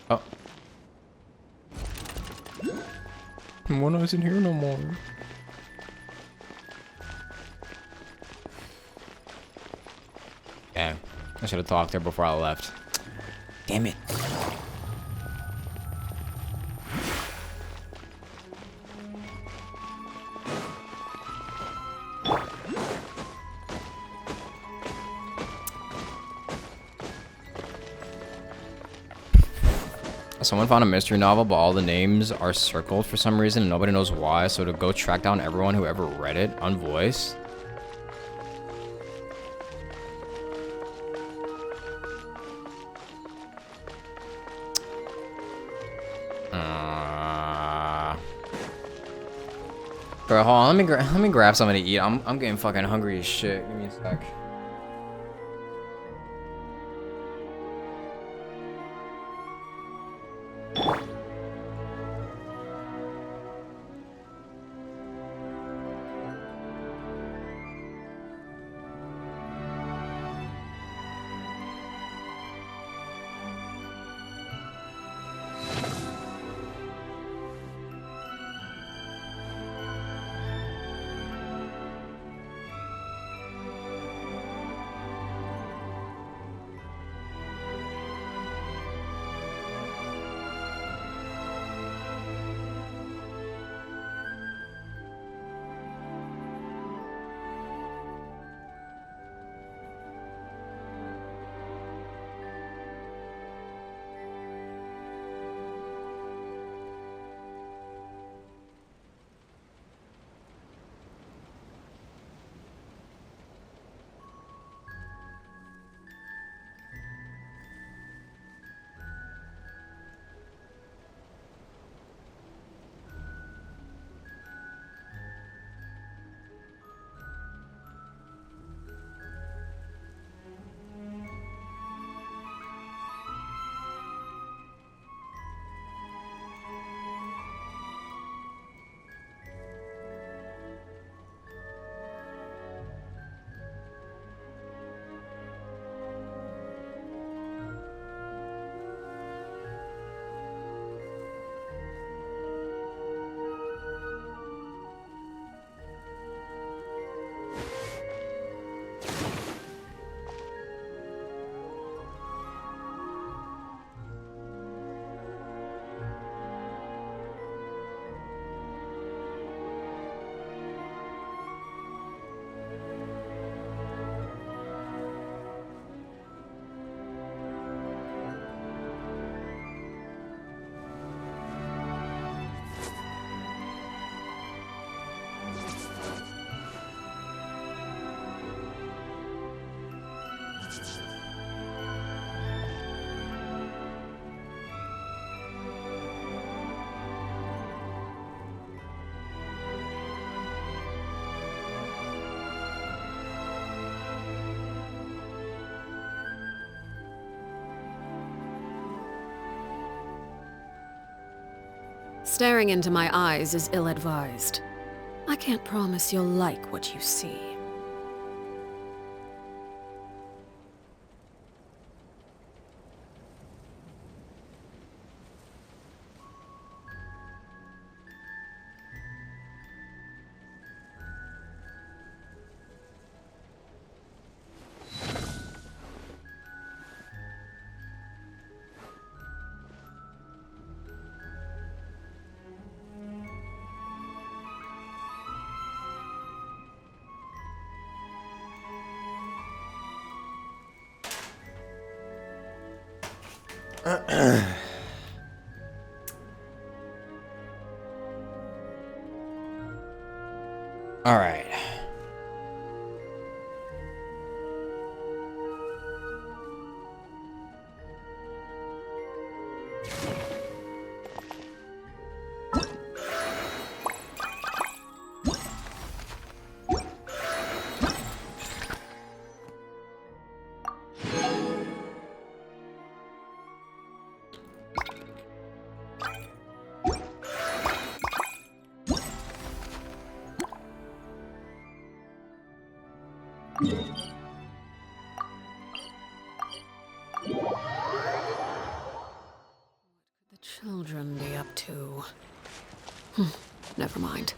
Oh. Mona isn't here no more. Yeah, I should have talked to her before I left. Damn it. Someone found a mystery novel, but all the names are circled for some reason and nobody knows why, so to go track down everyone who ever read it, unvoiced. Bro, hold on, let me grab something to eat. I'm getting fucking hungry as shit. Give me a sec. Staring into my eyes is ill-advised. I can't promise you'll like what you see. All right. Children be up to? Never mind.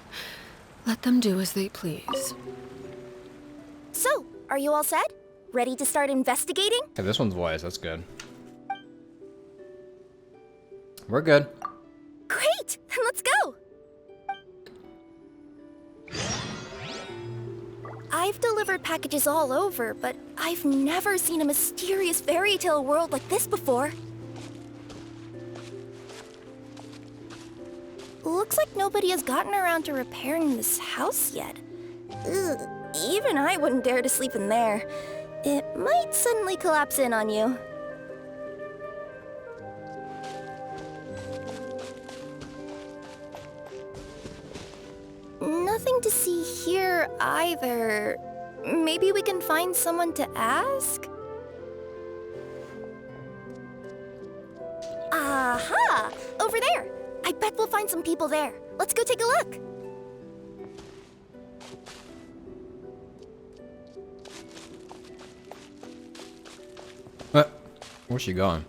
Let them do as they please. So, are you all set? Ready to start investigating? Okay, this one's voice. That's good. We're good. Great! Then let's go! I've delivered packages all over, but I've never seen a mysterious fairy tale world like this before. Looks like nobody has gotten around to repairing this house yet. Ugh, even I wouldn't dare to sleep in there. It might suddenly collapse in on you. Nothing to see here either. Maybe we can find someone to ask? Aha! Over there! I bet we'll find some people there. Let's go take a look. Where's she going?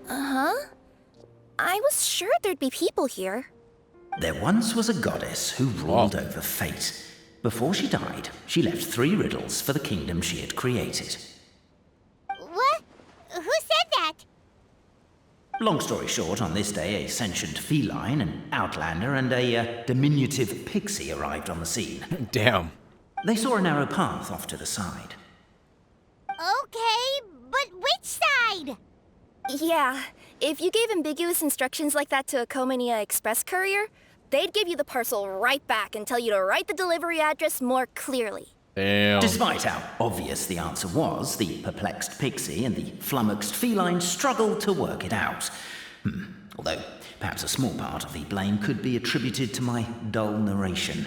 Uh-huh. I was sure there'd be people here. There once was a goddess who ruled over fate. Before she died, she left 3 riddles for the kingdom she had created. What? Who said that? Long story short, on this day, a sentient feline, an outlander, and a diminutive pixie arrived on the scene. Damn. They saw a narrow path off to the side. Okay, but which side? Yeah, if you gave ambiguous instructions like that to a Comania Express courier, they'd give you the parcel right back and tell you to write the delivery address more clearly. Damn. Despite how obvious the answer was, the perplexed pixie and the flummoxed feline struggled to work it out. Although, perhaps a small part of the blame could be attributed to my dull narration.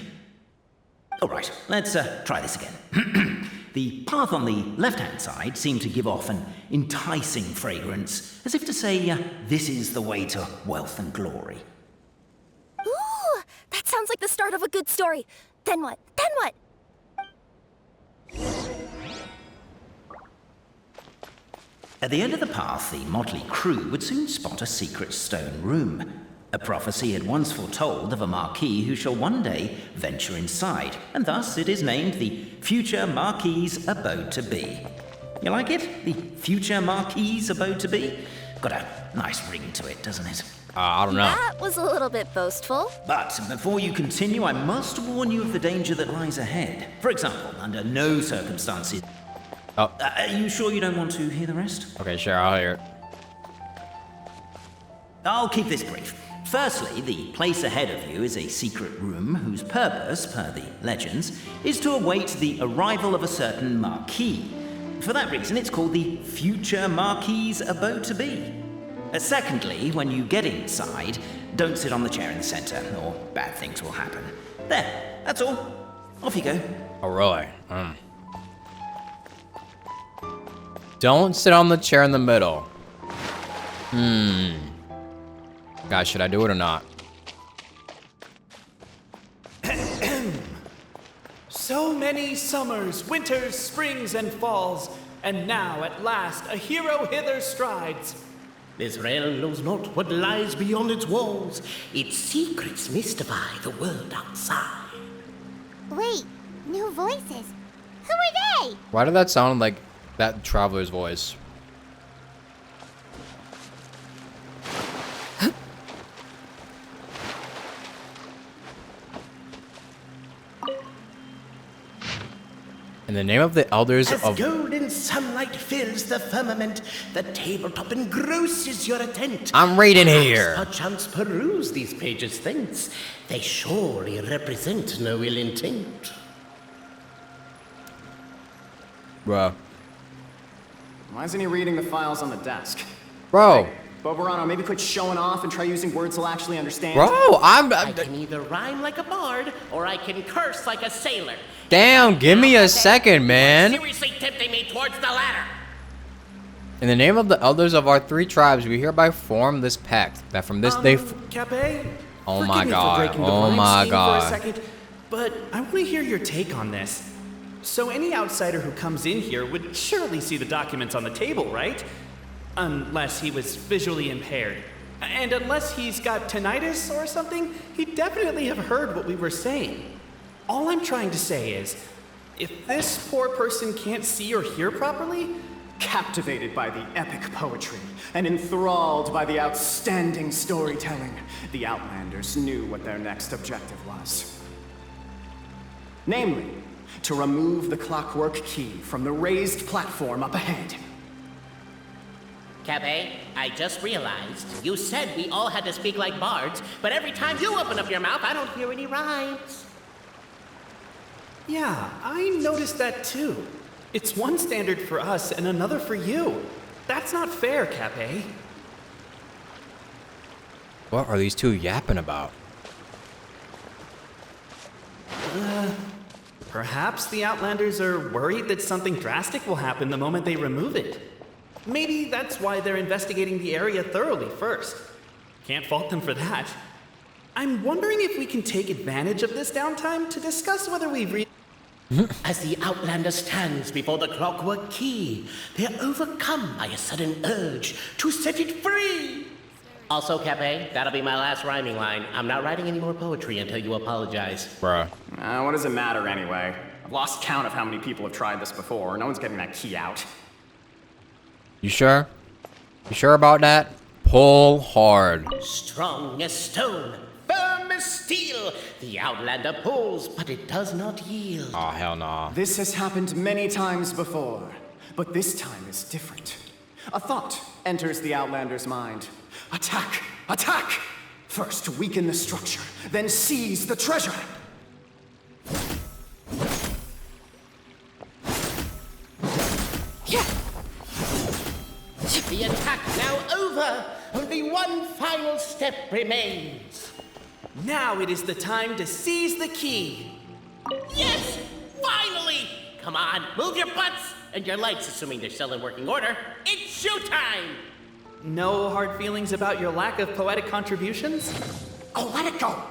Alright, let's try this again. The path on the left-hand side seemed to give off an enticing fragrance, as if to say, this is the way to wealth and glory. Ooh, that sounds like the start of a good story. Then what? Then what? At the end of the path, the motley crew would soon spot a secret stone room. A prophecy had once foretold of a Marquis who shall one day venture inside, and thus it is named the Future Marquis's Abode to Be. You like it? The Future Marquis's Abode to Be? Got a nice ring to it, doesn't it? I don't know. That was a little bit boastful. But before you continue, I must warn you of the danger that lies ahead. For example, under no circumstances... Oh. Are you sure you don't want to hear the rest? Okay, sure, I'll hear it. I'll keep this brief. Firstly, the place ahead of you is a secret room whose purpose, per the legends, is to await the arrival of a certain Marquis. For that reason, it's called the Future Marquis's Abode to Be. Secondly, when you get inside, don't sit on the chair in the center, or bad things will happen. There, that's all. Off you go. Oh, really? Don't sit on the chair in the middle. Guys, should I do it or not? So many summers, winters, springs, and falls, and now at last a hero hither strides. This realm knows not what lies beyond its walls. Its secrets mystify the world outside. Wait, new voices. Who are they? Why did that sound like that traveler's voice? In the name of the elders As of... golden sunlight fills the firmament, the tabletop engrosses your attent. I'm reading here. Perchance peruse these pages thence. They surely represent no ill intent. Bruh. Why isn't he reading the files on the desk? Bro. Hey, Bobarano, maybe quit showing off and try using words he'll actually understand. Bro, I can either rhyme like a bard, or I can curse like a sailor. Damn, give me a second, man. Seriously tempting me towards the latter. In the name of the elders of our 3 tribes, we hereby form this pact that from this day... Cape, Oh my god. Oh my god. For a second, but I want to hear your take on this. So any outsider who comes in here would surely see the documents on the table, right? Unless he was visually impaired. And unless he's got tinnitus or something, he'd definitely have heard what we were saying. All I'm trying to say is, if this poor person can't see or hear properly, Captivated by the epic poetry and enthralled by the outstanding storytelling, the Outlanders knew what their next objective was. Namely, to remove the clockwork key from the raised platform up ahead. Cafe, I just realized you said we all had to speak like bards, but every time you open up your mouth, I don't hear any rhymes. Yeah, I noticed that too. It's one standard for us and another for you. That's not fair, Cafe. What are these two yapping about? Perhaps the Outlanders are worried that something drastic will happen the moment they remove it. Maybe that's why they're investigating the area thoroughly first. Can't fault them for that. I'm wondering if we can take advantage of this downtime to discuss whether we As the Outlander stands before the clockwork key, they're overcome by a sudden urge to set it free. Also, Cafe, that'll be my last rhyming line. I'm not writing any more poetry until you apologize. Bruh. What does it matter anyway? I've lost count of how many people have tried this before. No one's getting that key out. You sure? You sure about that? Pull hard. Strong as stone, firm as steel, the Outlander pulls, but it does not yield. Oh, hell nah. This has happened many times before, but this time is different. A thought enters the Outlander's mind. Attack! Attack! First weaken the structure, then seize the treasure! The attack now over! Only one final step remains. Now it is the time to seize the key. Yes! Finally! Come on, move your butts! And your lights, assuming they're still in working order. It's showtime! No hard feelings about your lack of poetic contributions? Oh, let it go!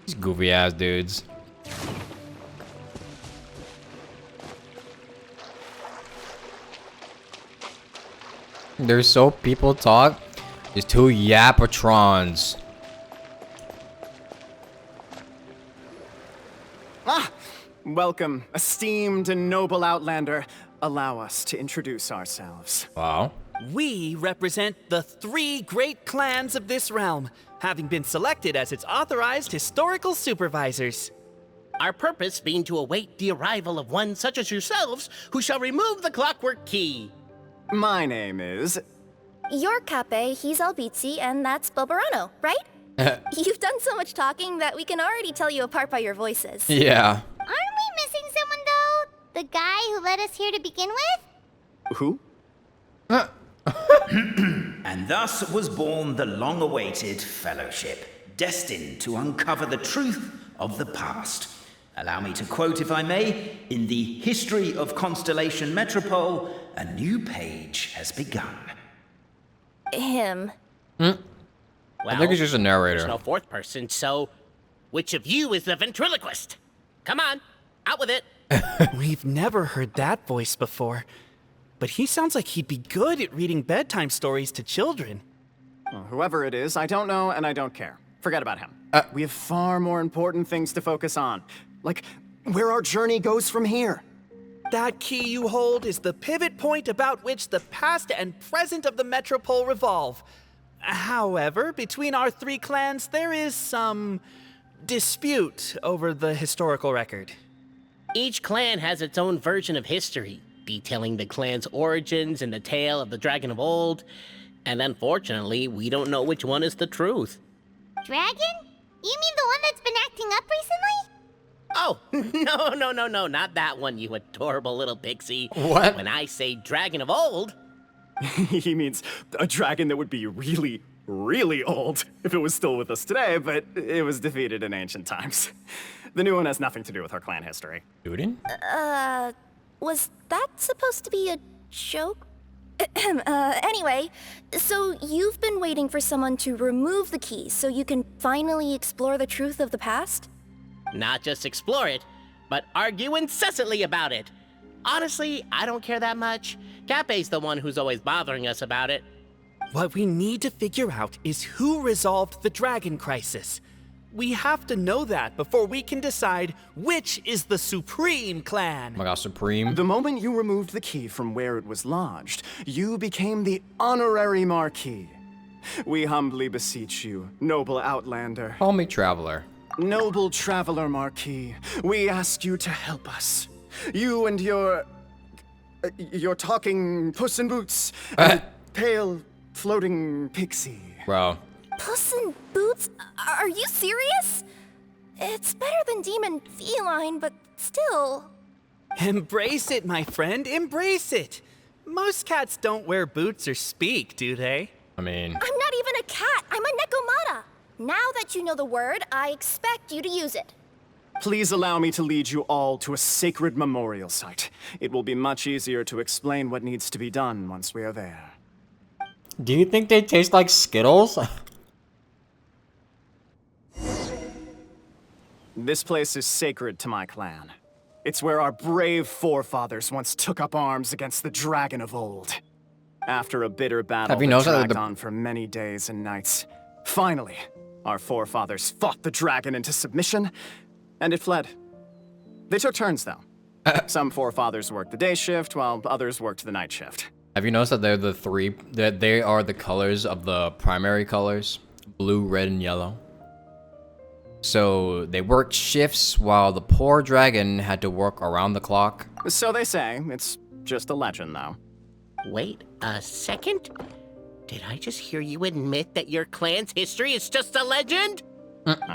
These goofy ass dudes. There's so people talk. There's two Yapatrons. Welcome, esteemed and noble Outlander. Allow us to introduce ourselves. Wow. We represent the 3 great clans of this realm, having been selected as its authorized historical supervisors. Our purpose being to await the arrival of one such as yourselves, who shall remove the clockwork key. My name is... You're Cape, he's Albizzi, and that's Bobarano, right? You've done so much talking that we can already tell you apart by your voices. Yeah. Aren't we missing someone, though? The guy who led us here to begin with? Who? And thus was born the long-awaited fellowship, destined to uncover the truth of the past. Allow me to quote, if I may, in the history of Constellation Metropole, a new page has begun. Him. Well, I think he's just a narrator. There's no fourth person, so which of you is the ventriloquist? Come on, out with it. We've never heard that voice before, but he sounds like he'd be good at reading bedtime stories to children. Well, whoever it is, I don't know and I don't care. Forget about him. We have far more important things to focus on, like where our journey goes from here. That key you hold is the pivot point about which the past and present of the Metropole revolve. However, between our 3 clans, there is some dispute over the historical record. Each clan has its own version of history, detailing the clan's origins and the tale of the dragon of old. And unfortunately, we don't know which one is the truth. Dragon? You mean the one that's been acting up recently? Oh, no, not that one, you adorable little pixie. What? When I say dragon of old... He means a dragon that would be really, really old if it was still with us today, but it was defeated in ancient times. The new one has nothing to do with our clan history. Dude? Was that supposed to be a joke? Anyway, so you've been waiting for someone to remove the key so you can finally explore the truth of the past? Not just explore it, but argue incessantly about it. Honestly, I don't care that much. Cape's the one who's always bothering us about it. What we need to figure out is who resolved the dragon crisis. We have to know that before we can decide which is the supreme clan. Oh my god, supreme. The moment you removed the key from where it was lodged, you became the honorary Marquis. We humbly beseech you, noble Outlander. Call me Traveler. Noble Traveler Marquis, we ask you to help us. You and your... You're talking Puss in Boots, and a pale, floating pixie. Bro. Puss in Boots? Are you serious? It's better than demon feline, but still. Embrace it, my friend. Embrace it. Most cats don't wear boots or speak, do they? I mean... I'm not even a cat. I'm a Nekomata. Now that you know the word, I expect you to use it. Please allow me to lead you all to a sacred memorial site. It will be much easier to explain what needs to be done once we are there. Do you think they taste like Skittles? This place is sacred to my clan. It's where our brave forefathers once took up arms against the dragon of old. After a bitter battle that dragged on for many days and nights, finally, our forefathers fought the dragon into submission, and it fled. They took turns, though. Some forefathers worked the day shift, while others worked the night shift. Have you noticed that they're the three, that they are the colors of the primary colors? Blue, red, and yellow. So they worked shifts while the poor dragon had to work around the clock. So they say. It's just a legend, though. Wait a second? Did I just hear you admit that your clan's history is just a legend?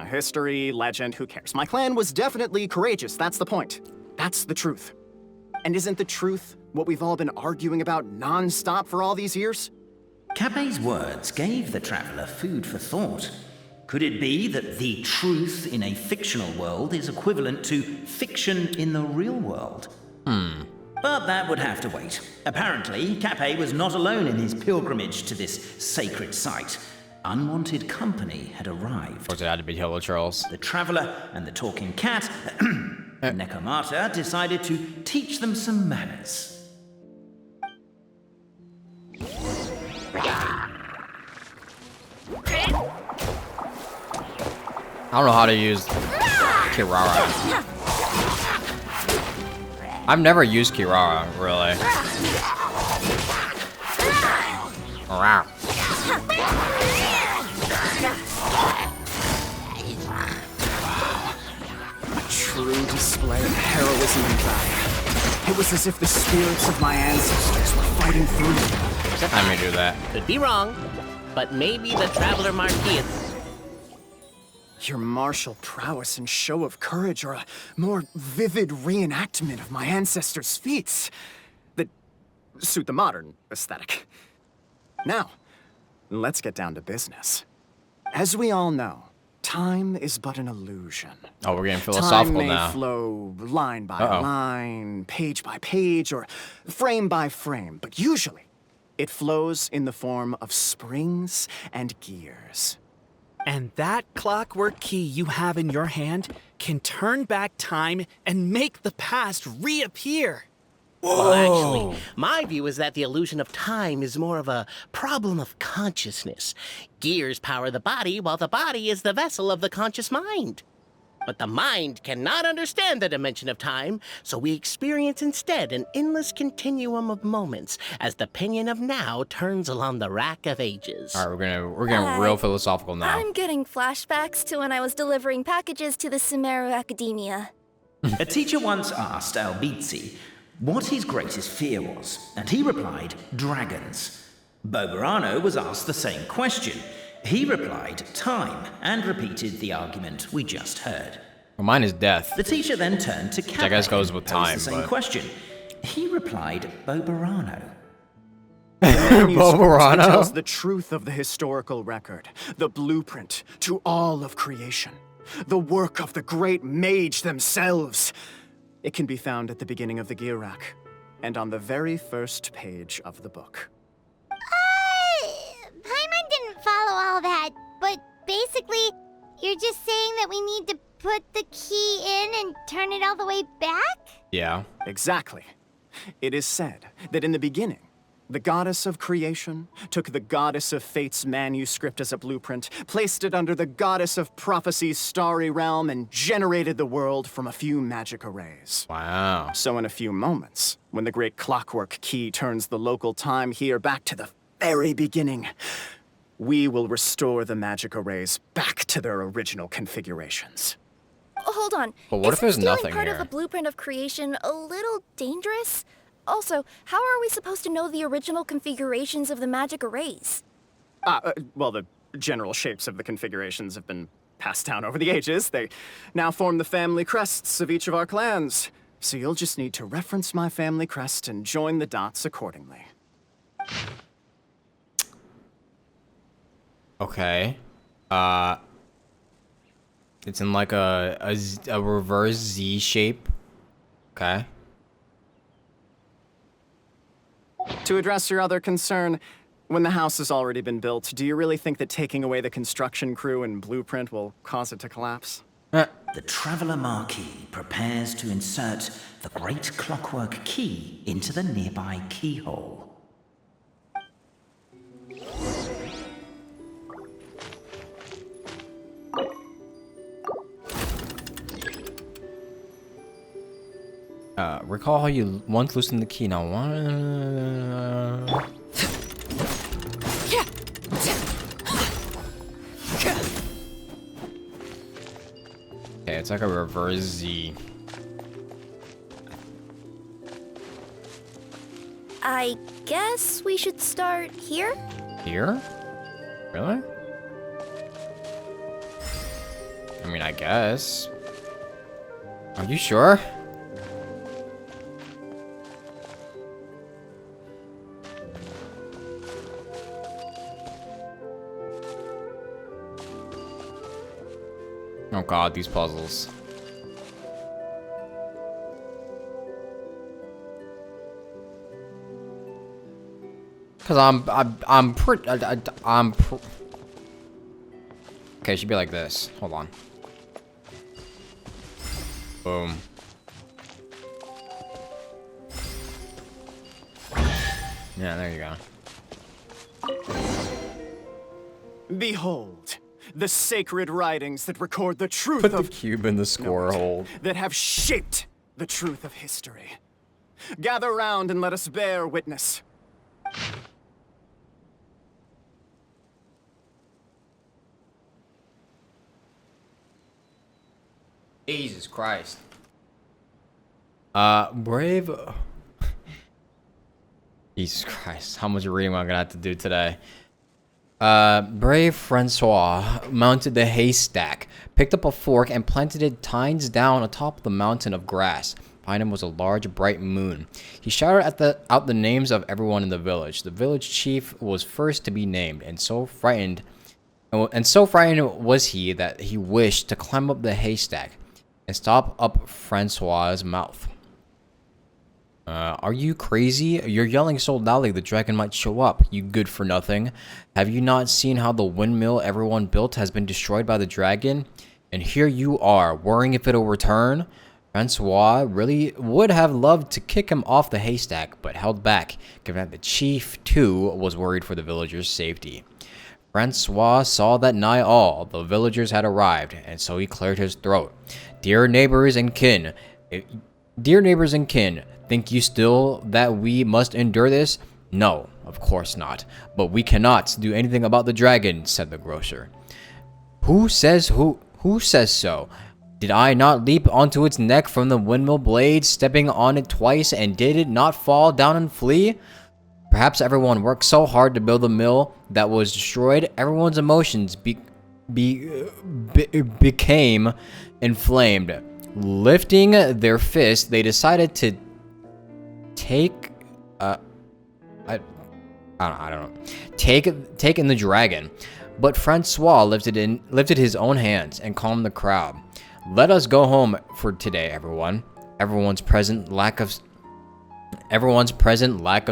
History, legend, who cares? My clan was definitely courageous, that's the point. That's the truth. And isn't the truth what we've all been arguing about non-stop for all these years? Capet's words gave the traveler food for thought. Could it be that the truth in a fictional world is equivalent to fiction in the real world? But that would have to wait. Apparently, Capet was not alone in his pilgrimage to this sacred site. Unwanted company had arrived. Of course, it had to be Hello Charles. The traveler and the talking cat, Nekomata, decided to teach them some manners. I don't know how to use Kirara. I've never used Kirara, really. A true display of heroism and valor. It was as if the spirits of my ancestors were fighting through me. I may do that. Could be wrong, but maybe the Traveler Marquis. Your martial prowess and show of courage are a more vivid reenactment of my ancestors' feats that suit the modern aesthetic. Now, let's get down to business. As we all know, time is but an illusion. Oh, we're getting philosophical now. Time may flow line by line, page by page, or frame by frame, but usually it flows in the form of springs and gears. And that clockwork key you have in your hand can turn back time and make the past reappear. Well, actually, my view is that the illusion of time is more of a problem of consciousness. Gears power the body, while the body is the vessel of the conscious mind. But the mind cannot understand the dimension of time, so we experience instead an endless continuum of moments as the pinion of now turns along the rack of ages. All right, we're getting real philosophical now. I'm getting flashbacks to when I was delivering packages to the Sumeru Academia. A teacher once asked Albizzi what his greatest fear was, and he replied, dragons. Boberano was asked the same question. He replied, time, and repeated the argument we just heard. Well, mine is death. The teacher then turned to Capet, I guess goes with posed time, the same question. He replied, Boberano. Boberano tells the truth of the historical record, the blueprint to all of creation, the work of the great mage themselves. It can be found at the beginning of the gear rack, and on the very first page of the book. Paimon didn't follow all that, but basically, you're just saying that we need to put the key in and turn it all the way back? Yeah. Exactly. It is said that in the beginning, the goddess of creation took the goddess of fate's manuscript as a blueprint, placed it under the goddess of prophecy's starry realm, and generated the world from a few magic arrays. Wow. So in a few moments, when the great clockwork key turns the local time here back to the very beginning, we will restore the magic arrays back to their original configurations. Hold on. But what if there's Isn't stealing nothing part here? of the blueprint of creation a little dangerous? Also, how are we supposed to know the original configurations of the magic arrays? Well, the general shapes of the configurations have been passed down over the ages. They now form the family crests of each of our clans. So you'll just need to reference my family crest and join the dots accordingly. Okay. It's in like a reverse Z shape. Okay. To address your other concern, when the house has already been built, do you really think that taking away the construction crew and blueprint will cause it to collapse? The Traveler Marquis prepares to insert the great clockwork key into the nearby keyhole. Recall how you once loosened the key. Now, okay, it's like a reverse Z. I guess we should start here? Here? Really? I mean, I guess. Are you sure? Oh god, these puzzles. Cause I'm pretty. Okay, it should be like this. Hold on. Boom. Yeah, there you go. Behold, the sacred writings that record the truth Put of the cube in the score hole. that have shaped the truth of history. Gather round and let us bear witness. Jesus Christ. Brave. Jesus Christ, how much reading am I gonna have to do today? Brave Francois mounted the haystack, picked up a fork, and planted it tines down atop the mountain of grass. Behind him was a large, bright moon. He shouted out the names of everyone in the village. The village chief was first to be named, and so frightened was he that he wished to climb up the haystack and stop up Francois' mouth. Are you crazy? You're yelling so loudly the dragon might show up, you good for nothing. Have you not seen how the windmill everyone built has been destroyed by the dragon? And here you are, worrying if it'll return? Francois really would have loved to kick him off the haystack, but held back, given that the chief, too, was worried for the villagers' safety. Francois saw that nigh all the villagers had arrived, and so he cleared his throat. Dear neighbors and kin, think you still that we must endure this? No, of course not. But we cannot do anything about the dragon, said the grocer. Who says so? Did I not leap onto its neck from the windmill blade, stepping on it twice, and did it not fall down and flee? Perhaps everyone worked so hard to build the mill that was destroyed, everyone's emotions became inflamed. Lifting their fist, they decided to take I don't know. Take in the dragon. But Francois lifted his own hands and calmed the crowd. Let us go home for today, everyone. Everyone's present lack of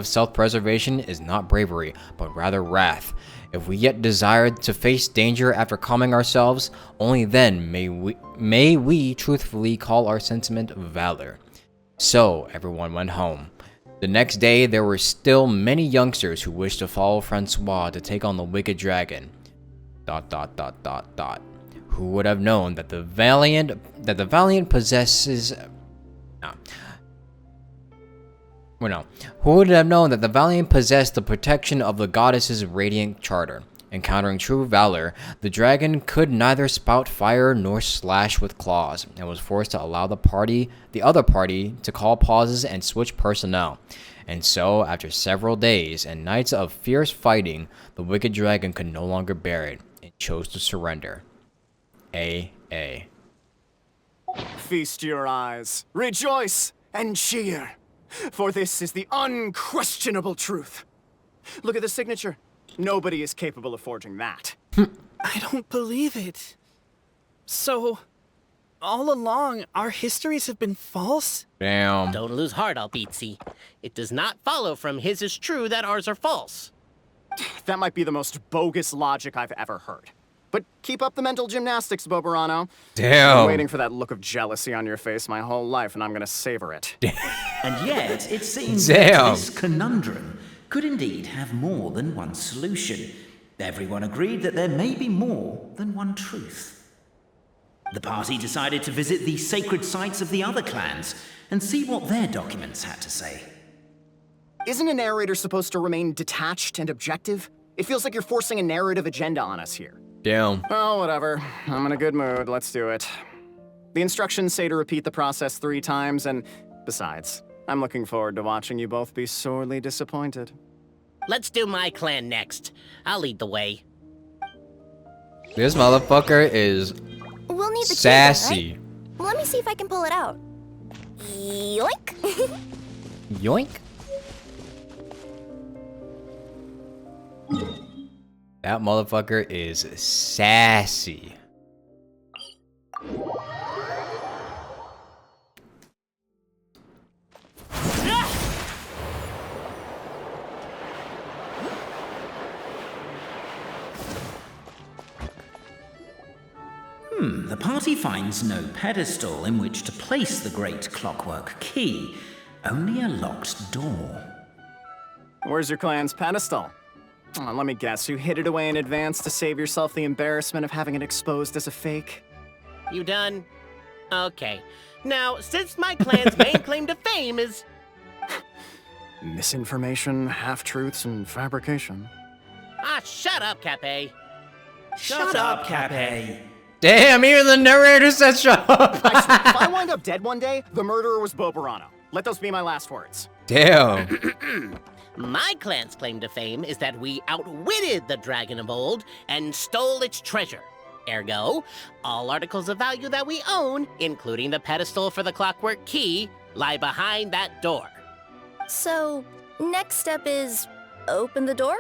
self-preservation is not bravery, but rather wrath. If we yet desire to face danger after calming ourselves, only then may we truthfully call our sentiment valor. So everyone went home. The next day, there were still many youngsters who wished to follow Francois to take on the wicked dragon. ... Who would have known that the valiant possesses... Who would have known that the valiant possessed the protection of the goddess's radiant charter? Encountering true valor, the dragon could neither spout fire nor slash with claws, and was forced to allow the other party to call pauses and switch personnel. And so, after several days and nights of fierce fighting, the wicked dragon could no longer bear it, and chose to surrender. A. Feast your eyes, rejoice, and cheer, for this is the unquestionable truth. Look at the signature. Nobody is capable of forging that. I don't believe it. So, all along, our histories have been false? Damn. Don't lose heart, Albeetsi. It does not follow from his is true that ours are false. That might be the most bogus logic I've ever heard. But keep up the mental gymnastics, Boberano. Damn. I've been waiting for that look of jealousy on your face my whole life, and I'm gonna savor it. And yet, it seems Damn. that this conundrum could indeed have more than one solution. Everyone agreed that there may be more than one truth. The party decided to visit the sacred sites of the other clans and see what their documents had to say. Isn't a narrator supposed to remain detached and objective? It feels like you're forcing a narrative agenda on us here. Damn. Oh, whatever. I'm in a good mood. Let's do it. The instructions say to repeat the process 3 times, and besides, I'm looking forward to watching you both be sorely disappointed. Let's do my clan next. I'll lead the way. This motherfucker is We'll need the sassy. key, right? Let me see if I can pull it out. Yoink! Yoink. That motherfucker is sassy. The party finds no pedestal in which to place the great clockwork key, only a locked door. Where's your clan's pedestal? Oh, let me guess, you hid it away in advance to save yourself the embarrassment of having it exposed as a fake? You done? Okay. Now, since my clan's main claim to fame is... Misinformation, half-truths, and fabrication. Ah, shut up, Cape. Shut up, Cape. Damn, even the narrator said shut up. I swear, if I wind up dead one day, the murderer was Boberano. Let those be my last words. Damn. My clan's claim to fame is that we outwitted the dragon of old and stole its treasure. Ergo, all articles of value that we own, including the pedestal for the clockwork key, lie behind that door. So, next step is open the door?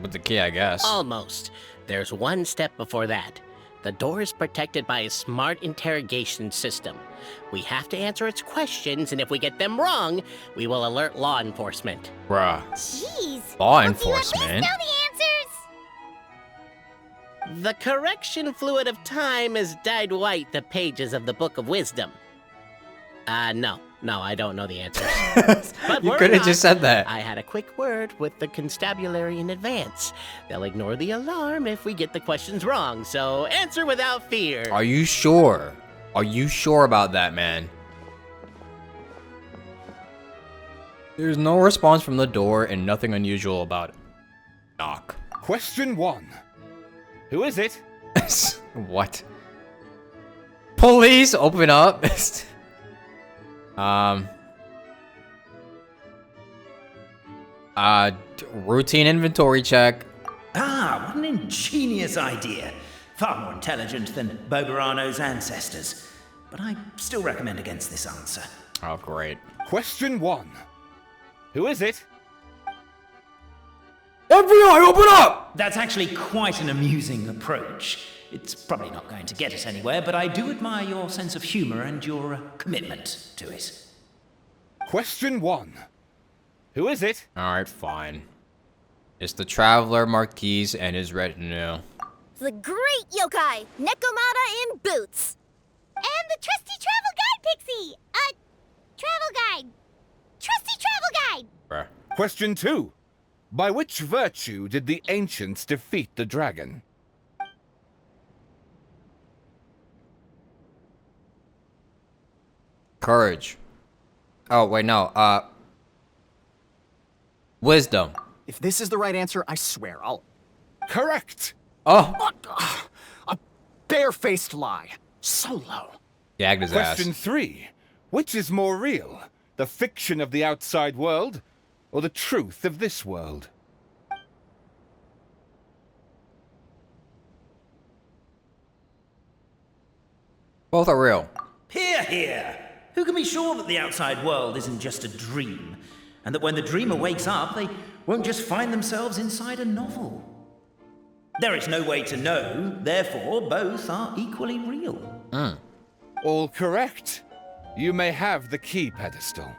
With the key, I guess. Almost. There's one step before that. The door is protected by a smart interrogation system. We have to answer its questions, and if we get them wrong, we will alert law enforcement. Bruh. Jeez. Law Don't enforcement? you at least know the answers? The correction fluid of time has dyed white the pages of the Book of Wisdom. No, I don't know the answers. But You worry could have not. just said that. I had a quick word with the constabulary in advance. They'll ignore the alarm if we get the questions wrong, so answer without fear. Are you sure? Are you sure about that, man? There's no response from the door and nothing unusual about it. Knock. Question 1. Who is it? What? Police, open up. Routine inventory check. Ah, what an ingenious idea. Far more intelligent than Boberano's ancestors. But I still recommend against this answer. Oh, great. Question 1. Who is it? FBI, open up! That's actually quite an amusing approach. It's probably not going to get us anywhere, but I do admire your sense of humor and your commitment to it. Question 1. Who is it? Alright, fine. It's the Traveler Marquise and his retinue. The great yokai, Nekomata in boots. And the trusty travel guide, Pixie! Travel guide. Trusty travel guide! Bruh. Question 2. By which virtue did the ancients defeat the dragon? Courage. Oh, wait, no. Wisdom. If this is the right answer, I swear, Correct! Oh! A barefaced lie. So low. Gagged his ass. Question 3. Which is more real? The fiction of the outside world, or the truth of this world? Both are real. Hear, hear! Who can be sure that the outside world isn't just a dream? And that when the dreamer wakes up, they won't just find themselves inside a novel? There is no way to know, therefore both are equally real. All correct. You may have the key pedestal.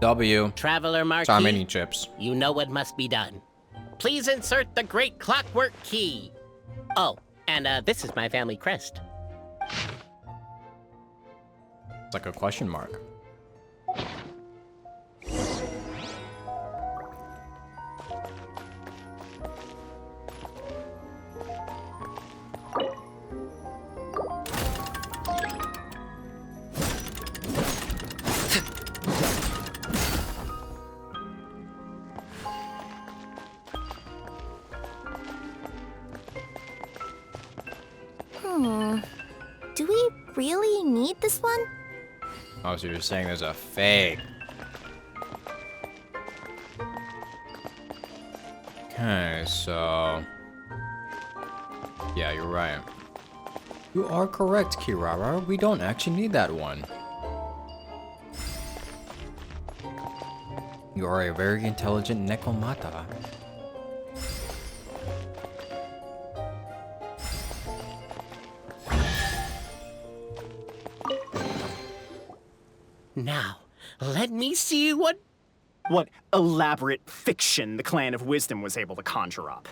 W. Traveler Marquis, Sorry, mini chips. you know what must be done. Please insert the great clockwork key. Oh, and this is my family crest. It's like a question mark. Do we really need this one? Oh, so you're saying there's a fake. Okay, so... Yeah, you're right. You are correct, Kirara. We don't actually need that one. You are a very intelligent Nekomata. Now, let me see what elaborate fiction the Clan of Wisdom was able to conjure up.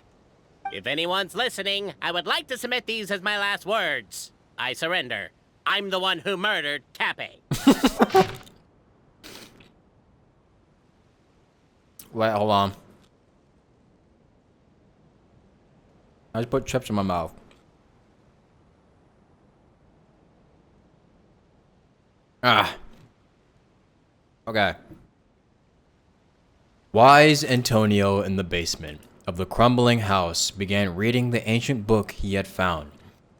If anyone's listening, I would like to submit these as my last words. I surrender. I'm the one who murdered Cape. Wait, hold on. I just put chips in my mouth. Ah. Okay. Wise Antonio in the basement of the crumbling house began reading the ancient book he had found.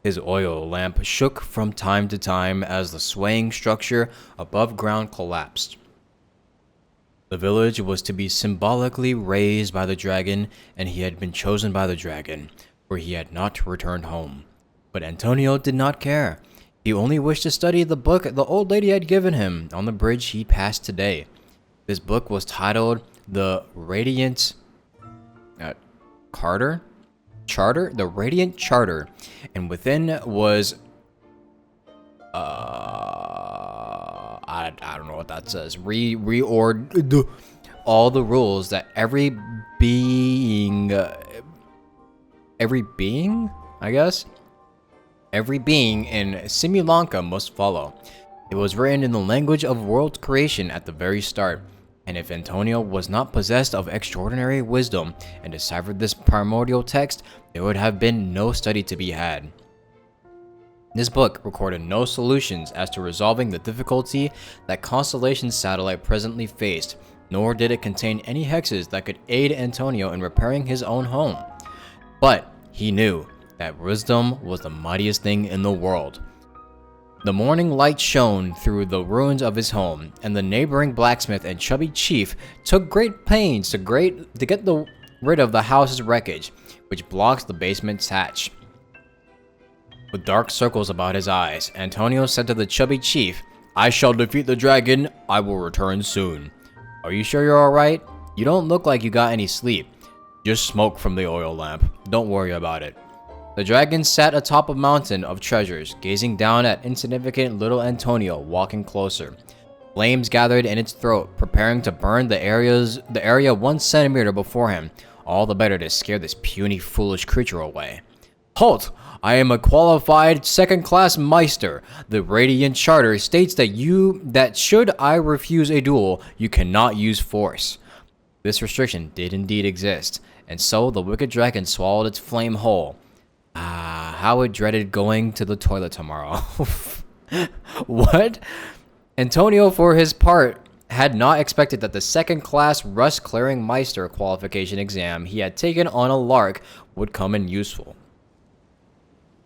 His oil lamp shook from time to time as the swaying structure above ground collapsed. The village was to be symbolically raised by the dragon, and he had been chosen by the dragon, for he had not returned home. But Antonio did not care. He only wished to study the book the old lady had given him on the bridge he passed today. This book was titled The Radiant Charter? The Radiant Charter. And within was I don't know what that says. Reord all the rules that every being, I guess? Every being in Simulanka must follow. It was written in the language of world creation at the very start, and if Antonio was not possessed of extraordinary wisdom and deciphered this primordial text, there would have been no study to be had. This book recorded no solutions as to resolving the difficulty that Constellation's satellite presently faced, nor did it contain any hexes that could aid Antonio in repairing his own home. But he knew that wisdom was the mightiest thing in the world. The morning light shone through the ruins of his home, and the neighboring blacksmith and chubby chief took great pains to get rid of the house's wreckage, which blocks the basement's hatch. With dark circles about his eyes, Antonio said to the chubby chief, "I shall defeat the dragon. I will return soon. Are you sure you're alright? You don't look like you got any sleep. Just smoke from the oil lamp. Don't worry about it." The dragon sat atop a mountain of treasures, gazing down at insignificant little Antonio walking closer. Flames gathered in its throat, preparing to burn the area 1 centimeter before him, all the better to scare this puny, foolish creature away. "Halt! I am a qualified second-class Meister. The Radiant Charter states that should I refuse a duel, you cannot use force." This restriction did indeed exist, and so the wicked dragon swallowed its flame whole. How it dreaded going to the toilet tomorrow. What? Antonio, for his part, had not expected that the second-class rust-clearing Meister qualification exam he had taken on a lark would come in useful.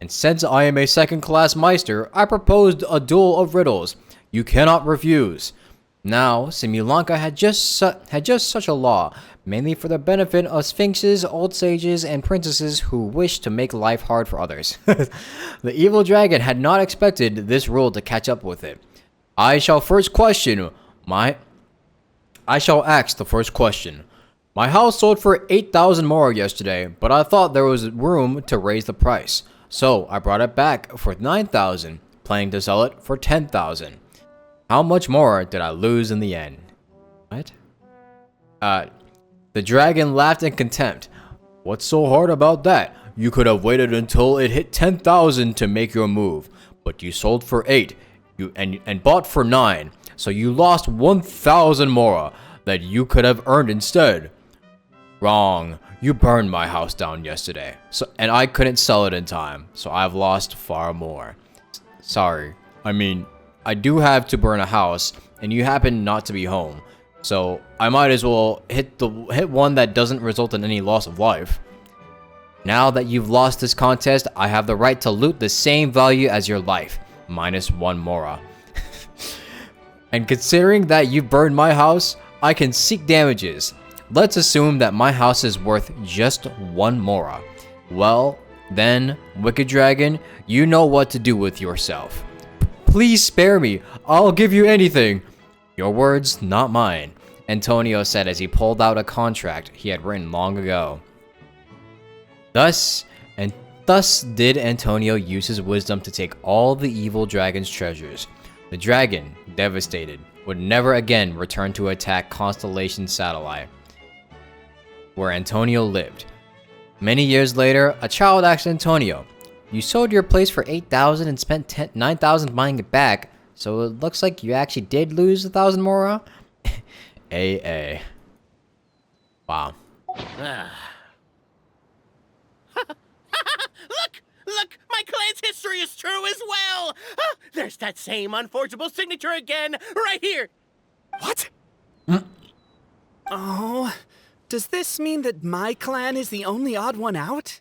And since I am a second-class Meister, I proposed a duel of riddles. You cannot refuse. Now, Simulanka had just such a law, mainly for the benefit of sphinxes, old sages, and princesses who wished to make life hard for others. The evil dragon had not expected this rule to catch up with it. I shall ask the first question. My house sold for 8,000 mora yesterday, but I thought there was room to raise the price. So I brought it back for 9,000, planning to sell it for 10,000. How much more did I lose in the end? What? The dragon laughed in contempt. What's so hard about that? You could have waited until it hit 10,000 to make your move, but you sold for 8 and bought for 9, so you lost 1,000 mora that you could have earned instead. Wrong. You burned my house down yesterday, and I couldn't sell it in time, so I've lost far more. Sorry. I mean, I do have to burn a house, and you happen not to be home, so I might as well hit one that doesn't result in any loss of life. Now that you've lost this contest, I have the right to loot the same value as your life, minus 1 mora. And considering that you burned my house, I can seek damages. Let's assume that my house is worth just 1 mora. Well, then, Wicked Dragon, you know what to do with yourself. Please spare me. I'll give you anything. Your words, not mine, Antonio said as he pulled out a contract he had written long ago. Thus did Antonio use his wisdom to take all the evil dragon's treasures. The dragon, devastated, would never again return to attack Constellation Satellite, where Antonio lived. Many years later, a child asked Antonio, "You sold your place for 8,000 and spent 9,000 buying it back, so it looks like you actually did lose 1,000 mora?" AA. Wow. Look! My clan's history is true as well! Ah, there's that same unforgeable signature again, right here! What? Oh, does this mean that my clan is the only odd one out?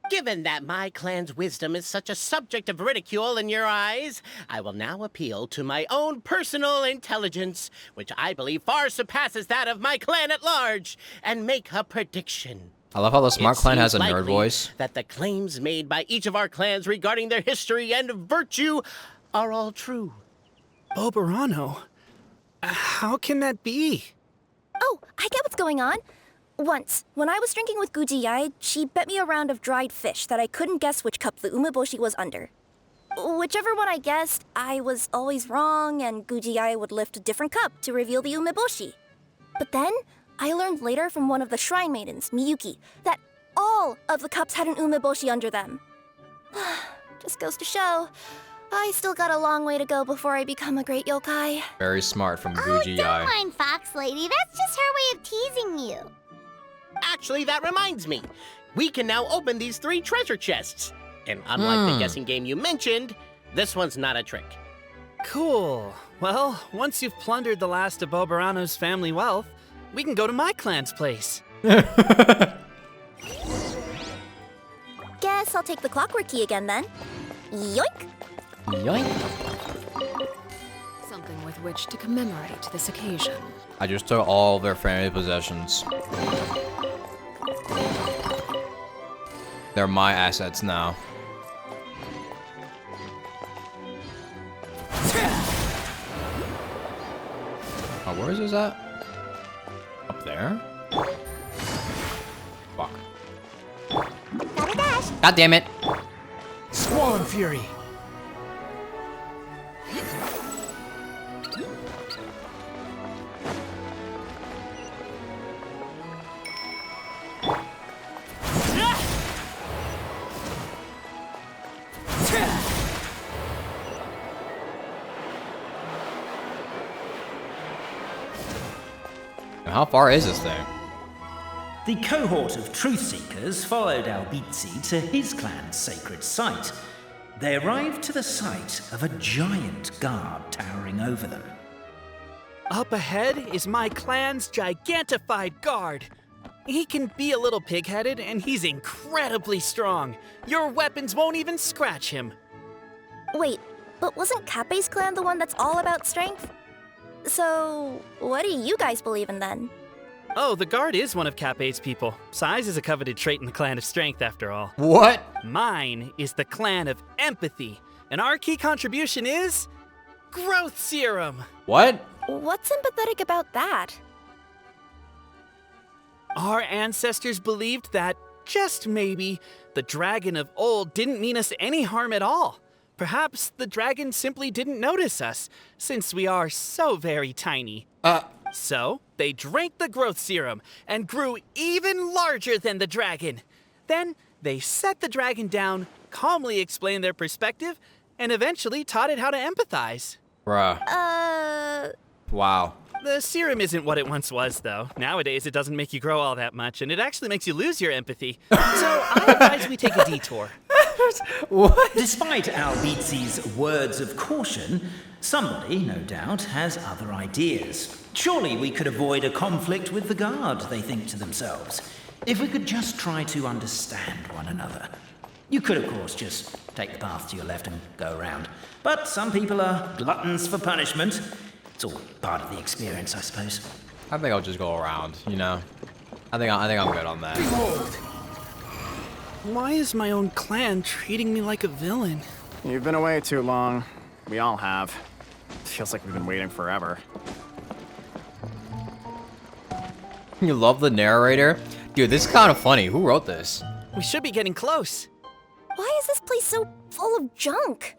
Given that my clan's wisdom is such a subject of ridicule in your eyes, I will now appeal to my own personal intelligence, which I believe far surpasses that of my clan at large, and make a prediction. I love how the Smart Clan has a nerd likely voice. That the claims made by each of our clans regarding their history and virtue are all true. Oberano? How can that be? Oh, I get what's going on. Once, when I was drinking with Gujiyai, she bet me a round of dried fish that I couldn't guess which cup the umeboshi was under. Whichever one I guessed, I was always wrong, and Gujiyai would lift a different cup to reveal the umeboshi. But then, I learned later from one of the shrine maidens, Miyuki, that all of the cups had an umeboshi under them. Just goes to show, I still got a long way to go before I become a great yokai. Very smart from Oh, Gujiyai. don't mind Fox Lady. That's just her way of teasing you. Actually, that reminds me. We can now open these 3 treasure chests. And unlike the guessing game you mentioned, this one's not a trick. Cool. Well, once you've plundered the last of Oberano's family wealth, we can go to my clan's place. Guess I'll take the clockwork key again then. Yoink! Yoink. Something with which to commemorate this occasion. I just took all their family possessions. They're my assets now. Oh, where is this at? Up there? Fuck. God damn it! Swan Fury! How far is this thing? The cohort of truth seekers followed Albizzi to his clan's sacred site. They arrived to the site of a giant guard towering over them. Up ahead is my clan's gigantified guard. He can be a little pig-headed, and he's incredibly strong. Your weapons won't even scratch him. Wait, but wasn't Kappei's clan the one that's all about strength? So, what do you guys believe in then? Oh, the guard is one of Kappei's people. Size is a coveted trait in the clan of strength, after all. What? Mine is the clan of empathy, and our key contribution is growth serum. What? What's empathetic about that? Our ancestors believed that, just maybe, the dragon of old didn't mean us any harm at all. Perhaps the dragon simply didn't notice us, since we are so very tiny. So, they drank the growth serum and grew even larger than the dragon. Then, they set the dragon down, calmly explained their perspective, and eventually taught it how to empathize. Bruh. Wow. The serum isn't what it once was, though. Nowadays, it doesn't make you grow all that much, and it actually makes you lose your empathy. So I advise we take a detour. What? Despite Albizzi's words of caution, somebody, no doubt, has other ideas. Surely we could avoid a conflict with the guard, they think to themselves, if we could just try to understand one another. You could, of course, just take the path to your left and go around. But some people are gluttons for punishment. It's all part of the experience, I suppose. I think I'll just go around, you know? I think I'm good on that. Why is my own clan treating me like a villain? You've been away too long. We all have. Feels like we've been waiting forever. You love the narrator? Dude, this is kind of funny. Who wrote this? We should be getting close. Why is this place so full of junk?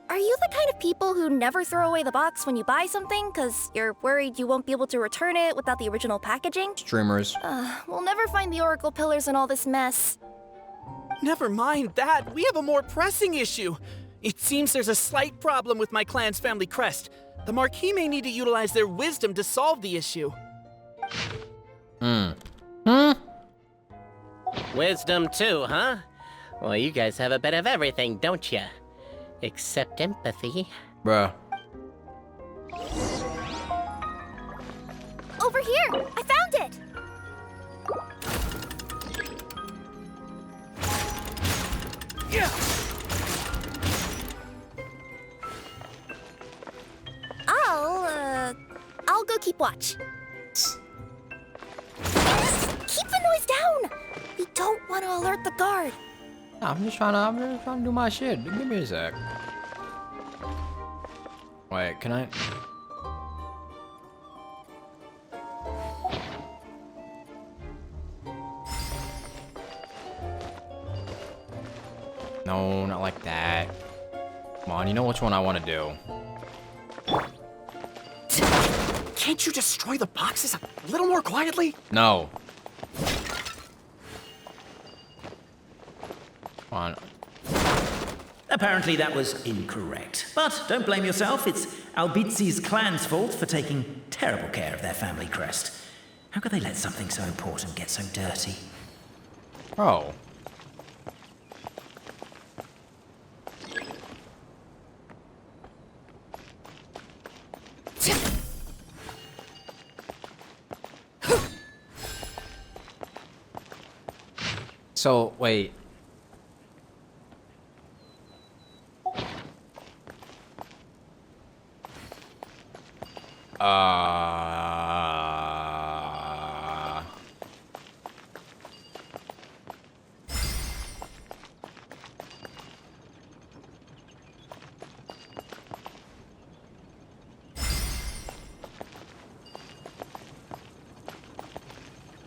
Are you the kind of people who never throw away the box when you buy something because you're worried you won't be able to return it without the original packaging? Streamers. We'll never find the Oracle Pillars in all this mess. Never mind that. We have a more pressing issue. It seems there's a slight problem with my clan's family crest. The Marquis may need to utilize their wisdom to solve the issue. Wisdom too, huh? Well, you guys have a bit of everything, don't you? Except empathy. Bruh. Over here! I found it! I'll go keep watch. Keep the noise down! We don't want to alert the guard. I'm just trying to do my shit. Give me a sec. Wait, can I? No, not like that. Come on, you know which one I want to do. Can't you destroy the boxes a little more quietly? No. Come on. Apparently that was incorrect. But don't blame yourself, it's Albizzi's clan's fault for taking terrible care of their family crest. How could they let something so important get so dirty? Oh. So, wait.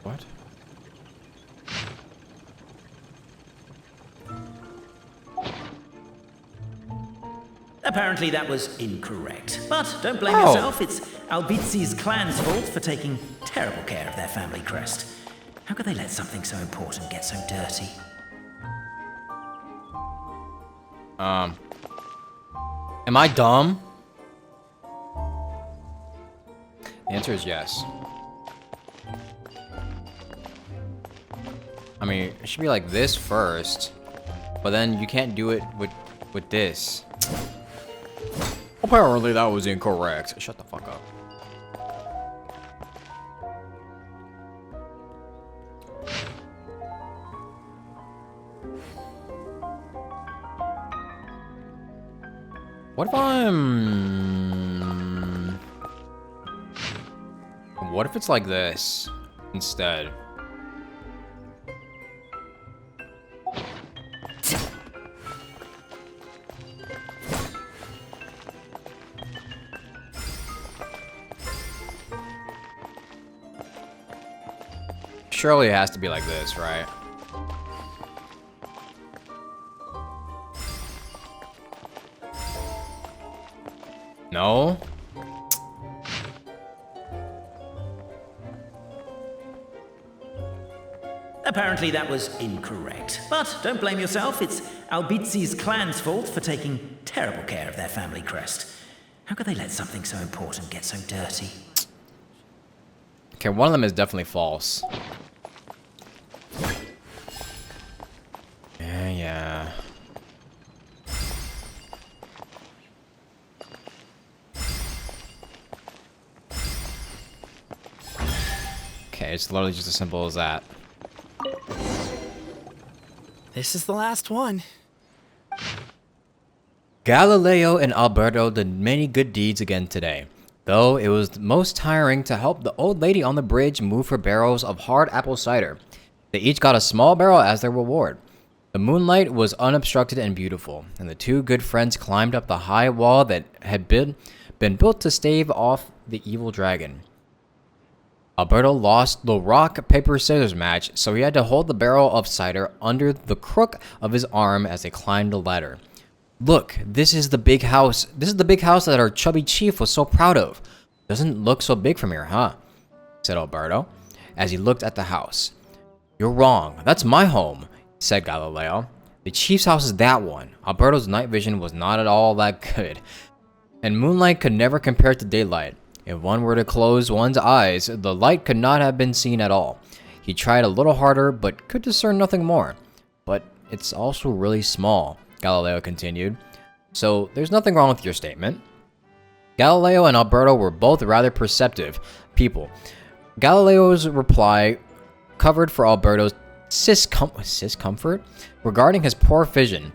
What? Apparently that was incorrect. But don't blame yourself, it's Albizzi's clan's fault for taking terrible care of their family crest. How could they let something so important get so dirty? Am I dumb? The answer is yes. I mean, it should be like this first, but then you can't do it with this. Apparently that was incorrect. Shut the fuck up. What if I'm... What if it's like this instead? Surely it has to be like this, right? No? Apparently that was incorrect. But don't blame yourself, it's Albizi's clan's fault for taking terrible care of their family crest. How could they let something so important get so dirty? Okay, one of them is definitely false. Yeah. Okay, it's literally just as simple as that. This is the last one. Galileo and Alberto did many good deeds again today, though it was most tiring to help the old lady on the bridge move her barrels of hard apple cider. They each got a small barrel as their reward. The moonlight was unobstructed and beautiful, and the two good friends climbed up the high wall that had been built to stave off the evil dragon. Alberto lost the rock, paper, scissors match, so he had to hold the barrel of cider under the crook of his arm as they climbed the ladder. Look, this is the big house. This is the big house that our chubby chief was so proud of. Doesn't look so big from here, huh? Said Alberto, as he looked at the house. You're wrong. That's my home, said Galileo. The chief's house is that one. Alberto's night vision was not at all that good, and moonlight could never compare to daylight. If one were to close one's eyes, the light could not have been seen at all. He tried a little harder, but could discern nothing more. But it's also really small, Galileo continued. So there's nothing wrong with your statement. Galileo and Alberto were both rather perceptive people. Galileo's reply covered for Alberto's discomfort regarding his poor vision,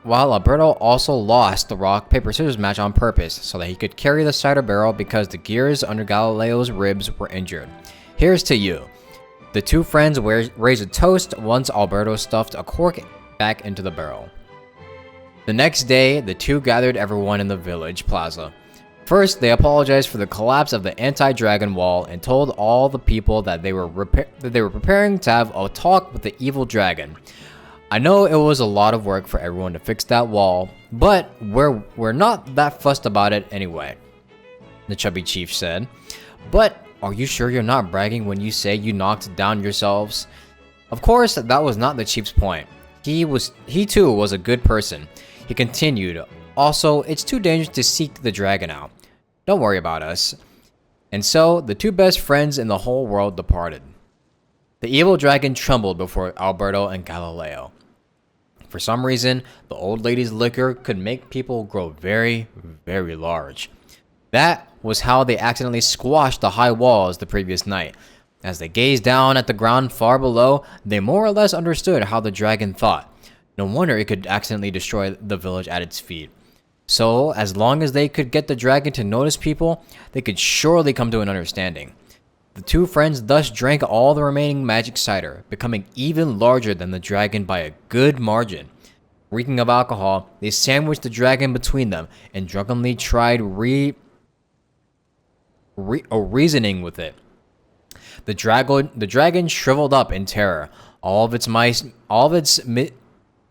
while Alberto also lost the rock, paper, scissors match on purpose so that he could carry the cider barrel because the gears under Galileo's ribs were injured. Here's to you. The two friends raised a toast once Alberto stuffed a cork back into the barrel. The next day, the two gathered everyone in the village plaza. First, they apologized for the collapse of the anti-dragon wall and told all the people that they were preparing to have a talk with the evil dragon. I know it was a lot of work for everyone to fix that wall, but we're not that fussed about it anyway, the chubby chief said. But are you sure you're not bragging when you say you knocked it down yourselves? Of course, that was not the chief's point. He too was a good person. He continued, also, it's too dangerous to seek the dragon out. Don't worry about us. And so, the two best friends in the whole world departed. The evil dragon trembled before Alberto and Galileo. For some reason, the old lady's liquor could make people grow very, very large. That was how they accidentally squashed the high walls the previous night. As they gazed down at the ground far below, they more or less understood how the dragon thought. No wonder it could accidentally destroy the village at its feet. So, as long as they could get the dragon to notice people, they could surely come to an understanding. The two friends thus drank all the remaining magic cider, becoming even larger than the dragon by a good margin. Reeking of alcohol, they sandwiched the dragon between them and drunkenly tried reasoning with it. The dragon shriveled up in terror, all of its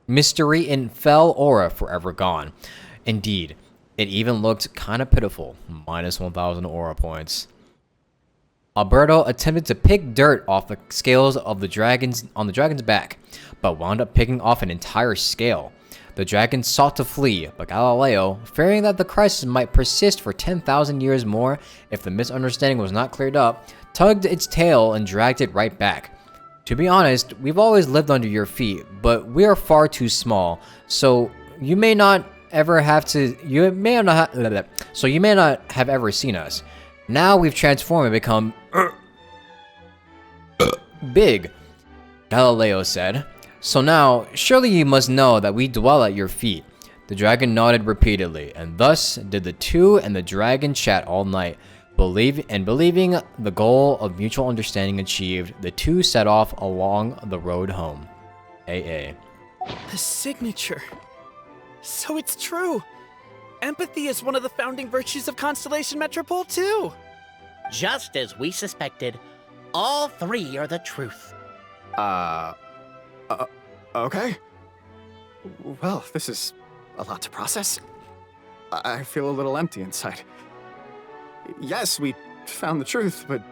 mystery and fell aura forever gone. Indeed, it even looked kind of pitiful, minus 1,000 aura points. Alberto attempted to pick dirt off the scales of the dragon's back, but wound up picking off an entire scale. The dragon sought to flee, but Galileo, fearing that the crisis might persist for 10,000 years more if the misunderstanding was not cleared up, tugged its tail and dragged it right back. To be honest, we've always lived under your feet, but we are far too small, so you may not have ever seen us. Now we've transformed and become big, Galileo said. So now, surely you must know that we dwell at your feet. The dragon nodded repeatedly, and thus did the two and the dragon chat all night. Believing the goal of mutual understanding achieved, the two set off along the road home. AA. The signature. So it's true. Empathy is one of the founding virtues of Constellation Metropole, too. Just as we suspected, all three are the truth. Okay. Well, this is a lot to process. I feel a little empty inside. Yes, we found the truth, but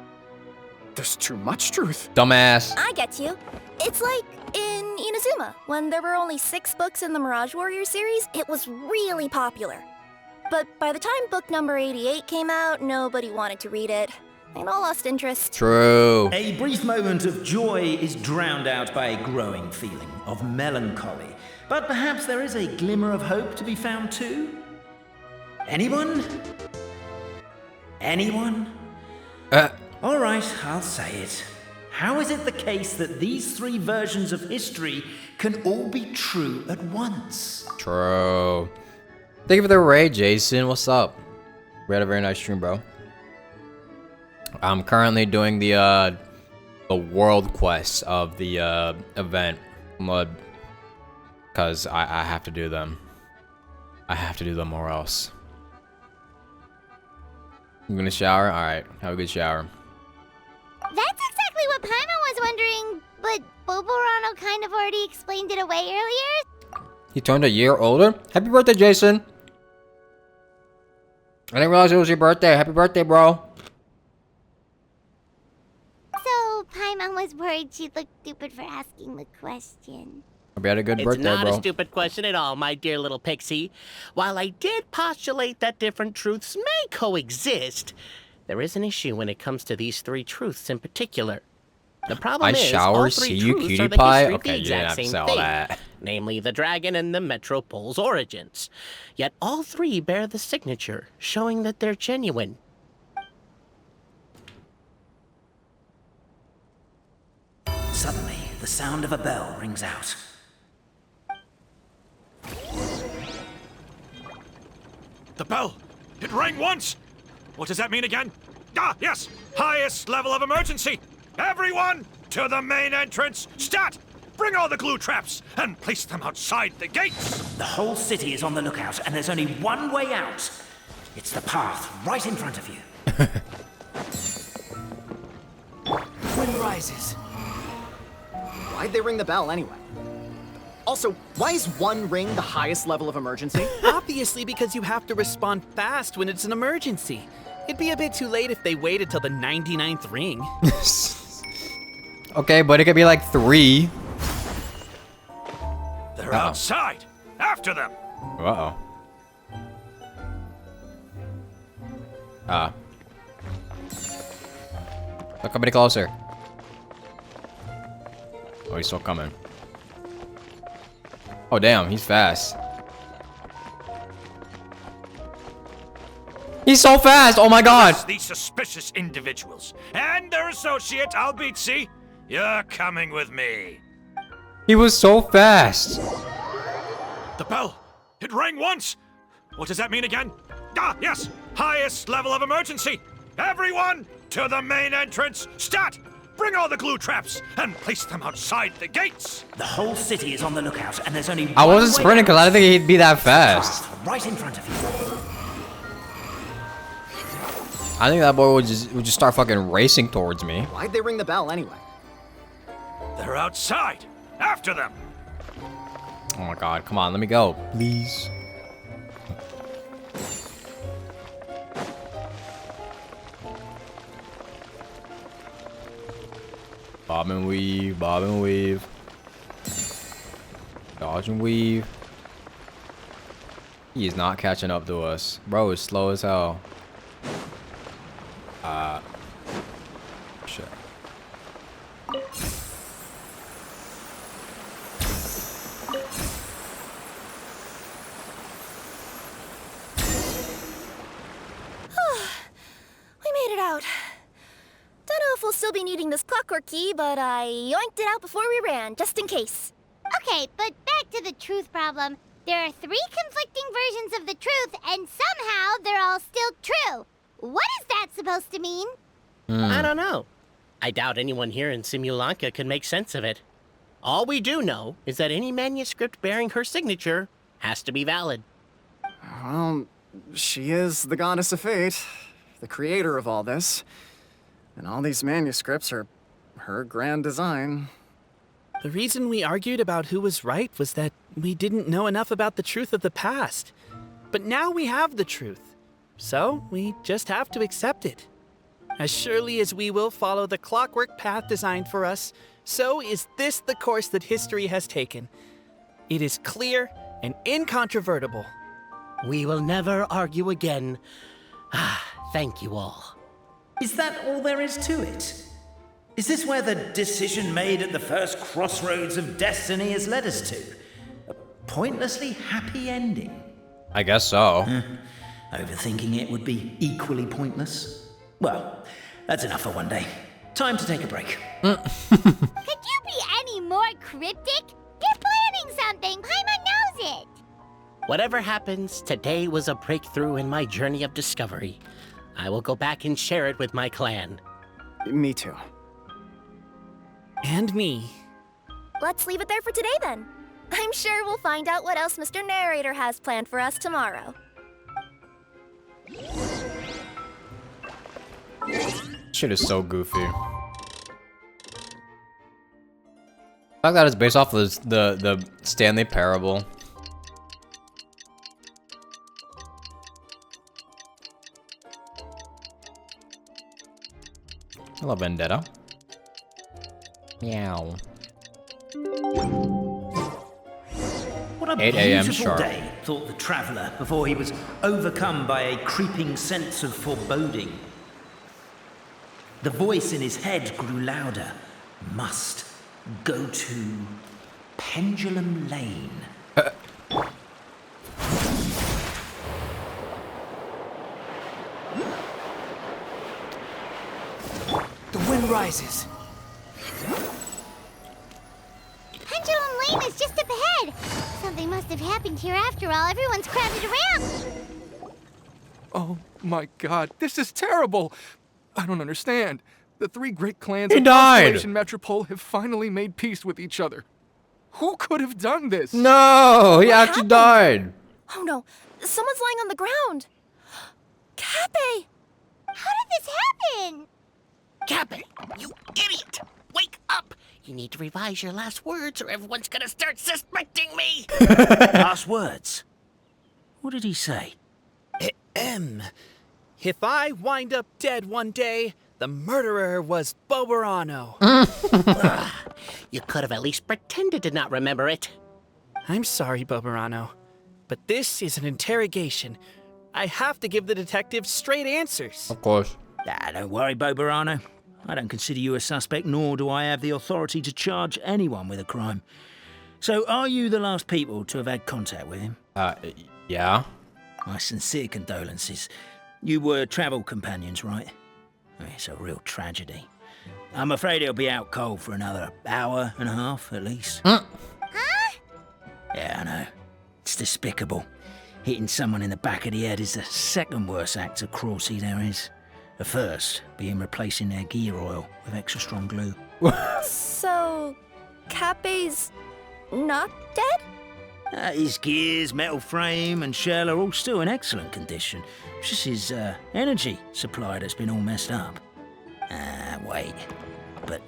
there's too much truth. Dumbass. I get you. It's like in Inazuma, when there were only 6 books in the Mirage Warrior series, it was really popular. But by the time book number 88 came out, nobody wanted to read it. They all lost interest. True. A brief moment of joy is drowned out by a growing feeling of melancholy. But perhaps there is a glimmer of hope to be found too? Anyone? Anyone? All right, I'll say it. How is it the case that these 3 versions of history can all be true at once? True. Thank you for the raid, Jason. What's up? We had a very nice stream, bro. I'm currently doing the world quests of the event mode, because I have to do them. I have to do them or else. You gonna shower? All right, have a good shower. That's exactly what Paimon was wondering, but Boborano kind of already explained it away earlier. He turned a year older? Happy birthday, Jason! I didn't realize it was your birthday. Happy birthday, bro. So Paimon was worried she'd look stupid for asking the question. Hope you had a good birthday, It's not bro. a stupid question at all, my dear little pixie. While I did postulate that different truths may coexist, there is an issue when it comes to these 3 truths in particular. The problem is, all 3 truths are the history of the exact same thing, namely the dragon and the Metropole's origins. Yet all 3 bear the signature, showing that they're genuine. Suddenly, the sound of a bell rings out. The bell! It rang once! What does that mean again? Ah, yes! Highest level of emergency! Everyone, to the main entrance! Stat! Bring all the glue traps and place them outside the gates! The whole city is on the lookout, and there's only one way out. It's the path right in front of you. Wind rises. Why'd they ring the bell anyway? Also, why is 1 ring the highest level of emergency? Obviously because you have to respond fast when it's an emergency. It'd be a bit too late if they waited till the 99th ring. Okay, but it could be like 3. They're outside! After them! Uh-oh. Look a bit closer. Oh, he's still coming. Oh, damn, he's fast. He's so fast! Oh my god! These suspicious individuals and their associate, Albizzi, you're coming with me. He was so fast! The bell! It rang once! What does that mean again? Ah, yes! Highest level of emergency! Everyone, to the main entrance! Stat! Bring all the glue traps and place them outside the gates! The whole city is on the lookout, and there's only I one wasn't way sprinting because I out. didn't think he'd be that fast. Right in front of you. I think that boy would just start fucking racing towards me. Why'd they ring the bell anyway? They're outside! After them! Oh my god, come on, let me go. Please. Bob and weave, bob and weave. Dodge and weave. He is not catching up to us. Bro is slow as hell. Shit. We made it out. Don't know if we'll still be needing this clockwork key, but I yoinked it out before we ran, just in case. Okay, but back to the truth problem. There are 3 conflicting versions of the truth, and somehow they're all still true. What is that supposed to mean? I don't know. I doubt anyone here in Simulanka can make sense of it. All we do know is that any manuscript bearing her signature has to be valid. Well, she is the goddess of fate, the creator of all this. And all these manuscripts are her grand design. The reason we argued about who was right was that we didn't know enough about the truth of the past. But now we have the truth. So we just have to accept it. As surely as we will follow the clockwork path designed for us, so is this the course that history has taken. It is clear and incontrovertible. We will never argue again. Thank you all. Is that all there is to it? Is this where the decision made at the first crossroads of destiny has led us to? A pointlessly happy ending? I guess so. Overthinking it would be equally pointless. Well, that's enough for one day. Time to take a break. Could you be any more cryptic? You're planning something. Paimon knows it. Whatever happens, today was a breakthrough in my journey of discovery. I will go back and share it with my clan. Me too. And me. Let's leave it there for today then. I'm sure we'll find out what else Mr. Narrator has planned for us tomorrow. Shit is so goofy. The fact that it's based off of the Stanley Parable. Hello, Vendetta. Meow. What a 8 a.m. beautiful sharp. day, thought the traveller before he was overcome by a creeping sense of foreboding. The voice in his head grew louder. Must go to Pendulum Lane. The wind rises. Pendulum Lane is just up ahead. Something must have happened here after all. Everyone's crowded around. Oh my god, this is terrible. I don't understand. The 3 great clans He of died. Constellation Metropole have finally made peace with each other. Who could have done this? No, he actually died. Oh no, someone's lying on the ground. Cappe! How did this happen? Cappe, you idiot! Wake up! You need to revise your last words or everyone's gonna start suspecting me! Last words? What did he say? If I wind up dead one day, the murderer was Boberano. You could have at least pretended to not remember it. I'm sorry, Boberano, but this is an interrogation. I have to give the detective straight answers. Of course. Don't worry, Boberano. I don't consider you a suspect, nor do I have the authority to charge anyone with a crime. So, are you the last people to have had contact with him? Yeah. My sincere condolences. You were travel companions, right? It's a real tragedy. I'm afraid he'll be out cold for another hour and a half, at least. Huh? Yeah, I know. It's despicable. Hitting someone in the back of the head is the second worst act of cruelty there is. The first being replacing their gear oil with extra strong glue. So, Cappe's not dead? His gears, metal frame and shell are all still in excellent condition. It's just his energy supply that's been all messed up. Wait. But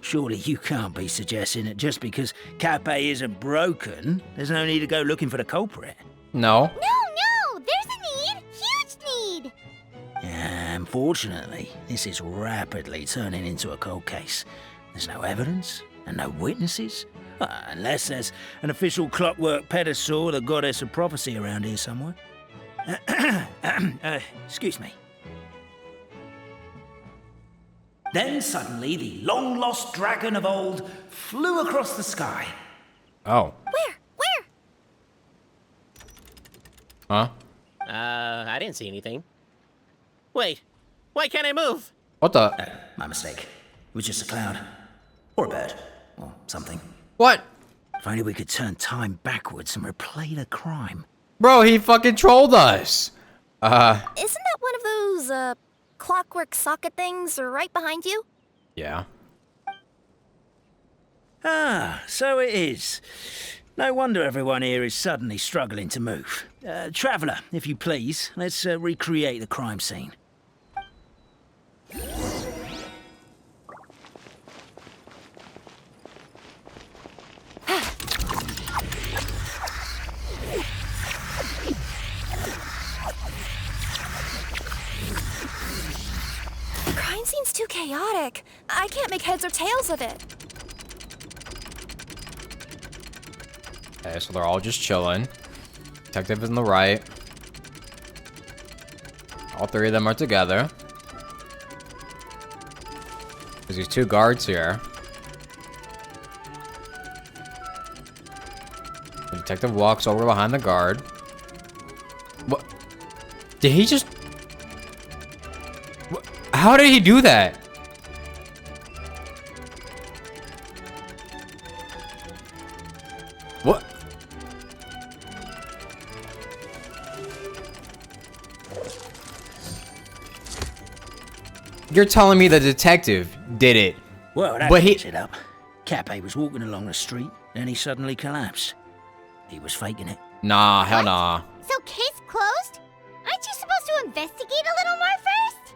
surely you can't be suggesting that just because Cappe isn't broken, there's no need to go looking for the culprit. No. No! There's a need! Huge need! Unfortunately, this is rapidly turning into a cold case. There's no evidence and no witnesses. Unless there's an official clockwork pedestal, the goddess of prophecy around here somewhere. Excuse me. Then suddenly the long-lost dragon of old flew across the sky. Oh. Where? Huh? I didn't see anything. Wait, why can't I move? What the? My mistake. It was just a cloud. Or a bird. Or something. What? If only we could turn time backwards and replay the crime. Bro, he fucking trolled us. Isn't that one of those, clockwork socket things right behind you? Yeah. Ah, so it is. No wonder everyone here is suddenly struggling to move. Traveller, if you please, let's recreate the crime scene. The crime scene's too chaotic. I can't make heads or tails of it. Okay, so they're all just chilling. Detective is on the right. All three of them are together. There's these two guards here. The detective walks over behind the guard. What? Did he just... What? How did he do that? What? You're telling me the detective did it? Well, that clears it up. Cape was walking along the street, then he suddenly collapsed. He was faking it. Nah, hell nah. So case closed? Aren't you supposed to investigate a little more first?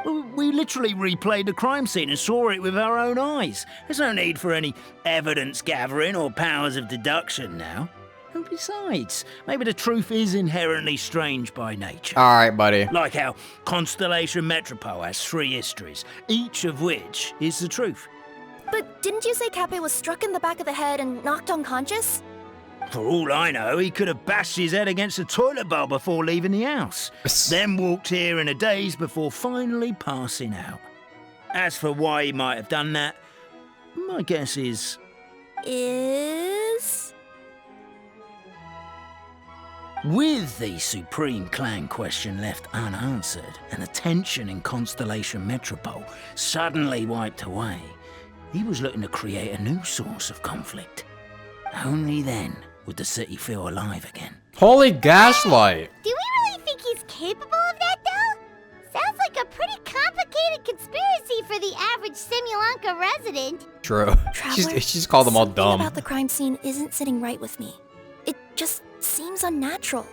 Well, we literally replayed the crime scene and saw it with our own eyes. There's no need for any evidence gathering or powers of deduction now. And besides, maybe the truth is inherently strange by nature. All right, buddy. Like how Constellation Metropole has 3 histories, each of which is the truth. But didn't you say Cape was struck in the back of the head and knocked unconscious? For all I know, he could have bashed his head against a toilet bowl before leaving the house, then walked here in a daze before finally passing out. As for why he might have done that, my guess is... With the Supreme Clan question left unanswered and the tension in Constellation Metropole suddenly wiped away, he was looking to create a new source of conflict. Only then would the city feel alive again. Holy gaslight! Do we really think he's capable of that, though? Sounds like a pretty complicated conspiracy for the average Simulanka resident. True. She's called them all dumb. Something about the crime scene isn't sitting right with me. It just seems unnatural.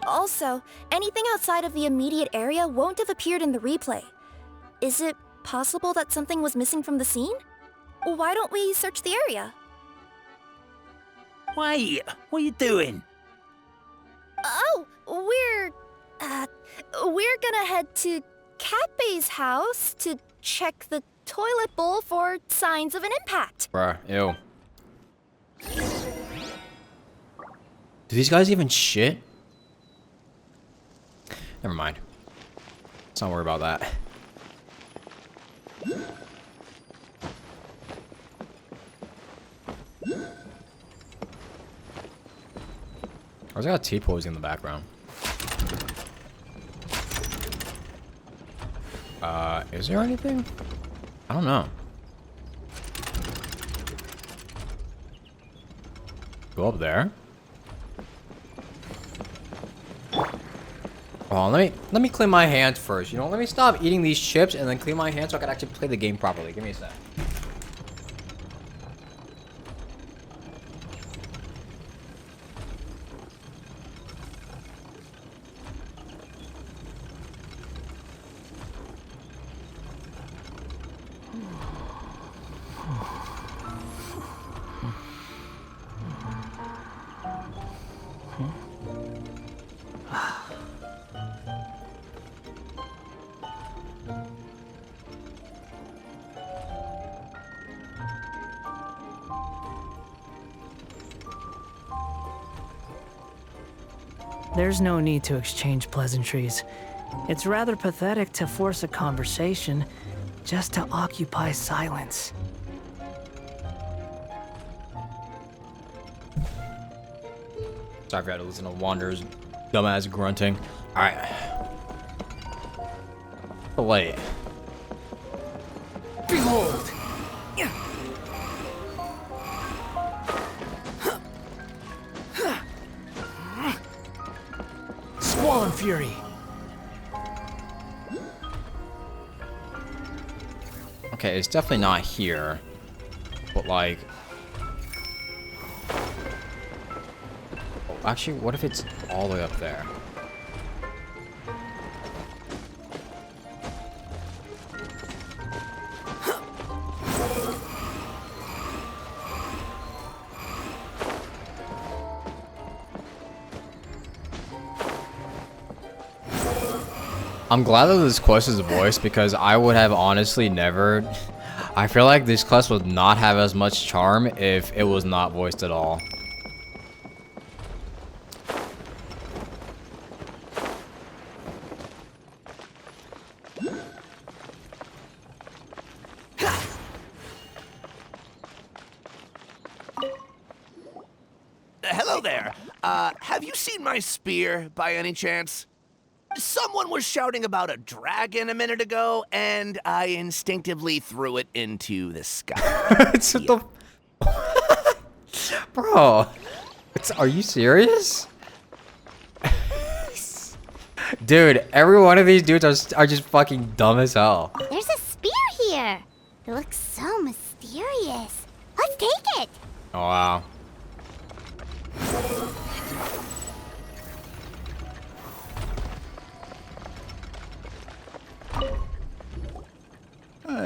Also, anything outside of the immediate area won't have appeared in the replay. Is it possible that something was missing from the scene? Why don't we search the area? Wait, what are you doing? Oh, we're gonna head to Cape's house to check the toilet bowl for signs of an impact. Bruh, ew. Do these guys even shit? Never mind. Let's not worry about that. I got T-posing in the background. Is there anything? I don't know. Go up there. Oh, let me clean my hands first. You know, let me stop eating these chips and then clean my hands so I can actually play the game properly. Give me a sec. There's no need to exchange pleasantries. It's rather pathetic to force a conversation just to occupy silence. Sorry if I had to listen to Wander's dumbass grunting. Alright. Wait. Behold! Swollen Fury. Okay, it's definitely not here. But like... Oh, actually, what if it's all the way up there? I'm glad that this quest is voiced because I would have honestly never... I feel like this quest would not have as much charm if it was not voiced at all. Hello there. Have you seen my spear by any chance? Someone was shouting about a dragon a minute ago, and I instinctively threw it into the sky. It's the... Bro, are you serious? Dude, every one of these dudes are just fucking dumb as hell. There's a spear here. It looks so mysterious. Let's take it. Oh, wow.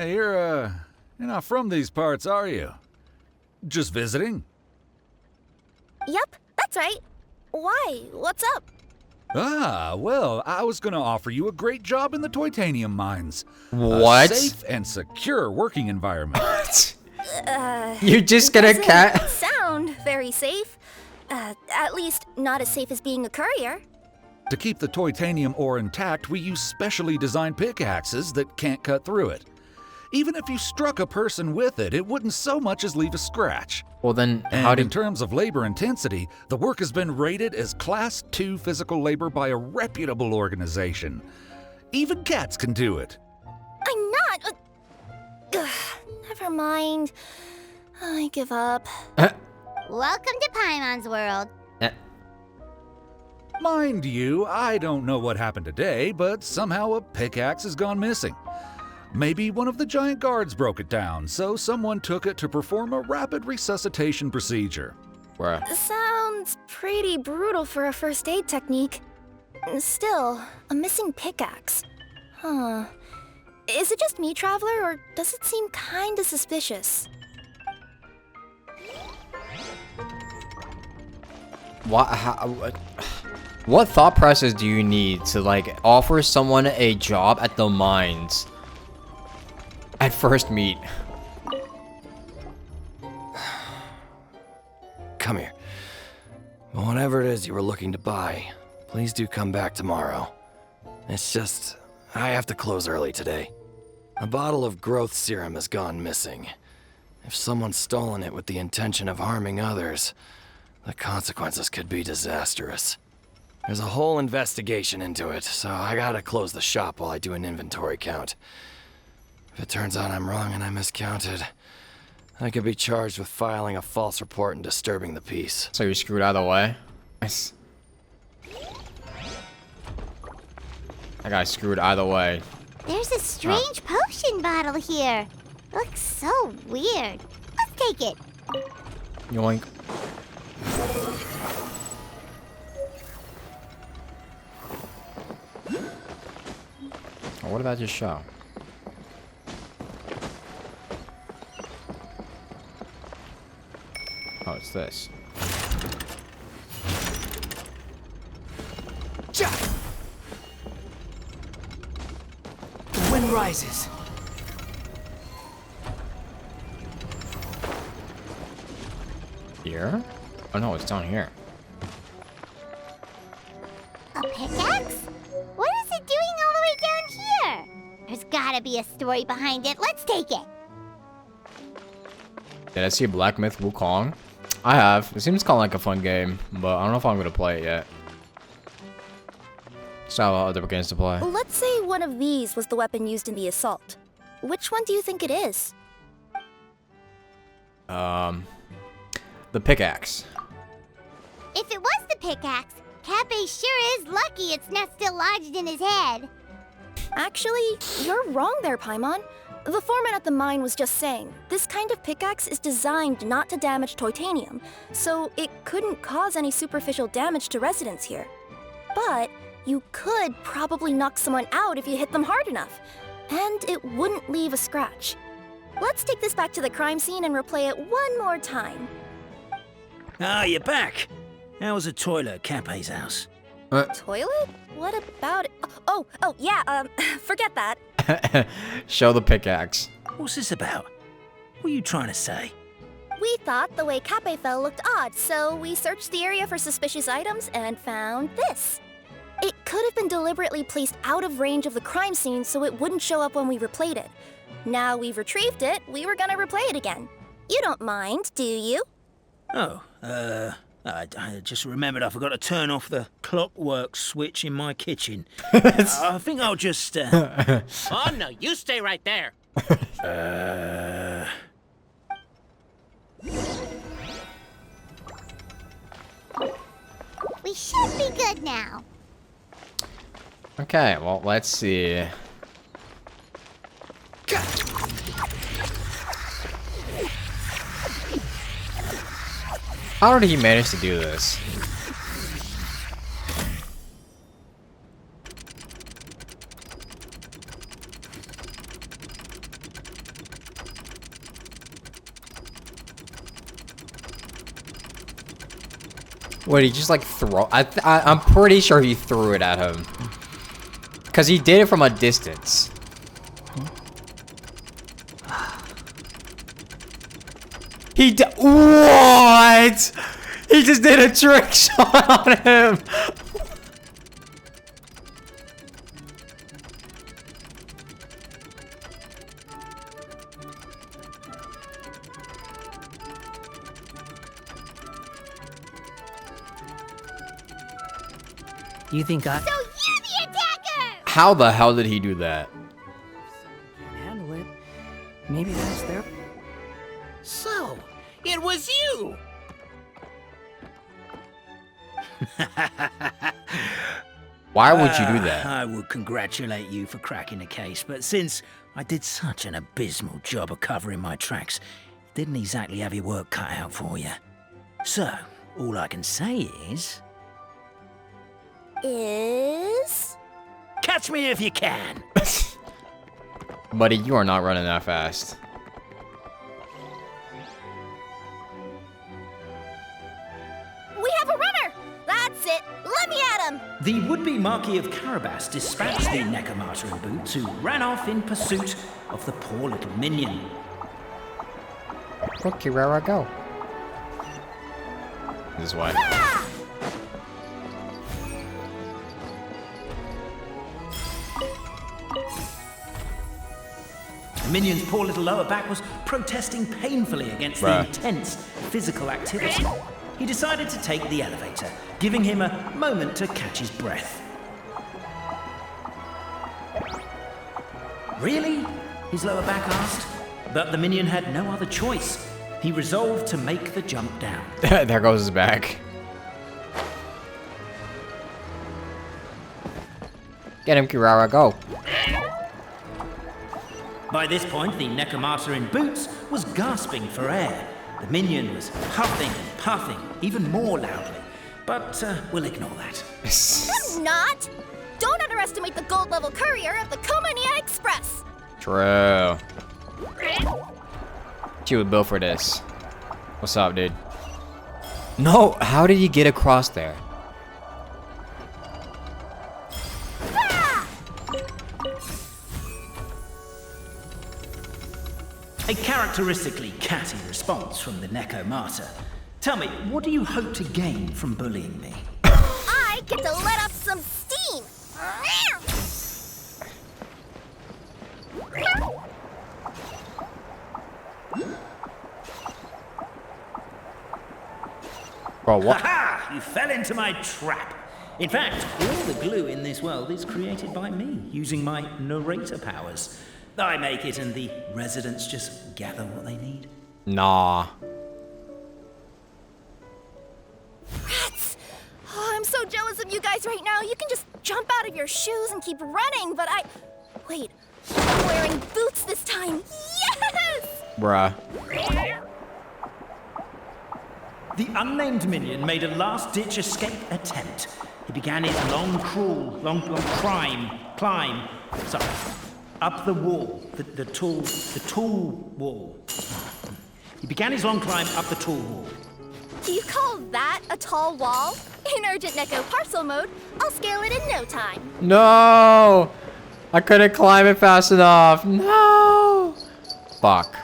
You're not from these parts, are you? Just visiting? Yep, that's right. Why? What's up? Ah, well, I was gonna offer you a great job in the Titanium mines. What? A safe and secure working environment. You're just gonna cat? Sound very safe. At least not as safe as being a courier. To keep the titanium ore intact, we use specially designed pickaxes that can't cut through it. Even if you struck a person with it, it wouldn't so much as leave a scratch. Well then, and in terms of labor intensity, the work has been rated as Class 2 physical labor by a reputable organization. Even cats can do it. I'm not. Never mind. I give up. Welcome to Paimon's world. Mind you, I don't know what happened today, but somehow a pickaxe has gone missing. Maybe one of the giant guards broke it down, so someone took it to perform a rapid resuscitation procedure. Sounds pretty brutal for a first aid technique. Still, a missing pickaxe. Huh. Is it just me, Traveler, or does it seem kinda suspicious? What thought process do you need to like offer someone a job at the mines at first meet? Come here. Whatever it is you were looking to buy, please do come back tomorrow. It's just, I have to close early today. A bottle of growth serum has gone missing. If someone's stolen it with the intention of harming others, the consequences could be disastrous. There's a whole investigation into it, so I gotta close the shop while I do an inventory count. If it turns out I'm wrong and I miscounted, I could be charged with filing a false report and disturbing the peace. So you're screwed either way? Nice. I got screwed either way. There's a strange potion bottle here. Looks so weird. Let's take it. Yoink. Oh, what did that just show? Oh, it's this. The wind rises. Here? Oh no, it's down here. A pickaxe? What is it doing all the way down here? There's gotta be a story behind it. Let's take it. Did I see Black Myth Wukong? I have. It seems kind of like a fun game, but I don't know if I'm gonna play it yet. Still have other games to play. Let's say one of these was the weapon used in the assault. Which one do you think it is? The pickaxe. If it was the pickaxe, Cappy sure is lucky its not still lodged in his head. Actually, you're wrong there, Paimon. The foreman at the mine was just saying, this kind of pickaxe is designed not to damage titanium, so it couldn't cause any superficial damage to residents here. But you could probably knock someone out if you hit them hard enough, and it wouldn't leave a scratch. Let's take this back to the crime scene and replay it one more time. Ah, you're back. How was the toilet at Cape's house? Toilet? What about it? Oh, yeah, forget that. Show the pickaxe. What's this about? What are you trying to say? We thought the way Cape fell looked odd, so we searched the area for suspicious items and found this. It could have been deliberately placed out of range of the crime scene so it wouldn't show up when we replayed it. Now we've retrieved it, we were gonna replay it again. You don't mind, do you? Oh, I just remembered I forgot to turn off the clockwork switch in my kitchen. I think I'll just, Oh, no, you stay right there. We should be good now. Okay, well, let's see. How did he manage to do this? What, he just like throw? I'm pretty sure he threw it at him. Cause he did it from a distance. He did what? He just did a trick shot on him. You think I So you're the attacker! How the hell did he do that? can handle it? Maybe that's their... So, it was you! Why would you do that? I would congratulate you for cracking the case, but since I did such an abysmal job of covering my tracks, didn't exactly have your work cut out for you. So, all I can say is... Catch me if you can! Buddy, you are not running that fast. We have a runner! That's it! Let me at him! The would-be Marquis of Carabas dispatched the Necromancer in boots, who ran off in pursuit of the poor little minion. Look, where I go. This way. The minion's poor little lower back was protesting painfully against the intense physical activity. He decided to take the elevator, giving him a moment to catch his breath. Really? His lower back asked. But the minion had no other choice. He resolved to make the jump down. There goes his back. Get him, Kirara, go. By this point, the Necromancer in boots was gasping for air. The minion was huffing and puffing, even more loudly. But we'll ignore that. I'm not! Don't underestimate the gold-level courier of the Komania Express! True. She would bill for this. What's up, dude? No, how did he get across there? A characteristically catty response from the Necromancer. Tell me, what do you hope to gain from bullying me? I get to let off some steam! Bro, what? Ha! You fell into my trap. In fact, all the glue in this world is created by me, using my narrator powers. I make it and the residents just gather what they need. Nah. Rats! Oh, I'm so jealous of you guys right now, you can just jump out of your shoes and keep running, but Wait, I'm wearing boots this time. Yes! Bruh. The unnamed minion made a last-ditch escape attempt. He began his long climb, up the wall, the tall wall. He began his long climb up the tall wall. Do you call that a tall wall? In urgent Neko parcel mode, I'll scale it in no time. No! I couldn't climb it fast enough. No! Fuck.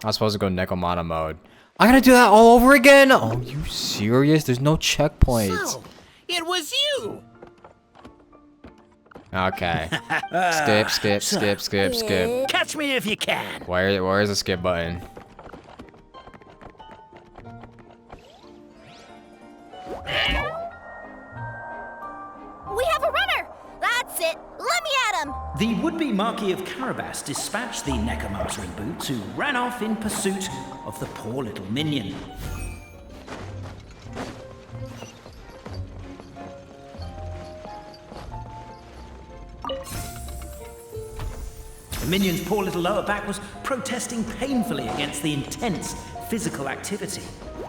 I was supposed to go Nekomata mode. I gotta do that all over again? Oh, you serious? There's no checkpoints. So, it was you! Okay. Skip. Catch me if you can. Where's the skip button? We have a runner! That's it! Let me at him! The would-be Marquis of Carabas dispatched the Nekomata in boots, who ran off in pursuit of the poor little minion. The minion's poor little lower back was protesting painfully against the intense physical activity.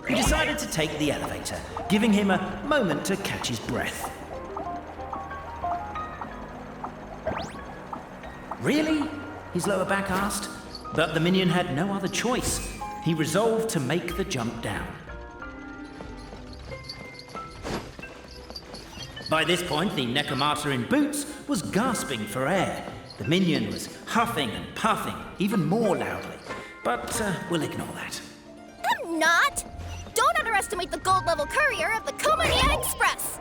He decided to take the elevator, giving him a moment to catch his breath. Really? His lower back asked. But the minion had no other choice. He resolved to make the jump down. By this point, the Nekomata in boots was gasping for air. The minion was huffing and puffing, even more loudly. But we'll ignore that. I'm not! Don't underestimate the gold-level courier of the Komania Express!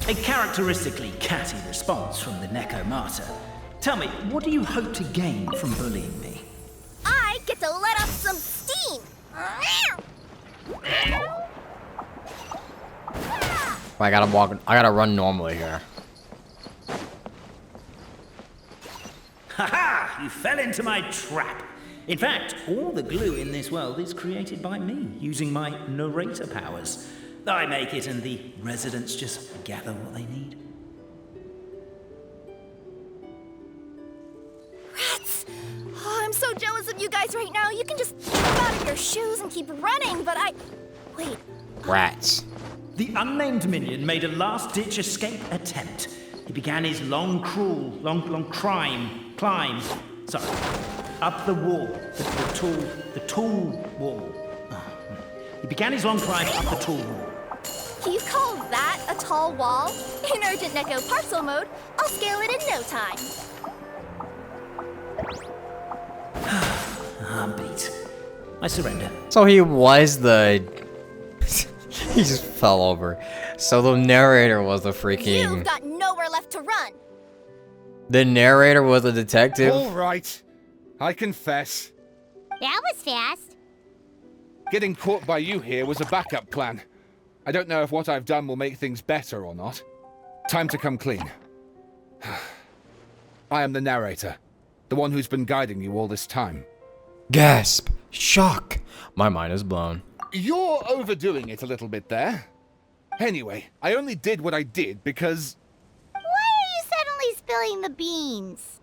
A characteristically catty response from the Nekomata. Tell me, what do you hope to gain from bullying me? I get to let off some steam! I gotta run normally here. Ha-ha! You fell into my trap. In fact, all the glue in this world is created by me, using my narrator powers. I make it and the residents just gather what they need. Rats! Oh, I'm so jealous of you guys right now. You can just jump out of your shoes and keep running, but Wait. Rats. The unnamed minion made a last-ditch escape attempt. He began his long climb, up the wall, the tall wall. He began his long climb up the tall wall. Do you call that a tall wall? In urgent Neko parcel mode, I'll scale it in no time. I'm beat. I surrender. So he was the... he just fell over. So the narrator was the freaking... You've got nowhere left to run. The narrator was the detective? All right. I confess. That was fast. Getting caught by you here was a backup plan. I don't know if what I've done will make things better or not. Time to come clean. I am the narrator. The one who's been guiding you all this time. Gasp! Shock! My mind is blown. You're overdoing it a little bit there. Anyway, I only did what I did because... Why are you suddenly spilling the beans?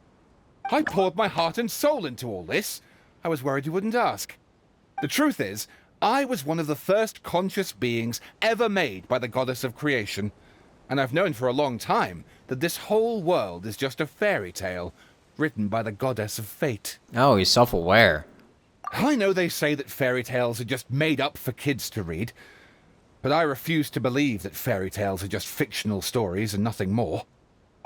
I poured my heart and soul into all this. I was worried you wouldn't ask. The truth is, I was one of the first conscious beings ever made by the goddess of creation. And I've known for a long time that this whole world is just a fairy tale written by the goddess of fate. Oh, he's self-aware. I know they say that fairy tales are just made up for kids to read, but I refuse to believe that fairy tales are just fictional stories and nothing more.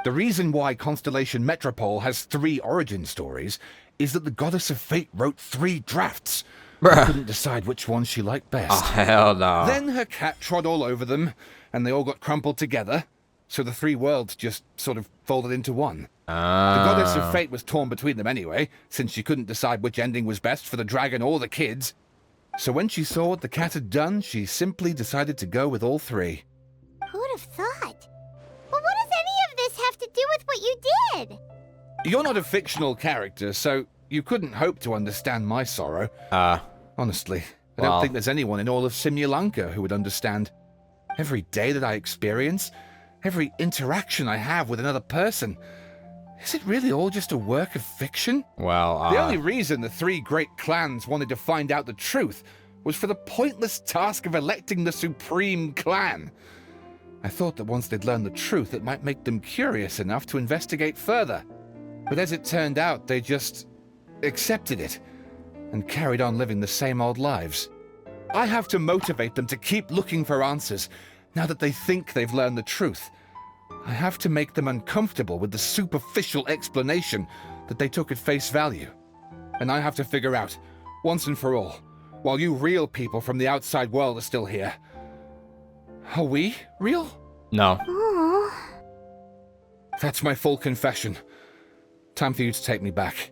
The reason why Constellation Metropole has 3 origin stories is that the goddess of fate wrote 3 drafts. I couldn't decide which one she liked best. Oh, hell no. Then her cat trod all over them, and they all got crumpled together, so the 3 worlds just sort of folded into one. The goddess of fate was torn between them anyway, since she couldn't decide which ending was best for the dragon or the kids. So when she saw what the cat had done, she simply decided to go with all 3. Who'd have thought? But what does any of this have to do with what you head. You're not a fictional character, so you couldn't hope to understand my sorrow. Honestly, I don't think there's anyone in all of Simulanka who would understand. Every day that I experience, every interaction I have with another person, is it really all just a work of fiction? Well, The only reason the 3 great clans wanted to find out the truth was for the pointless task of electing the supreme clan. I thought that once they'd learned the truth, it might make them curious enough to investigate further. But as it turned out, they just accepted it and carried on living the same old lives. I have to motivate them to keep looking for answers now that they think they've learned the truth. I have to make them uncomfortable with the superficial explanation that they took at face value. And I have to figure out, once and for all, while you real people from the outside world are still here, are we real? No. That's my full confession. Time for you to take me back.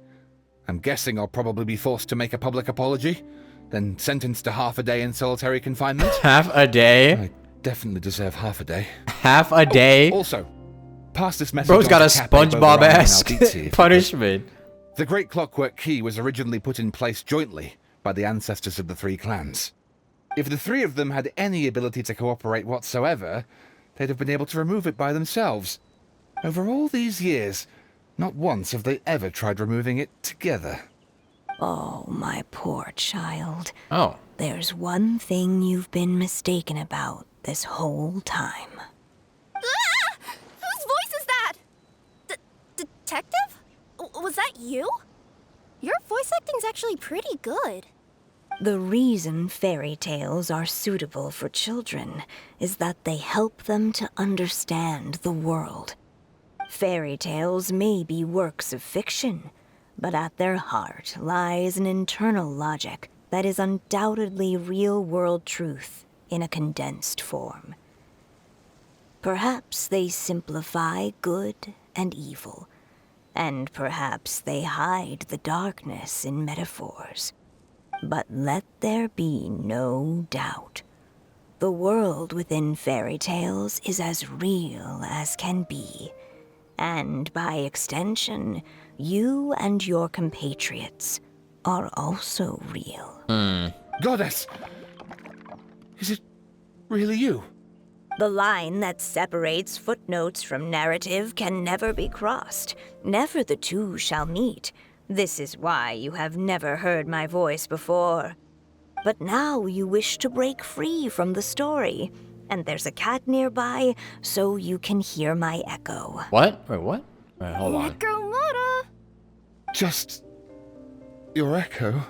I'm guessing I'll probably be forced to make a public apology, then sentenced to half a day in solitary confinement. Half a day? I definitely deserve half a day. Half a day? Also, pass this message Bro's on got a to Cape SpongeBob-esque punishment. The Great Clockwork Key was originally put in place jointly by the ancestors of the 3 clans. If the 3 of them had any ability to cooperate whatsoever, they'd have been able to remove it by themselves. Over all these years, not once have they ever tried removing it together. Oh, my poor child. Oh. There's one thing you've been mistaken about this whole time. Ah! Whose voice is that? Detective? Was that you? Your voice acting's actually pretty good. The reason fairy tales are suitable for children is that they help them to understand the world. Fairy tales may be works of fiction, but at their heart lies an internal logic that is undoubtedly real-world truth in a condensed form. Perhaps they simplify good and evil, and perhaps they hide the darkness in metaphors. But let there be no doubt. The world within fairy tales is as real as can be. And by extension, you and your compatriots are also real. Goddess! Is it really you? The line that separates footnotes from narrative can never be crossed. Never the two shall meet. This is why you have never heard my voice before. But now you wish to break free from the story. And there's a cat nearby, so you can hear my echo. What? Wait, what? Wait, hold on. Echo Just your echo?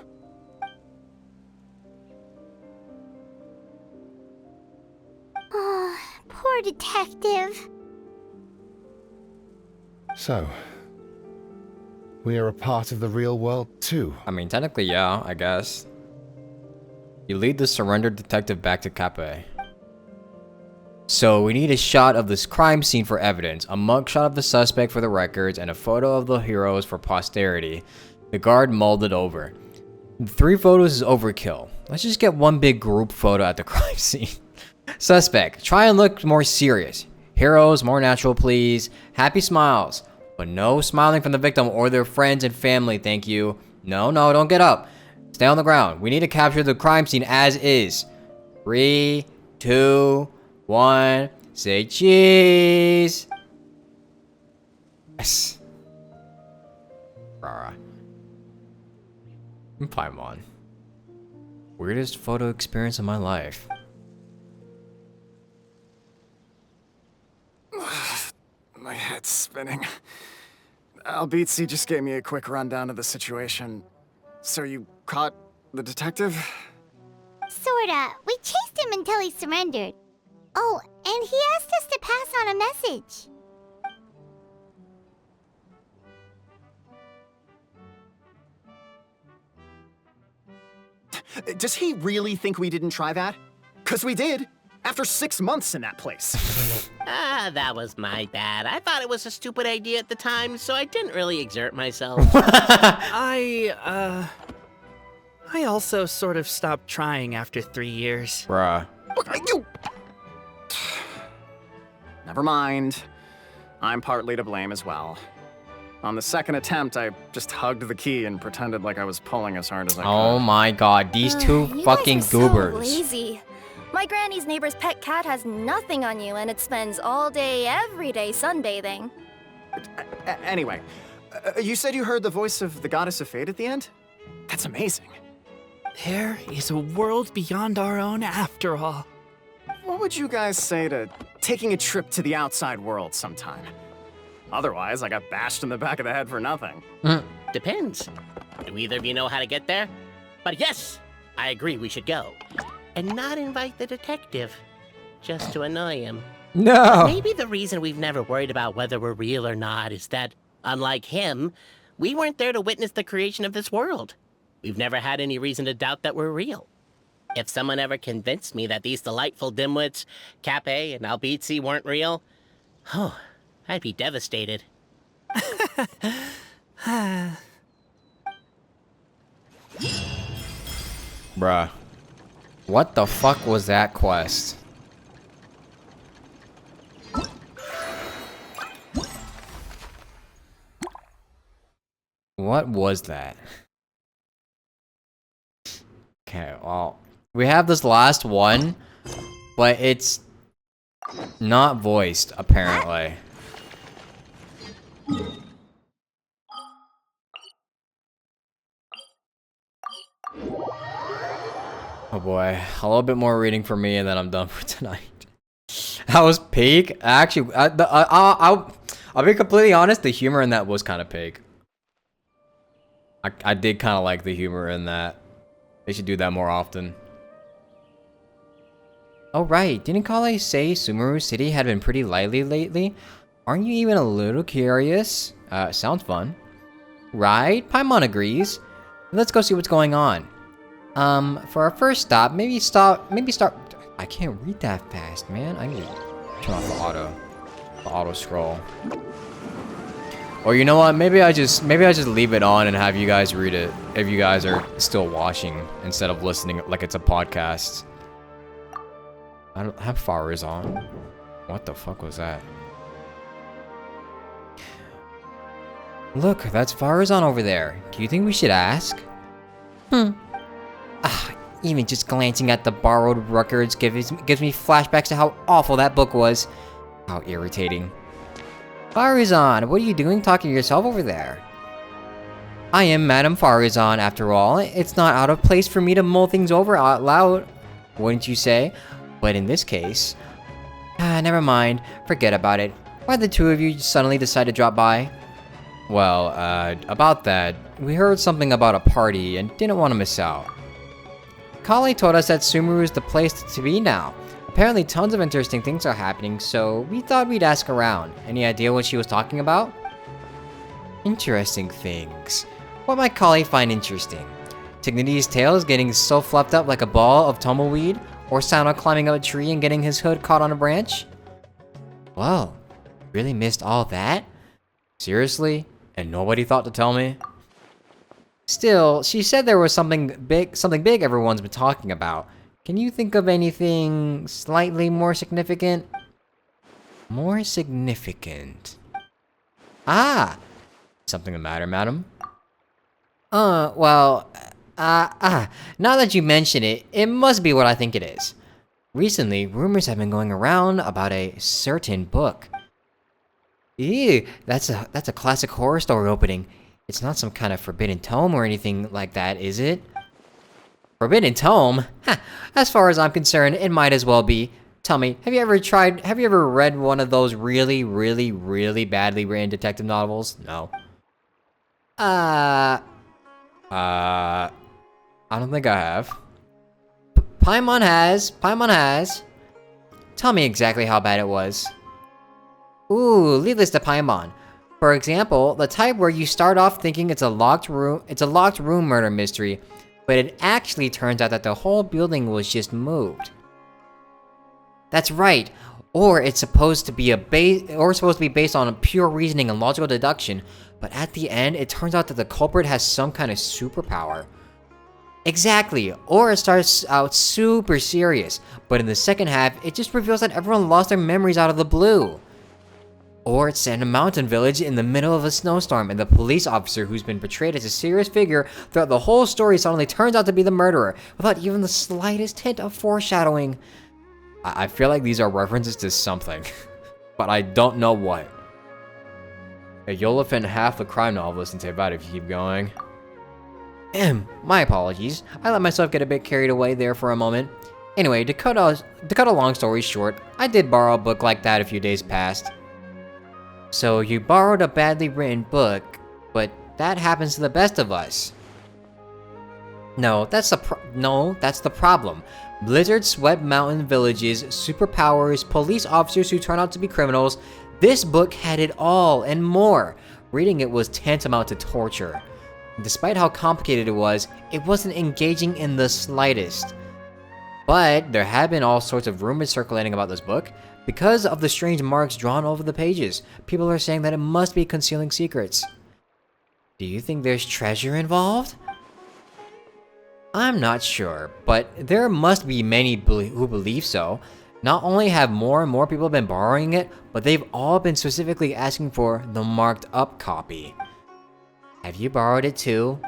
Oh, poor detective. So, we are a part of the real world too. I mean, technically, yeah, I guess. You lead the surrendered detective back to Cape. So we need a shot of this crime scene for evidence, a mugshot of the suspect for the records, and a photo of the heroes for posterity. The guard mulled it over. 3 photos is overkill. Let's just get one big group photo at the crime scene. Suspect, try and look more serious. Heroes, more natural please. Happy smiles. But no smiling from the victim or their friends and family, thank you. No, don't get up. Stay on the ground. We need to capture the crime scene as is. 3, 2, 1, say cheese. Yes. Rara. Paimon. Weirdest photo experience of my life. My head's spinning. Albizzi just gave me a quick rundown of the situation. So you caught the detective? Sorta. We chased him until he surrendered. Oh, and he asked us to pass on a message. Does he really think we didn't try that? 'Cause we did. After 6 months in that place. That was my bad. I thought it was a stupid idea at the time, so I didn't really exert myself. I also sort of stopped trying after 3 years. Bruh. You... Never mind. I'm partly to blame as well. On the second attempt, I just hugged the key and pretended like I was pulling as hard as I could. Oh my god, these two You fucking guys are so goobers. lazy. My granny's neighbor's pet cat has nothing on you, and it spends all day, every day sunbathing. Anyway, you said you heard the voice of the goddess of fate at the end? That's amazing. There is a world beyond our own after all. What would you guys say to taking a trip to the outside world sometime? Otherwise, I got bashed in the back of the head for nothing. Depends. Do either of you know how to get there? But yes, I agree we should go. And not invite the detective, just to annoy him. No! Maybe the reason we've never worried about whether we're real or not is that, unlike him, we weren't there to witness the creation of this world. We've never had any reason to doubt that we're real. If someone ever convinced me that these delightful dimwits, Cape and Albizzi, weren't real, oh, I'd be devastated. Bruh. What the fuck was that quest? What was that? Okay, well, we have this last one, but it's not voiced, apparently. Oh boy, a little bit more reading for me and then I'm done for tonight. That was peak. Actually, I'll be completely honest, the humor in that was kind of peak. I did kind of like the humor in that. They should do that more often. Oh right, didn't Kale say Sumeru City had been pretty lively lately? Aren't you even a little curious? Sounds fun. Right? Paimon agrees. Let's go see what's going on. For our first stop, maybe start. I can't read that fast, man. I need to turn off the auto scroll. Or you know what? Maybe I just leave it on and have you guys read it if you guys are still watching instead of listening like it's a podcast. I don't have Far is on. What the fuck was that? Look, that's Farazan over there. Do you think we should ask? Even just glancing at the borrowed records gives me flashbacks to how awful that book was. How irritating. Farazan, what are you doing talking to yourself over there? I am Madame Farazan, after all. It's not out of place for me to mull things over out loud, wouldn't you say? But in this case... never mind. Forget about it. Why'd the two of you suddenly decide to drop by? Well, about that, we heard something about a party and didn't want to miss out. Kale told us that Sumeru is the place to be now. Apparently tons of interesting things are happening, so we thought we'd ask around. Any idea what she was talking about? Interesting things. What might Kale find interesting? Tignity's tails getting so fluffed up like a ball of tumbleweed? Or Sano climbing up a tree and getting his hood caught on a branch? Whoa, really missed all that? Seriously? And nobody thought to tell me? Still, she said there was something big everyone's been talking about. Can you think of anything slightly more significant? More significant. Something the matter, madam? Well, now that you mention it, it must be what I think it is. Recently, rumors have been going around about a certain book. Ew, that's a classic horror story opening. It's not some kind of forbidden tome or anything like that, is it? Forbidden tome? As far as I'm concerned, it might as well be. Tell me, have you ever read one of those really, really, really badly written detective novels? No. I don't think I have. Paimon has. Tell me exactly how bad it was. Ooh, leave this to Paimon. For example, the type where you start off thinking it's a locked room murder mystery, but it actually turns out that the whole building was just moved. That's right. Or it's supposed to be based on pure reasoning and logical deduction, but at the end, it turns out that the culprit has some kind of superpower. Exactly, or it starts out super serious, but in the second half, it just reveals that everyone lost their memories out of the blue. Or it's set in a mountain village in the middle of a snowstorm, and the police officer who's been portrayed as a serious figure throughout the whole story suddenly turns out to be the murderer, without even the slightest hint of foreshadowing. I feel like these are references to something, but I don't know what. You'll offend half the crime novelists and say about it if you keep going. My apologies. I let myself get a bit carried away there for a moment. Anyway, to cut a long story short, I did borrow a book like that a few days past. So you borrowed a badly written book, but that happens to the best of us. No, that's the problem. Blizzard swept mountain villages, superpowers, police officers who turn out to be criminals. This book had it all and more. Reading it was tantamount to torture. Despite how complicated it wasn't engaging in the slightest. But there have been all sorts of rumors circulating about this book. Because of the strange marks drawn over the pages, people are saying that it must be concealing secrets. Do you think there's treasure involved? I'm not sure, but there must be many who believe so. Not only have more and more people been borrowing it, but they've all been specifically asking for the marked up copy. Have you borrowed it too?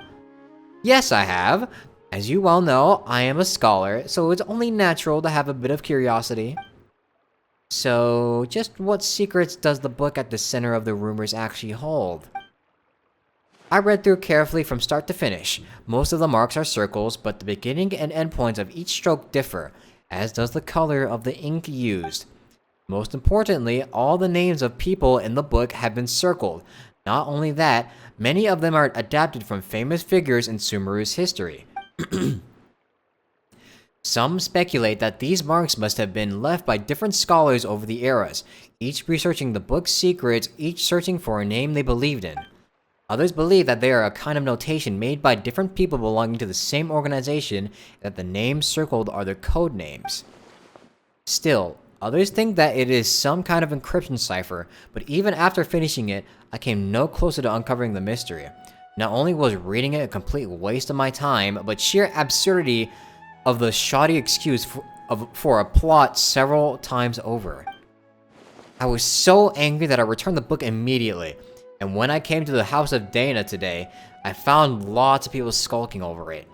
Yes, I have. As you well know, I am a scholar, so it's only natural to have a bit of curiosity. So, just what secrets does the book at the center of the rumors actually hold? I read through carefully from start to finish. Most of the marks are circles, but the beginning and end points of each stroke differ, as does the color of the ink used. Most importantly, all the names of people in the book have been circled. Not only that, many of them are adapted from famous figures in Sumeru's history. Some speculate that these marks must have been left by different scholars over the eras, each researching the book's secrets, each searching for a name they believed in. Others believe that they are a kind of notation made by different people belonging to the same organization, and that the names circled are their code names. Still, others think that it is some kind of encryption cipher, but even after finishing it, I came no closer to uncovering the mystery. Not only was reading it a complete waste of my time, but sheer absurdity of the shoddy excuse for a plot several times over. I was so angry that I returned the book immediately, and when I came to the house of Dana today, I found lots of people skulking over it.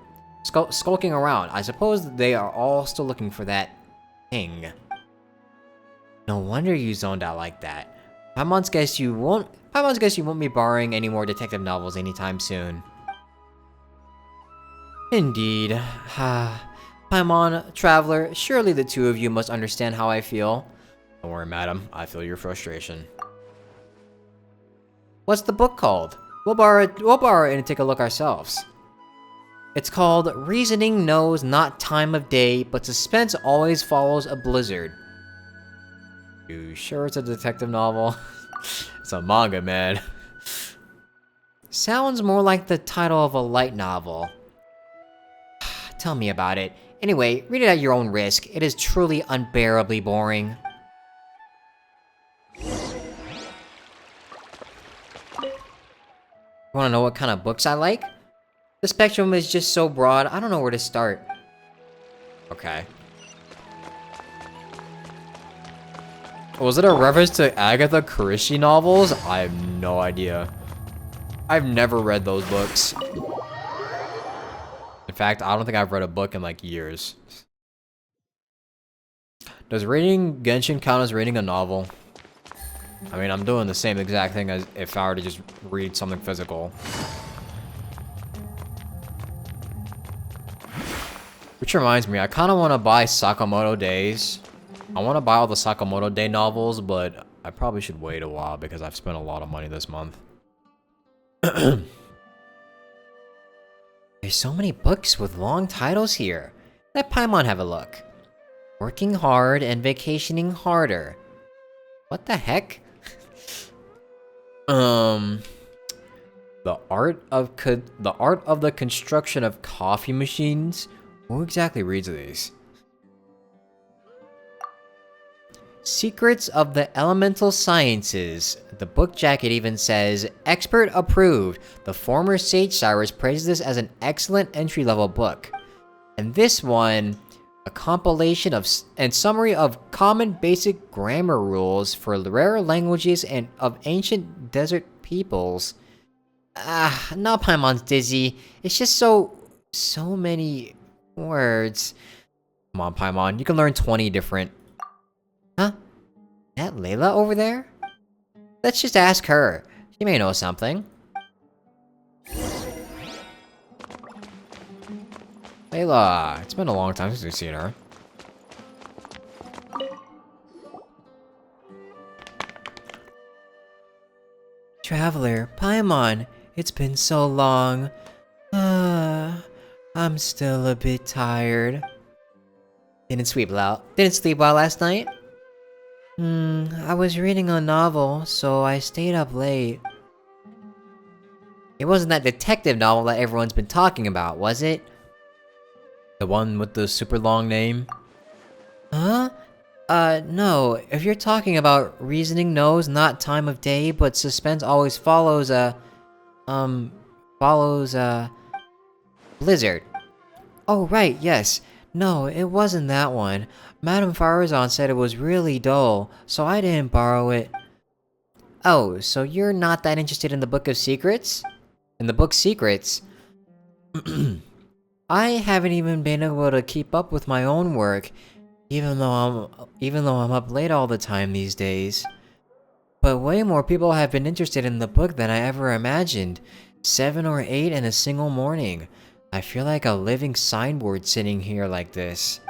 Skulking around. I suppose they are all still looking for that thing. No wonder you zoned out like that. Paimon's guess you won't be borrowing any more detective novels anytime soon. Indeed. Paimon, Traveler, surely the two of you must understand how I feel. Don't worry, madam. I feel your frustration. What's the book called? We'll borrow it and take a look ourselves. It's called Reasoning Knows Not Time of Day, but Suspense Always Follows a Blizzard. You sure it's a detective novel? It's a manga, man. Sounds more like the title of a light novel. Tell me about it. Anyway, read it at your own risk. It is truly unbearably boring. Wanna know what kind of books I like? The spectrum is just so broad, I don't know where to start. Okay. Was it a reference to Agatha Christie novels? I have no idea. I've never read those books. In fact, I don't think I've read a book in like years. Does reading Genshin count as reading a novel? I mean, I'm doing the same exact thing as if I were to just read something physical. Which reminds me, I kind of want to buy Sakamoto Days. I want to buy all the Sakamoto Day novels, but I probably should wait a while because I've spent a lot of money this month. There's so many books with long titles here. Let Paimon have a look. Working hard and vacationing harder. What the heck? The art of the construction of coffee machines? Who exactly reads these? Secrets of the Elemental Sciences. The book jacket even says, expert approved. The former Sage Cyrus praises this as an excellent entry-level book. And this one, A compilation of and summary of common basic grammar rules for rare languages and of ancient desert peoples. Now Paimon's dizzy. It's just so many words. Come on, Paimon, you can learn 20 different... Huh? That Layla over there? Let's just ask her. She may know something. Layla, it's been a long time since we've seen her. Traveler, Paimon, it's been so long. I'm still a bit tired. Didn't sleep well last night? I was reading a novel, so I stayed up late. It wasn't that detective novel that everyone's been talking about, was it? The one with the super long name? Huh? No. If you're talking about Reasoning Knows not time of day, but suspense always follows Blizzard. Oh, right, yes. No, it wasn't that one. Madame Farazan said it was really dull, so I didn't borrow it. Oh, so you're not that interested in the Book of Secrets? In the book Secrets? I haven't even been able to keep up with my own work, even though I'm up late all the time these days. But way more people have been interested in the book than I ever imagined. 7 or 8 in a single morning. I feel like a living signboard sitting here like this.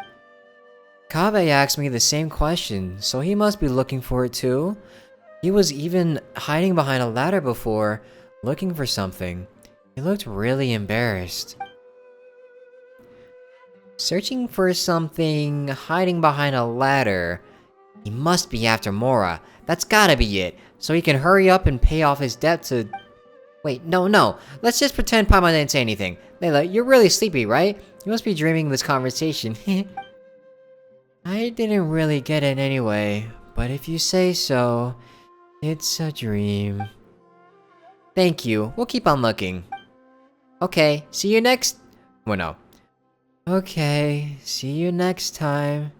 Kaveh asked me the same question, so he must be looking for it too. He was even hiding behind a ladder before, looking for something. He looked really embarrassed. Searching for something, hiding behind a ladder. He must be after Mora. That's gotta be it, so he can hurry up and pay off his debt to... Wait, no. Let's just pretend Paimon didn't say anything. Layla, you're really sleepy, right? You must be dreaming this conversation. I didn't really get it anyway, but if you say so, it's a dream. Thank you. We'll keep on looking. Okay, see you next... Well, no. Okay, see you next time.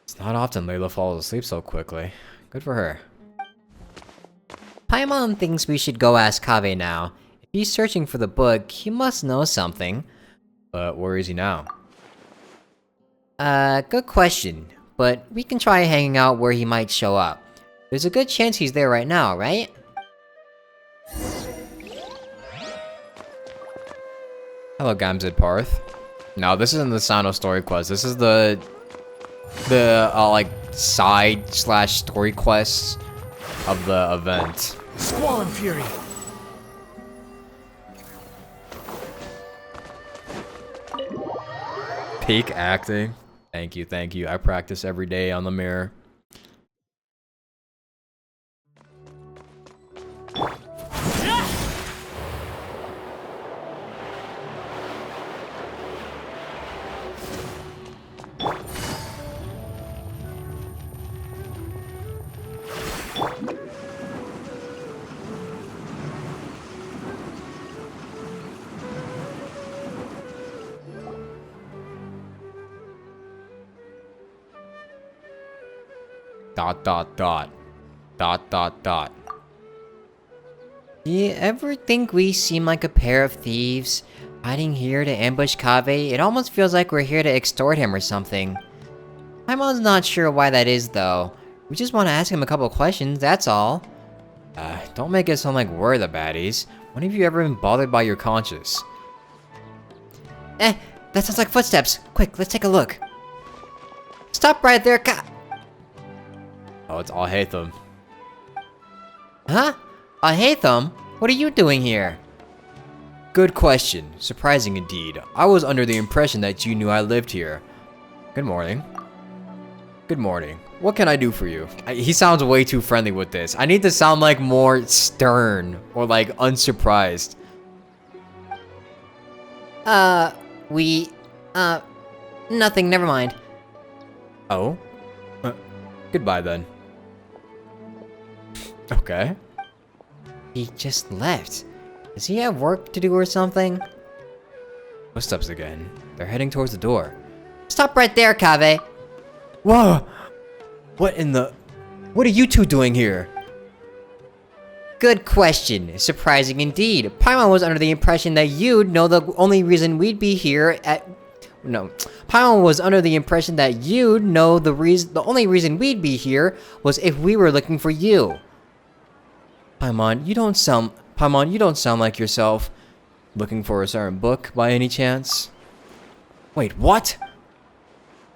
It's not often Layla falls asleep so quickly. Good for her. Paimon thinks we should go ask Kaveh now. If he's searching for the book, he must know something. But where is he now? Good question. But we can try hanging out where he might show up. There's a good chance he's there right now, right? Hello, Gamzid Parth. No, this isn't the Sano story quest. This is the like side/story quests of the event. Squall and Fury. Peak acting. Thank you. I practice every day on the mirror. ... Do you ever think we seem like a pair of thieves? Hiding here to ambush Kaveh? It almost feels like we're here to extort him or something. Paimon's not sure why that is though. We just want to ask him a couple questions, that's all. Don't make it sound like we're the baddies. When have you ever been bothered by your conscience? That sounds like footsteps. Quick, let's take a look. Stop right there, Oh, it's Alhaitham. Huh? Alhaitham? What are you doing here? Good question. Surprising indeed. I was under the impression that you knew I lived here. Good morning. Good morning. What can I do for you? He sounds way too friendly with this. I need to sound like more stern or like unsurprised. Nothing, never mind. Oh? Goodbye then. Okay. He just left. Does he have work to do or something? Footsteps again. They're heading towards the door. Stop right there, Kaveh. Whoa! What in the... What are you two doing here? Good question. Surprising indeed. Paimon was under the impression that you'd know the only reason we'd be here at... No. Paimon was under the impression that you'd know the only reason we'd be here was if we were looking for you. Paimon, you don't sound like yourself. Looking for a certain book by any chance? Wait, what?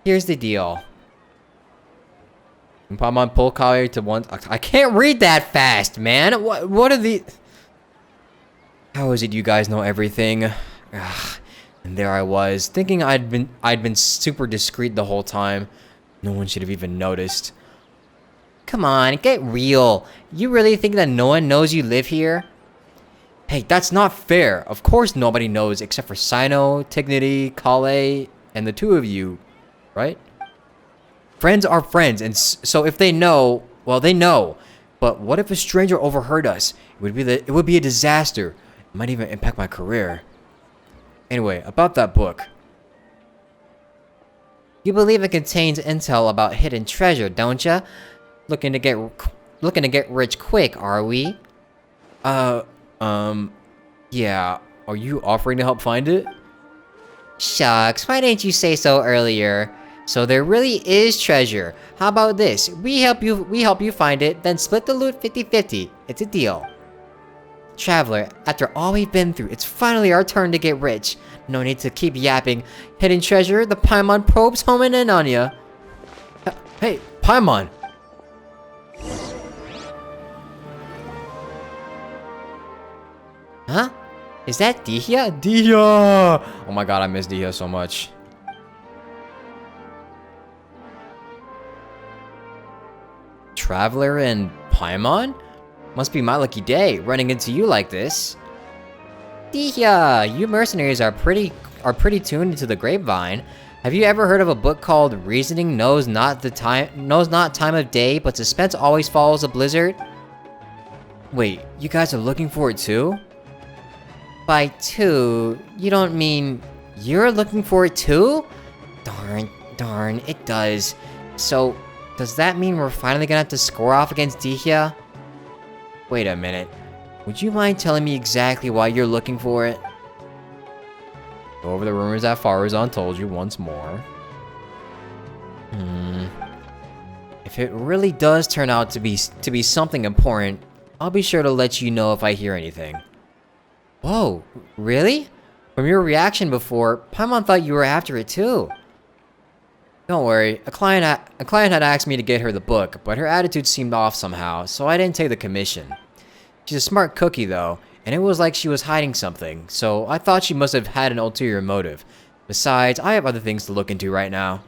Here's the deal. And Paimon pull Kaveh to one... I can't read that fast, man! What are the... How is it you guys know everything? Ugh. And there I was, thinking I'd been super discreet the whole time. No one should have even noticed. Come on, get real. You really think that no one knows you live here? Hey, that's not fair. Of course nobody knows except for Sino, Tignity, Kale, and the two of you, right? Friends are friends, and so if they know, well, they know. But what if a stranger overheard us? It would be a disaster. It might even impact my career. Anyway, about that book. You believe it contains intel about hidden treasure, don't ya? Looking to get rich quick, are we? Yeah. Are you offering to help find it? Shucks, why didn't you say so earlier? So there really is treasure. How about this? We help you find it, then split the loot 50-50. It's a deal. Traveler, after all we've been through, it's finally our turn to get rich. No need to keep yapping. Hidden treasure, the Paimon probes homing in on ya. Hey, Paimon! Huh? Is that Dihya? Dihya! Oh my god, I miss Dihya so much. Traveler and Paimon? Must be my lucky day, running into you like this. Dihya, you mercenaries are pretty tuned into the grapevine. Have you ever heard of a book called Reasoning Knows Not Time of Day, but Suspense Always Follows a Blizzard? Wait, you guys are looking for it too? By two, you don't mean you're looking for it too? Darn, it does. So, does that mean we're finally gonna have to score off against Dihya? Wait a minute. Would you mind telling me exactly why you're looking for it? Go over the rumors that Farazan told you once more. If it really does turn out to be something important, I'll be sure to let you know if I hear anything. Whoa, really? From your reaction before, Paimon thought you were after it too. Don't worry, a client had asked me to get her the book, but her attitude seemed off somehow, so I didn't take the commission. She's a smart cookie though, and it was like she was hiding something, so I thought she must have had an ulterior motive. Besides, I have other things to look into right now.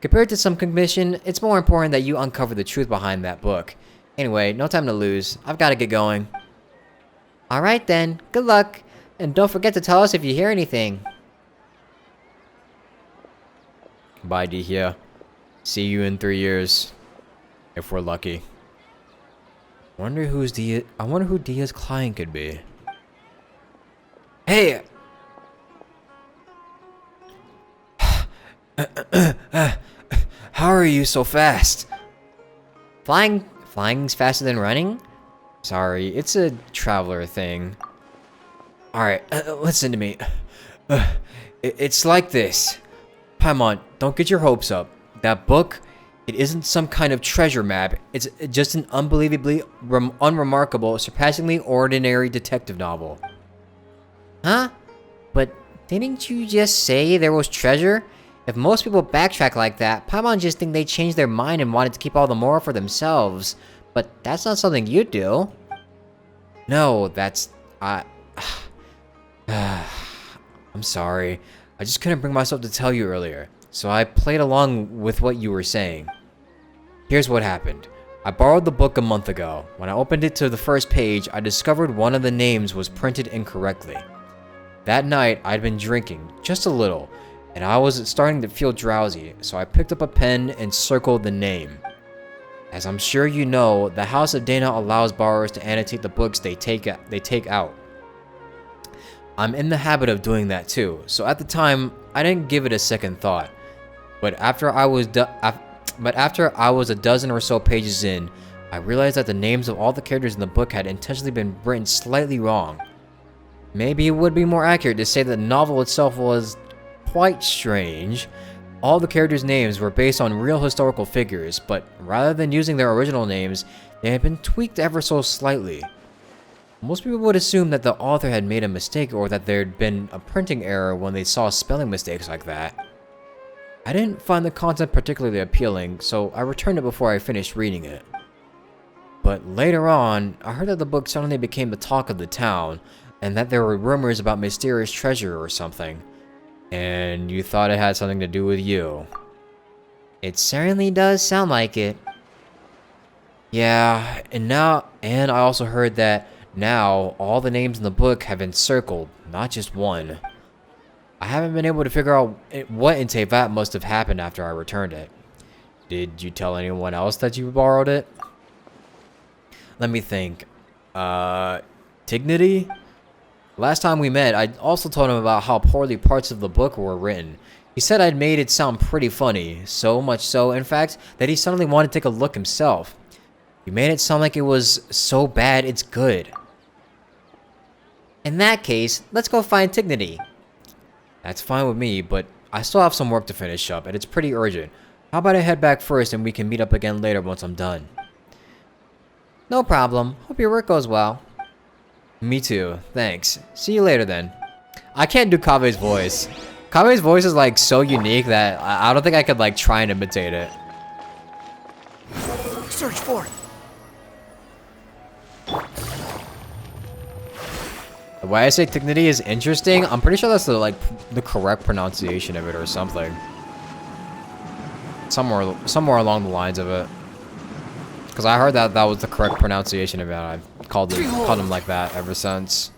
Compared to some commission, it's more important that you uncover the truth behind that book. Anyway, no time to lose. I've got to get going. Alright then, good luck, and don't forget to tell us if you hear anything. Bye, Dihya. See you in 3 years. If we're lucky. I wonder who Dihya's client could be. Hey! How are you so fast? Flying's faster than running? Sorry, it's a traveler thing. Alright, listen to me. It's like this. Paimon, don't get your hopes up. That book, it isn't some kind of treasure map. It's just an unbelievably unremarkable, surpassingly ordinary detective novel. Huh? But didn't you just say there was treasure? If most people backtrack like that, Paimon just think they changed their mind and wanted to keep all the moral for themselves. But that's not something you do. No, that's... I'm sorry. I just couldn't bring myself to tell you earlier, so I played along with what you were saying. Here's what happened. I borrowed the book a month ago. When I opened it to the first page, I discovered one of the names was printed incorrectly. That night, I'd been drinking, just a little, and I was starting to feel drowsy, so I picked up a pen and circled the name. As I'm sure you know, the House of Dana allows borrowers to annotate the books they take out. I'm in the habit of doing that too, so at the time, I didn't give it a second thought. But after I was a dozen or so pages in, I realized that the names of all the characters in the book had intentionally been written slightly wrong. Maybe it would be more accurate to say that the novel itself was quite strange. All the characters' names were based on real historical figures, but rather than using their original names, they had been tweaked ever so slightly. Most people would assume that the author had made a mistake or that there'd been a printing error when they saw spelling mistakes like that. I didn't find the content particularly appealing, so I returned it before I finished reading it. But later on, I heard that the book suddenly became the talk of the town, and that there were rumors about mysterious treasure or something. And you thought it had something to do with you. It certainly does sound like it. Yeah, and I also heard that now all the names in the book have been circled, not just one. I haven't been able to figure out what in Tevat must have happened after I returned it. Did you tell anyone else that you borrowed it? Let me think. Dignity? Last time we met, I also told him about how poorly parts of the book were written. He said I'd made it sound pretty funny, so much so, in fact, that he suddenly wanted to take a look himself. You made it sound like it was so bad it's good. In that case, let's go find Dignity. That's fine with me, but I still have some work to finish up, and it's pretty urgent. How about I head back first and we can meet up again later once I'm done? No problem. Hope your work goes well. Me too. Thanks. See you later then. I can't do Kave's voice. Kave's voice is like so unique that I don't think I could like try and imitate it. Search for it. The way I say Dignity is interesting. I'm pretty sure that's the correct pronunciation of it or something. Somewhere along the lines of it. Because I heard that was the correct pronunciation of it. I've called him like that ever since.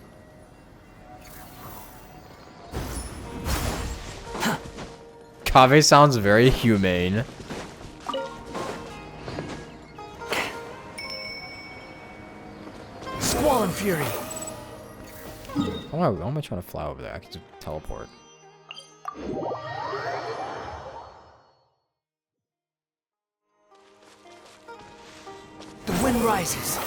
Kave sounds very humane. Squall and Fury. Why am I trying to fly over there? I can just teleport. The wind rises.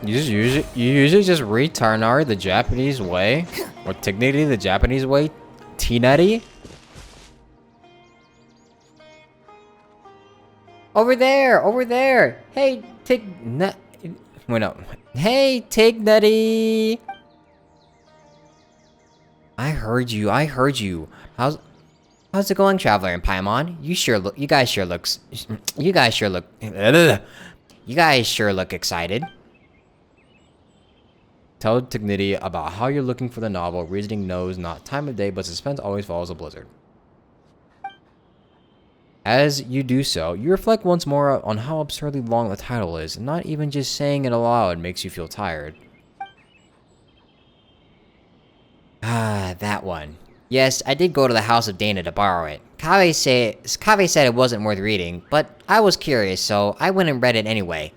You usually just read Tarnari the Japanese way? Or Dignity the Japanese way? Tinari? Over there! Hey, Wait, no. Hey, Dignity! I heard you. How's it going, Traveler and Paimon? You guys sure look excited. Tell Dignity about how you're looking for the novel. Reasoning knows not time of day, but suspense always follows a blizzard. As you do so, you reflect once more on how absurdly long the title is, and not even just saying it aloud makes you feel tired. Ah, that one. Yes, I did go to the house of Dana to borrow it. Kave said it wasn't worth reading, but I was curious, so I went and read it anyway.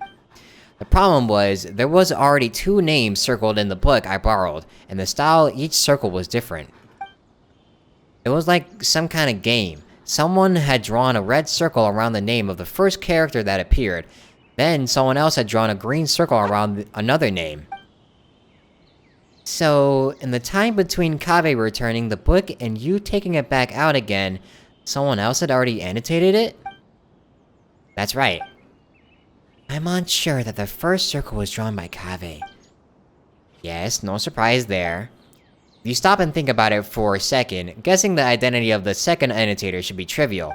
The problem was, there was already 2 names circled in the book I borrowed, and the style each circle was different. It was like some kind of game. Someone had drawn a red circle around the name of the first character that appeared, then someone else had drawn a green circle around another name. So, in the time between Kave returning the book and you taking it back out again, someone else had already annotated it? That's right. I'm unsure that the first circle was drawn by Kave. Yes, no surprise there. If you stop and think about it for a second, guessing the identity of the second annotator should be trivial.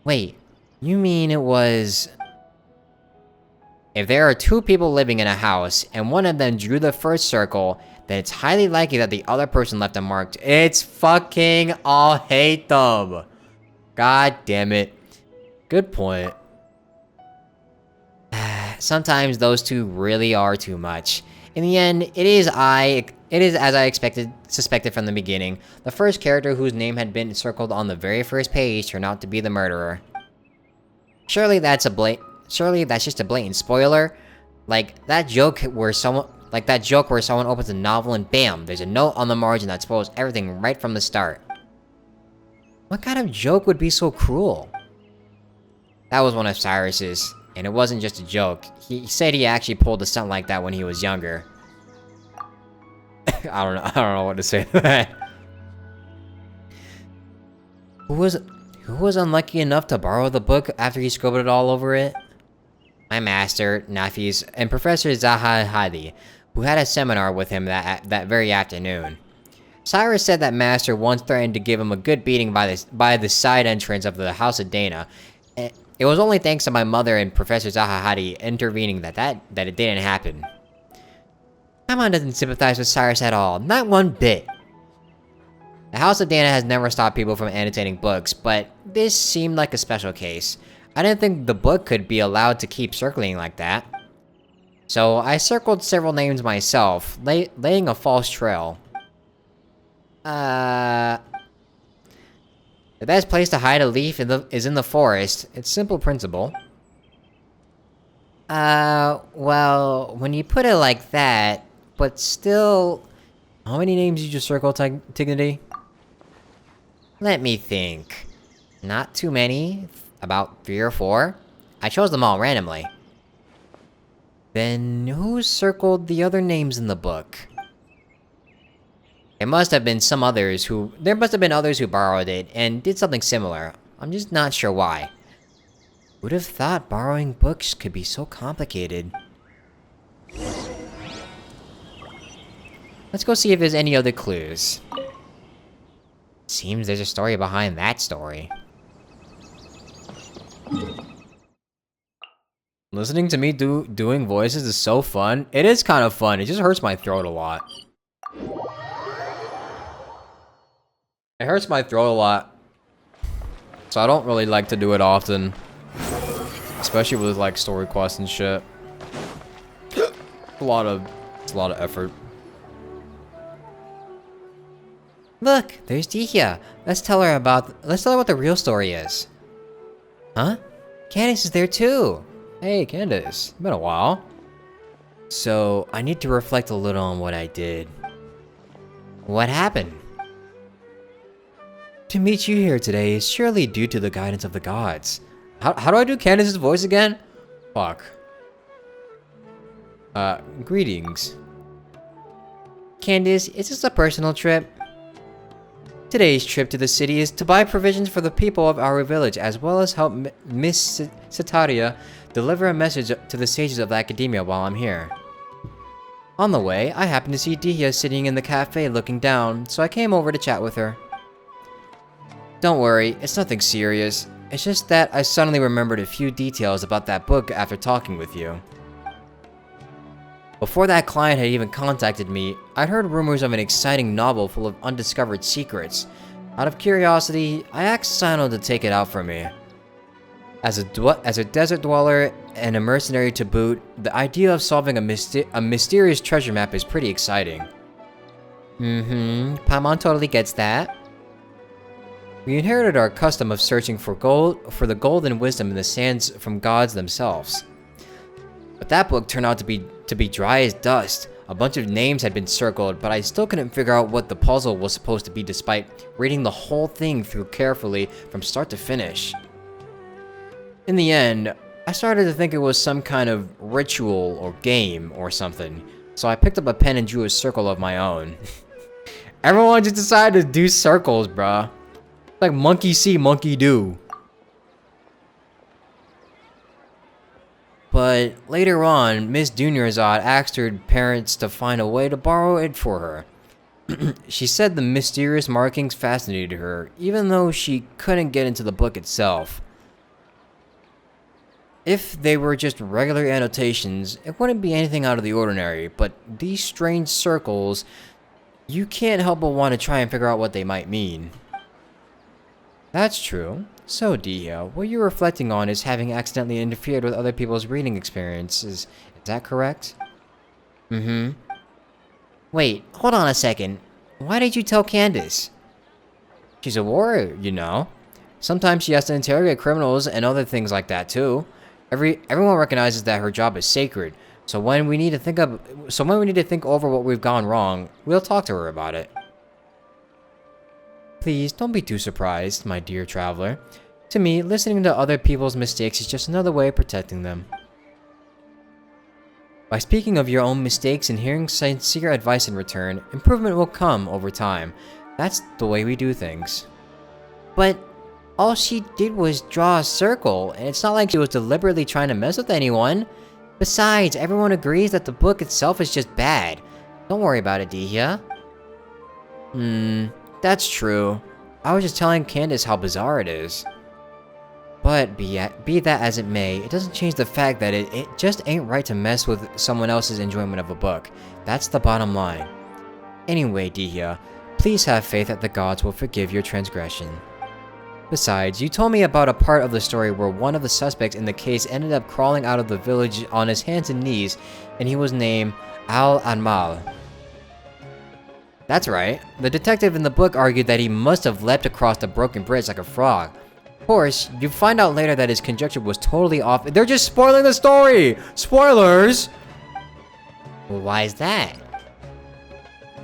Wait, you mean it was... If there are 2 people living in a house, and one of them drew the first circle, then it's highly likely that the other person left a marked. It's fucking all hate them. God damn it. Good point. Sometimes those 2 really are too much. In the end, it is I, It is as I suspected from the beginning. The first character whose name had been circled on the very first page turned out to be the murderer. Surely that's just a blatant spoiler. Like that joke where someone opens a novel and bam, there's a note on the margin that spoils everything right from the start. What kind of joke would be so cruel? That was one of Cyrus's, and it wasn't just a joke. He said he actually pulled a stunt like that when he was younger. I don't know what to say to that. Who was unlucky enough to borrow the book after he scribbled it all over it? My master, Nafis, and Professor Zaha Hadi, who had a seminar with him that very afternoon. Cyrus said that master once threatened to give him a good beating by the side entrance of the House of Dana. It was only thanks to my mother and Professor Zaha Hadi intervening that it didn't happen. Paimon doesn't sympathize with Cyrus at all, not one bit. The House of Dana has never stopped people from annotating books, but this seemed like a special case. I didn't think the book could be allowed to keep circling like that. So I circled several names myself, laying a false trail. The best place to hide a leaf is in the forest. It's simple principle. Well, when you put it like that, but still... How many names did you just circle, Tignity? Let me think. Not too many. About 3 or 4. I chose them all randomly. Then who circled the other names in the book? There must have been others who borrowed it and did something similar. I'm just not sure why. Would have thought borrowing books could be so complicated. Let's go see if there's any other clues. Seems there's a story behind that story. Listening to me doing voices is so fun. It is kind of fun. It just hurts my throat a lot. It hurts my throat a lot. So I don't really like to do it often. Especially with like story quests and shit. It's a lot of effort. Look, there's Dihya. Let's tell her what the real story is. Huh? Candace is there too. Hey, Candace. It's been a while. So, I need to reflect a little on what I did. What happened? To meet you here today is surely due to the guidance of the gods. How do I do Candace's voice again? Fuck. Greetings. Candace, is this a personal trip? Today's trip to the city is to buy provisions for the people of our village, as well as help Miss Sataria deliver a message to the sages of the academia while I'm here. On the way, I happened to see Dihya sitting in the cafe looking down, so I came over to chat with her. Don't worry, it's nothing serious. It's just that I suddenly remembered a few details about that book after talking with you. Before that client had even contacted me, I'd heard rumors of an exciting novel full of undiscovered secrets. Out of curiosity, I asked Sino to take it out for me. As a desert dweller and a mercenary to boot, the idea of solving a mysterious treasure map is pretty exciting. Paimon totally gets that. We inherited our custom of searching for the gold and wisdom in the sands from gods themselves. But that book turned out to be dry as dust. A bunch of names had been circled, but I still couldn't figure out what the puzzle was supposed to be despite reading the whole thing through carefully from start to finish. In the end, I started to think it was some kind of ritual or game or something, so I picked up a pen and drew a circle of my own. Everyone just decided to do circles, bruh. Like monkey see, monkey do. But later on, Miss Dunyarzad asked her parents to find a way to borrow it for her. She said the mysterious markings fascinated her, even though she couldn't get into the book itself. If they were just regular annotations, it wouldn't be anything out of the ordinary, but these strange circles, you can't help but want to try and figure out what they might mean. That's true. So, Dihya, what you're reflecting on is having accidentally interfered with other people's reading experiences. Is that correct? Wait, hold on a second. Why did you tell Candace? She's a warrior, you know. Sometimes she has to interrogate criminals and other things like that too. Everyone recognizes that her job is sacred. So when we need to think over what we've gone wrong, we'll talk to her about it. Please don't be too surprised, my dear traveler. To me, listening to other people's mistakes is just another way of protecting them. By speaking of your own mistakes and hearing sincere advice in return, improvement will come over time. That's the way we do things. But all she did was draw a circle, and it's not like she was deliberately trying to mess with anyone. Besides, everyone agrees that the book itself is just bad. Don't worry about it, Dihya. That's true. I was just telling Candace how bizarre it is. But be that as it may, it doesn't change the fact that it just ain't right to mess with someone else's enjoyment of a book. That's the bottom line. Anyway, Dihya, please have faith that the gods will forgive your transgression. Besides, you told me about a part of the story where one of the suspects in the case ended up crawling out of the village on his hands and knees, and he was named Al-Anmal. That's right. The detective in the book argued that he must have leapt across the broken bridge like a frog. Of course, you find out later that his conjecture was totally off. They're just spoiling the story! Spoilers! Well, why is that?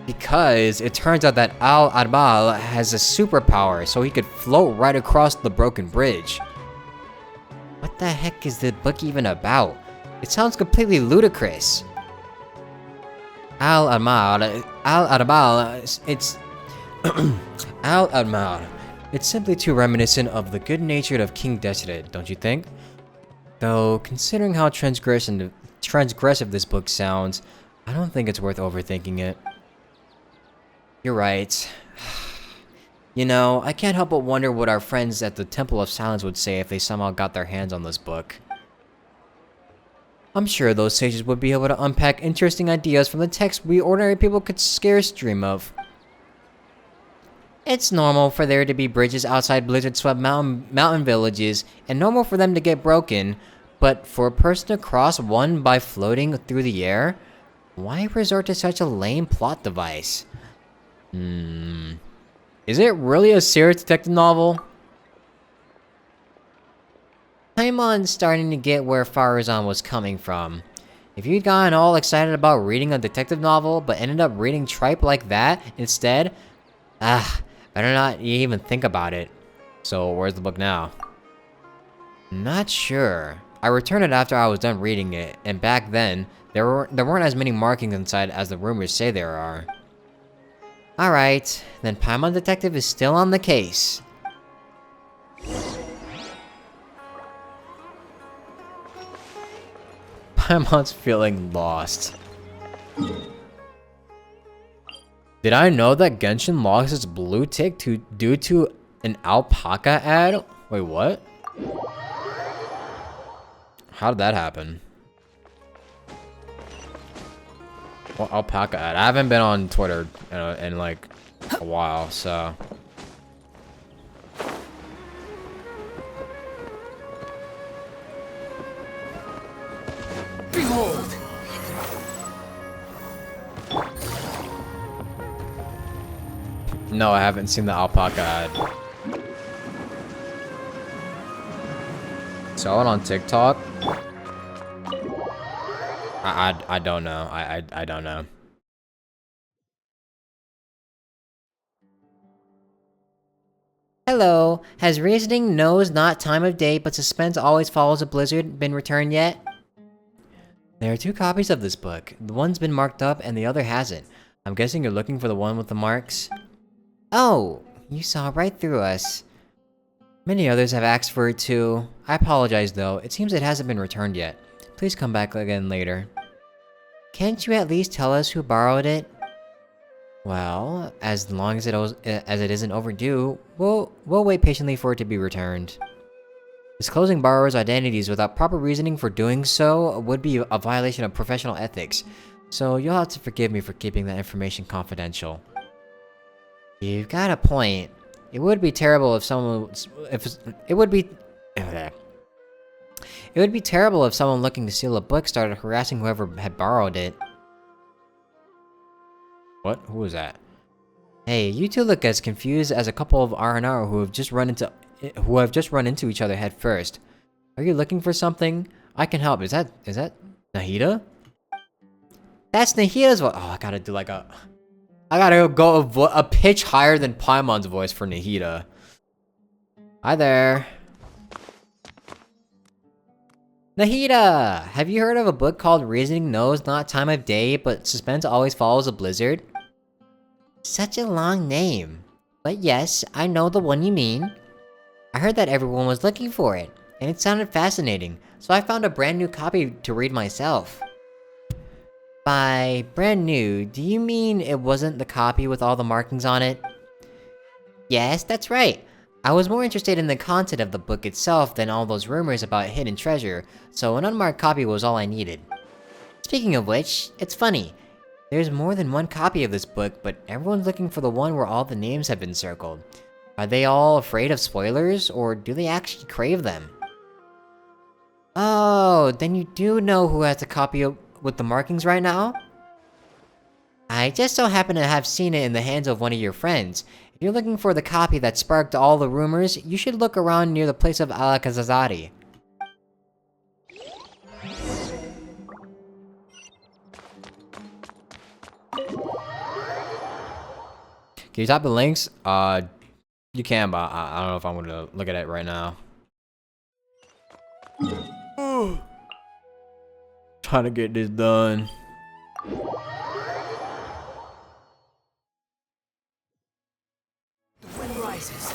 Because it turns out that Al-Anmal has a superpower, so he could float right across the broken bridge. What the heck is the book even about? It sounds completely ludicrous. Al-Anmal, it's... Al-Anmal. It's simply too reminiscent of the good nature of King Desired, don't you think? Though, considering how transgressive this book sounds, I don't think it's worth overthinking it. You're right. You know, I can't help but wonder what our friends at the Temple of Silence would say if they somehow got their hands on this book. I'm sure those sages would be able to unpack interesting ideas from the text we ordinary people could scarce dream of. It's normal for there to be bridges outside blizzard-swept mountain villages, and normal for them to get broken, but for a person to cross one by floating through the air? Why resort to such a lame plot device? Is it really a serious detective novel? Paimon's starting to get where Farazan was coming from. If you'd gotten all excited about reading a detective novel, but ended up reading tripe like that instead, better not even think about it. So, where's the book now? Not sure. I returned it after I was done reading it, and back then, there weren't as many markings inside as the rumors say there are. Alright, then Paimon Detective is still on the case. Paimon's feeling lost. Did I know that Genshin lost its blue tick due to an alpaca ad? Wait, what? How did that happen? Well, alpaca ad. I haven't been on Twitter in like a while, so. Behold! No, I haven't seen the alpaca ad. Saw it on TikTok. I don't know. I don't know. Hello, has reasoning knows not time of day but suspense always follows a blizzard been returned yet? There are 2 copies of this book. The one's been marked up and the other hasn't. I'm guessing you're looking for the one with the marks? Oh, you saw right through us. Many others have asked for it too. I apologize though, it seems it hasn't been returned yet. Please come back again later. Can't you at least tell us who borrowed it? Well, as long as it isn't overdue, we'll wait patiently for it to be returned. Disclosing borrowers' identities without proper reasoning for doing so would be a violation of professional ethics, so you'll have to forgive me for keeping that information confidential. You've got a point. It would be terrible if someone looking to steal a book started harassing whoever had borrowed it. What? Who was that? Hey, you two look as confused as a couple of R&R who have just run into each other head first. Are you looking for something? I can help. Is that Nahida? That's Nahida's voice. Oh, I gotta do like a... I gotta go a pitch higher than Paimon's voice for Nahida. Hi there. Nahida! Have you heard of a book called Reasoning Knows Not Time of Day, but Suspense Always Follows a Blizzard? Such a long name. But yes, I know the one you mean. I heard that everyone was looking for it, and it sounded fascinating, so I found a brand new copy to read myself. By brand new, do you mean it wasn't the copy with all the markings on it? Yes, that's right. I was more interested in the content of the book itself than all those rumors about hidden treasure, so an unmarked copy was all I needed. Speaking of which, it's funny. There's more than one copy of this book, but everyone's looking for the one where all the names have been circled. Are they all afraid of spoilers, or do they actually crave them? Oh, then you do know who has the copy with the markings right now? I just so happen to have seen it in the hands of one of your friends. If you're looking for the copy that sparked all the rumors, you should look around near the place of Alakazazari. Can you type the links? You can, but I don't know if I'm gonna look at it right now. Trying to get this done. The wind rises.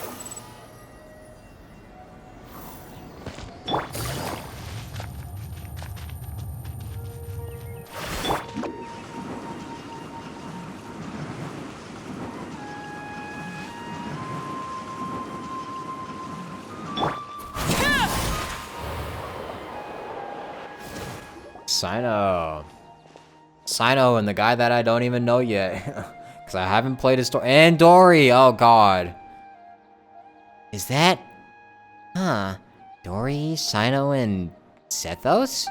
Sino and the guy that I don't even know yet. Because I haven't played his story. And Dory! Oh god. Is that... Huh. Dory, Sino, and Sethos?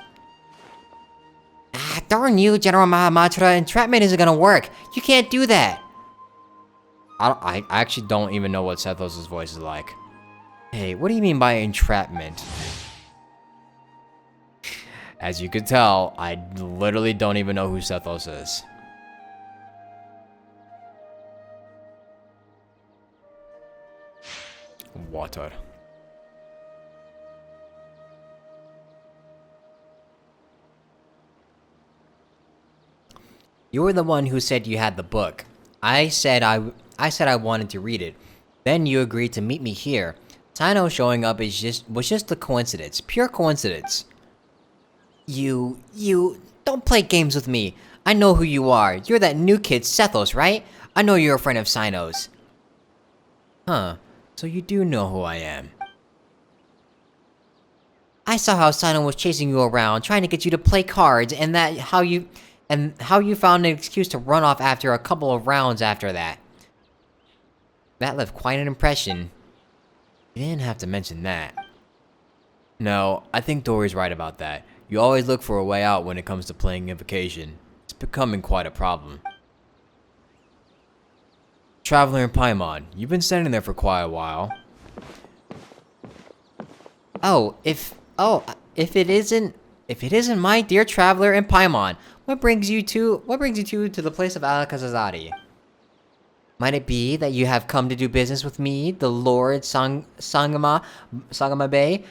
Ah, darn you, General Mahamatra. Entrapment isn't gonna work. You can't do that. I actually don't even know what Sethos' voice is like. Hey, what do you mean by entrapment? As you could tell, I literally don't even know who Sethos is. Water. You were the one who said you had the book. I said I wanted to read it. Then you agreed to meet me here. Sino showing up was just a coincidence. Pure coincidence. You don't play games with me. I know who you are. You're that new kid, Sethos, right? I know you're a friend of Sino's. Huh, so you do know who I am. I saw how Sino was chasing you around, trying to get you to play cards, and how you found an excuse to run off after a couple of rounds after that. That left quite an impression. You didn't have to mention that. No, I think Dory's right about that. You always look for a way out when it comes to playing Invocation. It's becoming quite a problem. Traveler and Paimon, you've been standing there for quite a while. If it isn't my dear Traveler and Paimon, what brings you two to the place of Alakazazari? Might it be that you have come to do business with me, the Lord Sangama Bay?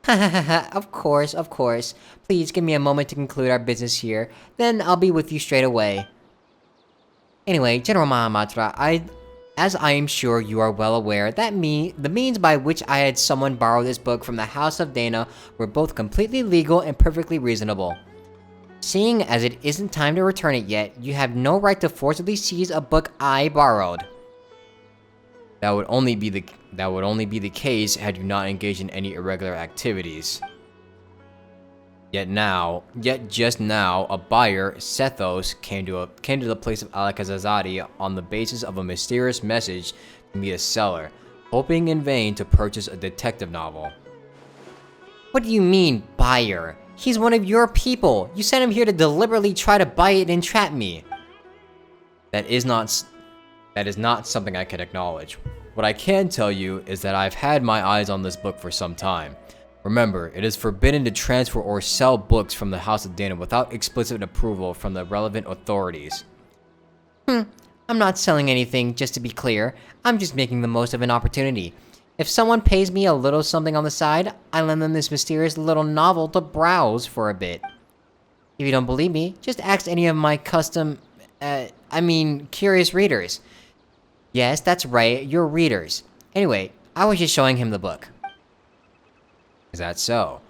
Of course. Please give me a moment to conclude our business here, then I'll be with you straight away. Anyway, General Mahamatra, as I am sure you are well aware, the means by which I had someone borrow this book from the House of Dana were both completely legal and perfectly reasonable. Seeing as it isn't time to return it yet, you have no right to forcibly seize a book I borrowed. That would only be the case had you not engaged in any irregular activities. Yet just now, a buyer, Sethos, came to the place of Alakazazari on the basis of a mysterious message to meet a seller, hoping in vain to purchase a detective novel. What do you mean, buyer? He's one of your people. You sent him here to deliberately try to buy it and entrap me. That is not something I can acknowledge. What I can tell you is that I've had my eyes on this book for some time. Remember, it is forbidden to transfer or sell books from the House of Dana without explicit approval from the relevant authorities. I'm not selling anything, just to be clear. I'm just making the most of an opportunity. If someone pays me a little something on the side, I lend them this mysterious little novel to browse for a bit. If you don't believe me, just ask any of my curious readers. Yes, that's right, you're readers. Anyway, I was just showing him the book. Is that so?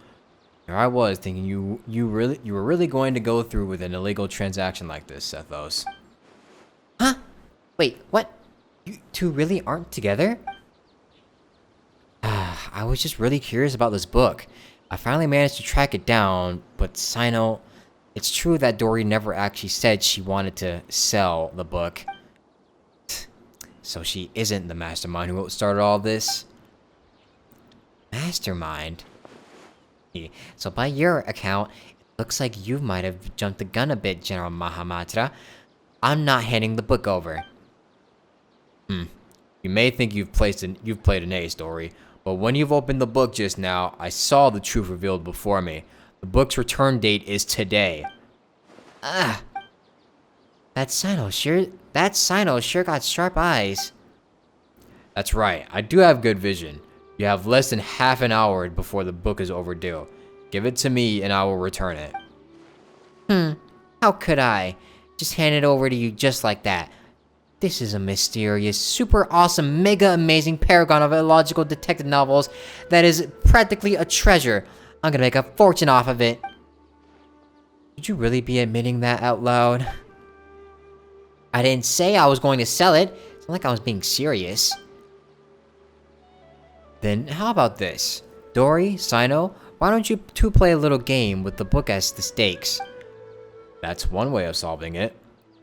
Here I was thinking you were really going to go through with an illegal transaction like this, Sethos. Huh? Wait, what? You two really aren't together? I was just really curious about this book. I finally managed to track it down, but Sino, it's true that Dory never actually said she wanted to sell the book. So she isn't the mastermind who started all this? Mastermind? So by your account, it looks like you might have jumped the gun a bit, General Mahamatra. I'm not handing the book over. You may think you've played an ace, Dory, but when you've opened the book just now, I saw the truth revealed before me. The book's return date is today. That Sino sure got sharp eyes. That's right, I do have good vision. You have less than half an hour before the book is overdue. Give it to me and I will return it. How could I? Just hand it over to you just like that. This is a mysterious, super awesome, mega amazing paragon of illogical detective novels that is practically a treasure. I'm gonna make a fortune off of it. Should you really be admitting that out loud? I didn't say I was going to sell it. It's not like I was being serious. Then how about this? Dory, Sino, why don't you two play a little game with the book as the stakes? That's one way of solving it.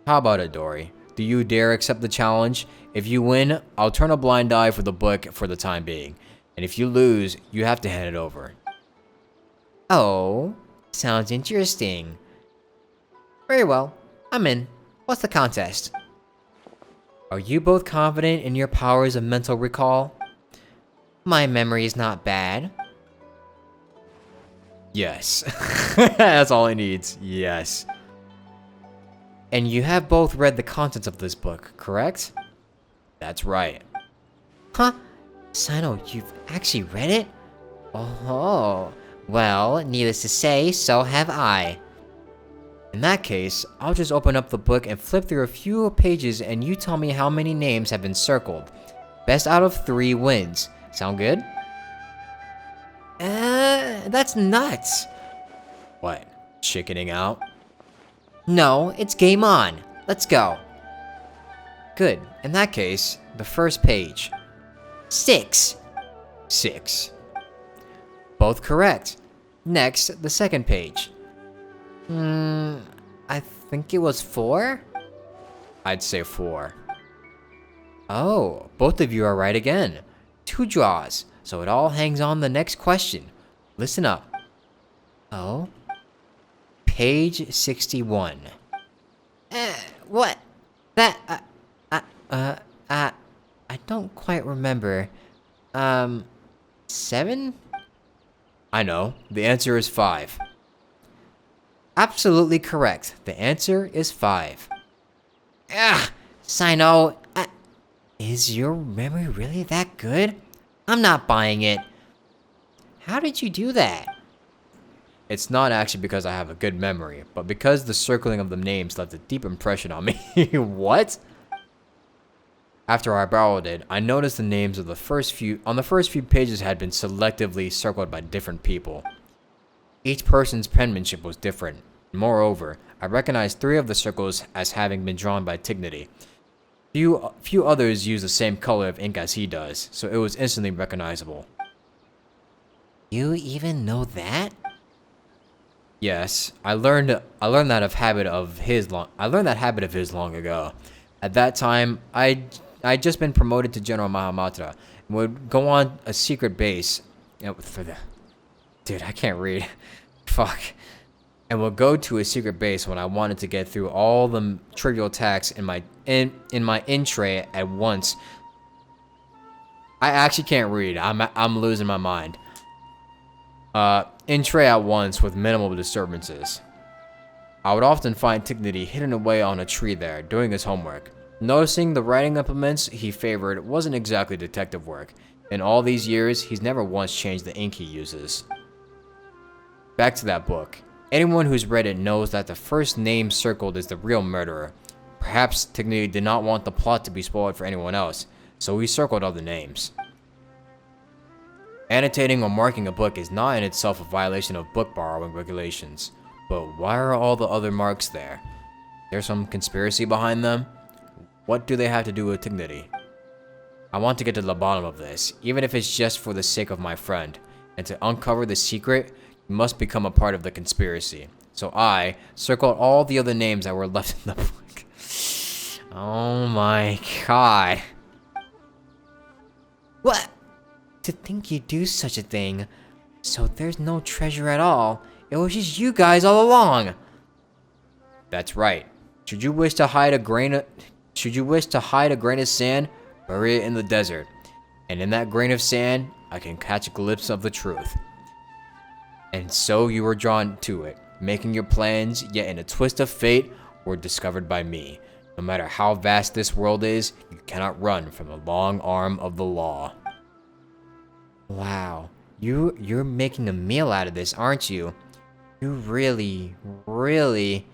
How about it, Dory? Do you dare accept the challenge? If you win, I'll turn a blind eye for the book for the time being. And if you lose, you have to hand it over. Oh, sounds interesting. Very well, I'm in. What's the contest? Are you both confident in your powers of mental recall? My memory is not bad. Yes. That's all he needs. Yes. And you have both read the contents of this book, correct? That's right. Huh? Sino, you've actually read it? Oh, well, needless to say, so have I. In that case, I'll just open up the book and flip through a few pages and you tell me how many names have been circled. Best out of 3 wins. Sound good? That's nuts. What? Chickening out? No, it's game on. Let's go. Good. In that case, the first page. 6. 6. Both correct. Next, the second page. I think it was 4? I'd say 4. Oh, both of you are right again. 2 draws, so it all hangs on the next question. Listen up. Oh? Page 61. What? That, I don't quite remember. 7? I know. The answer is 5. Absolutely correct. The answer is 5. Sino, is your memory really that good? I'm not buying it. How did you do that? It's not actually because I have a good memory, but because the circling of the names left a deep impression on me. What? After I borrowed it, I noticed the names of the first few pages had been selectively circled by different people. Each person's penmanship was different. Moreover, I recognized 3 of the circles as having been drawn by Tignity. Few others use the same color of ink as he does, so it was instantly recognizable. You even know that? Yes, I learned that habit of his long ago. At that time, I'd just been promoted to General Mahamatra and would go on a secret base. Dude, I can't read. Fuck. and would go to a secret base when I wanted to get through all the trivial tasks in my in tray at once. I actually can't read. I'm losing my mind. In tray at once with minimal disturbances. I would often find Tignity hidden away on a tree there, doing his homework. Noticing the writing implements he favored wasn't exactly detective work. In all these years, he's never once changed the ink he uses. Back to that book. Anyone who's read it knows that the first name circled is the real murderer. Perhaps Tignity did not want the plot to be spoiled for anyone else, so he circled other names. Annotating or marking a book is not in itself a violation of book borrowing regulations. But why are all the other marks there? There's some conspiracy behind them? What do they have to do with Tignity? I want to get to the bottom of this, even if it's just for the sake of my friend. And to uncover the secret, you must become a part of the conspiracy. So I circled all the other names that were left in the book. Oh my god. What? To think you'd do such a thing. So there's no treasure at all. It was just you guys all along. That's right. Should you wish to hide a grain of sand, bury it in the desert. And in that grain of sand, I can catch a glimpse of the truth. And so you were drawn to it, making your plans, yet in a twist of fate, were discovered by me. No matter how vast this world is, you cannot run from the long arm of the law. Wow. You're making a meal out of this, aren't you? You really, really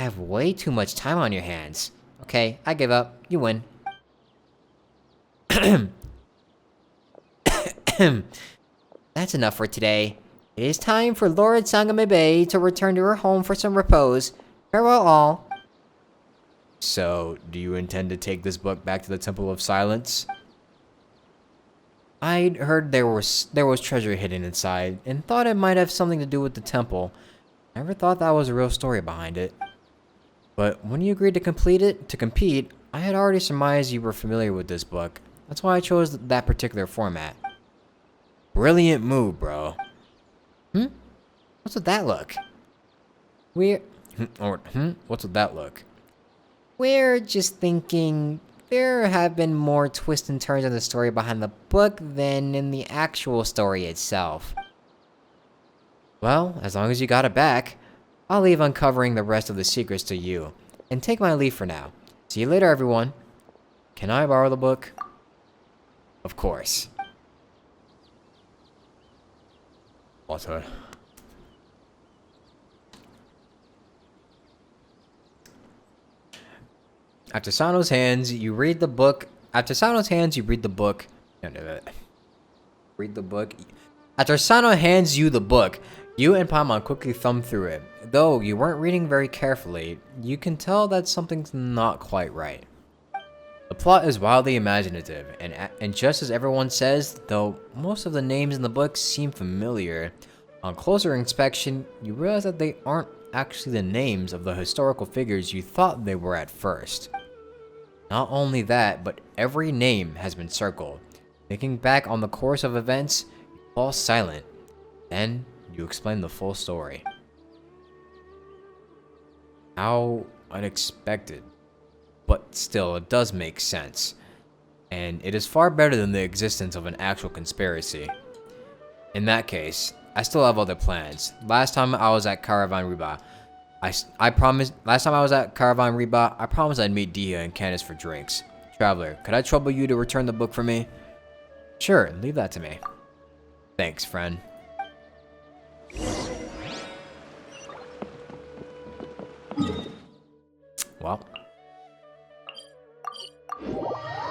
have way too much time on your hands. Okay, I give up. You win. That's enough for today. It is time for Lord Sangamebe to return to her home for some repose. Farewell all. So, do you intend to take this book back to the Temple of Silence? I'd heard there was treasure hidden inside, and thought it might have something to do with the temple. Never thought that was a real story behind it. But when you agreed to compete, I had already surmised you were familiar with this book. That's why I chose that particular format. Brilliant move, bro. What's with that look? What's with that look? We're just thinking there have been more twists and turns in the story behind the book than in the actual story itself. Well, as long as you got it back, I'll leave uncovering the rest of the secrets to you, and take my leave for now. See you later, everyone. Can I borrow the book? Of course. Water. After Sano's hands, you read the book. After Sano's hands, you read the book. Read the book. After Sano hands you the book, you and Paimon quickly thumb through it. Though you weren't reading very carefully, you can tell that something's not quite right. The plot is wildly imaginative, and just as everyone says, though most of the names in the book seem familiar, on closer inspection, you realize that they aren't actually the names of the historical figures you thought they were at first. Not only that, but every name has been circled. Thinking back on the course of events, you fall silent. Then, you explain the full story. How unexpected. But still, it does make sense. And it is far better than the existence of an actual conspiracy. In that case, I still have other plans. Last time I was at Caravan Reba, I promised I'd meet Dia and Candace for drinks. Traveler, could I trouble you to return the book for me? Sure, leave that to me. Thanks, friend. Well.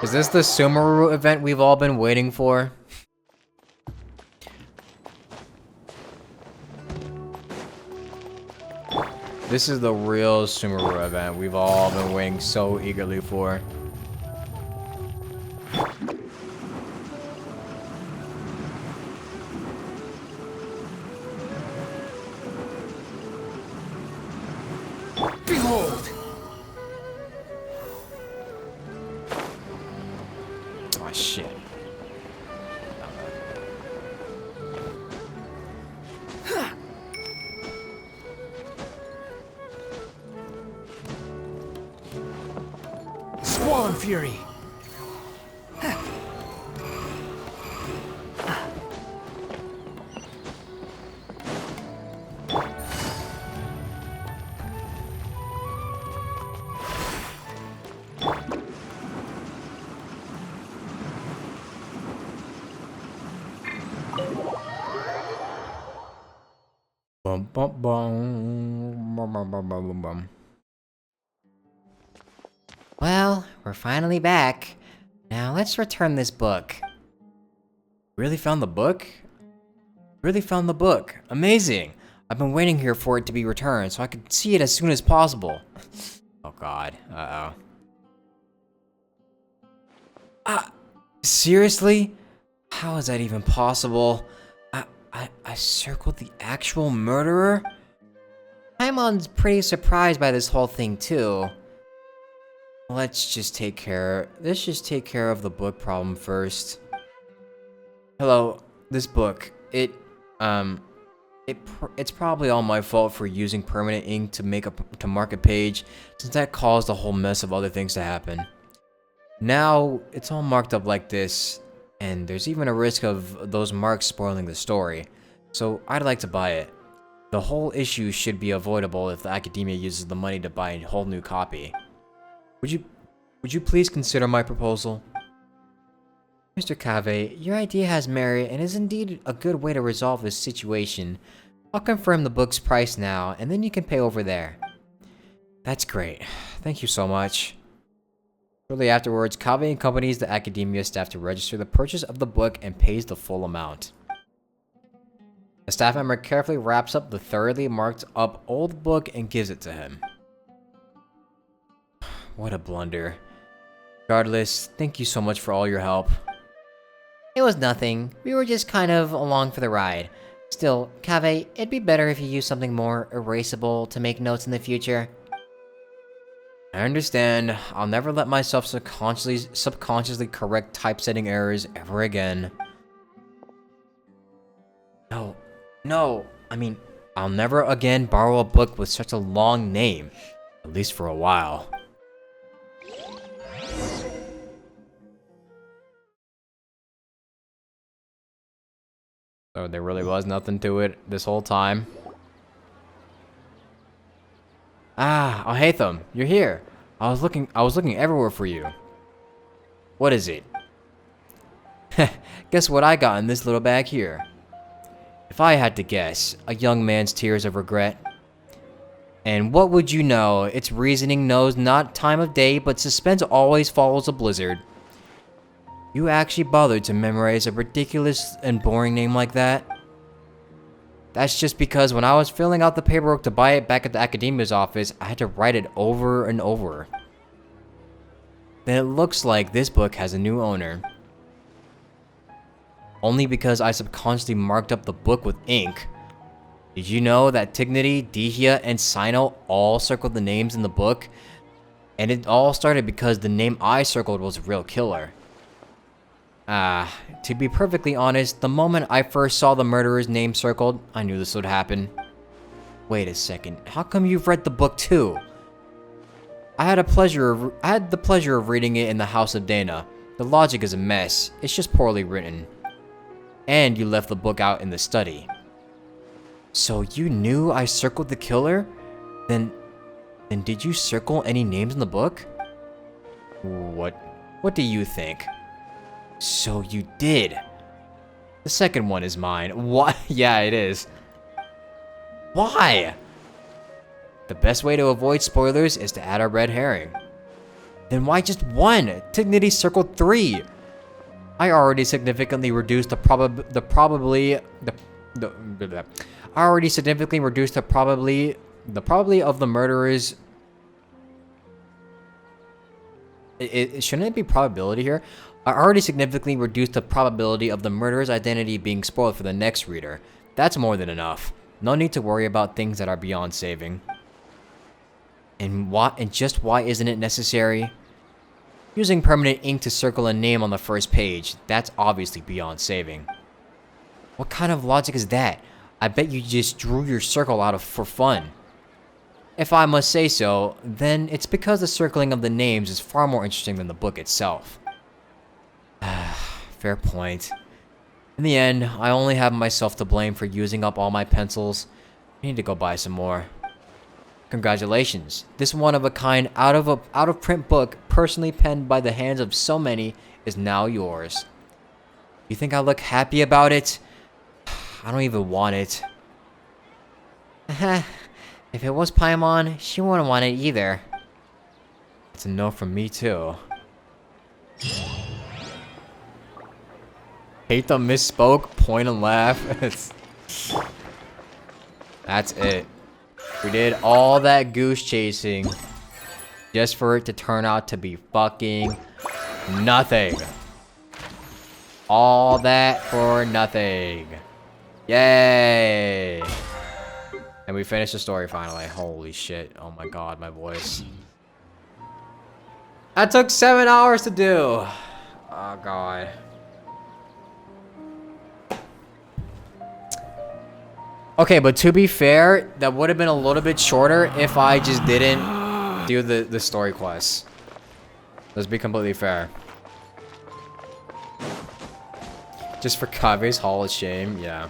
Is this the Sumeru event we've all been waiting for? This is the real Sumeru event we've all been waiting so eagerly for. Behold! Oh shit. Squall Fury. Bum bum bum. Bum bum bum bum bum. Well, we're finally back. Now let's return this book. Really found the book? Really found the book. Amazing. I've been waiting here for it to be returned so I could see it as soon as possible. Oh god. Uh-oh. Seriously? How is that even possible? I circled the actual murderer? Paimon's pretty surprised by this whole thing too. Let's just take care of the book problem first. Hello, this book. It's probably all my fault for using permanent ink to mark a page, since that caused a whole mess of other things to happen. Now it's all marked up like this, and there's even a risk of those marks spoiling the story. So I'd like to buy it. The whole issue should be avoidable if the academia uses the money to buy a whole new copy. Would you please consider my proposal? Mr. Cave, your idea has merit and is indeed a good way to resolve this situation. I'll confirm the book's price now, and then you can pay over there. That's great. Thank you so much. Shortly afterwards, Cave accompanies the academia staff to register the purchase of the book and pays the full amount. The staff member carefully wraps up the thoroughly marked up old book and gives it to him. What a blunder. Regardless, thank you so much for all your help. It was nothing. We were just kind of along for the ride. Still, Cave, it'd be better if you used something more erasable to make notes in the future. I understand. I'll never let myself subconsciously correct typesetting errors ever again. No. I mean, I'll never again borrow a book with such a long name. At least for a while. So there really was nothing to it this whole time. Ah, Alhaitham, you're here. I was looking everywhere for you. What is it? Guess what I got in this little bag here? If I had to guess, a young man's tears of regret. And what would you know, its reasoning knows not time of day, but suspense always follows a blizzard. You actually bothered to memorize a ridiculous and boring name like that? That's just because when I was filling out the paperwork to buy it back at the academia's office, I had to write it over and over. Then it looks like this book has a new owner. Only because I subconsciously marked up the book with ink. Did you know that Tignity, Dihia, and Sino all circled the names in the book? And it all started because the name I circled was a real killer. To be perfectly honest, the moment I first saw the murderer's name circled, I knew this would happen. Wait a second, how come you've read the book too? I had the pleasure of reading it in the House of Dana. The logic is a mess, it's just poorly written. And you left the book out in the study. So you knew I circled the killer? Then did you circle any names in the book? What do you think? So you did. The second one is mine. What? Yeah, it is. Why? The best way to avoid spoilers is to add a red herring. Then why just one? Tignity circled 3. I already significantly reduced the probability of the murderers. Shouldn't it be probability here? I already significantly reduced the probability of the murderer's identity being spoiled for the next reader. That's more than enough. No need to worry about things that are beyond saving. And just why isn't it necessary? Using permanent ink to circle a name on the first page, that's obviously beyond saving. What kind of logic is that? I bet you just drew your circle out for fun. If I must say so, then it's because the circling of the names is far more interesting than the book itself. Fair point. In the end, I only have myself to blame for using up all my pencils. I need to go buy some more. Congratulations. This one-of-a-kind, out-of-print book, personally penned by the hands of so many, is now yours. You think I look happy about it? I don't even want it. If it was Paimon, she wouldn't want it either. It's a no from me too. Hate the misspoke, point and laugh. That's it. We did all that goose chasing just for it to turn out to be fucking nothing. All that for nothing. Yay! And we finished the story finally. Holy shit. Oh my god, my voice. That took 7 hours to do. Oh god. Okay, but to be fair, that would have been a little bit shorter if I just didn't do the story quests. Let's be completely fair. Just for Kave's Hall of Shame, yeah.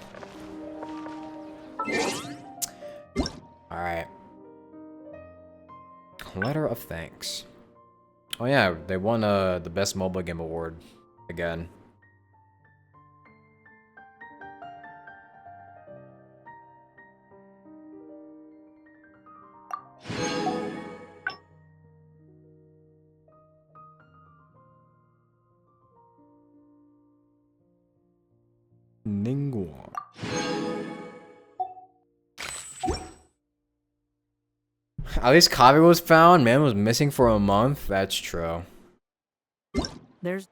Alright. Letter of thanks. Oh yeah, they won the best mobile game award again. Ningguang. At least Kave was found. Man was missing for a month. That's true. There's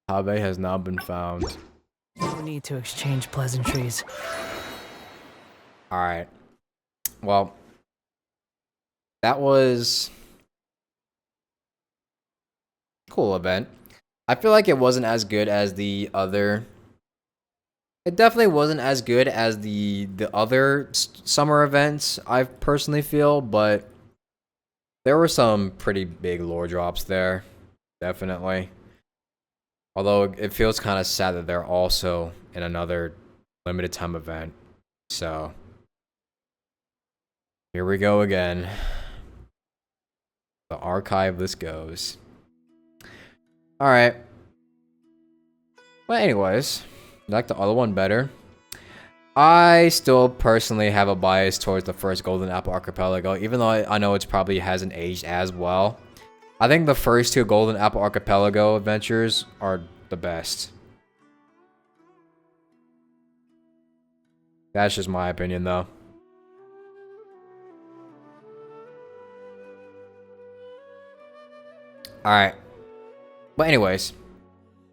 Kave has now been found. no need to exchange pleasantries. Alright. Well, that was a cool event. I feel like it wasn't as good as the other. It definitely wasn't as good as the other summer events, I personally feel, but there were some pretty big lore drops there. Definitely. Although it feels kind of sad that they're also in another limited time event. So here we go again. The archive list goes. Alright. Well, anyways, I like the other one better. I still personally have a bias towards the first Golden Apple Archipelago, even though I know it's probably hasn't aged as well. I think the first two Golden Apple Archipelago adventures are the best. That's just my opinion, though. Alright. But anyways,